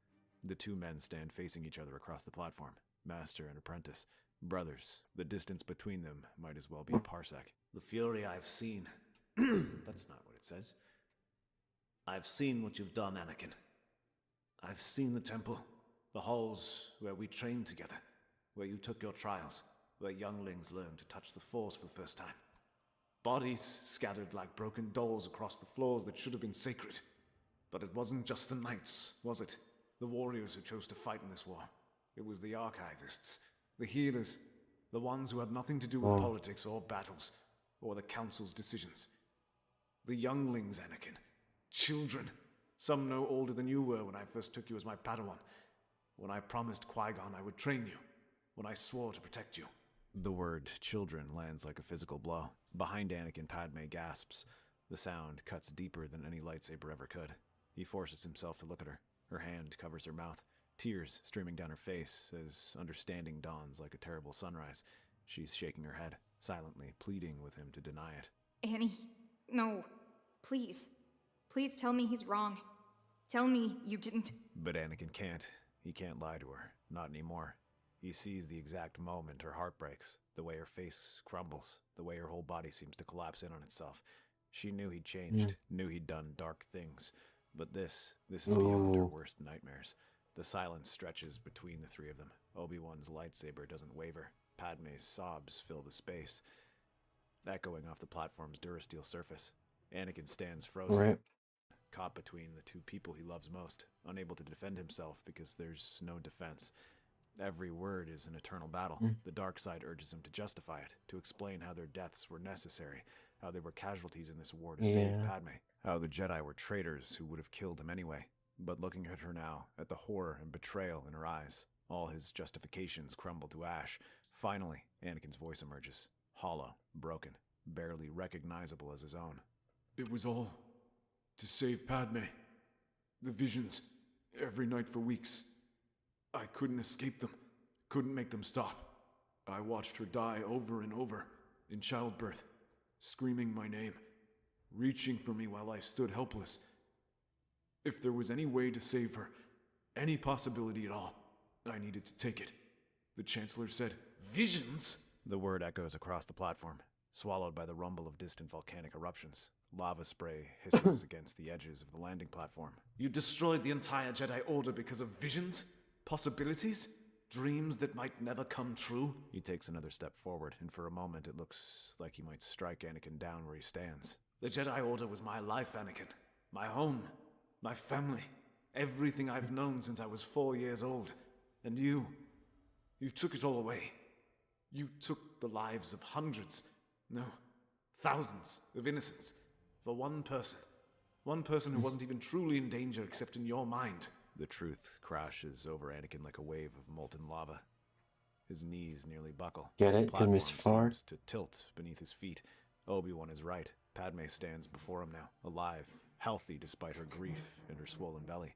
Speaker 17: The two men stand facing each other across the platform, master and apprentice. Brothers, the distance between them might as well be a parsec.
Speaker 3: The fury I've seen. That's not what it says. I've seen what you've done, Anakin. I've seen the temple, the halls where we trained together, where you took your trials, where younglings learned to touch the Force for the first time. Bodies scattered like broken dolls across the floors that should have been sacred. But it wasn't just the knights, was it? The warriors who chose to fight in this war. It was the archivists, the healers, the ones who had nothing to do with politics or battles, or the council's decisions. The younglings, Anakin. Children. Some no older than you were when I first took you as my Padawan. When I promised Qui-Gon I would train you. When I swore to protect you.
Speaker 17: The word children lands like a physical blow. Behind Anakin, Padme gasps. The sound cuts deeper than any lightsaber ever could. He forces himself to look at her. Her hand covers her mouth, tears streaming down her face as understanding dawns like a terrible sunrise. She's shaking her head, silently pleading with him to deny it.
Speaker 7: Annie, no. Please. Please tell me he's wrong. Tell me you didn't.
Speaker 17: But Anakin can't. He can't lie to her. Not anymore. He sees the exact moment her heart breaks, the way her face crumbles, the way her whole body seems to collapse in on itself. She knew he'd changed, knew he'd done dark things. But this is beyond her worst nightmares. The silence stretches between the three of them. Obi-Wan's lightsaber doesn't waver. Padme's sobs fill the space, echoing off the platform's durasteel surface. Anakin stands frozen, caught between the two people he loves most, unable to defend himself because there's no defense. Every word is an eternal battle. The dark side urges him to justify it, to explain how their deaths were necessary, how they were casualties in this war to save Padme, how the Jedi were traitors who would have killed him anyway. But looking at her now, at the horror and betrayal in her eyes, all his justifications crumble to ash. Finally, Anakin's voice emerges, hollow, broken, barely recognizable as his own.
Speaker 22: It was all to save Padme. The visions, every night for weeks. I couldn't escape them, couldn't make them stop. I watched her die over and over, in childbirth, screaming my name, reaching for me while I stood helpless. If there was any way to save her, any possibility at all, I needed to take it. The Chancellor said, "Visions?"
Speaker 17: The word echoes across the platform, swallowed by the rumble of distant volcanic eruptions. Lava spray hisses against the edges of the landing platform.
Speaker 3: You destroyed the entire Jedi Order because of visions? Possibilities? Dreams that might never come true?
Speaker 17: He takes another step forward, and for a moment it looks like he might strike Anakin down where he stands.
Speaker 3: The Jedi Order was my life, Anakin. My home. My family. Everything I've known since I was 4 years old. And you took it all away. You took the lives of hundreds, no, thousands of innocents, for one person. One person who wasn't even truly in danger except in your mind.
Speaker 17: The truth crashes over Anakin like a wave of molten lava. His knees nearly buckle.
Speaker 1: Get it?
Speaker 17: Platform
Speaker 1: Mr. Fard?
Speaker 17: seems to tilt beneath his feet. Obi-Wan is right. Padme stands before him now, alive, healthy despite her grief and her swollen belly.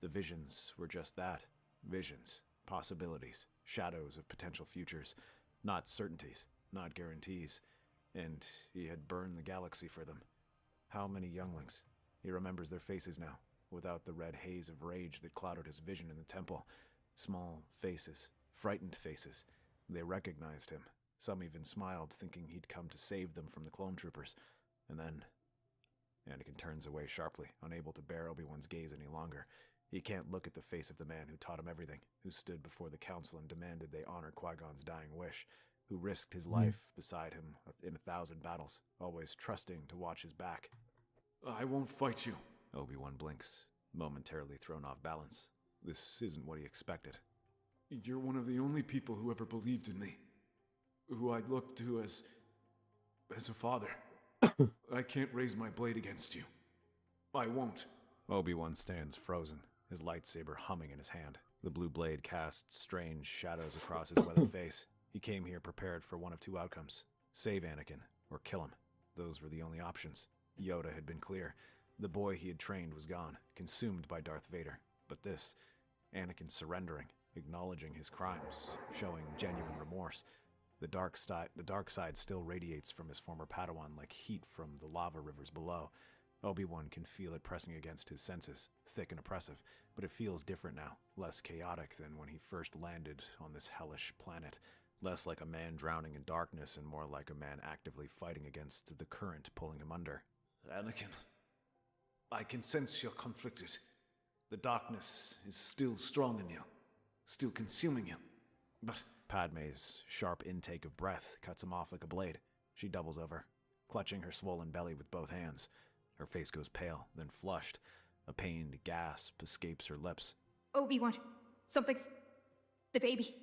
Speaker 17: The visions were just that. Visions. Possibilities. Shadows of potential futures. Not certainties. Not guarantees. And he had burned the galaxy for them. How many younglings? He remembers their faces now, without the red haze of rage that clouded his vision in the temple. Small faces. Frightened faces. They recognized him. Some even smiled, thinking he'd come to save them from the clone troopers. And then Anakin turns away sharply, unable to bear Obi-Wan's gaze any longer. He can't look at the face of the man who taught him everything, who stood before the council and demanded they honor Qui-Gon's dying wish, who risked his life beside him in 1,000 battles, always trusting to watch his back.
Speaker 22: I won't fight you.
Speaker 17: Obi-Wan blinks, momentarily thrown off balance. This isn't what he expected.
Speaker 22: You're one of the only people who ever believed in me, who I'd look to as a father. I can't raise my blade against you. I won't.
Speaker 17: Obi-Wan stands frozen, his lightsaber humming in his hand. The blue blade casts strange shadows across his weathered face. He came here prepared for one of two outcomes. Save Anakin, or kill him. Those were the only options. Yoda had been clear. The boy he had trained was gone, consumed by Darth Vader. But this, Anakin surrendering, acknowledging his crimes, showing genuine remorse. The dark side still radiates from his former Padawan like heat from the lava rivers below. Obi-Wan can feel it pressing against his senses, thick and oppressive, but it feels different now, less chaotic than when he first landed on this hellish planet. Less like a man drowning in darkness and more like a man actively fighting against the current pulling him under.
Speaker 22: Anakin, I can sense you're conflicted. The darkness is still strong in you, still consuming you. But
Speaker 17: Padme's sharp intake of breath cuts him off like a blade. She doubles over, clutching her swollen belly with both hands. Her face goes pale, then flushed. A pained gasp escapes her lips.
Speaker 7: Obi-Wan, something's... the baby.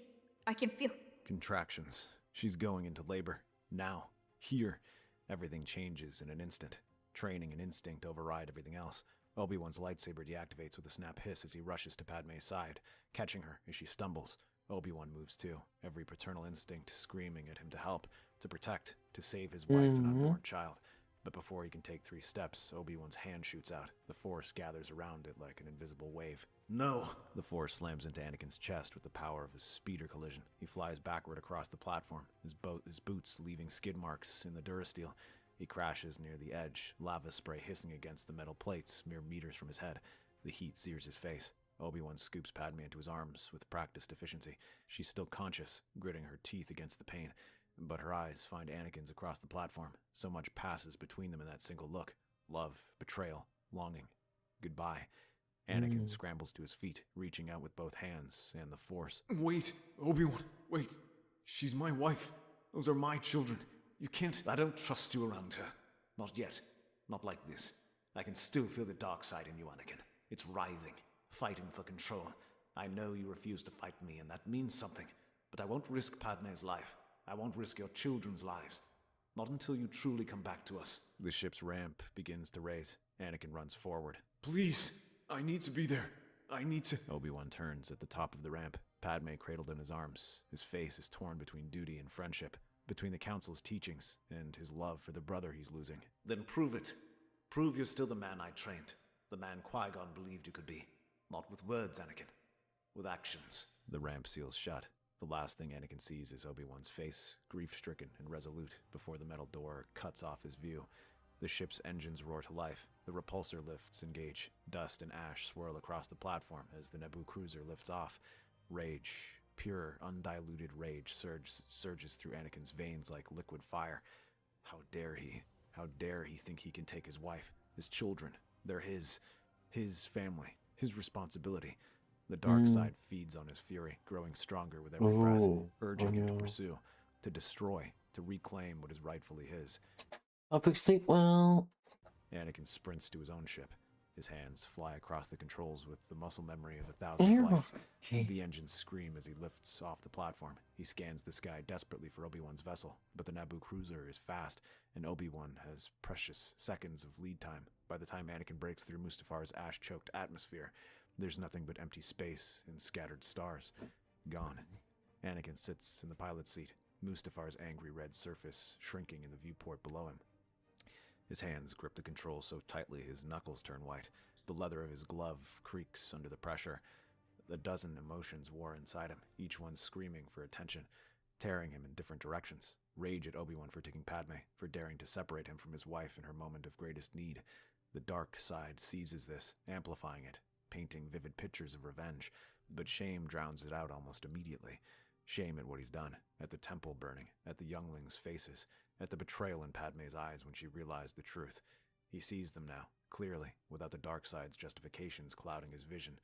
Speaker 7: I can feel...
Speaker 17: Contractions. She's going into labor. Now. Here. Everything changes in an instant. Training and instinct override everything else. Obi-Wan's lightsaber deactivates with a snap hiss as he rushes to Padme's side, catching her as she stumbles. Obi-Wan moves too, every paternal instinct screaming at him to help, to protect, to save his wife and unborn child. But before he can take 3 steps, Obi-Wan's hand shoots out. The Force gathers around it like an invisible wave.
Speaker 22: No!
Speaker 17: The Force slams into Anakin's chest with the power of a speeder collision. He flies backward across the platform, his boots leaving skid marks in the durasteel. He crashes near the edge, lava spray hissing against the metal plates mere meters from his head. The heat sears his face. Obi-Wan scoops Padme into his arms with practiced efficiency. She's still conscious, gritting her teeth against the pain. But her eyes find Anakin's across the platform. So much passes between them in that single look. Love, betrayal, longing, goodbye. Anakin scrambles to his feet, reaching out with both hands and the Force.
Speaker 22: Wait, Obi-Wan, wait. She's my wife. Those are my children. You can't... I don't trust you around her. Not yet. Not like this. I can still feel the dark side in you, Anakin. It's writhing, fighting for control. I know you refuse to fight me, and that means something. But I won't risk Padme's life. I won't risk your children's lives. Not until you truly come back to us.
Speaker 17: The ship's ramp begins to raise. Anakin runs forward.
Speaker 22: Please, I need to be there. I need to...
Speaker 17: Obi-Wan turns at the top of the ramp, Padme cradled in his arms. His face is torn between duty and friendship, between the Council's teachings and his love for the brother he's losing.
Speaker 22: Then prove it. Prove you're still the man I trained. The man Qui-Gon believed you could be. Not with words, Anakin. With actions.
Speaker 17: The ramp seals shut. The last thing Anakin sees is Obi-Wan's face, grief-stricken and resolute, before the metal door cuts off his view. The ship's engines roar to life. The repulsor lifts engage. Dust and ash swirl across the platform as the Naboo cruiser lifts off. Rage, pure, undiluted rage, surges through Anakin's veins like liquid fire. How dare he? How dare he think he can take his wife, his children? They're his family, his responsibility. The dark side feeds on his fury, growing stronger with every breath, urging him to pursue, to destroy, to reclaim what is rightfully his.
Speaker 1: Hope you sleep well.
Speaker 17: Anakin sprints to his own ship. His hands fly across the controls with the muscle memory of 1,000 flights. The engines scream as he lifts off the platform. He scans the sky desperately for Obi-Wan's vessel, but the Naboo cruiser is fast, and Obi-Wan has precious seconds of lead time. By the time Anakin breaks through Mustafar's ash-choked atmosphere, there's nothing but empty space and scattered stars. Gone. Anakin sits in the pilot's seat, Mustafar's angry red surface shrinking in the viewport below him. His hands grip the controls so tightly his knuckles turn white. The leather of his glove creaks under the pressure. A dozen emotions war inside him, each one screaming for attention, tearing him in different directions. Rage at Obi-Wan for taking Padme, for daring to separate him from his wife in her moment of greatest need. The dark side seizes this, amplifying it, painting vivid pictures of revenge, but shame drowns it out almost immediately. Shame at what he's done, at the temple burning, at the younglings' faces, at the betrayal in Padme's eyes when she realized the truth. He sees them now, clearly, without the dark side's justifications clouding his vision.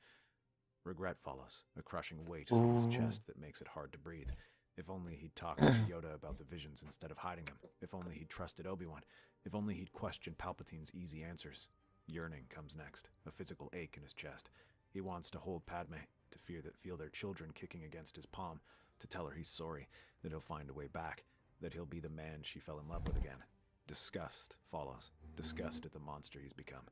Speaker 17: Regret follows, a crushing weight on his chest that makes it hard to breathe. If only he'd talked to Yoda about the visions instead of hiding them. If only he'd trusted Obi-Wan. If only he'd questioned Palpatine's easy answers. Yearning comes next, a physical ache in his chest. He wants to hold Padme, to feel their children kicking against his palm, to tell her he's sorry, that he'll find a way back, that he'll be the man she fell in love with again. Disgust follows, disgust at the monster he's become.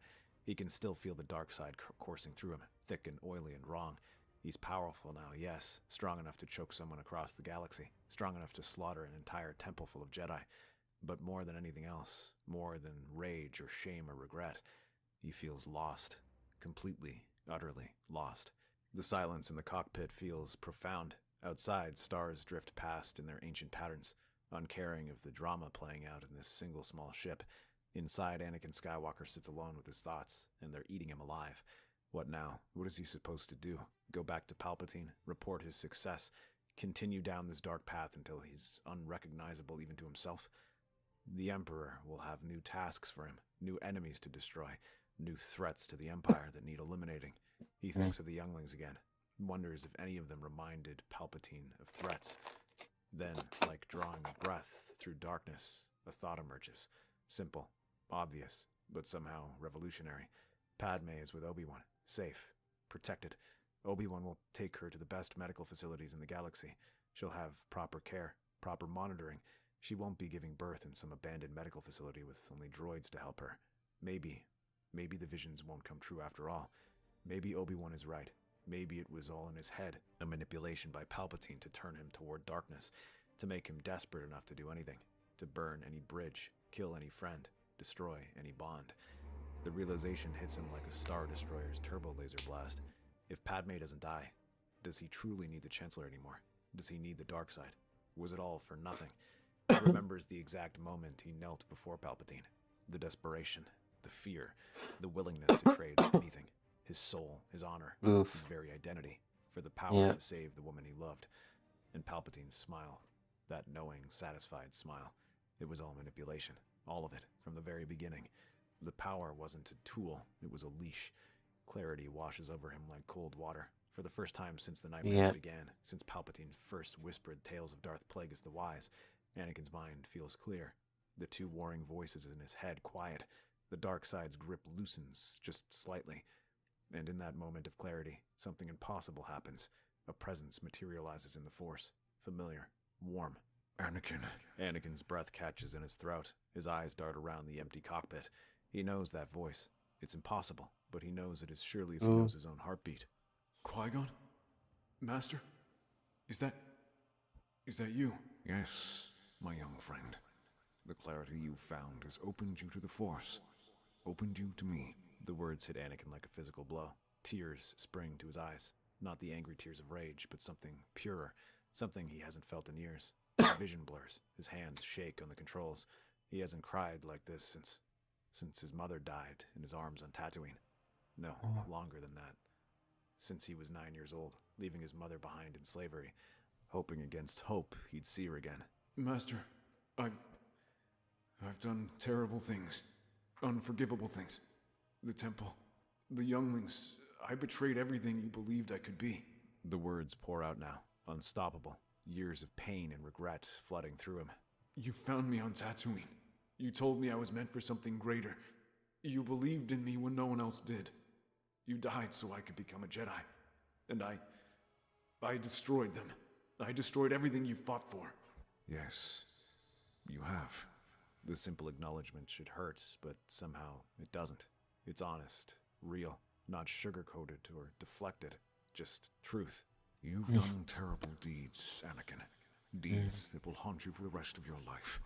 Speaker 17: He can still feel the dark side coursing through him, thick and oily and wrong. He's powerful now, yes, strong enough to choke someone across the galaxy, strong enough to slaughter an entire temple full of Jedi. But more than anything else, more than rage or shame or regret, he feels lost, completely, utterly lost. The silence in the cockpit feels profound. Outside, stars drift past in their ancient patterns, uncaring of the drama playing out in this single small ship. Inside, Anakin Skywalker sits alone with his thoughts, and they're eating him alive. What now? What is he supposed to do? Go back to Palpatine, report his success, continue down this dark path until he's unrecognizable even to himself? The Emperor will have new tasks for him, new enemies to destroy, new threats to the Empire that need eliminating. He thinks of the younglings again, wonders if any of them reminded Palpatine of threats. Then, like drawing a breath through darkness, a thought emerges. Simple, obvious, but somehow revolutionary. Padme is with Obi-Wan, safe, protected. Obi-Wan will take her to the best medical facilities in the galaxy. She'll have proper care, proper monitoring. She won't be giving birth in some abandoned medical facility with only droids to help her. Maybe the visions won't come true after all. Maybe Obi-Wan is right. Maybe it was all in his head, a manipulation by Palpatine to turn him toward darkness, to make him desperate enough to do anything, to burn any bridge, kill any friend, destroy any bond. The realization hits him like a Star Destroyer's turbo laser blast. If Padme doesn't die, does he truly need the Chancellor anymore? Does he need the dark side? Was it all for nothing? He remembers the exact moment he knelt before Palpatine. The desperation, the fear, the willingness to trade anything. His soul, his honor, his very identity, for the power to save the woman he loved. And Palpatine's smile, that knowing, satisfied smile. It was all manipulation. All of it, from the very beginning. The power wasn't a tool, it was a leash. Clarity washes over him like cold water. For the first time since the nightmares began, since Palpatine first whispered tales of Darth Plagueis the Wise, Anakin's mind feels clear. The two warring voices in his head quiet. The dark side's grip loosens, just slightly. And in that moment of clarity, something impossible happens. A presence materializes in the Force. Familiar. Warm.
Speaker 22: Anakin.
Speaker 17: Anakin's breath catches in his throat. His eyes dart around the empty cockpit. He knows that voice. It's impossible, but he knows it as surely as he knows his own heartbeat.
Speaker 22: Qui-Gon? Master? Is that you?
Speaker 3: Yes, my young friend. The clarity you've found has opened you to the Force. Opened you to me.
Speaker 17: The words hit Anakin like a physical blow. Tears spring to his eyes. Not the angry tears of rage, but something purer. Something he hasn't felt in years. His vision blurs. His hands shake on the controls. He hasn't cried like this since his mother died in his arms on Tatooine. No, longer than that. Since he was 9 years old, leaving his mother behind in slavery, hoping against hope he'd see her again.
Speaker 22: Master, I've done terrible things. Unforgivable things. The temple, the younglings. I betrayed everything you believed I could be.
Speaker 17: The words pour out now, unstoppable. Years of pain and regret flooding through him.
Speaker 22: You found me on Tatooine. You told me I was meant for something greater. You believed in me when no one else did. You died so I could become a Jedi. And I destroyed them. I destroyed everything you fought for.
Speaker 3: Yes, you have.
Speaker 17: The simple acknowledgement should hurt, but somehow it doesn't. It's honest, real, not sugar-coated or deflected, just truth.
Speaker 3: You've done terrible deeds, Anakin. Deeds that will haunt you for the rest of your life.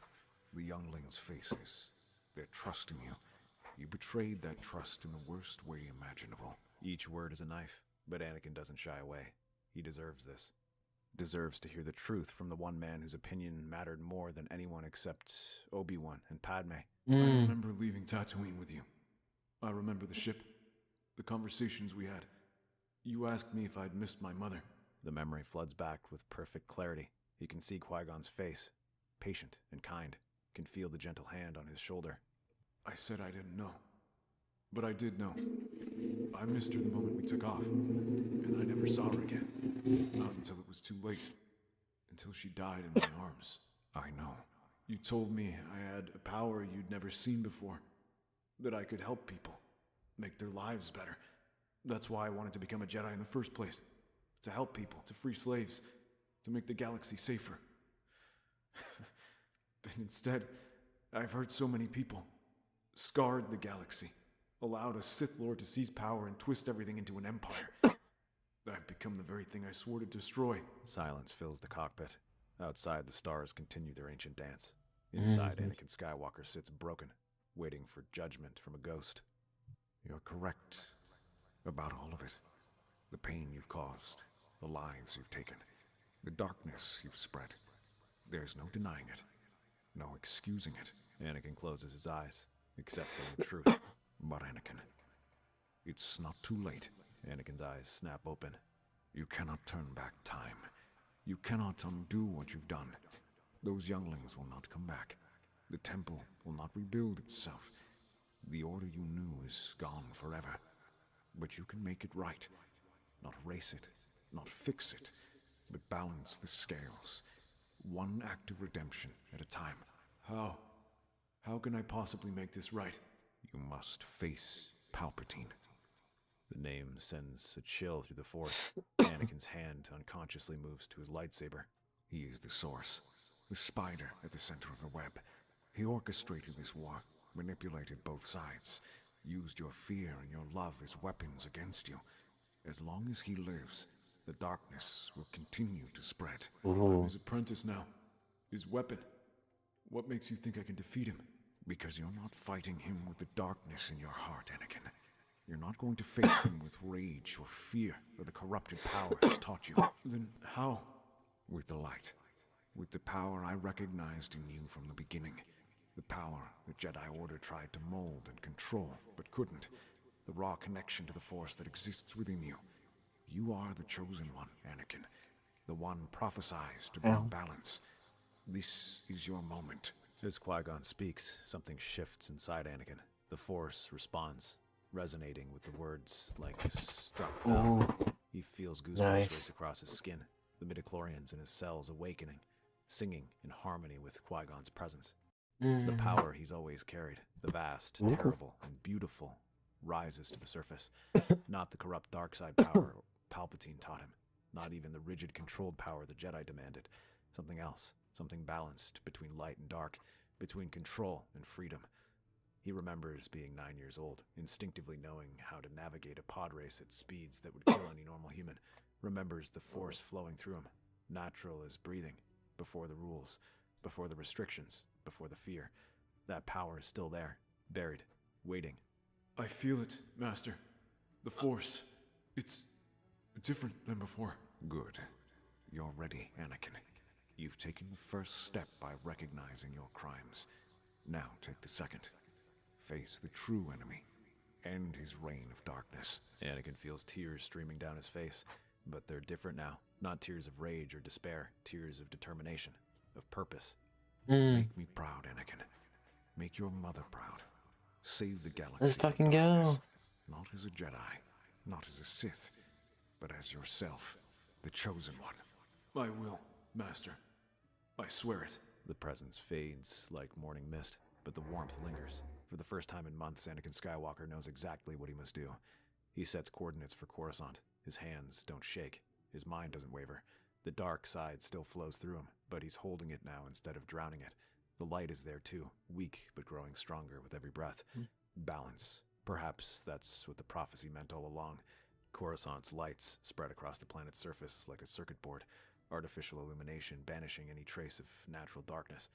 Speaker 3: The younglings' faces. They're trusting you. You betrayed that trust in the worst way imaginable.
Speaker 17: Each word is a knife, but Anakin doesn't shy away. He deserves this. Deserves to hear the truth from the one man whose opinion mattered more than anyone except Obi-Wan and Padme.
Speaker 22: I remember leaving Tatooine with you. I remember the ship, the conversations we had. You asked me if I'd missed my mother.
Speaker 17: The memory floods back with perfect clarity. He can see Qui-Gon's face, patient and kind, can feel the gentle hand on his shoulder.
Speaker 22: I said I didn't know, but I did know. I missed her the moment we took off, and I never saw her again. Not until it was too late. Until she died in my arms.
Speaker 3: I know.
Speaker 22: You told me I had a power you'd never seen before. That I could help people, make their lives better. That's why I wanted to become a Jedi in the first place. To help people, to free slaves, to make the galaxy safer. But instead, I've hurt so many people. Scarred the galaxy. Allowed a Sith Lord to seize power and twist everything into an empire. I've become the very thing I swore to destroy.
Speaker 17: Silence fills the cockpit. Outside, the stars continue their ancient dance. Inside, Anakin Skywalker sits broken, waiting for judgment from a ghost.
Speaker 3: You're correct about all of it. The pain you've caused, the lives you've taken, the darkness you've spread. There's no denying it, no excusing it.
Speaker 17: Anakin closes his eyes. accepting the truth. But Anakin, it's not too late. Anakin's eyes snap open. You cannot turn back time. You cannot undo what you've done. Those younglings will not come back. The temple will not rebuild itself. The order you knew is gone forever. But you can make it right. Not erase it, not fix it, but balance the scales. One act of redemption at a time.
Speaker 22: How? How can I possibly make this right?
Speaker 17: You must face Palpatine. The name sends a chill through the Force. Anakin's hand unconsciously moves to his lightsaber. He is the source, the spider at the center of the web. He orchestrated this war, manipulated both sides, used your fear and your love as weapons against you. As long as he lives, the darkness will continue to spread.
Speaker 22: I'm his apprentice now. His weapon. What makes you think I can defeat him?
Speaker 17: Because you're not fighting him with the darkness in your heart, Anakin. You're not going to face him with rage or fear or the corrupted power he's taught you.
Speaker 22: Then how?
Speaker 17: With the light. With the power I recognized in you from the beginning. The power the Jedi Order tried to mold and control, but couldn't. The raw connection to the Force that exists within you. You are the chosen one, Anakin. The one prophesized to bring balance. This is your moment. As Qui-Gon speaks, something shifts inside Anakin. The Force responds, resonating with the words like a struck bell. He feels goosebumps race across his skin, the midichlorians in his cells awakening, singing in harmony with Qui-Gon's presence. The power he's always carried, the vast, terrible, and beautiful, rises to the surface. Not the corrupt dark side power Palpatine taught him, not even the rigid controlled power the Jedi demanded. Something else, something balanced between light and dark, between control and freedom. He remembers being 9 years old, instinctively knowing how to navigate a pod race at speeds that would kill any normal human. Remembers the Force flowing through him, natural as breathing, before the rules, before the restrictions, before the fear. That power is still there, buried, waiting.
Speaker 22: I feel it, Master. The Force. It's different than before.
Speaker 17: Good. You're ready, Anakin. You've taken the first step by recognizing your crimes. Now take the second. Face the true enemy. End his reign of darkness. Anakin feels tears streaming down his face, but they're different now. Not tears of rage or despair, tears of determination, of purpose. Make me proud, Anakin. Make your mother proud. Save the galaxy.
Speaker 1: Let's fucking go.
Speaker 17: Not as a Jedi, not as a Sith, but as yourself, the chosen one.
Speaker 22: I will, Master. I swear it.
Speaker 17: The presence fades like morning mist, but the warmth lingers. For the first time in months, Anakin Skywalker knows exactly what he must do. He sets coordinates for Coruscant. His hands don't shake. His mind doesn't waver. The dark side still flows through him, but he's holding it now instead of drowning it. The light is there too, weak but growing stronger with every breath. Balance. Perhaps that's what the prophecy meant all along. Coruscant's lights spread across the planet's surface like a circuit board, artificial illumination banishing any trace of natural darkness.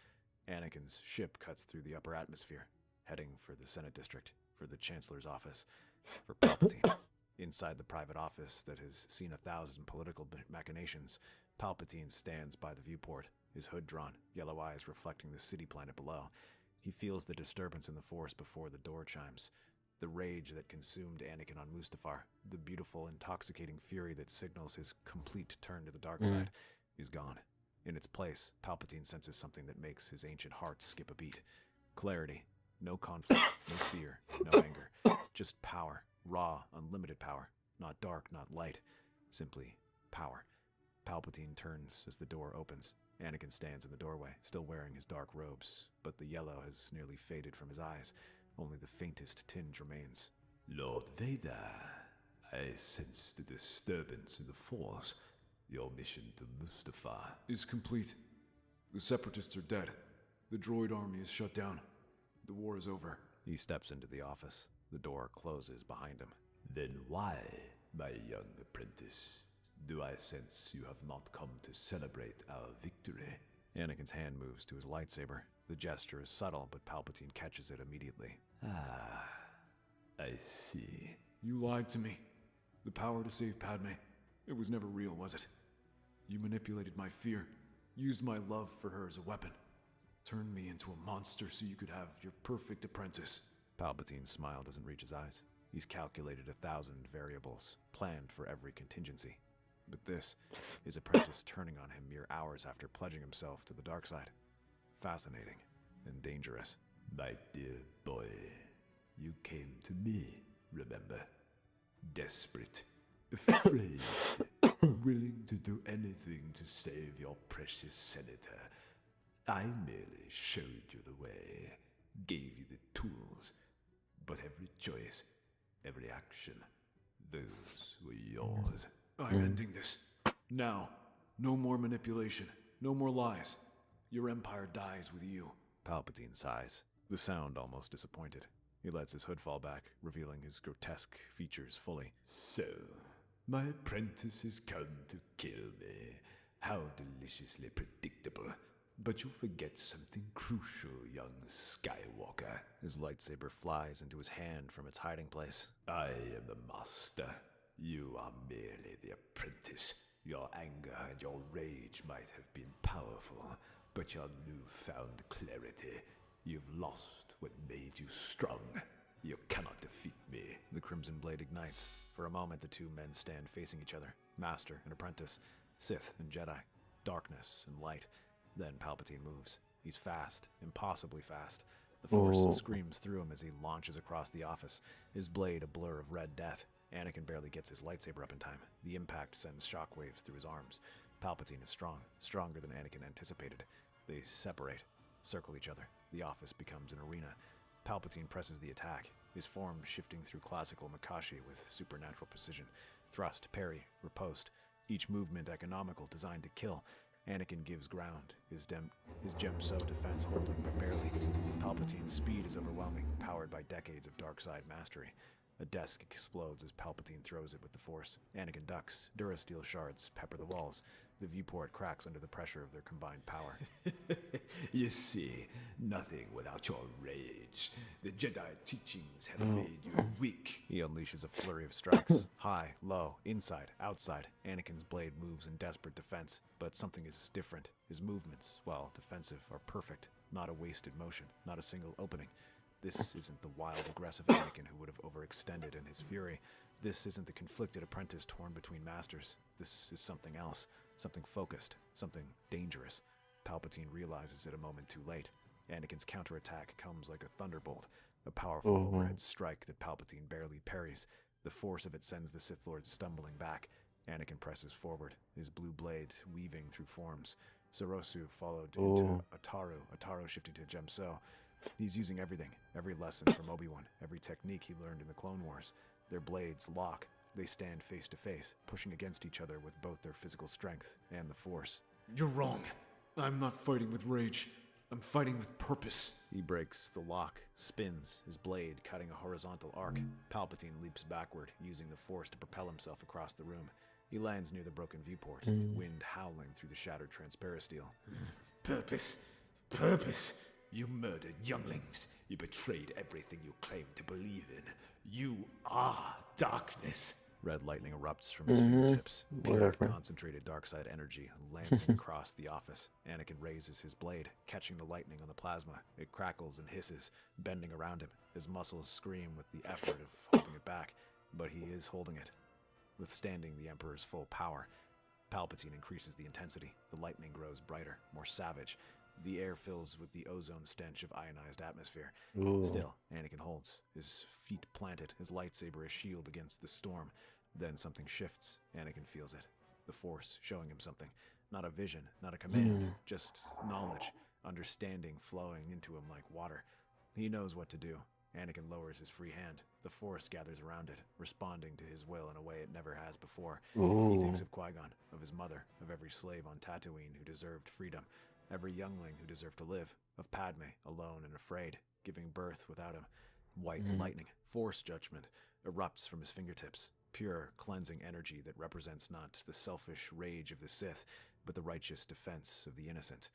Speaker 17: Anakin's ship cuts through the upper atmosphere, heading for the Senate District, for the Chancellor's office, for Palpatine. Inside the private office that has seen 1,000 political machinations, Palpatine stands by the viewport, his hood drawn, yellow eyes reflecting the city planet below. He feels the disturbance in the Force before the door chimes. The rage that consumed Anakin on Mustafar, the beautiful, intoxicating fury that signals his complete turn to the dark side, is gone. In its place, Palpatine senses something that makes his ancient heart skip a beat. Clarity. No conflict, no fear, no anger. Just power. Raw, unlimited power. Not dark, not light. Simply power. Palpatine turns as the door opens. Anakin stands in the doorway, still wearing his dark robes, but the yellow has nearly faded from his eyes. Only the faintest tinge remains.
Speaker 9: Lord Vader, I sense the disturbance in the Force. Your mission to Mustafar
Speaker 22: is complete. The Separatists are dead. The droid army is shut down. The war is over.
Speaker 17: He steps into the office. The door closes behind him.
Speaker 9: Then why, my young apprentice, do I sense you have not come to celebrate our victory?
Speaker 17: Anakin's hand moves to his lightsaber. The gesture is subtle, but Palpatine catches it immediately.
Speaker 9: Ah, I see.
Speaker 22: You lied to me. The power to save Padme, it was never real, was it? You manipulated my fear, used my love for her as a weapon, turned me into a monster so you could have your perfect apprentice.
Speaker 17: Palpatine's smile doesn't reach his eyes. He's calculated 1,000 variables, planned for every contingency. But this, his apprentice turning on him mere hours after pledging himself to the dark side. Fascinating and dangerous.
Speaker 9: My dear boy, you came to me, remember? Desperate, afraid, willing to do anything to save your precious senator. I merely showed you the way, gave you the tools, but every choice, every action, those were yours.
Speaker 22: I'm ending this. Now. No more manipulation. No more lies. Your empire dies with you.
Speaker 17: Palpatine sighs, the sound almost disappointed. He lets his hood fall back, revealing his grotesque features fully.
Speaker 9: So, my apprentice has come to kill me. How deliciously predictable. But you forget something crucial, young Skywalker.
Speaker 17: His lightsaber flies into his hand from its hiding place.
Speaker 9: I am the master. You are merely the apprentice. Your anger and your rage might have been powerful, but your newfound clarity, you've lost what made you strong. You cannot defeat me.
Speaker 17: The crimson blade ignites. For a moment, the two men stand facing each other, master and apprentice, Sith and Jedi, darkness and light. Then Palpatine moves. He's fast, impossibly fast. The Force screams through him as he launches across the office, his blade a blur of red death. Anakin barely gets his lightsaber up in time. The impact sends shockwaves through his arms. Palpatine is strong, stronger than Anakin anticipated. They separate, circle each other. The office becomes an arena. Palpatine presses the attack, his form shifting through classical Makashi with supernatural precision. Thrust, parry, riposte, each movement economical, designed to kill. Anakin gives ground, his Gemso defense holding but barely. Palpatine's speed is overwhelming, powered by decades of dark side mastery. A desk explodes as Palpatine throws it with the Force. Anakin ducks. Durasteel shards pepper the walls. The viewport cracks under the pressure of their combined power.
Speaker 9: You see, nothing without your rage. The Jedi teachings have made you weak.
Speaker 17: He unleashes a flurry of strikes. High, low, inside, outside. Anakin's blade moves in desperate defense. But something is different. His movements, while defensive, are perfect. Not a wasted motion. Not a single opening. This isn't the wild, aggressive Anakin who would have overextended in his fury. This isn't the conflicted apprentice torn between masters. This is something else. Something focused. Something dangerous. Palpatine realizes it a moment too late. Anakin's counterattack comes like a thunderbolt. A powerful overhead strike that Palpatine barely parries. The force of it sends the Sith Lord stumbling back. Anakin presses forward, his blue blade weaving through forms. Sorosu followed into Ataru shifting to Gemso. He's using everything, every lesson from Obi-Wan, every technique he learned in the Clone Wars. Their blades lock. They stand face to face, pushing against each other with both their physical strength and the Force.
Speaker 22: You're wrong. I'm not fighting with rage. I'm fighting with purpose.
Speaker 17: He breaks the lock, spins, his blade cutting a horizontal arc. Palpatine leaps backward, using the Force to propel himself across the room. He lands near the broken viewport, wind howling through the shattered transparisteel.
Speaker 9: Purpose. Purpose. You murdered younglings. You betrayed everything you claimed to believe in. You are darkness.
Speaker 17: Red lightning erupts from his fingertips. Pure, concentrated dark side energy lancing across the office. Anakin raises his blade, catching the lightning on the plasma. It crackles and hisses, bending around him. His muscles scream with the effort of holding it back, but he is holding it, withstanding the Emperor's full power. Palpatine increases the intensity. The lightning grows brighter, more savage. The air fills with the ozone stench of ionized atmosphere. Still, Anakin holds, his feet planted, his lightsaber a shield against the storm. Then something shifts. Anakin feels it. The Force showing him something. Not a vision, not a command, just knowledge, understanding flowing into him like water. He knows what to do. Anakin lowers his free hand. The Force gathers around it, responding to his will in a way it never has before. He thinks of Qui-Gon, of his mother, of every slave on Tatooine who deserved freedom, every youngling who deserved to live, of Padme, alone and afraid, giving birth without him. White lightning, Force judgment, erupts from his fingertips. Pure, cleansing energy that represents not the selfish rage of the Sith, but the righteous defense of the innocent.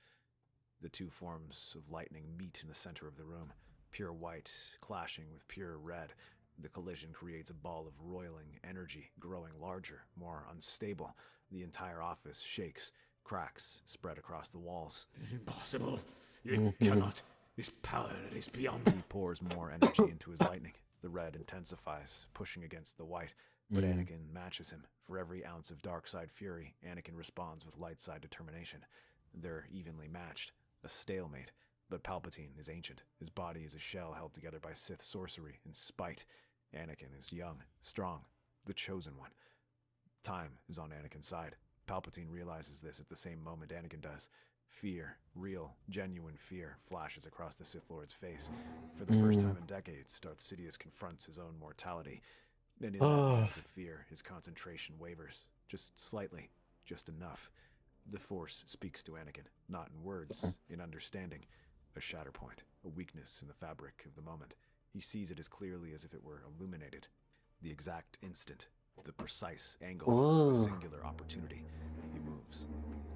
Speaker 17: The two forms of lightning meet in the center of the room. Pure white clashing with pure red. The collision creates a ball of roiling energy, growing larger, more unstable. The entire office shakes. Cracks spread across the walls.
Speaker 9: Impossible. You cannot.
Speaker 22: This power is beyond.
Speaker 17: He pours more energy into his lightning. The red intensifies, pushing against the white, but Anakin matches him. For every ounce of dark side fury, Anakin responds with light side determination. They're evenly matched, a stalemate, but Palpatine is ancient. His body is a shell held together by Sith sorcery and spite. Anakin is young, strong, the chosen one. Time is on Anakin's side. Palpatine realizes this at the same moment Anakin does. Fear, real, genuine fear, flashes across the Sith Lord's face. For the first time in decades, Darth Sidious confronts his own mortality. And in that moment of fear, his concentration wavers. Just slightly, just enough. The Force speaks to Anakin, not in words, in understanding. A shatterpoint, a weakness in the fabric of the moment. He sees it as clearly as if it were illuminated. The exact instant, the precise angle, a singular opportunity. He moves.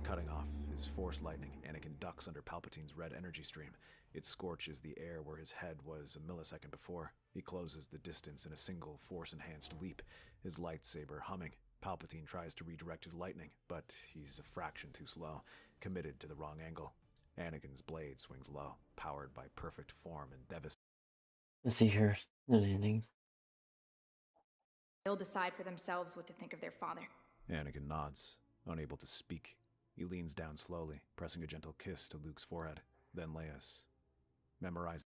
Speaker 17: Cutting off his Force lightning, Anakin ducks under Palpatine's red energy stream. It scorches the air where his head was a millisecond before. He closes the distance in a single Force-enhanced leap, his lightsaber humming. Palpatine tries to redirect his lightning, but he's a fraction too slow, committed to the wrong angle. Anakin's blade swings low, powered by perfect form and devastation.
Speaker 1: Let's see here. An ending.
Speaker 7: They'll decide for themselves what to think of their father.
Speaker 17: Anakin nods, unable to speak. He leans down slowly, pressing a gentle kiss to Luke's forehead, then Leia's. Memorizing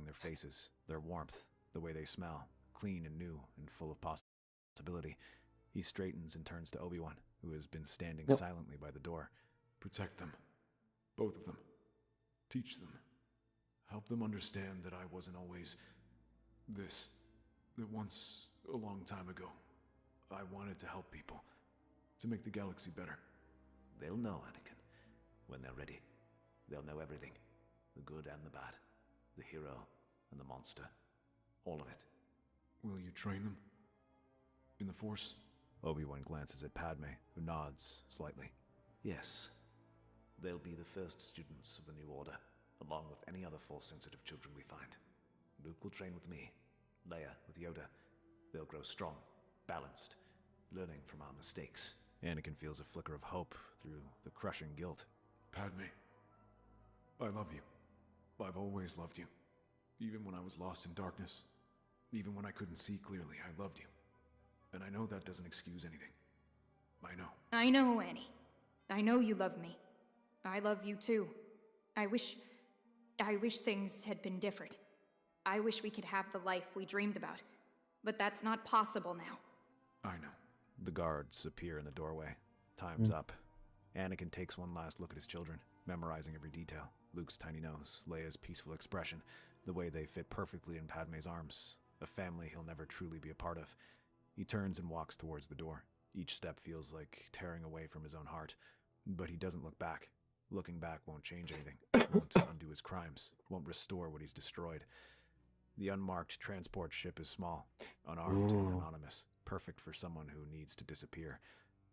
Speaker 17: their faces, their warmth, the way they smell, clean and new and full of possibility. He straightens and turns to Obi-Wan, who has been standing silently by the door.
Speaker 22: Protect them. Both of them. Teach them. Help them understand that I wasn't always this. That once, a long time ago, I wanted to help people. To make the galaxy better.
Speaker 3: They'll know, Anakin. When they're ready. They'll know everything. The good and the bad. The hero and the monster. All of it.
Speaker 22: Will you train them? In the Force?
Speaker 17: Obi-Wan glances at Padme, who nods slightly.
Speaker 3: Yes. They'll be the first students of the New Order, along with any other Force-sensitive children we find. Luke will train with me. Leia with Yoda. They'll grow strong, balanced, learning from our mistakes.
Speaker 17: Anakin feels a flicker of hope through the crushing guilt.
Speaker 22: Padme, I love you. I've always loved you. Even when I was lost in darkness. Even when I couldn't see clearly, I loved you. And I know that doesn't excuse anything. I know.
Speaker 7: I know, Annie. I know you love me. I love you too. I wish things had been different. I wish we could have the life we dreamed about. But that's not possible now.
Speaker 22: I know.
Speaker 17: The guards appear in the doorway. Time's up. Anakin takes one last look at his children, memorizing every detail. Luke's tiny nose, Leia's peaceful expression, the way they fit perfectly in Padme's arms. A family he'll never truly be a part of. He turns and walks towards the door. Each step feels like tearing away from his own heart. But he doesn't look back. Looking back won't change anything. Won't undo his crimes. Won't restore what he's destroyed. The unmarked transport ship is small, unarmed and anonymous. Perfect for someone who needs to disappear.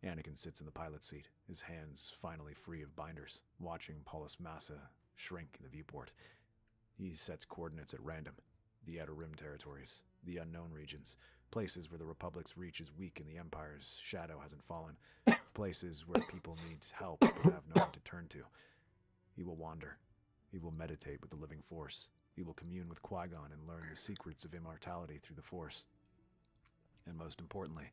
Speaker 17: Anakin sits in the pilot's seat, his hands finally free of binders, watching Polis Massa shrink in the viewport. He sets coordinates at random. The Outer Rim territories, the unknown regions, places where the Republic's reach is weak and the Empire's shadow hasn't fallen, places where people need help but have no one to turn to. He will wander. He will meditate with the living Force. He will commune with Qui-Gon and learn the secrets of immortality through the Force. And most importantly,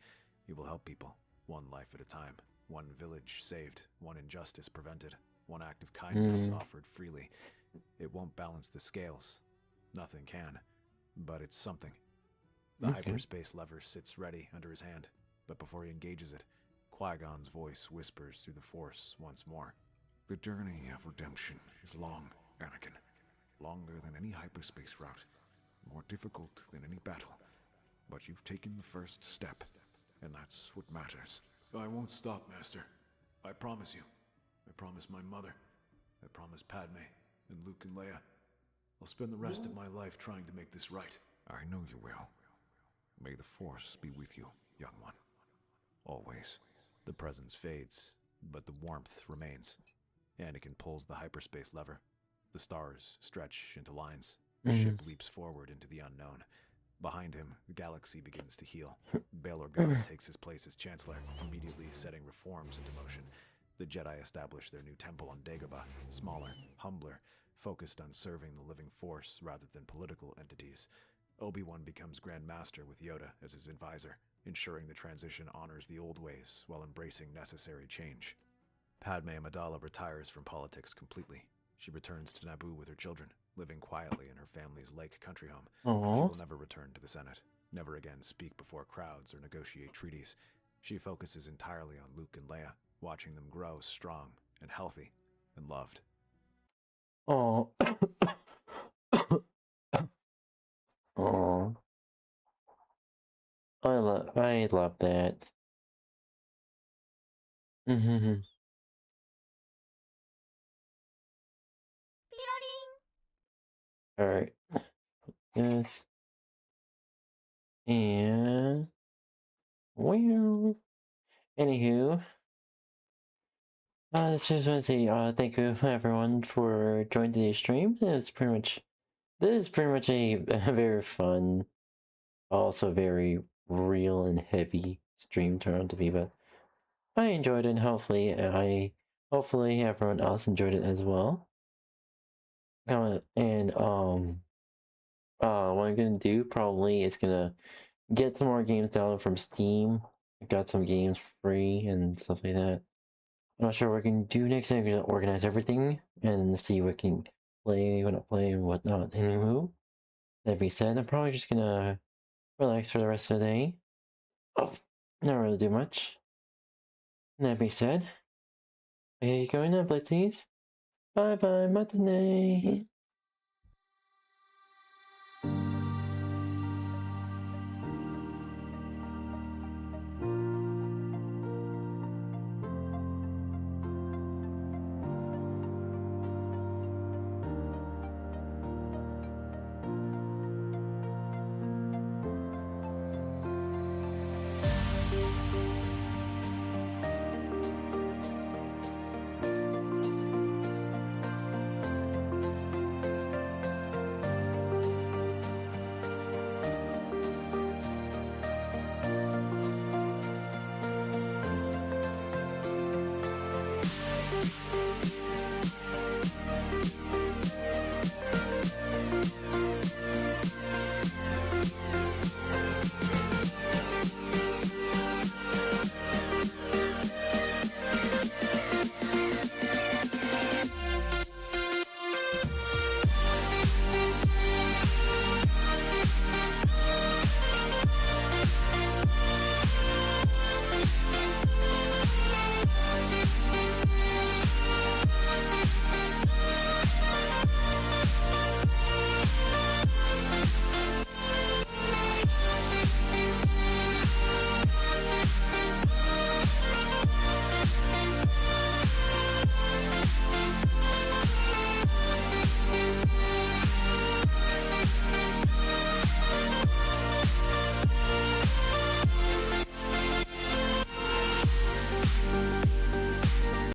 Speaker 17: he will help people, one life at a time, one village saved, one injustice prevented, one act of kindness offered freely. It won't balance the scales. Nothing can, but it's something. The hyperspace lever sits ready under his hand, but before he engages it, Qui-Gon's voice whispers through the Force once more.
Speaker 22: The journey of redemption is long, Anakin. Longer than any hyperspace route. More difficult than any battle. But you've taken the first step, and that's what matters. I won't stop, Master. I promise you. I promise my mother. I promise Padme, and Luke and Leia. I'll spend the rest of my life trying to make this right. I know you will. May the Force be with you, young one. Always.
Speaker 17: The presence fades, but the warmth remains. Anakin pulls the hyperspace lever. The stars stretch into lines. The ship leaps forward into the unknown. Behind him, the galaxy begins to heal. Bail Organa takes his place as Chancellor, immediately setting reforms into motion. The Jedi establish their new temple on Dagobah, smaller, humbler, focused on serving the living force rather than political entities. Obi-Wan becomes Grand Master with Yoda as his advisor, ensuring the transition honors the old ways while embracing necessary change. Padme Amidala retires from politics completely. She returns to Naboo with her children, living quietly in her family's lake country home.
Speaker 1: Aww.
Speaker 17: She will never return to the Senate, never again speak before crowds or negotiate treaties. She focuses entirely on Luke and Leia, watching them grow strong and healthy and loved.
Speaker 1: Oh. Oh. I love that. Mm-hmm. Alright. Yes. And well, anywho, I just want to say thank you everyone for joining today's stream. This is pretty much a very fun, also very real and heavy stream turned out to be, but I enjoyed it, and hopefully everyone else enjoyed it as well. What I'm gonna do probably is gonna get some more games down from Steam. I got some games free and stuff like that. I'm not sure what we can do next. I'm gonna organize everything and see what can play, what not play, and whatnot. Anywho, that being said, I'm probably just gonna relax for the rest of the day. Oh, not really do much. That being said, are you going now, Blitzies? Bye bye, matinee.